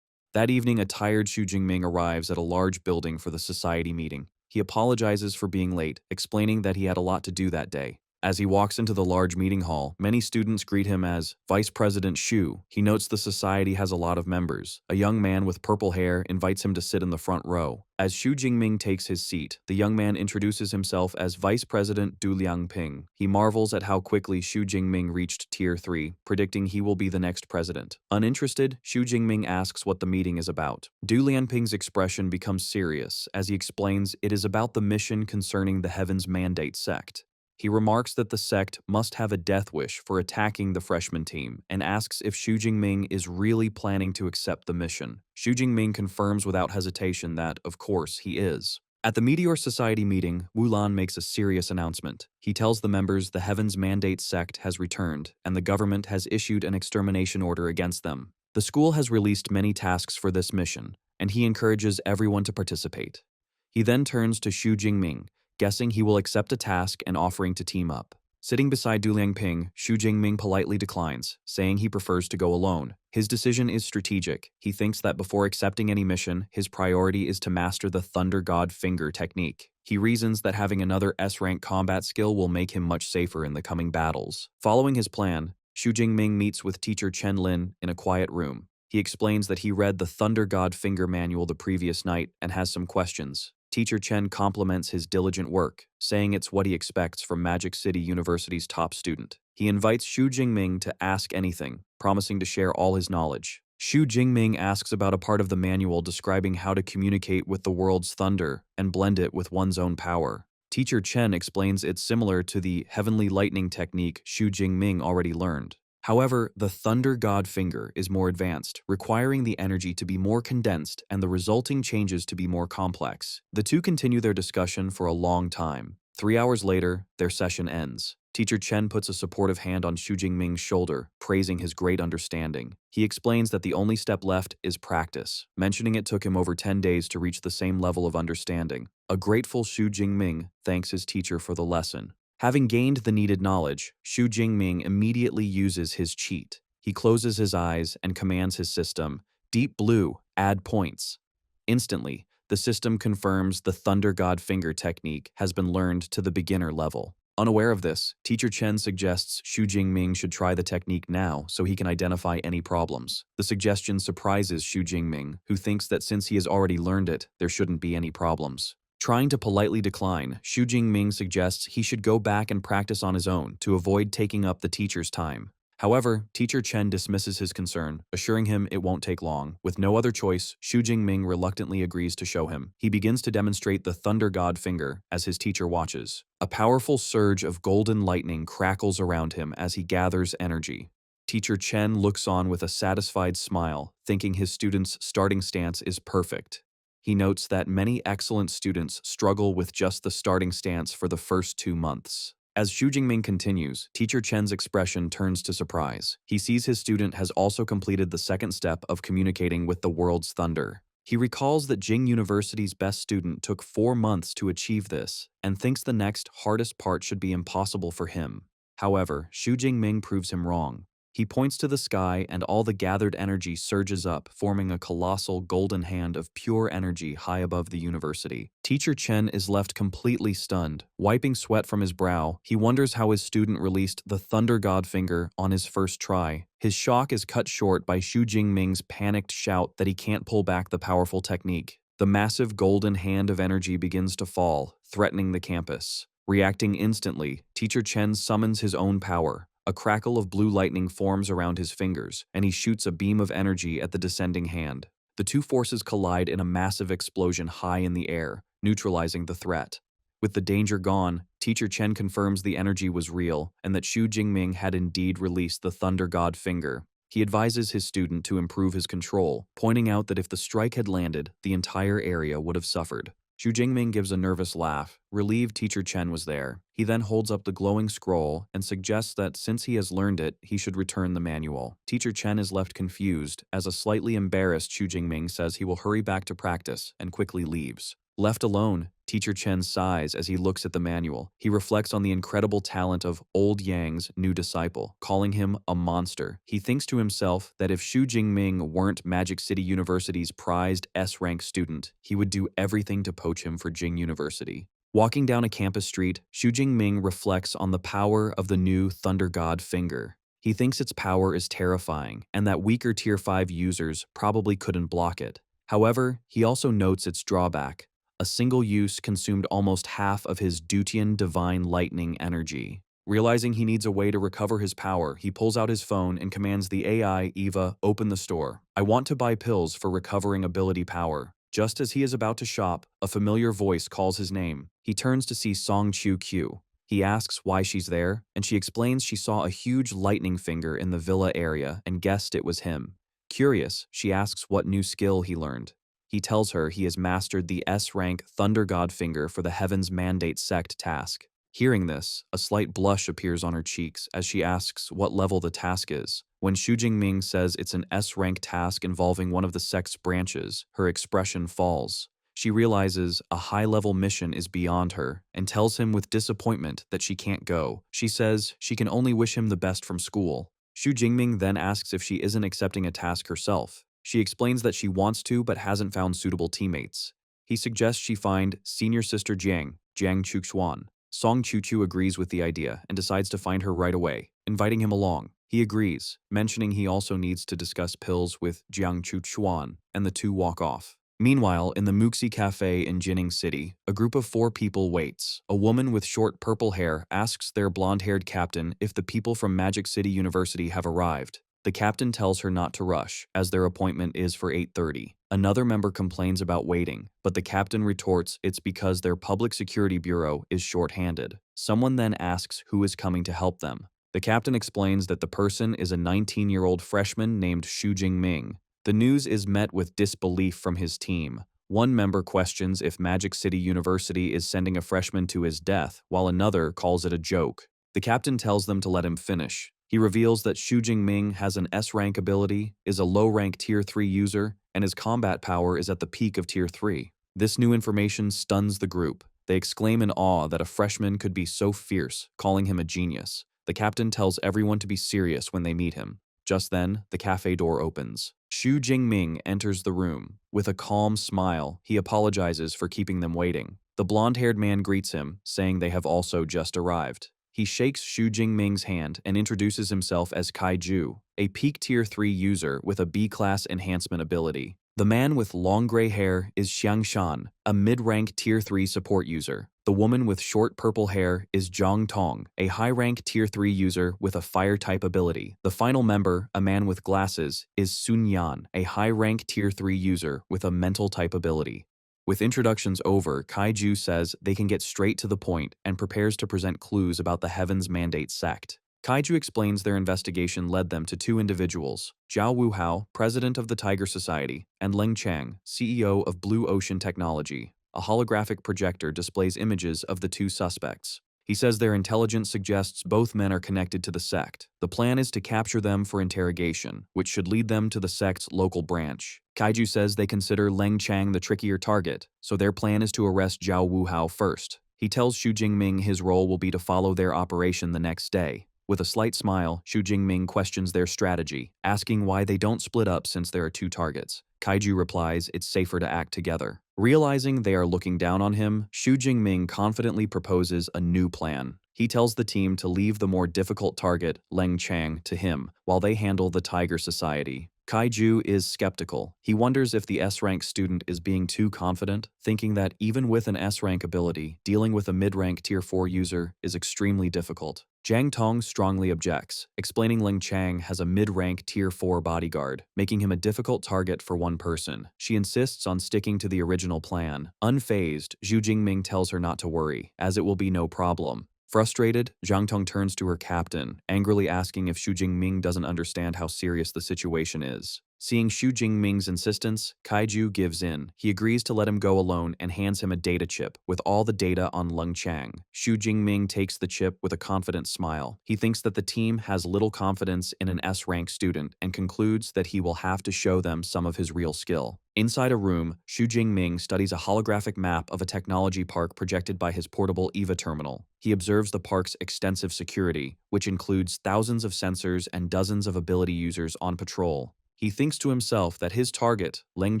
That evening, a tired Xu Jingming arrives at a large building for the society meeting. He apologizes for being late, explaining that he had a lot to do that day. As he walks into the large meeting hall, many students greet him as Vice President Xu. He notes the society has a lot of members. A young man with purple hair invites him to sit in the front row. As Xu Jingming takes his seat, the young man introduces himself as Vice President Du Liangping. He marvels at how quickly Xu Jingming reached Tier 3, predicting he will be the next president. Uninterested, Xu Jingming asks what the meeting is about. Du Liangping's expression becomes serious as he explains it is about the mission concerning the Heaven's Mandate sect. He remarks that the sect must have a death wish for attacking the freshman team and asks if Xu Jingming is really planning to accept the mission. Xu Jingming confirms without hesitation that, of course, he is. At the Meteor Society meeting, Wulan makes a serious announcement. He tells the members the Heaven's Mandate sect has returned and the government has issued an extermination order against them. The school has released many tasks for this mission, and he encourages everyone to participate. He then turns to Xu Jingming, guessing he will accept a task and offering to team up. Sitting beside Du Liangping, Xu Jingming politely declines, saying he prefers to go alone. His decision is strategic. He thinks that before accepting any mission, his priority is to master the Thunder God Finger technique. He reasons that having another S-rank combat skill will make him much safer in the coming battles. Following his plan, Xu Jingming meets with Teacher Chen Lin in a quiet room. He explains that he read the Thunder God Finger manual the previous night and has some questions. Teacher Chen compliments his diligent work, saying it's what he expects from Magic City University's top student. He invites Xu Jingming to ask anything, promising to share all his knowledge. Xu Jingming asks about a part of the manual describing how to communicate with the world's thunder and blend it with one's own power. Teacher Chen explains it's similar to the heavenly lightning technique Xu Jingming already learned. However, the Thunder God Finger is more advanced, requiring the energy to be more condensed and the resulting changes to be more complex. The two continue their discussion for a long time. 3 hours later, their session ends. Teacher Chen puts a supportive hand on Xu Jingming's shoulder, praising his great understanding. He explains that the only step left is practice, mentioning it took him over 10 days to reach the same level of understanding. A grateful Xu Jingming thanks his teacher for the lesson. Having gained the needed knowledge, Xu Jingming immediately uses his cheat. He closes his eyes and commands his system, "Deep Blue, add points." Instantly, the system confirms the Thunder God Finger technique has been learned to the beginner level. Unaware of this, Teacher Chen suggests Xu Jingming should try the technique now so he can identify any problems. The suggestion surprises Xu Jingming, who thinks that since he has already learned it, there shouldn't be any problems. Trying to politely decline, Xu Jingming suggests he should go back and practice on his own to avoid taking up the teacher's time. However, Teacher Chen dismisses his concern, assuring him it won't take long. With no other choice, Xu Jingming reluctantly agrees to show him. He begins to demonstrate the Thunder God Finger as his teacher watches. A powerful surge of golden lightning crackles around him as he gathers energy. Teacher Chen looks on with a satisfied smile, thinking his student's starting stance is perfect. He notes that many excellent students struggle with just the starting stance for the first 2 months. As Xu Jingming continues, Teacher Chen's expression turns to surprise. He sees his student has also completed the second step of communicating with the world's thunder. He recalls that Jing University's best student took 4 months to achieve this, and thinks the next hardest part should be impossible for him. However, Xu Jingming proves him wrong. He points to the sky and all the gathered energy surges up, forming a colossal golden hand of pure energy high above the university. Teacher Chen is left completely stunned. Wiping sweat from his brow, he wonders how his student released the Thunder God Finger on his first try. His shock is cut short by Xu Jingming's panicked shout that he can't pull back the powerful technique. The massive golden hand of energy begins to fall, threatening the campus. Reacting instantly, Teacher Chen summons his own power. A crackle of blue lightning forms around his fingers, and he shoots a beam of energy at the descending hand. The two forces collide in a massive explosion high in the air, neutralizing the threat. With the danger gone, Teacher Chen confirms the energy was real and that Xu Jingming had indeed released the Thunder God Finger. He advises his student to improve his control, pointing out that if the strike had landed, the entire area would have suffered. Xu Jingming gives a nervous laugh, relieved Teacher Chen was there. He then holds up the glowing scroll and suggests that since he has learned it, he should return the manual. Teacher Chen is left confused, as a slightly embarrassed Xu Jingming says he will hurry back to practice and quickly leaves. Left alone, Teacher Chen sighs as he looks at the manual. He reflects on the incredible talent of Old Yang's new disciple, calling him a monster. He thinks to himself that if Xu Jingming weren't Magic City University's prized S-rank student, he would do everything to poach him for Jing University. Walking down a campus street, Xu Jingming reflects on the power of the new Thunder God Finger. He thinks its power is terrifying, and that weaker Tier 5 users probably couldn't block it. However, he also notes its drawback. A single use consumed almost half of his Dutian divine lightning energy. Realizing he needs a way to recover his power, he pulls out his phone and commands the AI, Eva, open the store. I want to buy pills for recovering ability power. Just as he is about to shop, a familiar voice calls his name. He turns to see Song Chu Q. He asks why she's there, and she explains she saw a huge lightning finger in the villa area and guessed it was him. Curious, she asks what new skill he learned. He tells her he has mastered the S-rank Thunder God Finger for the Heaven's Mandate Sect task. Hearing this, a slight blush appears on her cheeks as she asks what level the task is. When Xu Jingming says it's an S-rank task involving one of the sect's branches, her expression falls. She realizes a high-level mission is beyond her and tells him with disappointment that she can't go. She says she can only wish him the best from school. Xu Jingming then asks if she isn't accepting a task herself. She explains that she wants to but hasn't found suitable teammates. He suggests she find senior sister Jiang Chuxuan. Song Chuchu agrees with the idea and decides to find her right away, inviting him along. He agrees, mentioning he also needs to discuss pills with Jiang Chuxuan, and the two walk off. Meanwhile, in the Muxi Cafe in Jining City, a group of 4 people waits. A woman with short purple hair asks their blonde-haired captain if the people from Magic City University have arrived. The captain tells her not to rush, as their appointment is for 8:30. Another member complains about waiting, but the captain retorts it's because their public security bureau is short-handed. Someone then asks who is coming to help them. The captain explains that the person is a 19-year-old freshman named Xu Jingming. The news is met with disbelief from his team. One member questions if Magic City University is sending a freshman to his death, while another calls it a joke. The captain tells them to let him finish. He reveals that Xu Jingming has an S-rank ability, is a low-rank Tier 3 user, and his combat power is at the peak of Tier 3. This new information stuns the group. They exclaim in awe that a freshman could be so fierce, calling him a genius. The captain tells everyone to be serious when they meet him. Just then, the cafe door opens. Xu Jingming enters the room. With a calm smile, he apologizes for keeping them waiting. The blonde-haired man greets him, saying they have also just arrived. He shakes Xu Jingming's hand and introduces himself as Kaiju, a peak Tier 3 user with a B-class enhancement ability. The man with long gray hair is Xiang Shan, a mid-rank Tier 3 support user. The woman with short purple hair is Zhang Tong, a high-rank Tier 3 user with a fire-type ability. The final member, a man with glasses, is Sun Yan, a high-rank Tier 3 user with a mental-type ability. With introductions over, Kaiju says they can get straight to the point and prepares to present clues about the Heaven's Mandate sect. Kaiju explains their investigation led them to two individuals, Zhao Wuhao, president of the Tiger Society, and Leng Chang, CEO of Blue Ocean Technology. A holographic projector displays images of the two suspects. He says their intelligence suggests both men are connected to the sect. The plan is to capture them for interrogation, which should lead them to the sect's local branch. Kaiju says they consider Leng Chang the trickier target, so their plan is to arrest Zhao Wuhao first. He tells Xu Jingming his role will be to follow their operation the next day. With a slight smile, Xu Jingming questions their strategy, asking why they don't split up since there are two targets. Kaiju replies it's safer to act together. Realizing they are looking down on him, Xu Jingming confidently proposes a new plan. He tells the team to leave the more difficult target, Leng Chang, to him, while they handle the Tiger Society. Kaiju is skeptical. He wonders if the S-rank student is being too confident, thinking that even with an S-rank ability, dealing with a mid-rank Tier 4 user is extremely difficult. Zhang Tong strongly objects, explaining Leng Chang has a mid-rank Tier 4 bodyguard, making him a difficult target for one person. She insists on sticking to the original plan. Unfazed, Xu Jingming tells her not to worry, as it will be no problem. Frustrated, Zhang Tong turns to her captain, angrily asking if Xu Jingming doesn't understand how serious the situation is. Seeing Xu Jingming's insistence, Kaiju gives in. He agrees to let him go alone and hands him a data chip with all the data on Leng Chang. Xu Jingming takes the chip with a confident smile. He thinks that the team has little confidence in an S-rank student and concludes that he will have to show them some of his real skill. Inside a room, Xu Jingming studies a holographic map of a technology park projected by his portable EVA terminal. He observes the park's extensive security, which includes thousands of sensors and dozens of ability users on patrol. He thinks to himself that his target, Leng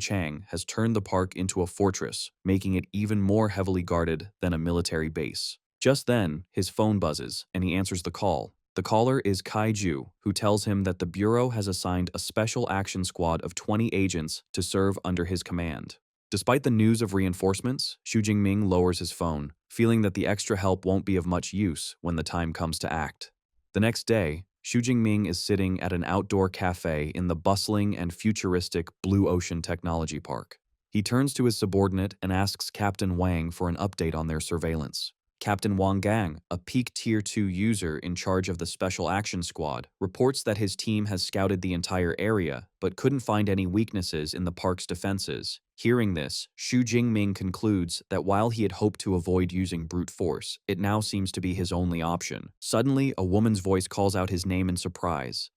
Chang, has turned the park into a fortress, making it even more heavily guarded than a military base. Just then, his phone buzzes, and he answers the call. The caller is Kaiju, who tells him that the Bureau has assigned a special action squad of 20 agents to serve under his command. Despite the news of reinforcements, Xu Jingming lowers his phone, feeling that the extra help won't be of much use when the time comes to act. The next day, Xu Jingming is sitting at an outdoor cafe in the bustling and futuristic Blue Ocean Technology Park. He turns to his subordinate and asks Captain Wang for an update on their surveillance. Captain Wang Gang, a peak Tier 2 user in charge of the Special Action Squad, reports that his team has scouted the entire area, but couldn't find any weaknesses in the park's defenses. Hearing this, Xu Jingming concludes that while he had hoped to avoid using brute force, it now seems to be his only option. Suddenly, a woman's voice calls out his name in surprise.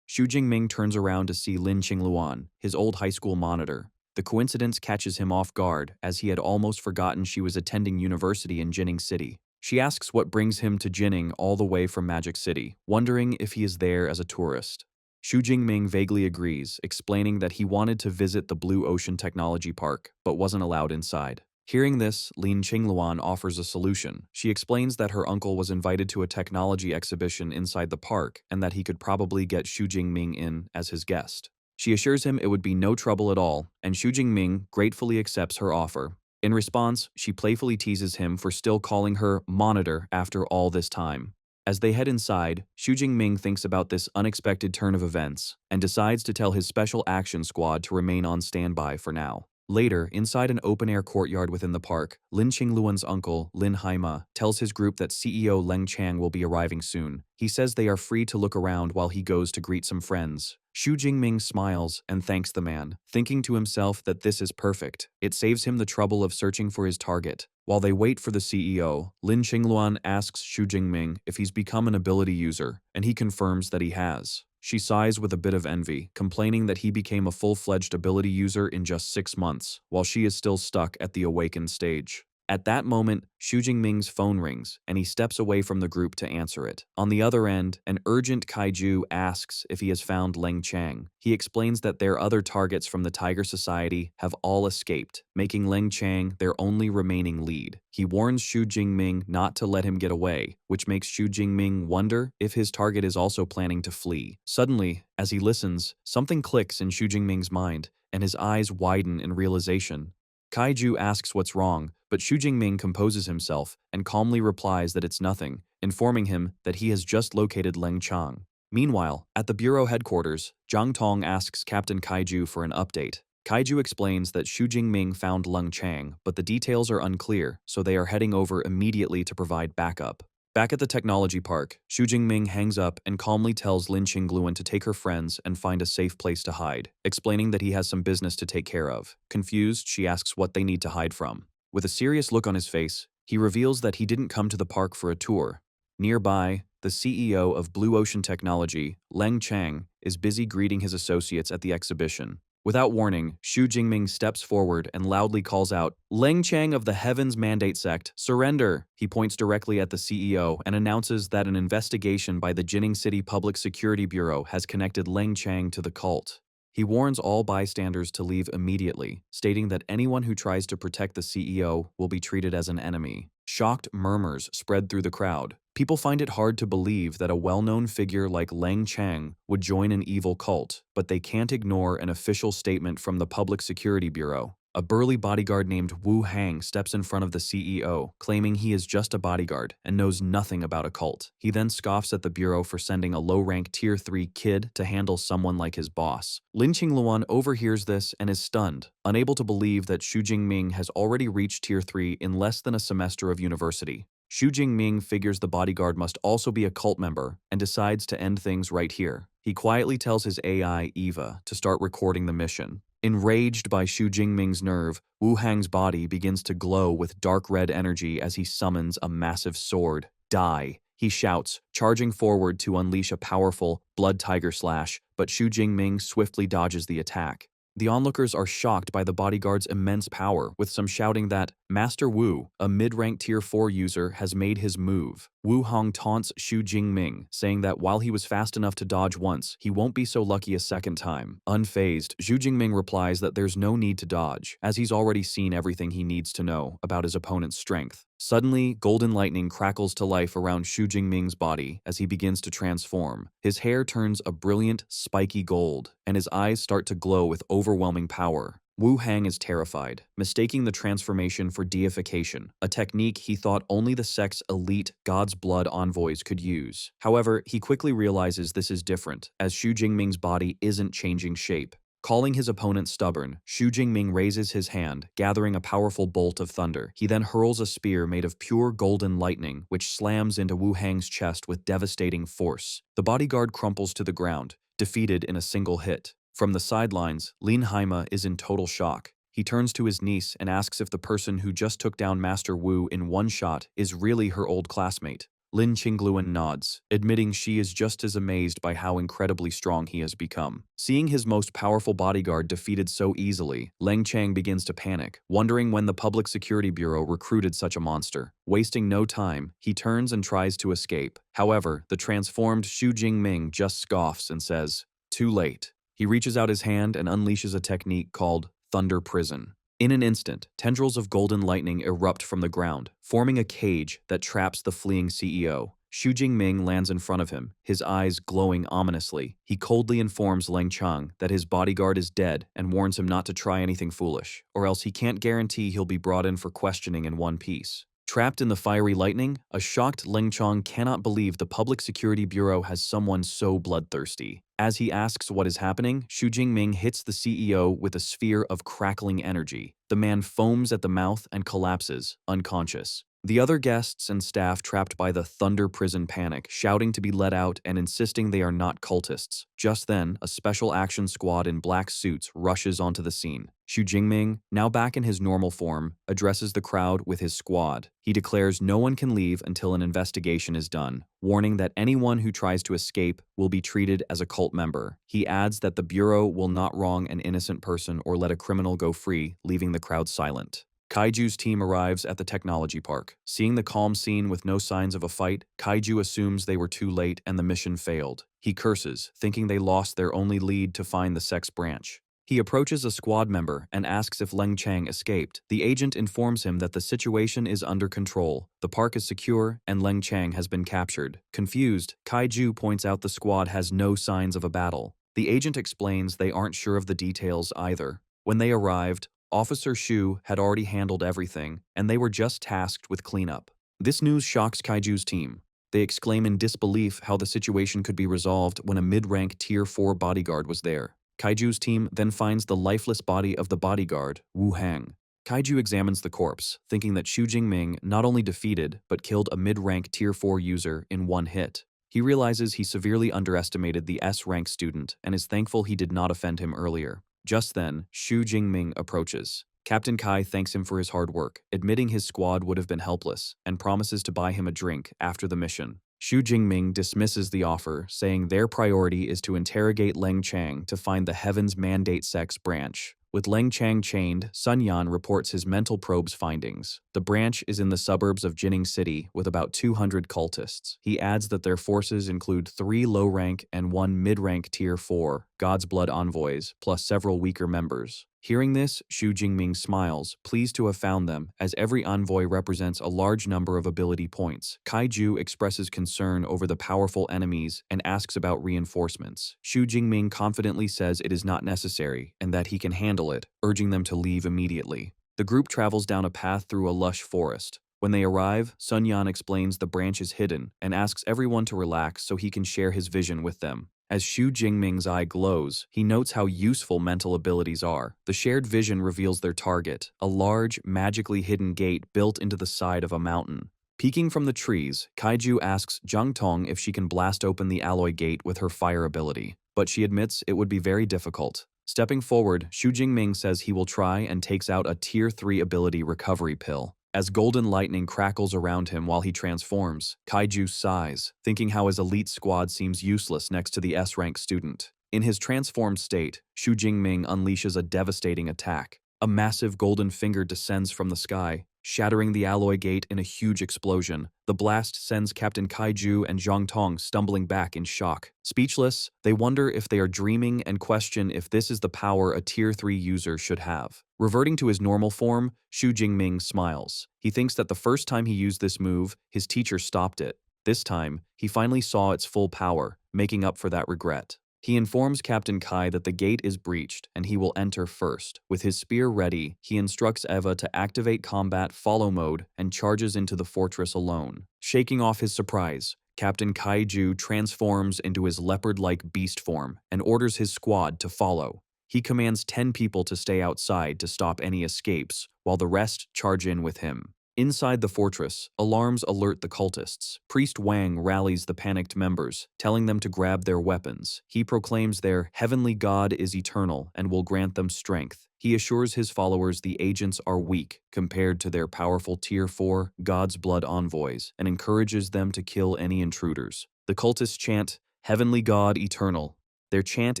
Xu Jingming turns around to see Lin Qingluan, his old high school monitor. The coincidence catches him off guard, as he had almost forgotten she was attending university in Jining City. She asks what brings him to Jining all the way from Magic City, wondering if he is there as a tourist. Xu Jingming vaguely agrees, explaining that he wanted to visit the Blue Ocean Technology Park, but wasn't allowed inside. Hearing this, Lin Qingluan offers a solution. She explains that her uncle was invited to a technology exhibition inside the park, and that he could probably get Xu Jingming in as his guest. She assures him it would be no trouble at all, and Xu Jingming gratefully accepts her offer. In response, she playfully teases him for still calling her monitor after all this time. As they head inside, Xu Jingming thinks about this unexpected turn of events and decides to tell his special action squad to remain on standby for now. Later, inside an open-air courtyard within the park, Lin Qingluan's uncle, Lin Haima, tells his group that CEO Leng Chang will be arriving soon. He says they are free to look around while he goes to greet some friends. Xu Jingming smiles and thanks the man, thinking to himself that this is perfect. It saves him the trouble of searching for his target. While they wait for the CEO, Lin Qingluan asks Xu Jingming if he's become an ability user, and he confirms that he has. She sighs with a bit of envy, complaining that he became a full-fledged ability user in just 6 months, while she is still stuck at the awakened stage. At that moment, Xu Jingming's phone rings, and he steps away from the group to answer it. On the other end, an urgent kaiju asks if he has found Leng Chang. He explains that their other targets from the Tiger Society have all escaped, making Leng Chang their only remaining lead. He warns Xu Jingming not to let him get away, which makes Xu Jingming wonder if his target is also planning to flee. Suddenly, as he listens, something clicks in Xu Jingming's mind, and his eyes widen in realization. Kaiju asks what's wrong, but Xu Jingming composes himself and calmly replies that it's nothing, informing him that he has just located Leng Chang. Meanwhile, at the bureau headquarters, Zhang Tong asks Captain Kaiju for an update. Kaiju explains that Xu Jingming found Leng Chang, but the details are unclear, so they are heading over immediately to provide backup. Back at the technology park, Xu Jingming hangs up and calmly tells Lin Qingluan to take her friends and find a safe place to hide, explaining that he has some business to take care of. Confused, she asks what they need to hide from. With a serious look on his face, he reveals that he didn't come to the park for a tour. Nearby, the CEO of Blue Ocean Technology, Leng Chang, is busy greeting his associates at the exhibition. Without warning, Xu Jingming steps forward and loudly calls out, "Leng Chang of the Heavens Mandate Sect, surrender!" He points directly at the CEO and announces that an investigation by the Jining City Public Security Bureau has connected Leng Chang to the cult. He warns all bystanders to leave immediately, stating that anyone who tries to protect the CEO will be treated as an enemy. Shocked murmurs spread through the crowd. People find it hard to believe that a well-known figure like Leng Chang would join an evil cult, but they can't ignore an official statement from the Public Security Bureau. A burly bodyguard named Wu Hang steps in front of the CEO, claiming he is just a bodyguard and knows nothing about a cult. He then scoffs at the Bureau for sending a low-rank Tier 3 kid to handle someone like his boss. Lin Qingluan overhears this and is stunned, unable to believe that Xu Jingming has already reached Tier 3 in less than a semester of university. Xu Jingming figures the bodyguard must also be a cult member and decides to end things right here. He quietly tells his AI, Eva, to start recording the mission. Enraged by Xu Jingming's nerve, Wu Hang's body begins to glow with dark red energy as he summons a massive sword. Die! He shouts, charging forward to unleash a powerful blood tiger slash, but Xu Jingming swiftly dodges the attack. The onlookers are shocked by the bodyguard's immense power, with some shouting that Master Wu, a mid-rank Tier 4 user, has made his move. Wu Hong taunts Xu Jingming, saying that while he was fast enough to dodge once, he won't be so lucky a second time. Unfazed, Xu Jingming replies that there's no need to dodge, as he's already seen everything he needs to know about his opponent's strength. Suddenly, golden lightning crackles to life around Xu Jingming's body as he begins to transform. His hair turns a brilliant, spiky gold, and his eyes start to glow with overwhelming power. Wu Hang is terrified, mistaking the transformation for deification, a technique he thought only the sect's elite God's Blood envoys could use. However, he quickly realizes this is different, as Xu Jingming's body isn't changing shape. Calling his opponent stubborn, Xu Jingming raises his hand, gathering a powerful bolt of thunder. He then hurls a spear made of pure golden lightning, which slams into Wu Hang's chest with devastating force. The bodyguard crumples to the ground, defeated in a single hit. From the sidelines, Lin Haima is in total shock. He turns to his niece and asks if the person who just took down Master Wu in one shot is really her old classmate. Lin Qingluan nods, admitting she is just as amazed by how incredibly strong he has become. Seeing his most powerful bodyguard defeated so easily, Leng Chang begins to panic, wondering when the Public Security Bureau recruited such a monster. Wasting no time, he turns and tries to escape. However, the transformed Xu Jingming just scoffs and says, "Too late." He reaches out his hand and unleashes a technique called Thunder Prison. In an instant, tendrils of golden lightning erupt from the ground, forming a cage that traps the fleeing CEO. Xu Jingming lands in front of him, his eyes glowing ominously. He coldly informs Leng Chang that his bodyguard is dead and warns him not to try anything foolish, or else he can't guarantee he'll be brought in for questioning in one piece. Trapped in the fiery lightning, a shocked Leng Chang cannot believe the Public Security Bureau has someone so bloodthirsty. As he asks what is happening, Xu Jingming hits the CEO with a sphere of crackling energy. The man foams at the mouth and collapses, unconscious. The other guests and staff trapped by the Thunder Prison panic, shouting to be let out and insisting they are not cultists. Just then, a special action squad in black suits rushes onto the scene. Xu Jingming, now back in his normal form, addresses the crowd with his squad. He declares no one can leave until an investigation is done, warning that anyone who tries to escape will be treated as a cult member. He adds that the Bureau will not wrong an innocent person or let a criminal go free, leaving the crowd silent. Kaiju's team arrives at the technology park. Seeing the calm scene with no signs of a fight, Kaiju assumes they were too late and the mission failed. He curses, thinking they lost their only lead to find the sex branch. He approaches a squad member and asks if Leng Chang escaped. The agent informs him that the situation is under control, the park is secure, and Leng Chang has been captured. Confused, Kaiju points out the squad has no signs of a battle. The agent explains they aren't sure of the details either. When they arrived, Officer Shu had already handled everything, and they were just tasked with cleanup. This news shocks Kaiju's team. They exclaim in disbelief how the situation could be resolved when a mid-rank Tier 4 bodyguard was there. Kaiju's team then finds the lifeless body of the bodyguard, Wu Hang. Kaiju examines the corpse, thinking that Xu Jingming not only defeated but killed a mid-rank Tier 4 user in one hit. He realizes he severely underestimated the S-rank student and is thankful he did not offend him earlier. Just then, Xu Jingming approaches. Captain Kai thanks him for his hard work, admitting his squad would have been helpless, and promises to buy him a drink after the mission. Xu Jingming dismisses the offer, saying their priority is to interrogate Leng Chang to find the Heaven's Mandate Sex branch. With Leng Chang chained, Sun Yan reports his mental probe's findings. The branch is in the suburbs of Jining City with about 200 cultists. He adds that their forces include 3 low-rank and 1 mid-rank Tier 4 God's Blood envoys, plus several weaker members. Hearing this, Xu Jingming smiles, pleased to have found them, as every envoy represents a large number of ability points. Kaiju expresses concern over the powerful enemies and asks about reinforcements. Xu Jingming confidently says it is not necessary and that he can handle it, urging them to leave immediately. The group travels down a path through a lush forest. When they arrive, Sun Yan explains the branch is hidden and asks everyone to relax so he can share his vision with them. As Xu Jingming's eye glows, he notes how useful mental abilities are. The shared vision reveals their target, a large, magically hidden gate built into the side of a mountain. Peeking from the trees, Kaiju asks Zhang Tong if she can blast open the alloy gate with her fire ability, but she admits it would be very difficult. Stepping forward, Xu Jingming says he will try and takes out a Tier 3 ability recovery pill. As golden lightning crackles around him while he transforms, Kaiju sighs, thinking how his elite squad seems useless next to the S-rank student. In his transformed state, Xu Jingming unleashes a devastating attack. A massive golden finger descends from the sky, shattering the alloy gate in a huge explosion. The blast sends Captain Kaiju and Zhang Tong stumbling back in shock. Speechless, they wonder if they are dreaming and question if this is the power a Tier 3 user should have. Reverting to his normal form, Xu Jingming smiles. He thinks that the first time he used this move, his teacher stopped it. This time, he finally saw its full power, making up for that regret. He informs Captain Kai that the gate is breached and he will enter first. With his spear ready, he instructs Eva to activate combat follow mode and charges into the fortress alone. Shaking off his surprise, Captain Kaiju transforms into his leopard-like beast form and orders his squad to follow. He commands 10 people to stay outside to stop any escapes, while the rest charge in with him. Inside the fortress, alarms alert the cultists. Priest Wang rallies the panicked members, telling them to grab their weapons. He proclaims their heavenly God is eternal and will grant them strength. He assures his followers the agents are weak compared to their powerful Tier 4 God's Blood envoys and encourages them to kill any intruders. The cultists chant, "Heavenly God eternal." Their chant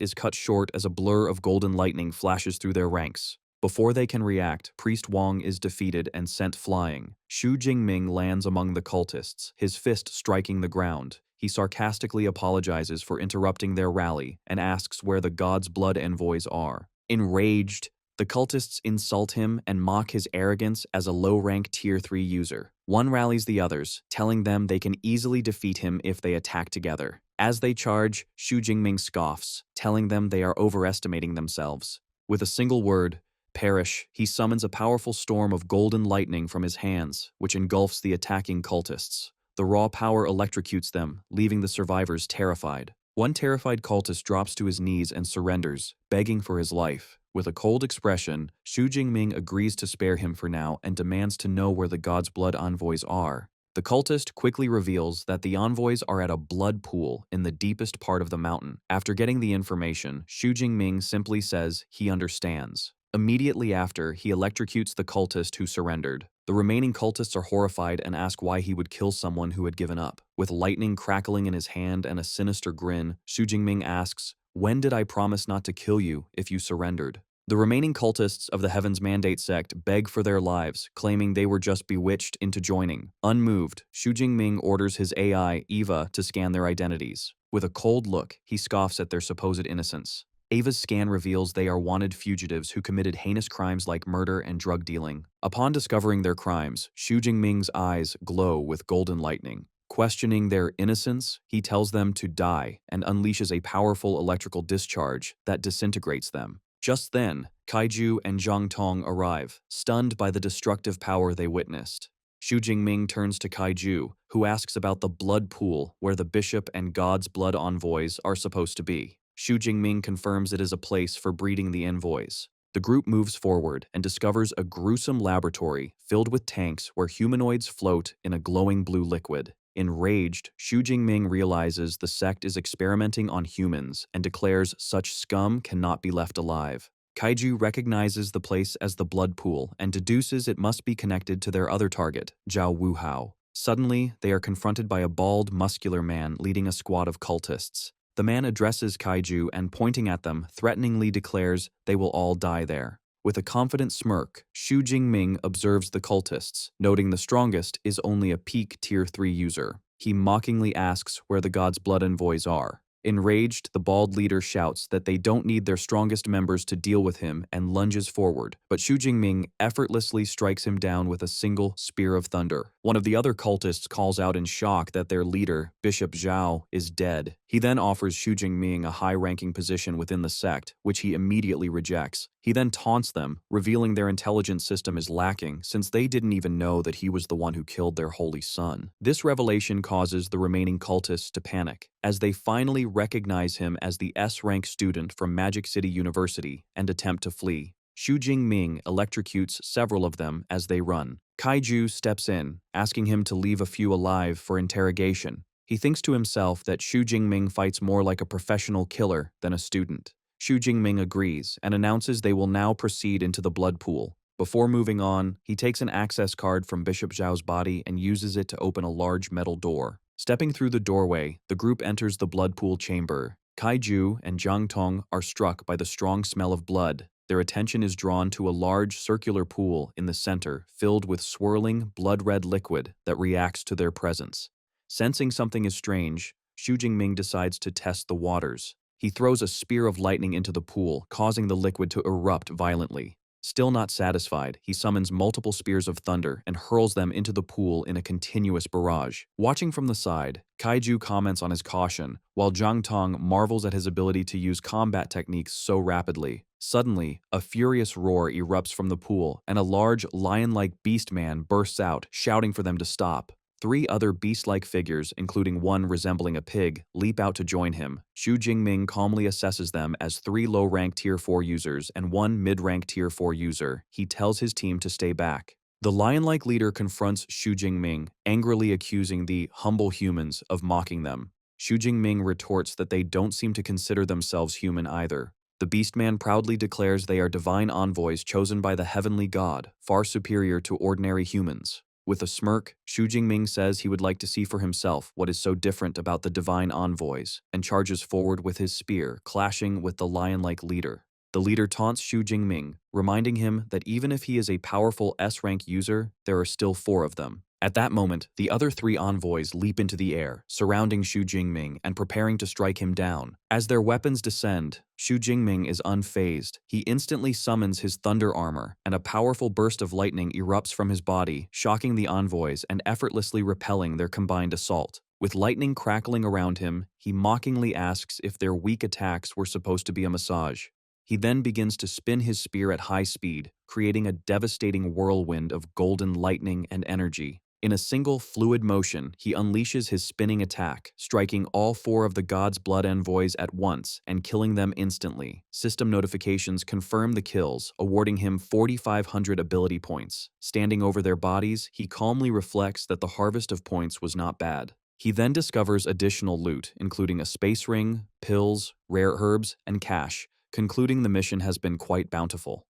is cut short as a blur of golden lightning flashes through their ranks. Before they can react, Priest Wang is defeated and sent flying. Xu Jingming lands among the cultists, his fist striking the ground. He sarcastically apologizes for interrupting their rally and asks where the God's Blood envoys are. Enraged, the cultists insult him and mock his arrogance as a low-rank Tier 3 user. One rallies the others, telling them they can easily defeat him if they attack together. As they charge, Xu Jingming scoffs, telling them they are overestimating themselves. With a single word, perish, he summons a powerful storm of golden lightning from his hands, which engulfs the attacking cultists. The raw power electrocutes them, leaving the survivors terrified. One terrified cultist drops to his knees and surrenders, begging for his life. With a cold expression, Xu Jingming agrees to spare him for now and demands to know where the God's Blood envoys are. The cultist quickly reveals that the envoys are at a blood pool in the deepest part of the mountain. After getting the information, Xu Jingming simply says he understands. Immediately after, he electrocutes the cultist who surrendered. The remaining cultists are horrified and ask why he would kill someone who had given up. With lightning crackling in his hand and a sinister grin, Xu Jingming asks, "When did I promise not to kill you if you surrendered?" The remaining cultists of the Heaven's Mandate sect beg for their lives, claiming they were just bewitched into joining. Unmoved, Xu Jingming orders his AI, Eva, to scan their identities. With a cold look, he scoffs at their supposed innocence. Ava's scan reveals they are wanted fugitives who committed heinous crimes like murder and drug dealing. Upon discovering their crimes, Xu Jingming's eyes glow with golden lightning. Questioning their innocence, he tells them to die and unleashes a powerful electrical discharge that disintegrates them. Just then, Kaiju and Zhang Tong arrive, stunned by the destructive power they witnessed. Xu Jingming turns to Kaiju, who asks about the blood pool where the bishop and God's blood envoys are supposed to be. Xu Jingming confirms it is a place for breeding the envoys. The group moves forward and discovers a gruesome laboratory filled with tanks where humanoids float in a glowing blue liquid. Enraged, Xu Jingming realizes the sect is experimenting on humans and declares such scum cannot be left alive. Kaiju recognizes the place as the blood pool and deduces it must be connected to their other target, Zhao Wuhao. Suddenly, they are confronted by a bald, muscular man leading a squad of cultists. The man addresses Kaiju and, pointing at them, threateningly declares they will all die there. With a confident smirk, Xu Jingming observes the cultists, noting the strongest is only a peak Tier 3 user. He mockingly asks where the God's Blood envoys are. Enraged, the bald leader shouts that they don't need their strongest members to deal with him and lunges forward, but Xu Jingming effortlessly strikes him down with a single spear of thunder. One of the other cultists calls out in shock that their leader, Bishop Zhao, is dead. He then offers Xu Jingming a high-ranking position within the sect, which he immediately rejects. He then taunts them, revealing their intelligence system is lacking since they didn't even know that he was the one who killed their holy son. This revelation causes the remaining cultists to panic, as they finally recognize him as the S-rank student from Magic City University and attempt to flee. Xu Jingming electrocutes several of them as they run. Kaiju steps in, asking him to leave a few alive for interrogation. He thinks to himself that Xu Jingming fights more like a professional killer than a student. Xu Jingming agrees and announces they will now proceed into the blood pool. Before moving on, he takes an access card from Bishop Zhao's body and uses it to open a large metal door. Stepping through the doorway, the group enters the blood pool chamber. Kaiju and Zhang Tong are struck by the strong smell of blood. Their attention is drawn to a large circular pool in the center filled with swirling, blood-red liquid that reacts to their presence. Sensing something is strange, Xu Jingming decides to test the waters. He throws a spear of lightning into the pool, causing the liquid to erupt violently. Still not satisfied, he summons multiple spears of thunder and hurls them into the pool in a continuous barrage. Watching from the side, Kaiju comments on his caution, while Zhang Tong marvels at his ability to use combat techniques so rapidly. Suddenly, a furious roar erupts from the pool, and a large, lion-like beast man bursts out, shouting for them to stop. 3 other beast-like figures, including one resembling a pig, leap out to join him. Xu Jingming calmly assesses them as 3 low-rank Tier 4 users and 1 mid-rank Tier 4 user. He tells his team to stay back. The lion-like leader confronts Xu Jingming, angrily accusing the humble humans of mocking them. Xu Jingming retorts that they don't seem to consider themselves human either. The Beastman proudly declares they are divine envoys chosen by the heavenly god, far superior to ordinary humans. With a smirk, Xu Jingming says he would like to see for himself what is so different about the divine envoys, and charges forward with his spear, clashing with the lion-like leader. The leader taunts Xu Jingming, reminding him that even if he is a powerful S-rank user, there are still 4 of them. At that moment, the other 3 envoys leap into the air, surrounding Xu Jingming and preparing to strike him down. As their weapons descend, Xu Jingming is unfazed. He instantly summons his thunder armor, and a powerful burst of lightning erupts from his body, shocking the envoys and effortlessly repelling their combined assault. With lightning crackling around him, he mockingly asks if their weak attacks were supposed to be a massage. He then begins to spin his spear at high speed, creating a devastating whirlwind of golden lightning and energy. In a single fluid motion, he unleashes his spinning attack, striking all 4 of the god's blood envoys at once and killing them instantly. System notifications confirm the kills, awarding him 4,500 ability points. Standing over their bodies, he calmly reflects that the harvest of points was not bad. He then discovers additional loot, including a space ring, pills, rare herbs, and cash, concluding the mission has been quite bountiful.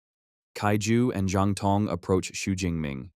Kaiju and Zhang Tong approach Xu Jingming.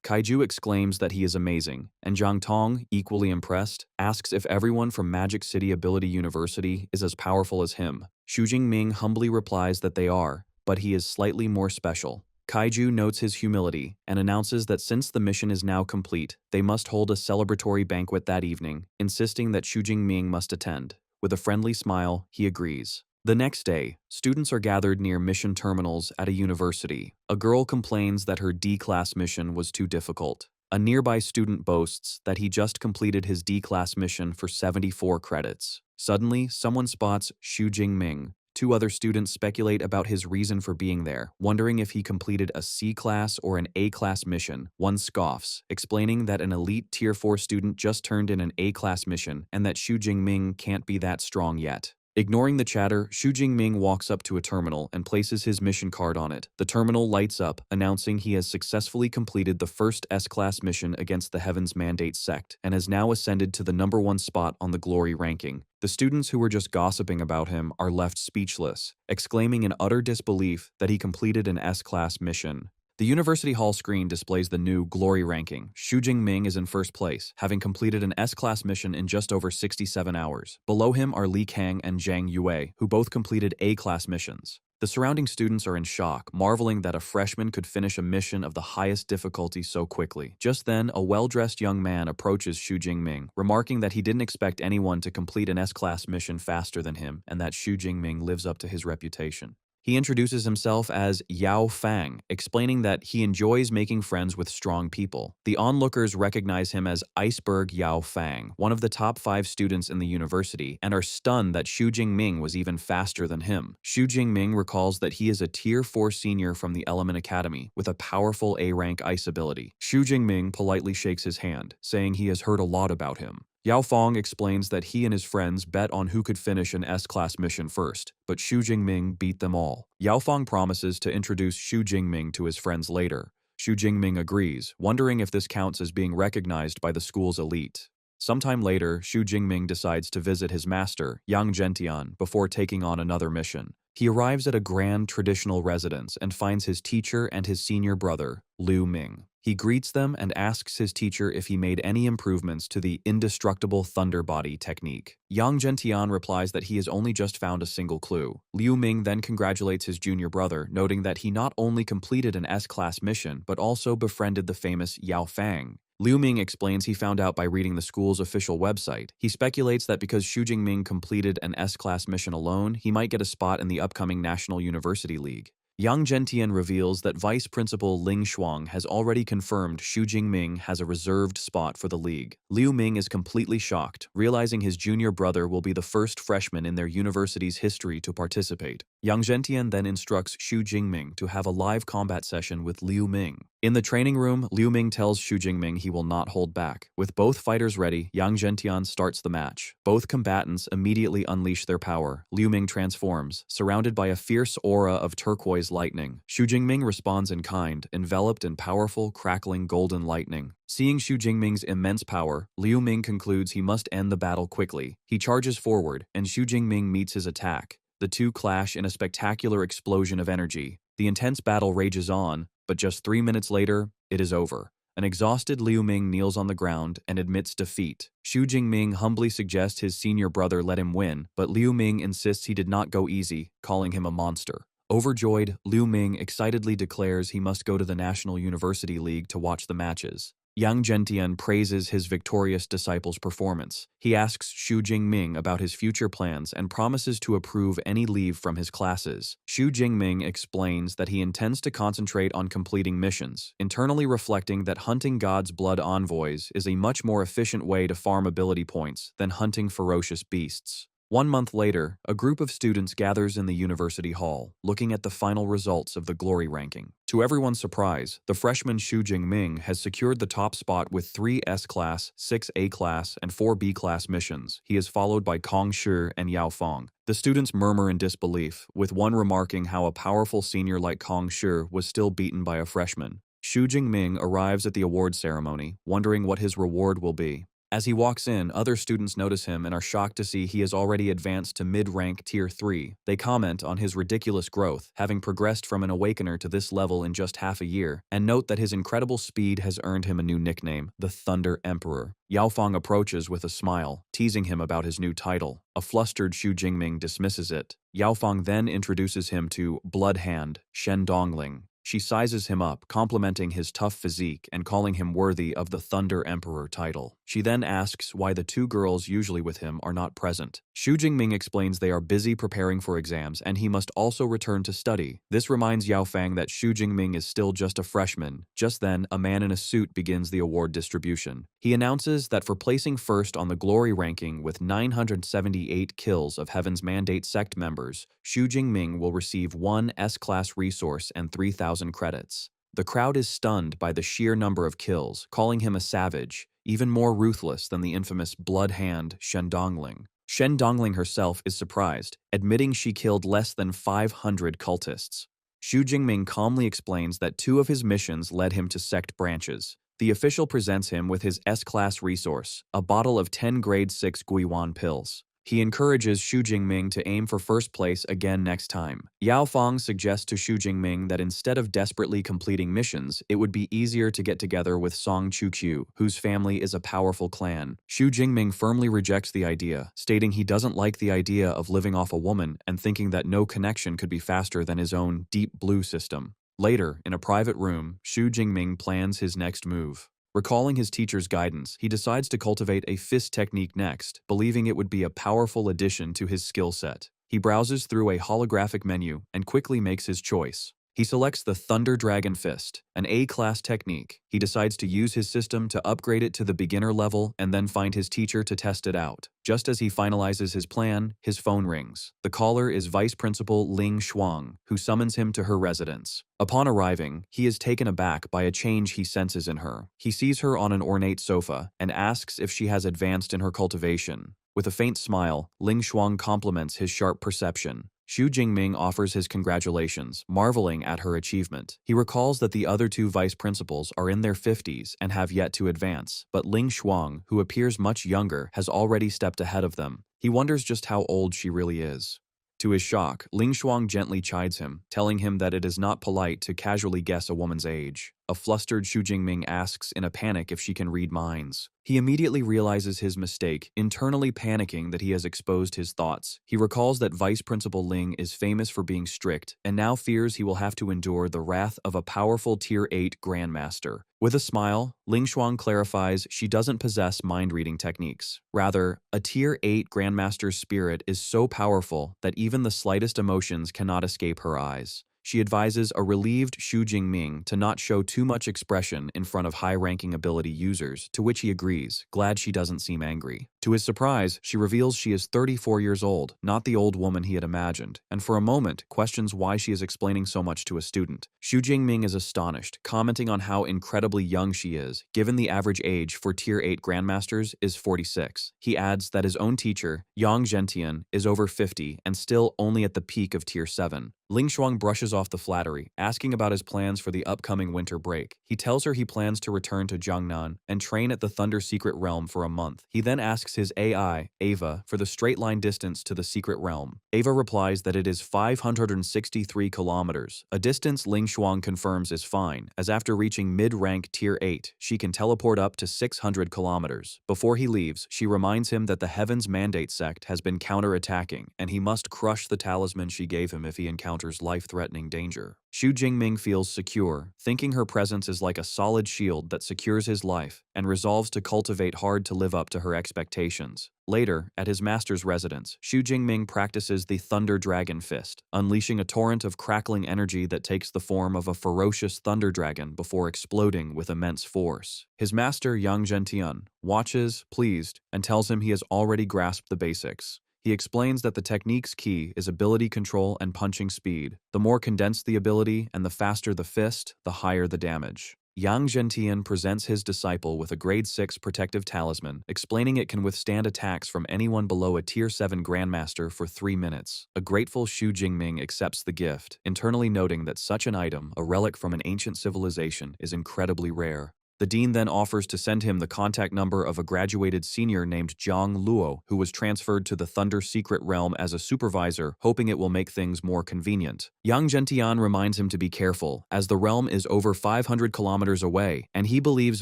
Kaiju exclaims that he is amazing, and Zhang Tong, equally impressed, asks if everyone from Magic City Ability University is as powerful as him. Xu Jingming humbly replies that they are, but he is slightly more special. Kaiju notes his humility and announces that since the mission is now complete, they must hold a celebratory banquet that evening, insisting that Xu Jingming must attend. With a friendly smile, he agrees. The next day, students are gathered near mission terminals at a university. A girl complains that her D-class mission was too difficult. A nearby student boasts that he just completed his D-class mission for 74 credits. Suddenly, someone spots Xu Jingming. 2 other students speculate about his reason for being there, wondering if he completed a C-class or an A-class mission. One scoffs, explaining that an elite Tier 4 student just turned in an A-class mission and that Xu Jingming can't be that strong yet. Ignoring the chatter, Xu Jingming walks up to a terminal and places his mission card on it. The terminal lights up, announcing he has successfully completed the first S-class mission against the Heaven's Mandate sect and has now ascended to the #1 spot on the glory ranking. The students who were just gossiping about him are left speechless, exclaiming in utter disbelief that he completed an S-class mission. The University Hall screen displays the new glory ranking. Xu Jingming is in first place, having completed an S-class mission in just over 67 hours. Below him are Li Kang and Zhang Yue, who both completed A-class missions. The surrounding students are in shock, marveling that a freshman could finish a mission of the highest difficulty so quickly. Just then, a well-dressed young man approaches Xu Jingming, remarking that he didn't expect anyone to complete an S-class mission faster than him, and that Xu Jingming lives up to his reputation. He introduces himself as Yao Fang, explaining that he enjoys making friends with strong people. The onlookers recognize him as Iceberg Yao Fang, one of the top 5 students in the university, and are stunned that Xu Jingming was even faster than him. Xu Jingming recalls that he is a Tier 4 senior from the Element Academy, with a powerful A-rank ice ability. Xu Jingming politely shakes his hand, saying he has heard a lot about him. Yao Fang explains that he and his friends bet on who could finish an S-class mission first, but Xu Jingming beat them all. Yao Fang promises to introduce Xu Jingming to his friends later. Xu Jingming agrees, wondering if this counts as being recognized by the school's elite. Sometime later, Xu Jingming decides to visit his master, Yang Zhentian, before taking on another mission. He arrives at a grand traditional residence and finds his teacher and his senior brother, Liu Ming. He greets them and asks his teacher if he made any improvements to the indestructible thunder body technique. Yang Zhentian replies that he has only just found a single clue. Liu Ming then congratulates his junior brother, noting that he not only completed an S-class mission, but also befriended the famous Yao Fang. Liu Ming explains he found out by reading the school's official website. He speculates that because Xu Jingming completed an S-class mission alone, he might get a spot in the upcoming National University League. Yang Zhentian reveals that Vice Principal Ling Shuang has already confirmed Xu Jingming has a reserved spot for the league. Liu Ming is completely shocked, realizing his junior brother will be the first freshman in their university's history to participate. Yang Zhentian then instructs Xu Jingming to have a live combat session with Liu Ming. In the training room, Liu Ming tells Xu Jingming he will not hold back. With both fighters ready, Yang Zhentian starts the match. Both combatants immediately unleash their power. Liu Ming transforms, surrounded by a fierce aura of turquoise lightning. Xu Jingming responds in kind, enveloped in powerful, crackling golden lightning. Seeing Xu Jingming's immense power, Liu Ming concludes he must end the battle quickly. He charges forward, and Xu Jingming meets his attack. The two clash in a spectacular explosion of energy. The intense battle rages on, but just 3 minutes later, it is over. An exhausted Liu Ming kneels on the ground and admits defeat. Xu Jingming humbly suggests his senior brother let him win, but Liu Ming insists he did not go easy, calling him a monster. Overjoyed, Liu Ming excitedly declares he must go to the National University League to watch the matches. Yang Zhentian praises his victorious disciple's performance. He asks Xu Jingming about his future plans and promises to approve any leave from his classes. Xu Jingming explains that he intends to concentrate on completing missions, internally reflecting that hunting God's blood envoys is a much more efficient way to farm ability points than hunting ferocious beasts. 1 month later, a group of students gathers in the university hall, looking at the final results of the glory ranking. To everyone's surprise, the freshman Xu Jingming has secured the top spot with 3 S-class, 6 A-class, and 4 B-class missions. He is followed by Kong Shi and Yao Fong. The students murmur in disbelief, with one remarking how a powerful senior like Kong Shi was still beaten by a freshman. Xu Jingming arrives at the award ceremony, wondering what his reward will be. As he walks in, other students notice him and are shocked to see he has already advanced to mid-rank Tier 3. They comment on his ridiculous growth, having progressed from an awakener to this level in just half a year, and note that his incredible speed has earned him a new nickname, the Thunder Emperor. Yao Fong approaches with a smile, teasing him about his new title. A flustered Xu Jingming dismisses it. Yao Fong then introduces him to Blood Hand, Shen Dongling. She sizes him up, complimenting his tough physique and calling him worthy of the Thunder Emperor title. She then asks why the 2 girls usually with him are not present. Xu Jingming explains they are busy preparing for exams and he must also return to study. This reminds Yao Fang that Xu Jingming is still just a freshman. Just then, a man in a suit begins the award distribution. He announces that for placing first on the glory ranking with 978 kills of Heaven's Mandate sect members, Xu Jingming will receive 1 S-class resource and 3,000 credits. The crowd is stunned by the sheer number of kills, calling him a savage, even more ruthless than the infamous Blood Hand Shen Dongling. Shen Dongling herself is surprised, admitting she killed less than 500 cultists. Xu Jingming calmly explains that 2 of his missions led him to sect branches. The official presents him with his S-class resource, a bottle of 10 grade 6 Guiyuan pills. He encourages Xu Jingming to aim for first place again next time. Yao Fong suggests to Xu Jingming that instead of desperately completing missions, it would be easier to get together with Song Chu-Qiu, whose family is a powerful clan. Xu Jingming firmly rejects the idea, stating he doesn't like the idea of living off a woman and thinking that no connection could be faster than his own Deep Blue system. Later, in a private room, Xu Jingming plans his next move. Recalling his teacher's guidance, he decides to cultivate a fist technique next, believing it would be a powerful addition to his skill set. He browses through a holographic menu and quickly makes his choice. He selects the Thunder Dragon Fist, an A-class technique. He decides to use his system to upgrade it to the beginner level and then find his teacher to test it out. Just as he finalizes his plan, his phone rings. The caller is Vice Principal Ling Shuang, who summons him to her residence. Upon arriving, he is taken aback by a change he senses in her. He sees her on an ornate sofa and asks if she has advanced in her cultivation. With a faint smile, Ling Shuang compliments his sharp perception. Xu Jingming offers his congratulations, marveling at her achievement. He recalls that the other 2 vice principals are in their 50s and have yet to advance, but Ling Shuang, who appears much younger, has already stepped ahead of them. He wonders just how old she really is. To his shock, Ling Shuang gently chides him, telling him that it is not polite to casually guess a woman's age. A flustered Xu Jingming asks in a panic if she can read minds. He immediately realizes his mistake, internally panicking that he has exposed his thoughts. He recalls that Vice Principal Ling is famous for being strict, and now fears he will have to endure the wrath of a powerful Tier 8 Grandmaster. With a smile, Ling Shuang clarifies she doesn't possess mind-reading techniques. Rather, a Tier 8 Grandmaster's spirit is so powerful that even the slightest emotions cannot escape her eyes. She advises a relieved Xu Jingming to not show too much expression in front of high-ranking ability users, to which he agrees, glad she doesn't seem angry. To his surprise, she reveals she is 34 years old, not the old woman he had imagined, and for a moment questions why she is explaining so much to a student. Xu Jingming is astonished, commenting on how incredibly young she is, given the average age for Tier 8 Grandmasters is 46. He adds that his own teacher, Yang Zhentian, is over 50 and still only at the peak of Tier 7. Ling Shuang brushes off the flattery, asking about his plans for the upcoming winter break. He tells her he plans to return to Jiangnan and train at the Thunder Secret Realm for a month. He then asks his AI, Ava, for the straight-line distance to the Secret Realm. Ava replies that it is 563 kilometers, a distance Ling Shuang confirms is fine, as after reaching mid-rank Tier 8, she can teleport up to 600 kilometers. Before he leaves, she reminds him that the Heaven's Mandate sect has been counter-attacking, and he must crush the talisman she gave him if he encounters life-threatening danger. Xu Jingming feels secure, thinking her presence is like a solid shield that secures his life, and resolves to cultivate hard to live up to her expectations. Later, at his master's residence, Xu Jingming practices the Thunder Dragon Fist, unleashing a torrent of crackling energy that takes the form of a ferocious thunder dragon before exploding with immense force. His master, Yang Zhentian, watches, pleased, and tells him he has already grasped the basics. He explains that the technique's key is ability control and punching speed. The more condensed the ability and the faster the fist, the higher the damage. Yang Zhentian presents his disciple with a grade 6 protective talisman, explaining it can withstand attacks from anyone below a tier 7 grandmaster for 3 minutes. A grateful Xu Jingming accepts the gift, internally noting that such an item, a relic from an ancient civilization, is incredibly rare. The dean then offers to send him the contact number of a graduated senior named Zhang Luo, who was transferred to the Thunder Secret Realm as a supervisor, hoping it will make things more convenient. Yang Zhentian reminds him to be careful, as the realm is over 500 kilometers away, and he believes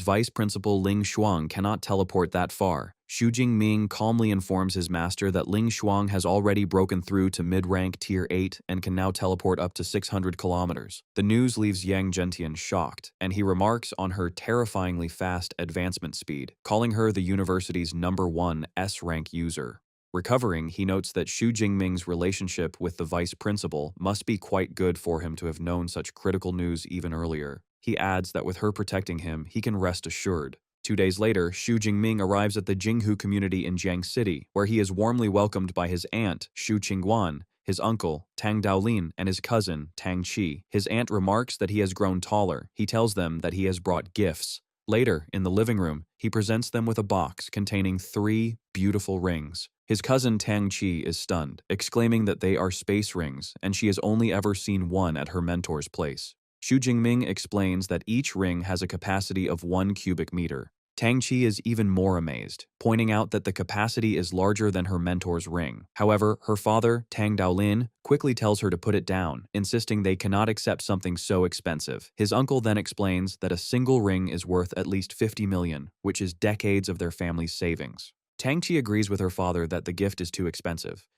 Vice Principal Ling Shuang cannot teleport that far. Xu Jingming calmly informs his master that Ling Shuang has already broken through to mid-rank tier 8 and can now teleport up to 600 kilometers. The news leaves Yang Zhentian shocked, and he remarks on her terrifyingly fast advancement speed, calling her the university's #1 S-rank user. Recovering, he notes that Xu Jingming's relationship with the vice principal must be quite good for him to have known such critical news even earlier. He adds that with her protecting him, he can rest assured. 2 days later, Xu Jingming arrives at the Jinghu community in Jiang City, where he is warmly welcomed by his aunt, Xu Qingguan, his uncle, Tang Daolin, and his cousin, Tang Qi. His aunt remarks that he has grown taller. He tells them that he has brought gifts. Later, in the living room, he presents them with a box containing 3 beautiful rings. His cousin Tang Qi is stunned, exclaiming that they are space rings, and she has only ever seen one at her mentor's place. Xu Jingming explains that each ring has a capacity of 1 cubic meter. Tang Qi is even more amazed, pointing out that the capacity is larger than her mentor's ring. However, her father, Tang Daolin, quickly tells her to put it down, insisting they cannot accept something so expensive. His uncle then explains that a single ring is worth at least 50 million, which is decades of their family's savings. Tang Qi agrees with her father that the gift is too expensive.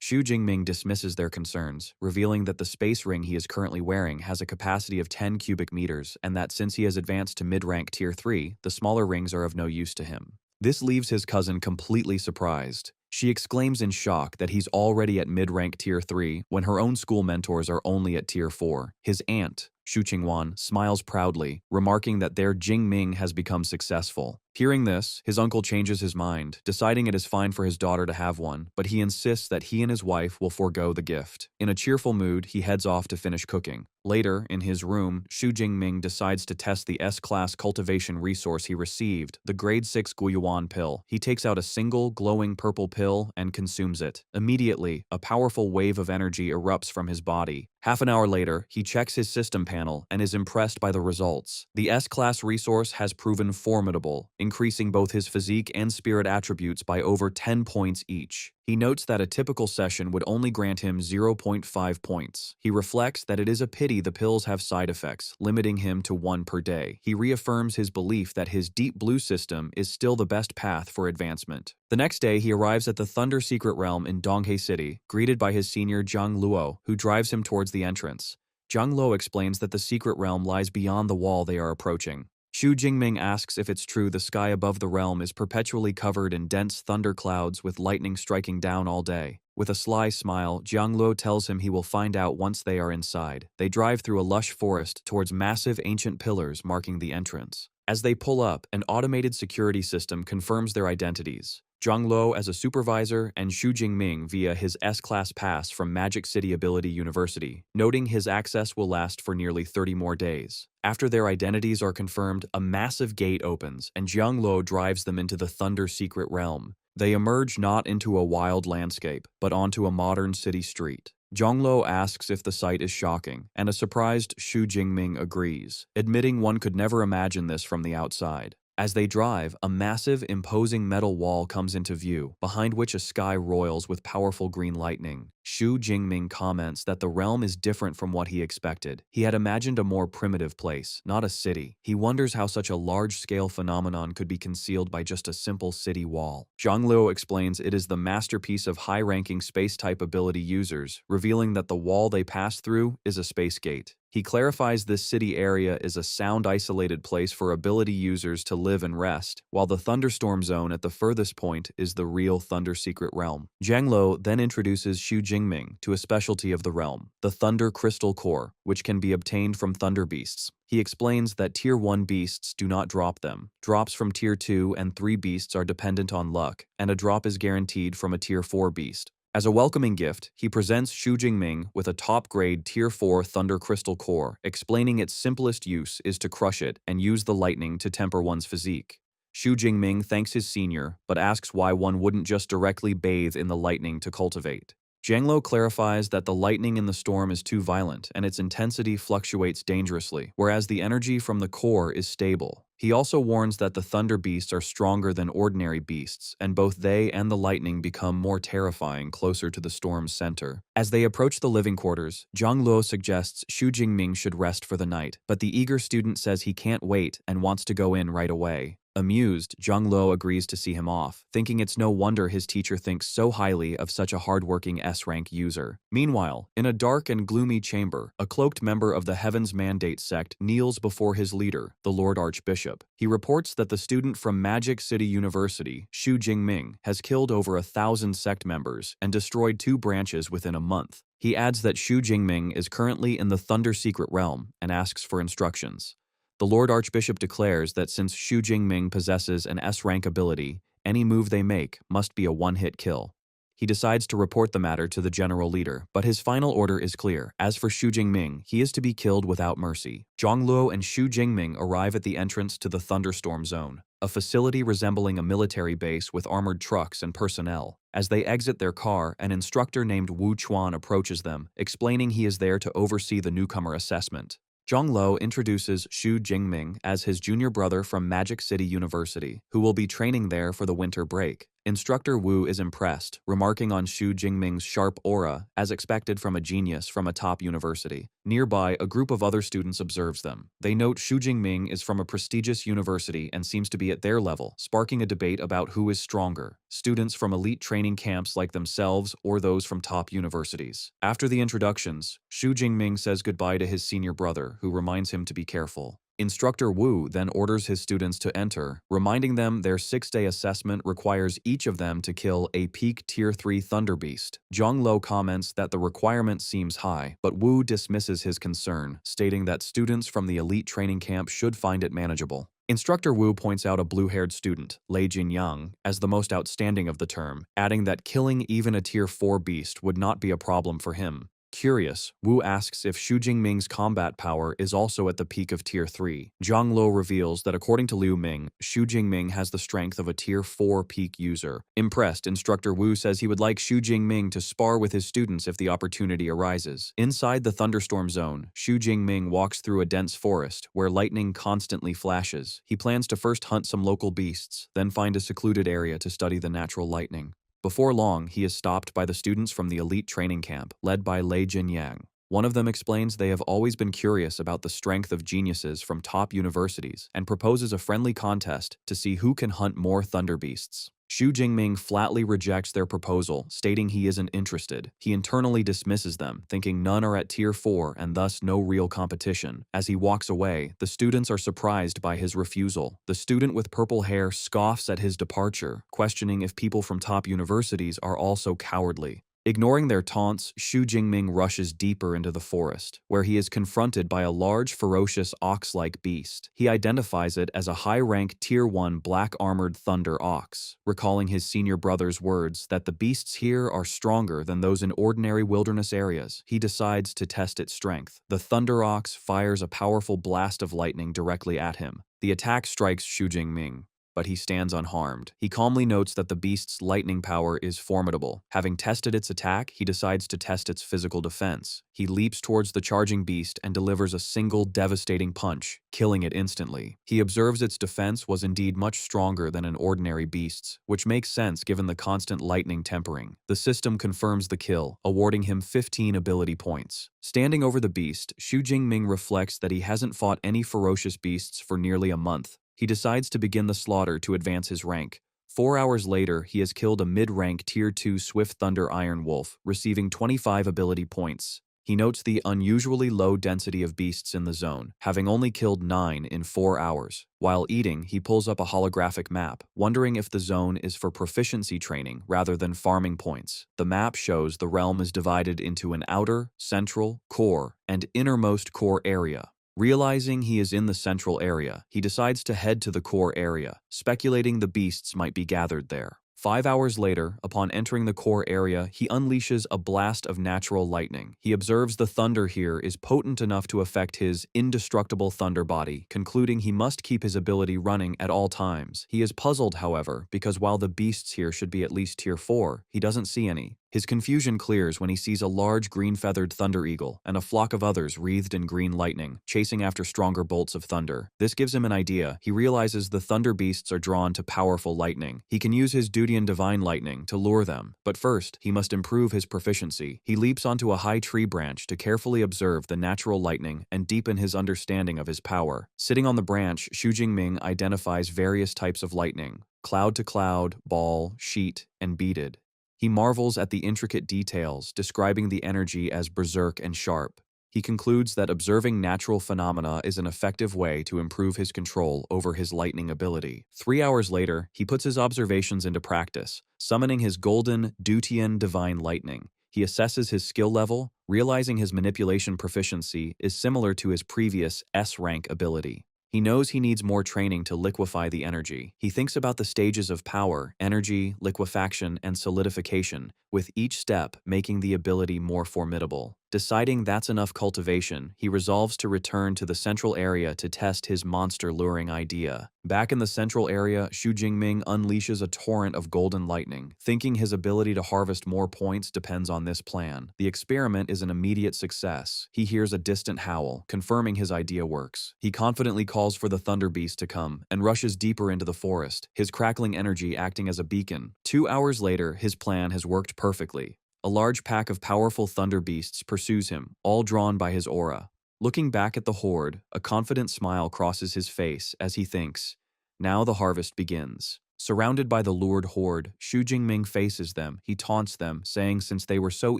Xu Jingming dismisses their concerns, revealing that the space ring he is currently wearing has a capacity of 10 cubic meters and that since he has advanced to mid-rank tier 3, the smaller rings are of no use to him. This leaves his cousin completely surprised. She exclaims in shock that he's already at mid-rank tier 3 when her own school mentors are only at tier 4. His aunt, Xu Qingguan, smiles proudly, remarking that their Jingming has become successful. Hearing this, his uncle changes his mind, deciding it is fine for his daughter to have one, but he insists that he and his wife will forego the gift. In a cheerful mood, he heads off to finish cooking. Later, in his room, Xu Jingming decides to test the S-class cultivation resource he received, the grade 6 Guyuan pill. He takes out a single, glowing purple pill and consumes it. Immediately, a powerful wave of energy erupts from his body. Half an hour later, he checks his system panel and is impressed by the results. The S-class resource has proven formidable, increasing both his physique and spirit attributes by over 10 points each. He notes that a typical session would only grant him 0.5 points. He reflects that it is a pity the pills have side effects, limiting him to 1 per day. He reaffirms his belief that his deep blue system is still the best path for advancement. The next day, he arrives at the Thunder Secret Realm in Donghe City, greeted by his senior Zhang Luo, who drives him towards the entrance. Zhang Luo explains that the secret realm lies beyond the wall they are approaching. Xu Jingming asks if it's true the sky above the realm is perpetually covered in dense thunder clouds with lightning striking down all day. With a sly smile, Zhang Luo tells him he will find out once they are inside. They drive through a lush forest towards massive ancient pillars marking the entrance. As they pull up, an automated security system confirms their identities. Zhang Luo as a supervisor and Xu Jingming via his S-class pass from Magic City Ability University, noting his access will last for nearly 30 more days. After their identities are confirmed, a massive gate opens and Zhang Luo drives them into the Thunder Secret Realm. They emerge not into a wild landscape, but onto a modern city street. Zhang Luo asks if the sight is shocking, and a surprised Xu Jingming agrees, admitting one could never imagine this from the outside. As they drive, a massive, imposing metal wall comes into view, behind which a sky roils with powerful green lightning. Xu Jingming comments that the realm is different from what he expected. He had imagined a more primitive place, not a city. He wonders how such a large-scale phenomenon could be concealed by just a simple city wall. Zhang Luo explains it is the masterpiece of high-ranking space-type ability users, revealing that the wall they pass through is a space gate. He clarifies this city area is a sound isolated place for ability users to live and rest, while the thunderstorm zone at the furthest point is the real Thunder Secret Realm. Zhang Luo then introduces Xu Jingming to a specialty of the realm, the Thunder Crystal Core, which can be obtained from Thunder Beasts. He explains that Tier 1 beasts do not drop them. Drops from Tier 2 and 3 beasts are dependent on luck, and a drop is guaranteed from a Tier 4 beast. As a welcoming gift, he presents Xu Jingming with a top-grade Tier 4 Thunder Crystal Core, explaining its simplest use is to crush it and use the lightning to temper one's physique. Xu Jingming thanks his senior, but asks why one wouldn't just directly bathe in the lightning to cultivate. Jianglo clarifies that the lightning in the storm is too violent and its intensity fluctuates dangerously, whereas the energy from the core is stable. He also warns that the thunder beasts are stronger than ordinary beasts, and both they and the lightning become more terrifying closer to the storm's center. As they approach the living quarters, Zhang Luo suggests Xu Jingming should rest for the night, but the eager student says he can't wait and wants to go in right away. Amused, Zhang Luo agrees to see him off, thinking it's no wonder his teacher thinks so highly of such a hardworking S-rank user. Meanwhile, in a dark and gloomy chamber, a cloaked member of the Heaven's Mandate sect kneels before his leader, the Lord Archbishop. He reports that the student from Magic City University, Xu Jingming, has killed over 1,000 sect members and destroyed 2 branches within a month. He adds that Xu Jingming is currently in the Thunder Secret Realm and asks for instructions. The Lord Archbishop declares that since Xu Jingming possesses an S-rank ability, any move they make must be a one-hit kill. He decides to report the matter to the general leader, but his final order is clear. As for Xu Jingming, he is to be killed without mercy. Zhang Luo and Xu Jingming arrive at the entrance to the Thunderstorm Zone, a facility resembling a military base with armored trucks and personnel. As they exit their car, an instructor named Wu Chuan approaches them, explaining he is there to oversee the newcomer assessment. Zhang Luo introduces Xu Jingming as his junior brother from Magic City University, who will be training there for the winter break. Instructor Wu is impressed, remarking on Xu Jingming's sharp aura, as expected from a genius from a top university. Nearby, a group of other students observes them. They note Xu Jingming is from a prestigious university and seems to be at their level, sparking a debate about who is stronger, students from elite training camps like themselves or those from top universities. After the introductions, Xu Jingming says goodbye to his senior brother, who reminds him to be careful. Instructor Wu then orders his students to enter, reminding them their 6-day assessment requires each of them to kill a peak Tier 3 Thunder Beast. Zhang Luo comments that the requirement seems high, but Wu dismisses his concern, stating that students from the elite training camp should find it manageable. Instructor Wu points out a blue-haired student, Lei Jinyang, as the most outstanding of the term, adding that killing even a Tier 4 beast would not be a problem for him. Curious, Wu asks if Xu Jingming's combat power is also at the peak of Tier 3. Zhang Luo reveals that according to Liu Ming, Xu Jingming has the strength of a Tier 4 peak user. Impressed, Instructor Wu says he would like Xu Jingming to spar with his students if the opportunity arises. Inside the thunderstorm zone, Xu Jingming walks through a dense forest where lightning constantly flashes. He plans to first hunt some local beasts, then find a secluded area to study the natural lightning. Before long, he is stopped by the students from the elite training camp, led by Lei Jinyang. One of them explains they have always been curious about the strength of geniuses from top universities and proposes a friendly contest to see who can hunt more thunder beasts. Xu Jingming flatly rejects their proposal, stating he isn't interested. He internally dismisses them, thinking none are at Tier 4 and thus no real competition. As he walks away, the students are surprised by his refusal. The student with purple hair scoffs at his departure, questioning if people from top universities are also cowardly. Ignoring their taunts, Xu Jingming rushes deeper into the forest, where he is confronted by a large, ferocious ox-like beast. He identifies it as a high-rank Tier 1 black-armored thunder ox, recalling his senior brother's words that the beasts here are stronger than those in ordinary wilderness areas. He decides to test its strength. The thunder ox fires a powerful blast of lightning directly at him. The attack strikes Xu Jingming, but he stands unharmed. He calmly notes that the beast's lightning power is formidable. Having tested its attack, he decides to test its physical defense. He leaps towards the charging beast and delivers a single devastating punch, killing it instantly. He observes its defense was indeed much stronger than an ordinary beast's, which makes sense given the constant lightning tempering. The system confirms the kill, awarding him 15 ability points. Standing over the beast, Xu Jingming reflects that he hasn't fought any ferocious beasts for nearly a month. He decides to begin the slaughter to advance his rank. 4 hours later, he has killed a mid-rank Tier 2 Swift Thunder Iron Wolf, receiving 25 ability points. He notes the unusually low density of beasts in the zone, having only killed 9 in 4 hours. While eating, he pulls up a holographic map, wondering if the zone is for proficiency training rather than farming points. The map shows the realm is divided into an outer, central, core, and innermost core area. Realizing he is in the central area, he decides to head to the core area, speculating the beasts might be gathered there. 5 hours later, upon entering the core area, he unleashes a blast of natural lightning. He observes the thunder here is potent enough to affect his indestructible thunder body, concluding he must keep his ability running at all times. He is puzzled, however, because while the beasts here should be at least tier 4, he doesn't see any. His confusion clears when he sees a large green-feathered thunder eagle and a flock of others wreathed in green lightning, chasing after stronger bolts of thunder. This gives him an idea. He realizes the thunder beasts are drawn to powerful lightning. He can use his duty in divine lightning to lure them, but first, he must improve his proficiency. He leaps onto a high tree branch to carefully observe the natural lightning and deepen his understanding of his power. Sitting on the branch, Xu Jingming identifies various types of lightning: cloud to cloud, ball, sheet, and beaded. He marvels at the intricate details, describing the energy as berserk and sharp. He concludes that observing natural phenomena is an effective way to improve his control over his lightning ability. 3 hours later, he puts his observations into practice, summoning his golden Dutian divine lightning. He assesses his skill level, realizing his manipulation proficiency is similar to his previous S-rank ability. He knows he needs more training to liquefy the energy. He thinks about the stages of power, energy, liquefaction, and solidification, with each step making the ability more formidable. Deciding that's enough cultivation, he resolves to return to the central area to test his monster-luring idea. Back in the central area, Xu Jingming unleashes a torrent of golden lightning, thinking his ability to harvest more points depends on this plan. The experiment is an immediate success. He hears a distant howl, confirming his idea works. He confidently calls for the thunder beast to come and rushes deeper into the forest, his crackling energy acting as a beacon. 2 hours later, his plan has worked perfectly. A large pack of powerful thunder beasts pursues him, all drawn by his aura. Looking back at the horde, a confident smile crosses his face as he thinks, now the harvest begins. Surrounded by the lured horde, Xu Jingming faces them. He taunts them, saying since they were so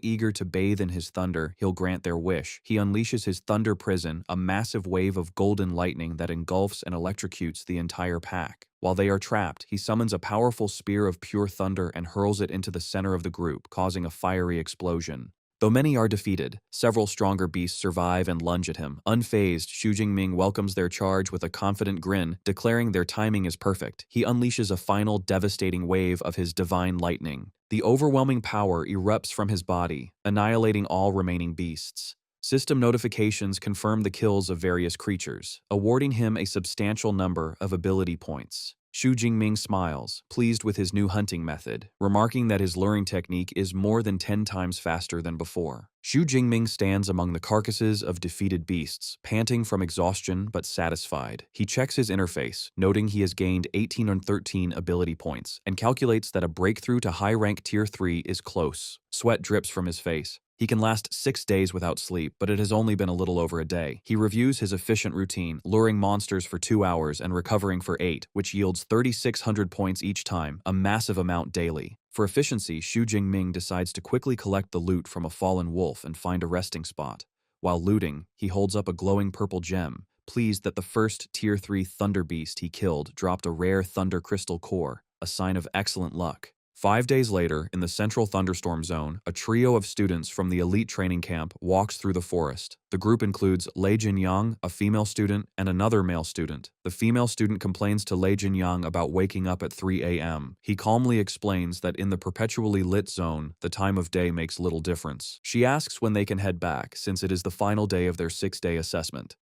eager to bathe in his thunder, he'll grant their wish. He unleashes his thunder prison, a massive wave of golden lightning that engulfs and electrocutes the entire pack. While they are trapped, he summons a powerful spear of pure thunder and hurls it into the center of the group, causing a fiery explosion. Though many are defeated, several stronger beasts survive and lunge at him. Unfazed, Xu Jingming welcomes their charge with a confident grin, declaring their timing is perfect. He unleashes a final devastating wave of his divine lightning. The overwhelming power erupts from his body, annihilating all remaining beasts. System notifications confirm the kills of various creatures, awarding him a substantial number of ability points. Xu Jingming smiles, pleased with his new hunting method, remarking that his luring technique is more than 10 times faster than before. Xu Jingming stands among the carcasses of defeated beasts, panting from exhaustion but satisfied. He checks his interface, noting he has gained 18 on 13 ability points, and calculates that a breakthrough to high-rank Tier 3 is close. Sweat drips from his face. He can last 6 days without sleep, but it has only been a little over a day. He reviews his efficient routine, luring monsters for 2 hours and recovering for 8, which yields 3,600 points each time, a massive amount daily. For efficiency, Xu Jingming decides to quickly collect the loot from a fallen wolf and find a resting spot. While looting, he holds up a glowing purple gem, pleased that the first Tier 3 Thunder Beast he killed dropped a rare Thunder Crystal Core, a sign of excellent luck. 5 days later, in the central thunderstorm zone, a trio of students from the elite training camp walks through the forest. The group includes Lei Jinyang, a female student, and another male student. The female student complains to Lei Jinyang about waking up at 3 a.m. He calmly explains that in the perpetually lit zone, the time of day makes little difference. She asks when they can head back, since it is the final day of their 6-day assessment.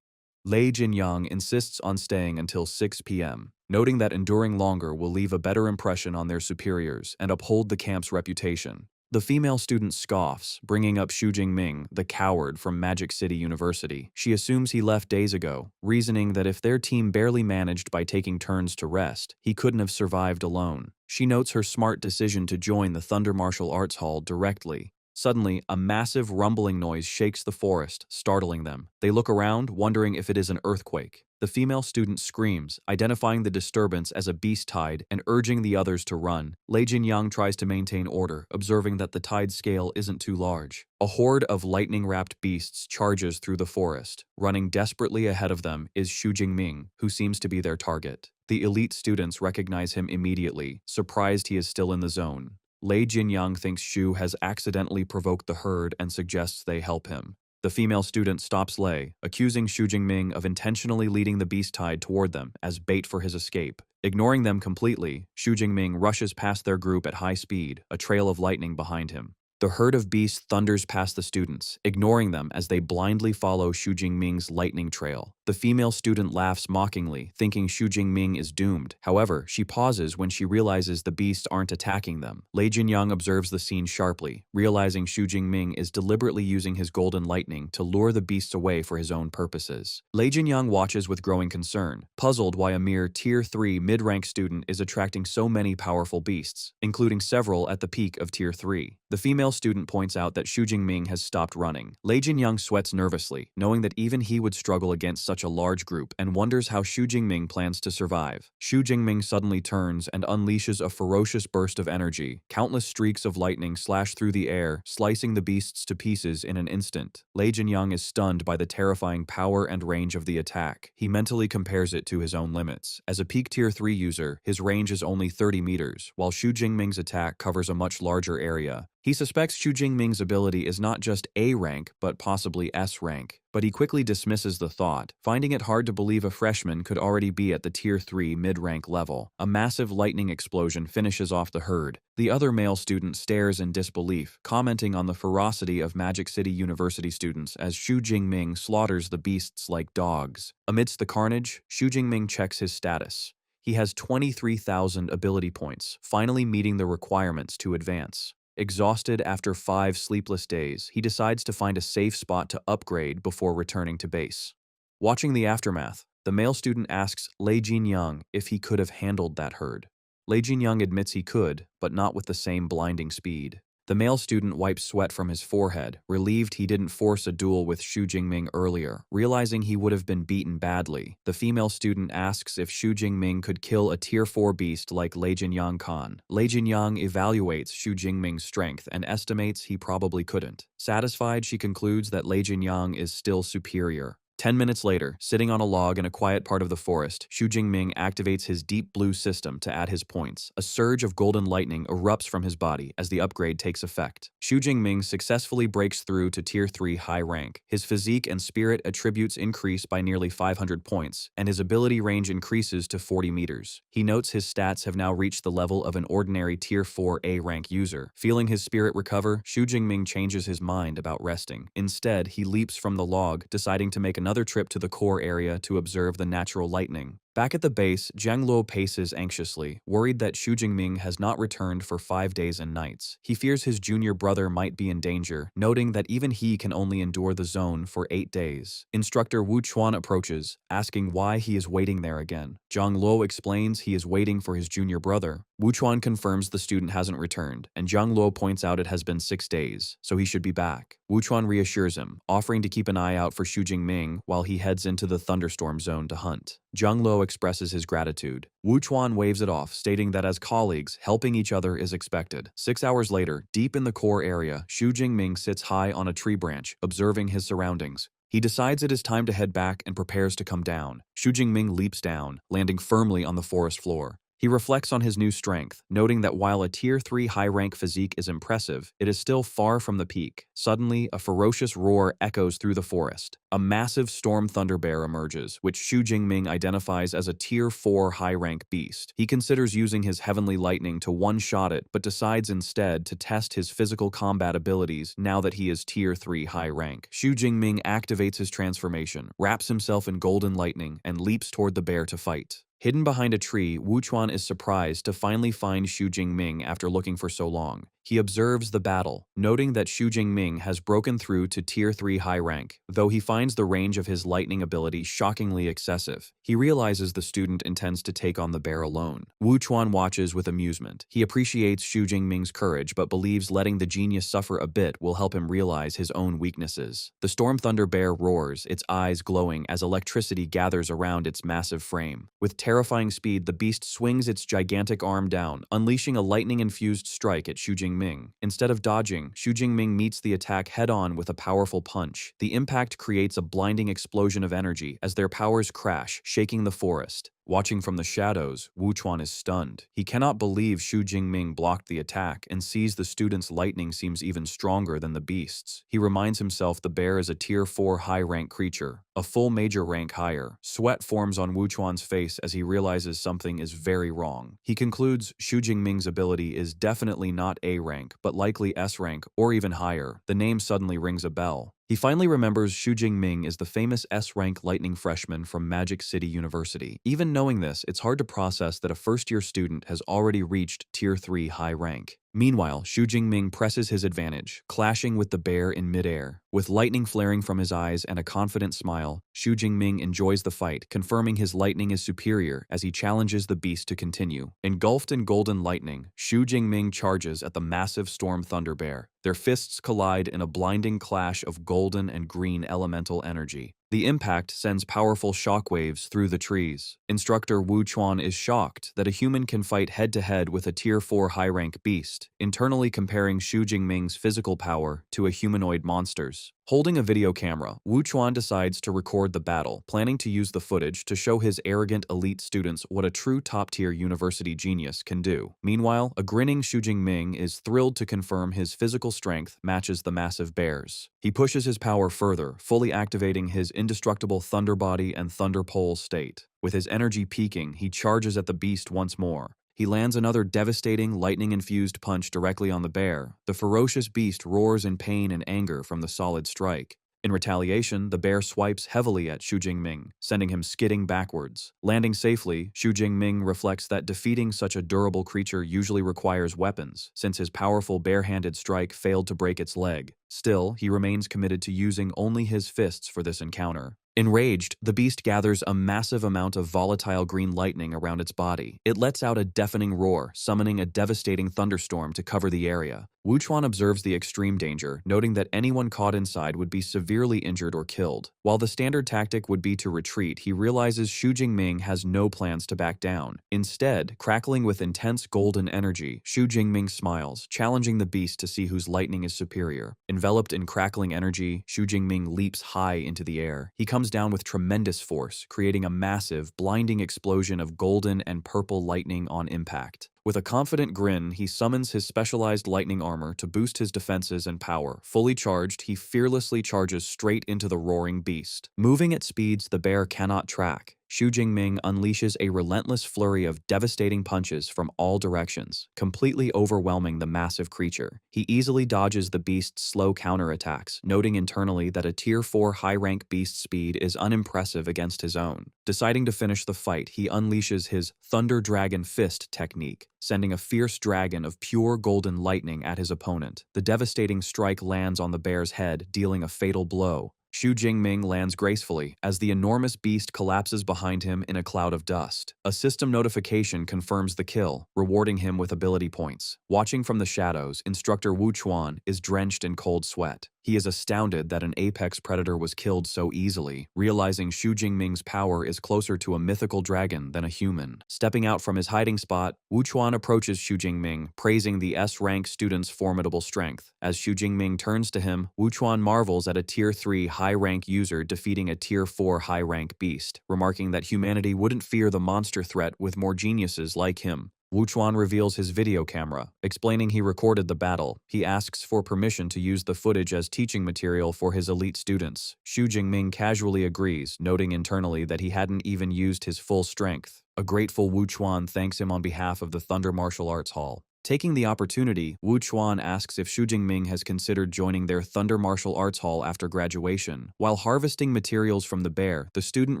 Lei Jinyang insists on staying until 6 p.m., noting that enduring longer will leave a better impression on their superiors and uphold the camp's reputation. The female student scoffs, bringing up Xu Jingming, the coward from Magic City University. She assumes he left days ago, reasoning that if their team barely managed by taking turns to rest, he couldn't have survived alone. She notes her smart decision to join the Thunder Martial Arts Hall directly. Suddenly, a massive rumbling noise shakes the forest, startling them. They look around, wondering if it is an earthquake. The female student screams, identifying the disturbance as a beast tide and urging the others to run. Lei Jinyang tries to maintain order, observing that the tide scale isn't too large. A horde of lightning-wrapped beasts charges through the forest. Running desperately ahead of them is Xu Jingming, who seems to be their target. The elite students recognize him immediately, surprised he is still in the zone. Lei Jinyang thinks Xu has accidentally provoked the herd and suggests they help him. The female student stops Lei, accusing Xu Jingming of intentionally leading the beast tide toward them as bait for his escape. Ignoring them completely, Xu Jingming rushes past their group at high speed, a trail of lightning behind him. The herd of beasts thunders past the students, ignoring them as they blindly follow Xu Jingming's lightning trail. The female student laughs mockingly, thinking Xu Jingming is doomed. However, she pauses when she realizes the beasts aren't attacking them. Lei Jinyang observes the scene sharply, realizing Xu Jingming is deliberately using his golden lightning to lure the beasts away for his own purposes. Lei Jinyang watches with growing concern, puzzled why a mere Tier 3 mid-rank student is attracting so many powerful beasts, including several at the peak of Tier 3. The female student points out that Xu Jingming has stopped running. Lei Jinyang sweats nervously, knowing that even he would struggle against such a large group, and wonders how Xu Jingming plans to survive. Xu Jingming suddenly turns and unleashes a ferocious burst of energy. Countless streaks of lightning slash through the air, slicing the beasts to pieces in an instant. Lei Jinyang is stunned by the terrifying power and range of the attack. He mentally compares it to his own limits. As a peak Tier 3 user, his range is only 30 meters, while Xu Jingming's attack covers a much larger area. He suspects Xu Jingming's ability is not just A rank, but possibly S rank, but he quickly dismisses the thought, finding it hard to believe a freshman could already be at the Tier 3 mid-rank level. A massive lightning explosion finishes off the herd. The other male student stares in disbelief, commenting on the ferocity of Magic City University students as Xu Jingming slaughters the beasts like dogs. Amidst the carnage, Xu Jingming checks his status. He has 23,000 ability points, finally meeting the requirements to advance. Exhausted after 5 sleepless days, he decides to find a safe spot to upgrade before returning to base. Watching the aftermath, the male student asks Lei Jinyang if he could have handled that herd. Lei Jinyang admits he could, but not with the same blinding speed. The male student wipes sweat from his forehead, relieved he didn't force a duel with Xu Jingming earlier. Realizing he would have been beaten badly, the female student asks if Xu Jingming could kill a Tier 4 beast like Lei Jinyang can. Lei Jinyang evaluates Xu Jingming's strength and estimates he probably couldn't. Satisfied, she concludes that Lei Jinyang is still superior. 10 minutes later, sitting on a log in a quiet part of the forest, Xu Jingming activates his deep blue system to add his points. A surge of golden lightning erupts from his body as the upgrade takes effect. Xu Jingming successfully breaks through to Tier 3 high rank. His physique and spirit attributes increase by nearly 500 points, and his ability range increases to 40 meters. He notes his stats have now reached the level of an ordinary Tier 4 A rank user. Feeling his spirit recover, Xu Jingming changes his mind about resting. Instead, he leaps from the log, deciding to make another trip to the core area to observe the natural lightning. Back at the base, Jiang Luo paces anxiously, worried that Xu Jingming has not returned for 5 days and nights. He fears his junior brother might be in danger, noting that even he can only endure the zone for 8 days. Instructor Wu Chuan approaches, asking why he is waiting there again. Jiang Luo explains he is waiting for his junior brother. Wu Chuan confirms the student hasn't returned, and Jiang Luo points out it has been 6 days, so he should be back. Wu Chuan reassures him, offering to keep an eye out for Xu Jingming while he heads into the thunderstorm zone to hunt. Jiang Luo expresses his gratitude. Wu Chuan waves it off, stating that as colleagues, helping each other is expected. 6 hours later, deep in the core area, Xu Jingming sits high on a tree branch, observing his surroundings. He decides it is time to head back and prepares to come down. Xu Jingming leaps down, landing firmly on the forest floor. He reflects on his new strength, noting that while a Tier 3 high-rank physique is impressive, it is still far from the peak. Suddenly, a ferocious roar echoes through the forest. A massive storm thunder bear emerges, which Xu Jingming identifies as a Tier 4 high-rank beast. He considers using his heavenly lightning to one-shot it, but decides instead to test his physical combat abilities now that he is Tier 3 high rank. Xu Jingming activates his transformation, wraps himself in golden lightning, and leaps toward the bear to fight. Hidden behind a tree, Wu Chuan is surprised to finally find Xu Jingming after looking for so long. He observes the battle, noting that Xu Jingming has broken through to Tier 3 high rank. Though he finds the range of his lightning ability shockingly excessive, he realizes the student intends to take on the bear alone. Wu Chuan watches with amusement. He appreciates Xu Jingming's courage but believes letting the genius suffer a bit will help him realize his own weaknesses. The Storm Thunder Bear roars, its eyes glowing as electricity gathers around its massive frame. With terrifying speed, the beast swings its gigantic arm down, unleashing a lightning-infused strike at Xu Jingming. Instead of dodging, Xu Jingming meets the attack head-on with a powerful punch. The impact creates a blinding explosion of energy as their powers crash, shaking the forest. Watching from the shadows, Wu Chuan is stunned. He cannot believe Xu Jingming blocked the attack and sees the student's lightning seems even stronger than the beast's. He reminds himself the bear is a Tier 4 high-rank creature, a full major rank higher. Sweat forms on Wu Chuan's face as he realizes something is very wrong. He concludes Xu Jingming's ability is definitely not A rank, but likely S rank or even higher. The name suddenly rings a bell. He finally remembers Xu Jingming is the famous S-rank lightning freshman from Magic City University. Even knowing this, it's hard to process that a first-year student has already reached Tier 3 high rank. Meanwhile, Xu Jingming presses his advantage, clashing with the bear in midair. With lightning flaring from his eyes and a confident smile, Xu Jingming enjoys the fight, confirming his lightning is superior as he challenges the beast to continue. Engulfed in golden lightning, Xu Jingming charges at the massive Storm Thunder Bear. Their fists collide in a blinding clash of golden and green elemental energy. The impact sends powerful shockwaves through the trees. Instructor Wu Chuan is shocked that a human can fight head-to-head with a Tier 4 high-rank beast, internally comparing Xu Jingming's physical power to a humanoid monster's. Holding a video camera, Wu Chuan decides to record the battle, planning to use the footage to show his arrogant elite students what a true top-tier university genius can do. Meanwhile, a grinning Xu Jingming is thrilled to confirm his physical strength matches the massive bear's. He pushes his power further, fully activating his indestructible Thunder Body and Thunder Pole state. With his energy peaking, he charges at the beast once more. He lands another devastating, lightning-infused punch directly on the bear. The ferocious beast roars in pain and anger from the solid strike. In retaliation, the bear swipes heavily at Xu Jingming, sending him skidding backwards. Landing safely, Xu Jingming reflects that defeating such a durable creature usually requires weapons, since his powerful bare-handed strike failed to break its leg. Still, he remains committed to using only his fists for this encounter. Enraged, the beast gathers a massive amount of volatile green lightning around its body. It lets out a deafening roar, summoning a devastating thunderstorm to cover the area. Wu Chuan observes the extreme danger, noting that anyone caught inside would be severely injured or killed. While the standard tactic would be to retreat, he realizes Xu Jingming has no plans to back down. Instead, crackling with intense golden energy, Xu Jingming smiles, challenging the beast to see whose lightning is superior. Enveloped in crackling energy, Xu Jingming leaps high into the air. He comes down with tremendous force, creating a massive, blinding explosion of golden and purple lightning on impact. With a confident grin, he summons his specialized lightning armor to boost his defenses and power. Fully charged, he fearlessly charges straight into the roaring beast. Moving at speeds the bear cannot track, Xu Jingming unleashes a relentless flurry of devastating punches from all directions, completely overwhelming the massive creature. He easily dodges the beast's slow counterattacks, noting internally that a Tier 4 high-rank beast speed is unimpressive against his own. Deciding to finish the fight, he unleashes his Thunder Dragon Fist technique, sending a fierce dragon of pure golden lightning at his opponent. The devastating strike lands on the bear's head, dealing a fatal blow. Xu Jingming lands gracefully as the enormous beast collapses behind him in a cloud of dust. A system notification confirms the kill, rewarding him with ability points. Watching from the shadows, Instructor Wu Chuan is drenched in cold sweat. He is astounded that an apex predator was killed so easily, realizing Xu Jingming's power is closer to a mythical dragon than a human. Stepping out from his hiding spot, Wu Chuan approaches Xu Jingming, praising the S-rank student's formidable strength. As Xu Jingming turns to him, Wu Chuan marvels at a Tier 3 high-rank user defeating a Tier 4 high-rank beast, remarking that humanity wouldn't fear the monster threat with more geniuses like him. Wu Chuan reveals his video camera, explaining he recorded the battle. He asks for permission to use the footage as teaching material for his elite students. Xu Jingming casually agrees, noting internally that he hadn't even used his full strength. A grateful Wu Chuan thanks him on behalf of the Thunder Martial Arts Hall. Taking the opportunity, Wu Chuan asks if Xu Jingming has considered joining their Thunder Martial Arts Hall after graduation. While harvesting materials from the bear, the student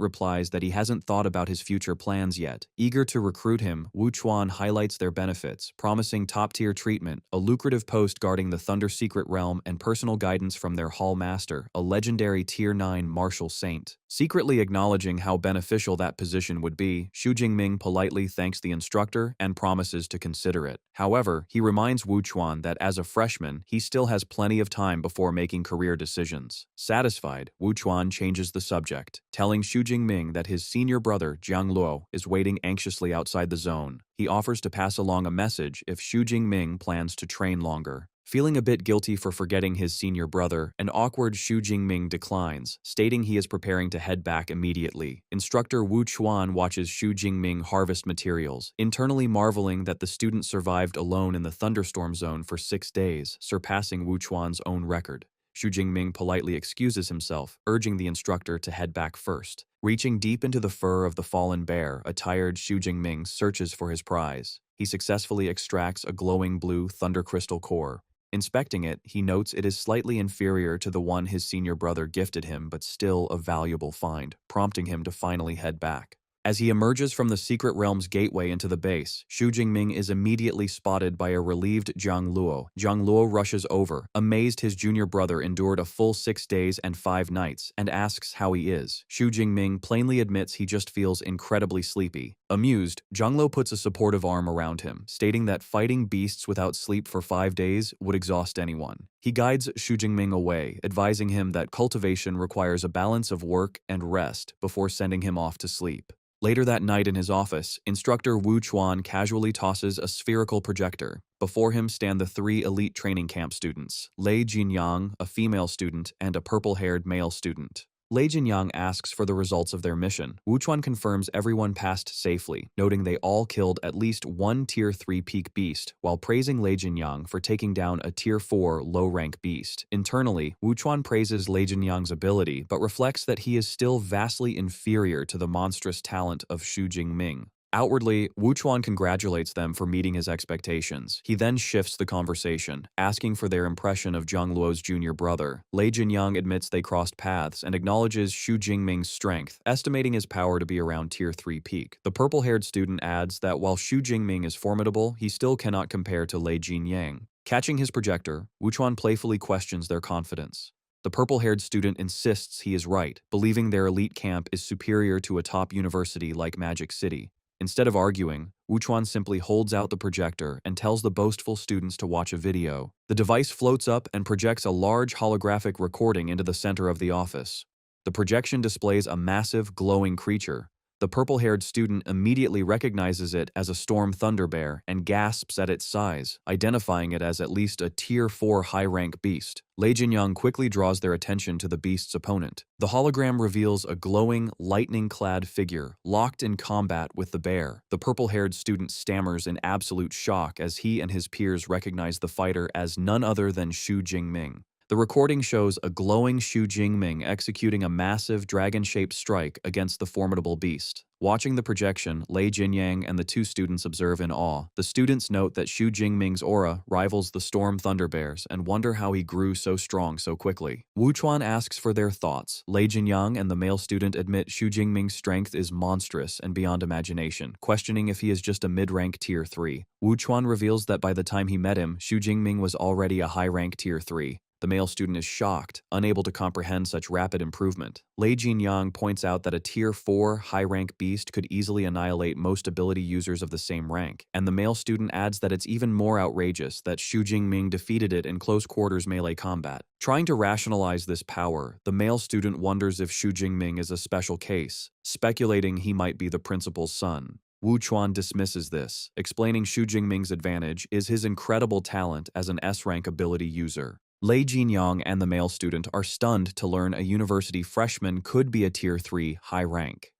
replies that he hasn't thought about his future plans yet. Eager to recruit him, Wu Chuan highlights their benefits, promising top-tier treatment, a lucrative post guarding the Thunder Secret Realm, and personal guidance from their hall master, a legendary Tier 9 martial saint. Secretly acknowledging how beneficial that position would be, Xu Jingming politely thanks the instructor and promises to consider it. However, he reminds Wu Chuan that as a freshman, he still has plenty of time before making career decisions. Satisfied, Wu Chuan changes the subject, telling Xu Jingming that his senior brother, Jiang Luo, is waiting anxiously outside the zone. He offers to pass along a message if Xu Jingming plans to train longer. Feeling a bit guilty for forgetting his senior brother, an awkward Xu Jingming declines, stating he is preparing to head back immediately. Instructor Wu Chuan watches Xu Jingming harvest materials, internally marveling that the student survived alone in the thunderstorm zone for 6 days, surpassing Wu Chuan's own record. Xu Jingming politely excuses himself, urging the instructor to head back first. Reaching deep into the fur of the fallen bear, a tired Xu Jingming searches for his prize. He successfully extracts a glowing blue thunder crystal core. Inspecting it, he notes it is slightly inferior to the one his senior brother gifted him, but still a valuable find, prompting him to finally head back. As he emerges from the secret realm's gateway into the base, Xu Jingming is immediately spotted by a relieved Jiang Luo. Jiang Luo rushes over, amazed his junior brother endured a full 6 days and 5 nights, and asks how he is. Xu Jingming plainly admits he just feels incredibly sleepy. Amused, Jiang Luo puts a supportive arm around him, stating that fighting beasts without sleep for 5 days would exhaust anyone. He guides Xu Jingming away, advising him that cultivation requires a balance of work and rest before sending him off to sleep. Later that night in his office, instructor Wu Chuan casually tosses a spherical projector. Before him stand the 3 elite training camp students, Lei Jinyang, a female student, and a purple-haired male student. Lei Jinyang asks for the results of their mission. Wu Chuan confirms everyone passed safely, noting they all killed at least 1 Tier 3 peak beast, while praising Lei Jinyang for taking down a Tier 4 low-rank beast. Internally, Wu Chuan praises Lei Jinyang's ability, but reflects that he is still vastly inferior to the monstrous talent of Xu Jingming. Outwardly, Wu Chuan congratulates them for meeting his expectations. He then shifts the conversation, asking for their impression of Jiang Luo's junior brother. Lei Jinyang admits they crossed paths and acknowledges Xu Jingming's strength, estimating his power to be around Tier 3 peak. The purple-haired student adds that while Xu Jingming is formidable, he still cannot compare to Lei Jinyang. Catching his projector, Wu Chuan playfully questions their confidence. The purple-haired student insists he is right, believing their elite camp is superior to a top university like Magic City. Instead of arguing, Wu Chuan simply holds out the projector and tells the boastful students to watch a video. The device floats up and projects a large holographic recording into the center of the office. The projection displays a massive, glowing creature. The purple-haired student immediately recognizes it as a storm thunder bear and gasps at its size, identifying it as at least a Tier 4 high-rank beast. Lei Jinyang quickly draws their attention to the beast's opponent. The hologram reveals a glowing, lightning-clad figure, locked in combat with the bear. The purple-haired student stammers in absolute shock as he and his peers recognize the fighter as none other than Xu Jingming. The recording shows a glowing Xu Jingming executing a massive dragon-shaped strike against the formidable beast. Watching the projection, Lei Jinyang and the 2 students observe in awe. The students note that Xu Jingming's aura rivals the Storm Thunder Bears and wonder how he grew so strong so quickly. Wu Chuan asks for their thoughts. Lei Jinyang and the male student admit Xu Jingming's strength is monstrous and beyond imagination, questioning if he is just a mid-rank Tier 3. Wu Chuan reveals that by the time he met him, Xu Jingming was already a high-rank Tier 3. The male student is shocked, unable to comprehend such rapid improvement. Lei Jinyang points out that a Tier 4 high-rank beast could easily annihilate most ability users of the same rank, and the male student adds that it's even more outrageous that Xu Jingming defeated it in close-quarters melee combat. Trying to rationalize this power, the male student wonders if Xu Jingming is a special case, speculating he might be the principal's son. Wu Chuan dismisses this, explaining Xu Jingming's advantage is his incredible talent as an S-rank ability user. Lei Jinyang and the male student are stunned to learn a university freshman could be a Tier 3 high rank.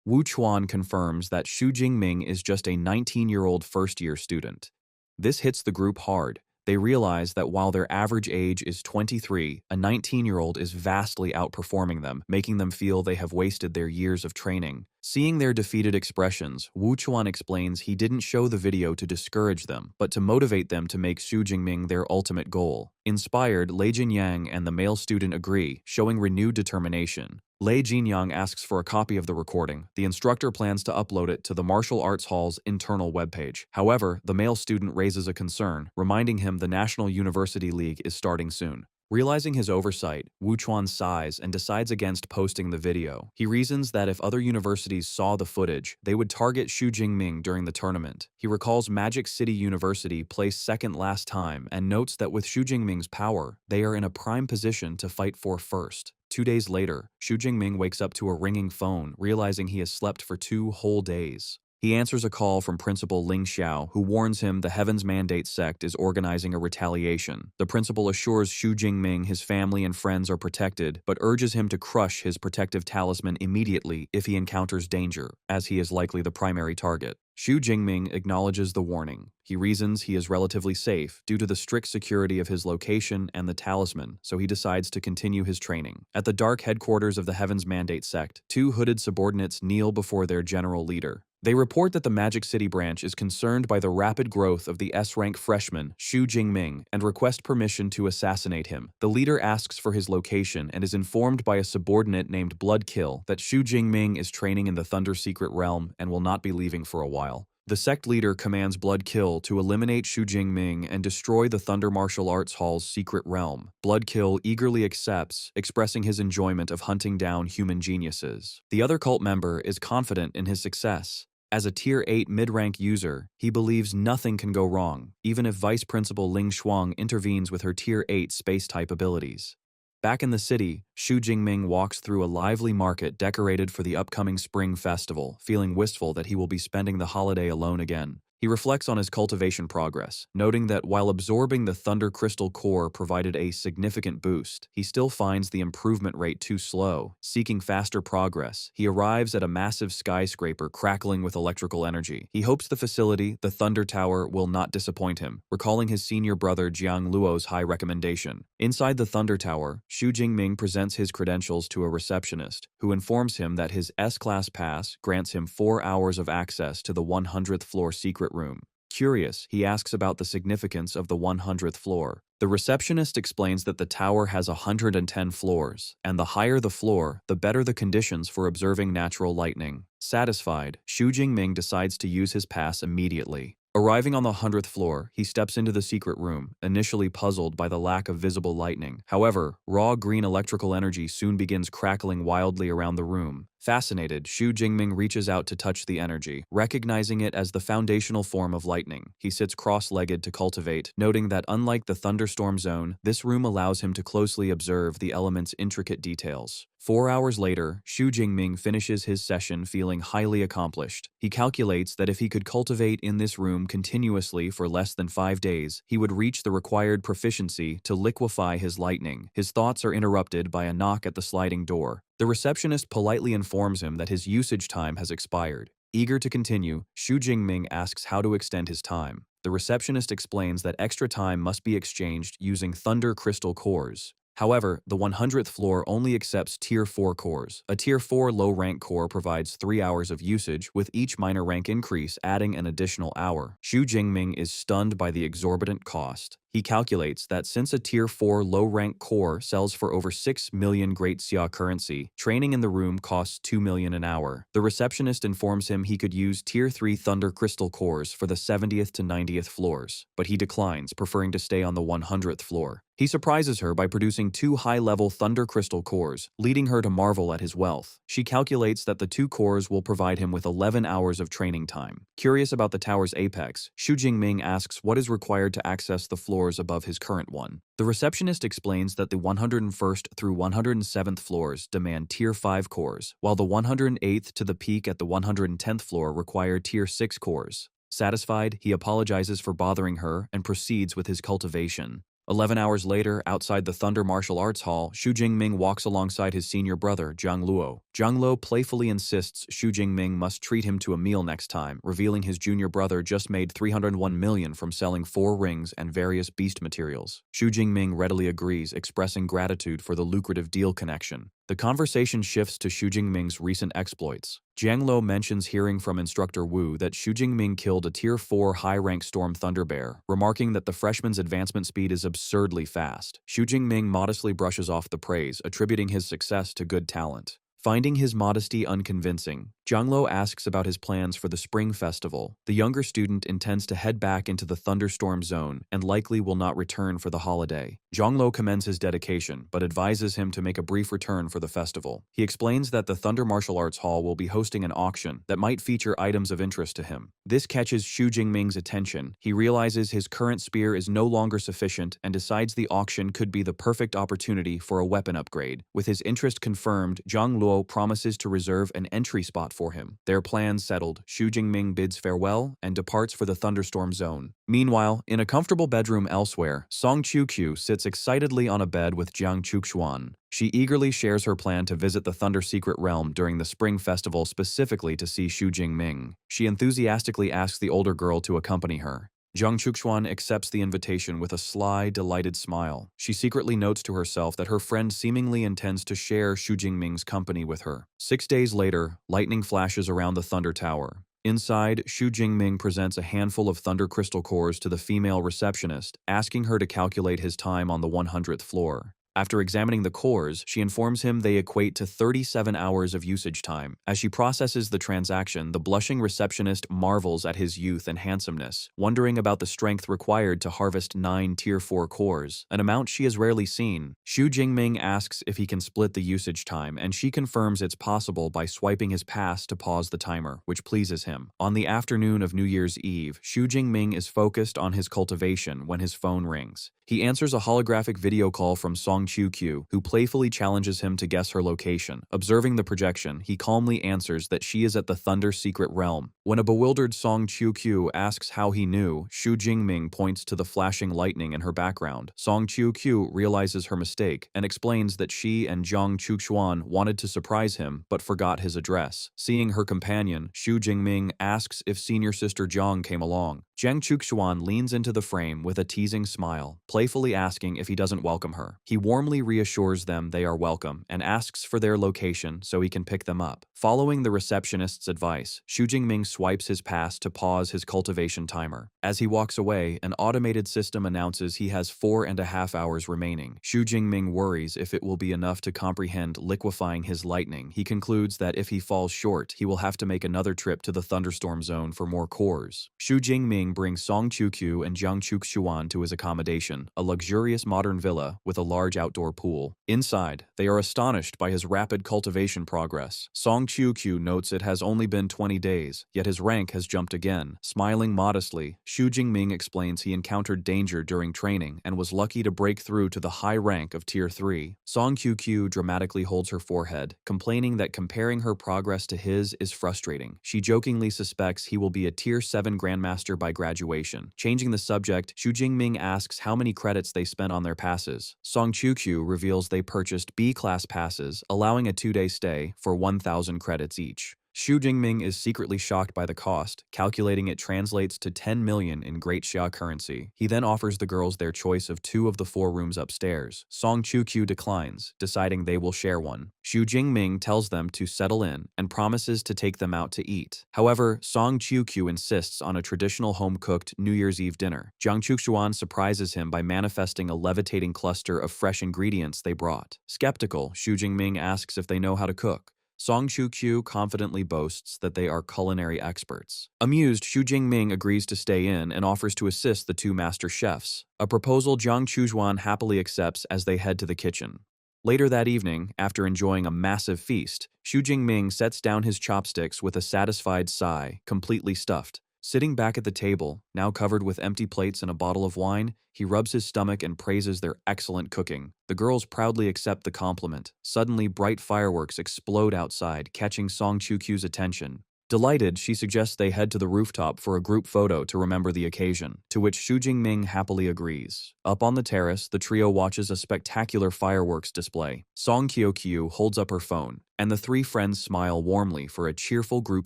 Wu Chuan confirms that Xu Jingming is just a 19-year-old first-year student. This hits the group hard. They realize that while their average age is 23, a 19-year-old is vastly outperforming them, making them feel they have wasted their years of training. Seeing their defeated expressions, Wu Chuan explains he didn't show the video to discourage them, but to motivate them to make Xu Jingming their ultimate goal. Inspired, Lei Jinyang and the male student agree, showing renewed determination. Lei Jinyang asks for a copy of the recording. The instructor plans to upload it to the martial arts hall's internal webpage. However, the male student raises a concern, reminding him the National University League is starting soon. Realizing his oversight, Wu Chuan sighs and decides against posting the video. He reasons that if other universities saw the footage, they would target Xu Jingming during the tournament. He recalls Magic City University placed second last time and notes that with Xu Jingming's power, they are in a prime position to fight for first. 2 days later, Xu Jingming wakes up to a ringing phone, realizing he has slept for 2 whole days. He answers a call from Principal Ling Xiao, who warns him the Heaven's Mandate sect is organizing a retaliation. The principal assures Xu Jingming his family and friends are protected, but urges him to crush his protective talisman immediately if he encounters danger, as he is likely the primary target. Xu Jingming acknowledges the warning. He reasons he is relatively safe due to the strict security of his location and the talisman, so he decides to continue his training. At the dark headquarters of the Heaven's Mandate sect, 2 hooded subordinates kneel before their general leader. They report that the Magic City branch is concerned by the rapid growth of the S-rank freshman, Xu Jingming, and request permission to assassinate him. The leader asks for his location and is informed by a subordinate named Bloodkill that Xu Jingming is training in the Thunder Secret Realm and will not be leaving for a while. The sect leader commands Bloodkill to eliminate Xu Jingming and destroy the Thunder Martial Arts Hall's secret realm. Bloodkill eagerly accepts, expressing his enjoyment of hunting down human geniuses. The other cult member is confident in his success. As a Tier 8 mid-rank user, he believes nothing can go wrong, even if Vice Principal Ling Shuang intervenes with her Tier 8 space-type abilities. Back in the city, Xu Jingming walks through a lively market decorated for the upcoming spring festival, feeling wistful that he will be spending the holiday alone again. He reflects on his cultivation progress, noting that while absorbing the Thunder Crystal core provided a significant boost, he still finds the improvement rate too slow. Seeking faster progress, he arrives at a massive skyscraper crackling with electrical energy. He hopes the facility, the Thunder Tower, will not disappoint him, recalling his senior brother Jiang Luo's high recommendation. Inside the Thunder Tower, Xu Jingming presents his credentials to a receptionist, who informs him that his S-Class pass grants him 4 hours of access to the 100th floor secret room. Curious, he asks about the significance of the 100th floor. The receptionist explains that the tower has 110 floors, and the higher the floor, the better the conditions for observing natural lightning. Satisfied, Xu Jingming decides to use his pass immediately. Arriving on the 100th floor, he steps into the secret room, initially puzzled by the lack of visible lightning. However, raw green electrical energy soon begins crackling wildly around the room. Fascinated, Xu Jingming reaches out to touch the energy, recognizing it as the foundational form of lightning. He sits cross-legged to cultivate, noting that unlike the thunderstorm zone, this room allows him to closely observe the element's intricate details. 4 hours later, Xu Jingming finishes his session feeling highly accomplished. He calculates that if he could cultivate in this room continuously for less than 5 days, he would reach the required proficiency to liquefy his lightning. His thoughts are interrupted by a knock at the sliding door. The receptionist politely informs him that his usage time has expired. Eager to continue, Xu Jingming asks how to extend his time. The receptionist explains that extra time must be exchanged using Thunder Crystal cores. However, the 100th floor only accepts Tier 4 cores. A Tier 4 low-rank core provides 3 hours of usage, with each minor rank increase adding an additional hour. Xu Jingming is stunned by the exorbitant cost. He calculates that since a Tier 4 low-rank core sells for over 6 million Great Xia currency, training in the room costs 2 million an hour. The receptionist informs him he could use Tier 3 Thunder Crystal cores for the 70th to 90th floors, but he declines, preferring to stay on the 100th floor. He surprises her by producing 2 high-level Thunder Crystal cores, leading her to marvel at his wealth. She calculates that the 2 cores will provide him with 11 hours of training time. Curious about the tower's apex, Xu Jingming asks what is required to access the floors above his current one. The receptionist explains that the 101st through 107th floors demand Tier 5 cores, while the 108th to the peak at the 110th floor require Tier 6 cores. Satisfied, he apologizes for bothering her and proceeds with his cultivation. 11 hours later, outside the Thunder Martial Arts Hall, Xu Jingming walks alongside his senior brother, Jiang Luo. Jiang Luo playfully insists Xu Jingming must treat him to a meal next time, revealing his junior brother just made 301 million from selling 4 rings and various beast materials. Xu Jingming readily agrees, expressing gratitude for the lucrative deal connection. The conversation shifts to Xu Jingming's recent exploits. Jiang Lo mentions hearing from instructor Wu that Xu Jingming killed a Tier 4 high-rank Storm Thunder Bear, remarking that the freshman's advancement speed is absurdly fast. Xu Jingming modestly brushes off the praise, attributing his success to good talent. Finding his modesty unconvincing, Jiang Lo asks about his plans for the Spring Festival. The younger student intends to head back into the thunderstorm zone and likely will not return for the holiday. Jiang Lo commends his dedication, but advises him to make a brief return for the festival. He explains that the Thunder Martial Arts Hall will be hosting an auction that might feature items of interest to him. This catches Xu Jingming's attention. He realizes his current spear is no longer sufficient and decides the auction could be the perfect opportunity for a weapon upgrade. With his interest confirmed, Jiang Lo promises to reserve an entry spot for him. Their plans settled, Xu Jingming bids farewell and departs for the thunderstorm zone. Meanwhile, in a comfortable bedroom elsewhere, Song Qiuqiu sits excitedly on a bed with Jiang Chuxuan. She eagerly shares her plan to visit the Thunder Secret Realm during the Spring Festival specifically to see Xu Jingming. She enthusiastically asks the older girl to accompany her. Jiang Chuxuan accepts the invitation with a sly, delighted smile. She secretly notes to herself that her friend seemingly intends to share Xu Jingming's company with her. 6 days later, lightning flashes around the Thunder Tower. Inside, Xu Jingming presents a handful of thunder crystal cores to the female receptionist, asking her to calculate his time on the 100th floor. After examining the cores, she informs him they equate to 37 hours of usage time. As she processes the transaction, the blushing receptionist marvels at his youth and handsomeness, wondering about the strength required to harvest 9 Tier 4 cores, an amount she has rarely seen. Xu Jingming asks if he can split the usage time, and she confirms it's possible by swiping his pass to pause the timer, which pleases him. On the afternoon of New Year's Eve, Xu Jingming is focused on his cultivation when his phone rings. He answers a holographic video call from Song Qiuqiu, who playfully challenges him to guess her location. Observing the projection, he calmly answers that she is at the Thunder Secret Realm. When a bewildered Song Qiuqiu asks how he knew, Xu Jingming points to the flashing lightning in her background. Song Qiuqiu realizes her mistake and explains that she and Jiang Chuxuan wanted to surprise him but forgot his address. Seeing her companion, Xu Jingming asks if senior sister Jiang came along. Jiang Chuxuan leans into the frame with a teasing smile, playfully asking if he doesn't welcome her. He warmly reassures them they are welcome and asks for their location so he can pick them up. Following the receptionist's advice, Xu Jingming swipes his pass to pause his cultivation timer. As he walks away, an automated system announces he has 4.5 hours remaining. Xu Jingming worries if it will be enough to comprehend liquefying his lightning. He concludes that if he falls short, he will have to make another trip to the thunderstorm zone for more cores. Xu Jingming brings Song Qiuqiu and Jiang Chuxuan to his accommodation, a luxurious modern villa with a large outdoor pool. Inside, they are astonished by his rapid cultivation progress. Song Qiuqiu notes it has only been 20 days, yet his rank has jumped again. Smiling modestly, Xu Jingming explains he encountered danger during training and was lucky to break through to the high rank of Tier 3. Song Qiuqiu dramatically holds her forehead, complaining that comparing her progress to his is frustrating. She jokingly suspects he will be a Tier 7 Grandmaster by graduation. Changing the subject, Xu Jingming asks how many credits they spent on their passes. Song Qiuqiu reveals they purchased B-class passes, allowing a 2-day stay for 1,000 credits each. Xu Jingming is secretly shocked by the cost, calculating it translates to 10 million in Great Xia currency. He then offers the girls their choice of 2 of the 4 rooms upstairs. Song Qiuqiu declines, deciding they will share one. Xu Jingming tells them to settle in and promises to take them out to eat. However, Song Qiuqiu insists on a traditional home-cooked New Year's Eve dinner. Jiang Chuxuan surprises him by manifesting a levitating cluster of fresh ingredients they brought. Skeptical, Xu Jingming asks if they know how to cook. Song Qiuqiu confidently boasts that they are culinary experts. Amused, Xu Jingming agrees to stay in and offers to assist the 2 master chefs, a proposal Jiang Chuxuan happily accepts as they head to the kitchen. Later that evening, after enjoying a massive feast, Xu Jingming sets down his chopsticks with a satisfied sigh, completely stuffed. Sitting back at the table, now covered with empty plates and a bottle of wine, he rubs his stomach and praises their excellent cooking. The girls proudly accept the compliment. Suddenly, bright fireworks explode outside, catching Song Qiuqiu's attention. Delighted, she suggests they head to the rooftop for a group photo to remember the occasion, to which Xu Jingming happily agrees. Up on the terrace, the trio watches a spectacular fireworks display. Song Qiuqiu holds up her phone, and the 3 friends smile warmly for a cheerful group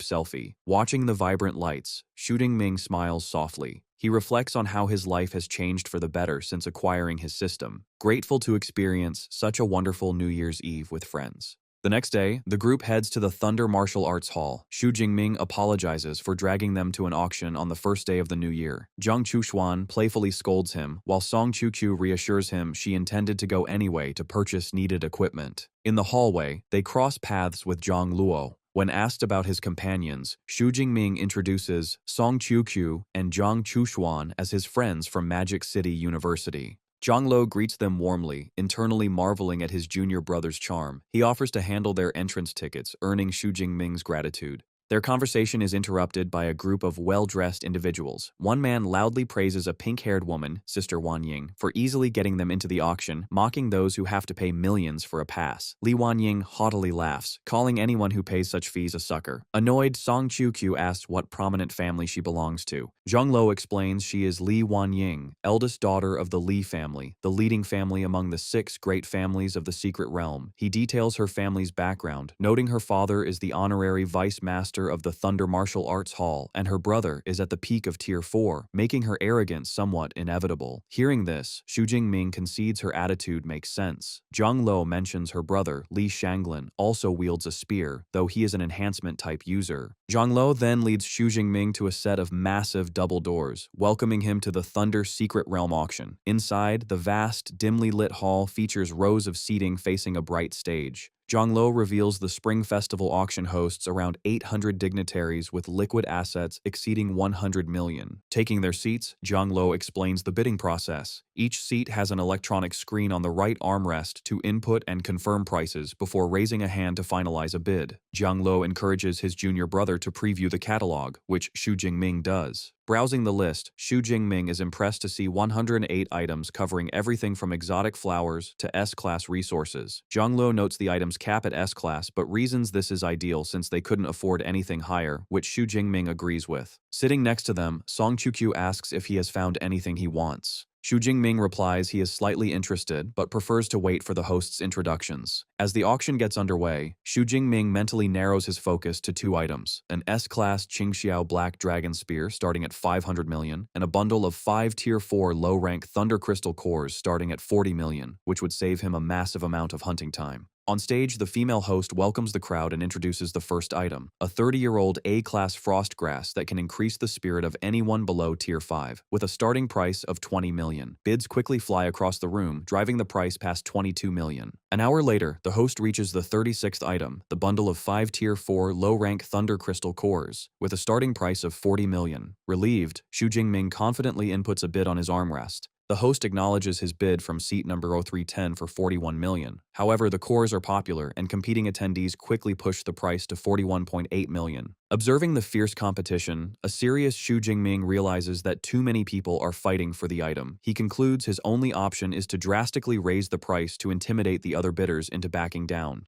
selfie. Watching the vibrant lights, Xu Jingming smiles softly. He reflects on how his life has changed for the better since acquiring his system, grateful to experience such a wonderful New Year's Eve with friends. The next day, the group heads to the Thunder Martial Arts Hall. Xu Jingming apologizes for dragging them to an auction on the first day of the new year. Zhang Chuxuan playfully scolds him, while Song Qiuqiu reassures him she intended to go anyway to purchase needed equipment. In the hallway, they cross paths with Zhang Luo. When asked about his companions, Xu Jingming introduces Song Qiuqiu and Zhang Chuxuan as his friends from Magic City University. Zhang Lo greets them warmly, internally marveling at his junior brother's charm. He offers to handle their entrance tickets, earning Xu Jingming's gratitude. Their conversation is interrupted by a group of well-dressed individuals. One man loudly praises a pink-haired woman, Sister Wanying, for easily getting them into the auction, mocking those who have to pay millions for a pass. Li Wanying haughtily laughs, calling anyone who pays such fees a sucker. Annoyed, Song Qiuqiu asks what prominent family she belongs to. Zhang Lo explains she is Li Wanying, eldest daughter of the Li family, the leading family among the 6 great families of the Secret Realm. He details her family's background, noting her father is the honorary vice master of the Thunder Martial Arts Hall, and her brother is at the peak of Tier 4, making her arrogance somewhat inevitable. Hearing this, Xu Jingming concedes her attitude makes sense. Zhang Lo mentions her brother, Li Shanglin, also wields a spear, though he is an enhancement-type user. Zhang Lo then leads Xu Jingming to a set of massive double doors, welcoming him to the Thunder Secret Realm auction. Inside, the vast, dimly lit hall features rows of seating facing a bright stage. Zhang Lo reveals the Spring Festival auction hosts around 800 dignitaries with liquid assets exceeding 100 million. Taking their seats, Zhang Lo explains the bidding process. Each seat has an electronic screen on the right armrest to input and confirm prices before raising a hand to finalize a bid. Zhang Lo encourages his junior brother to preview the catalog, which Xu Jingming does. Browsing the list, Xu Jingming is impressed to see 108 items covering everything from exotic flowers to S-class resources. Zhang Lo notes the items cap at S-class but reasons this is ideal since they couldn't afford anything higher, which Xu Jingming agrees with. Sitting next to them, Song Qiuqiu asks if he has found anything he wants. Xu Jingming replies he is slightly interested but prefers to wait for the host's introductions. As the auction gets underway, Xu Jingming mentally narrows his focus to 2 items, an S-class Qingxiao Black Dragon Spear starting at 500 million, and a bundle of 5 Tier 4 low-rank Thunder Crystal Cores starting at 40 million, which would save him a massive amount of hunting time. On stage, the female host welcomes the crowd and introduces the first item, a 30-year-old A-class frost grass that can increase the spirit of anyone below Tier 5, with a starting price of 20 million. Bids quickly fly across the room, driving the price past 22 million. An hour later, the host reaches the 36th item, the bundle of 5 Tier 4 low-rank Thunder Crystal Cores, with a starting price of 40 million. Relieved, Xu Jingming confidently inputs a bid on his armrest. The host acknowledges his bid from seat number 0310 for 41 million. However, the cores are popular and competing attendees quickly push the price to 41.8 million. Observing the fierce competition, a serious Xu Jingming realizes that too many people are fighting for the item. He concludes his only option is to drastically raise the price to intimidate the other bidders into backing down.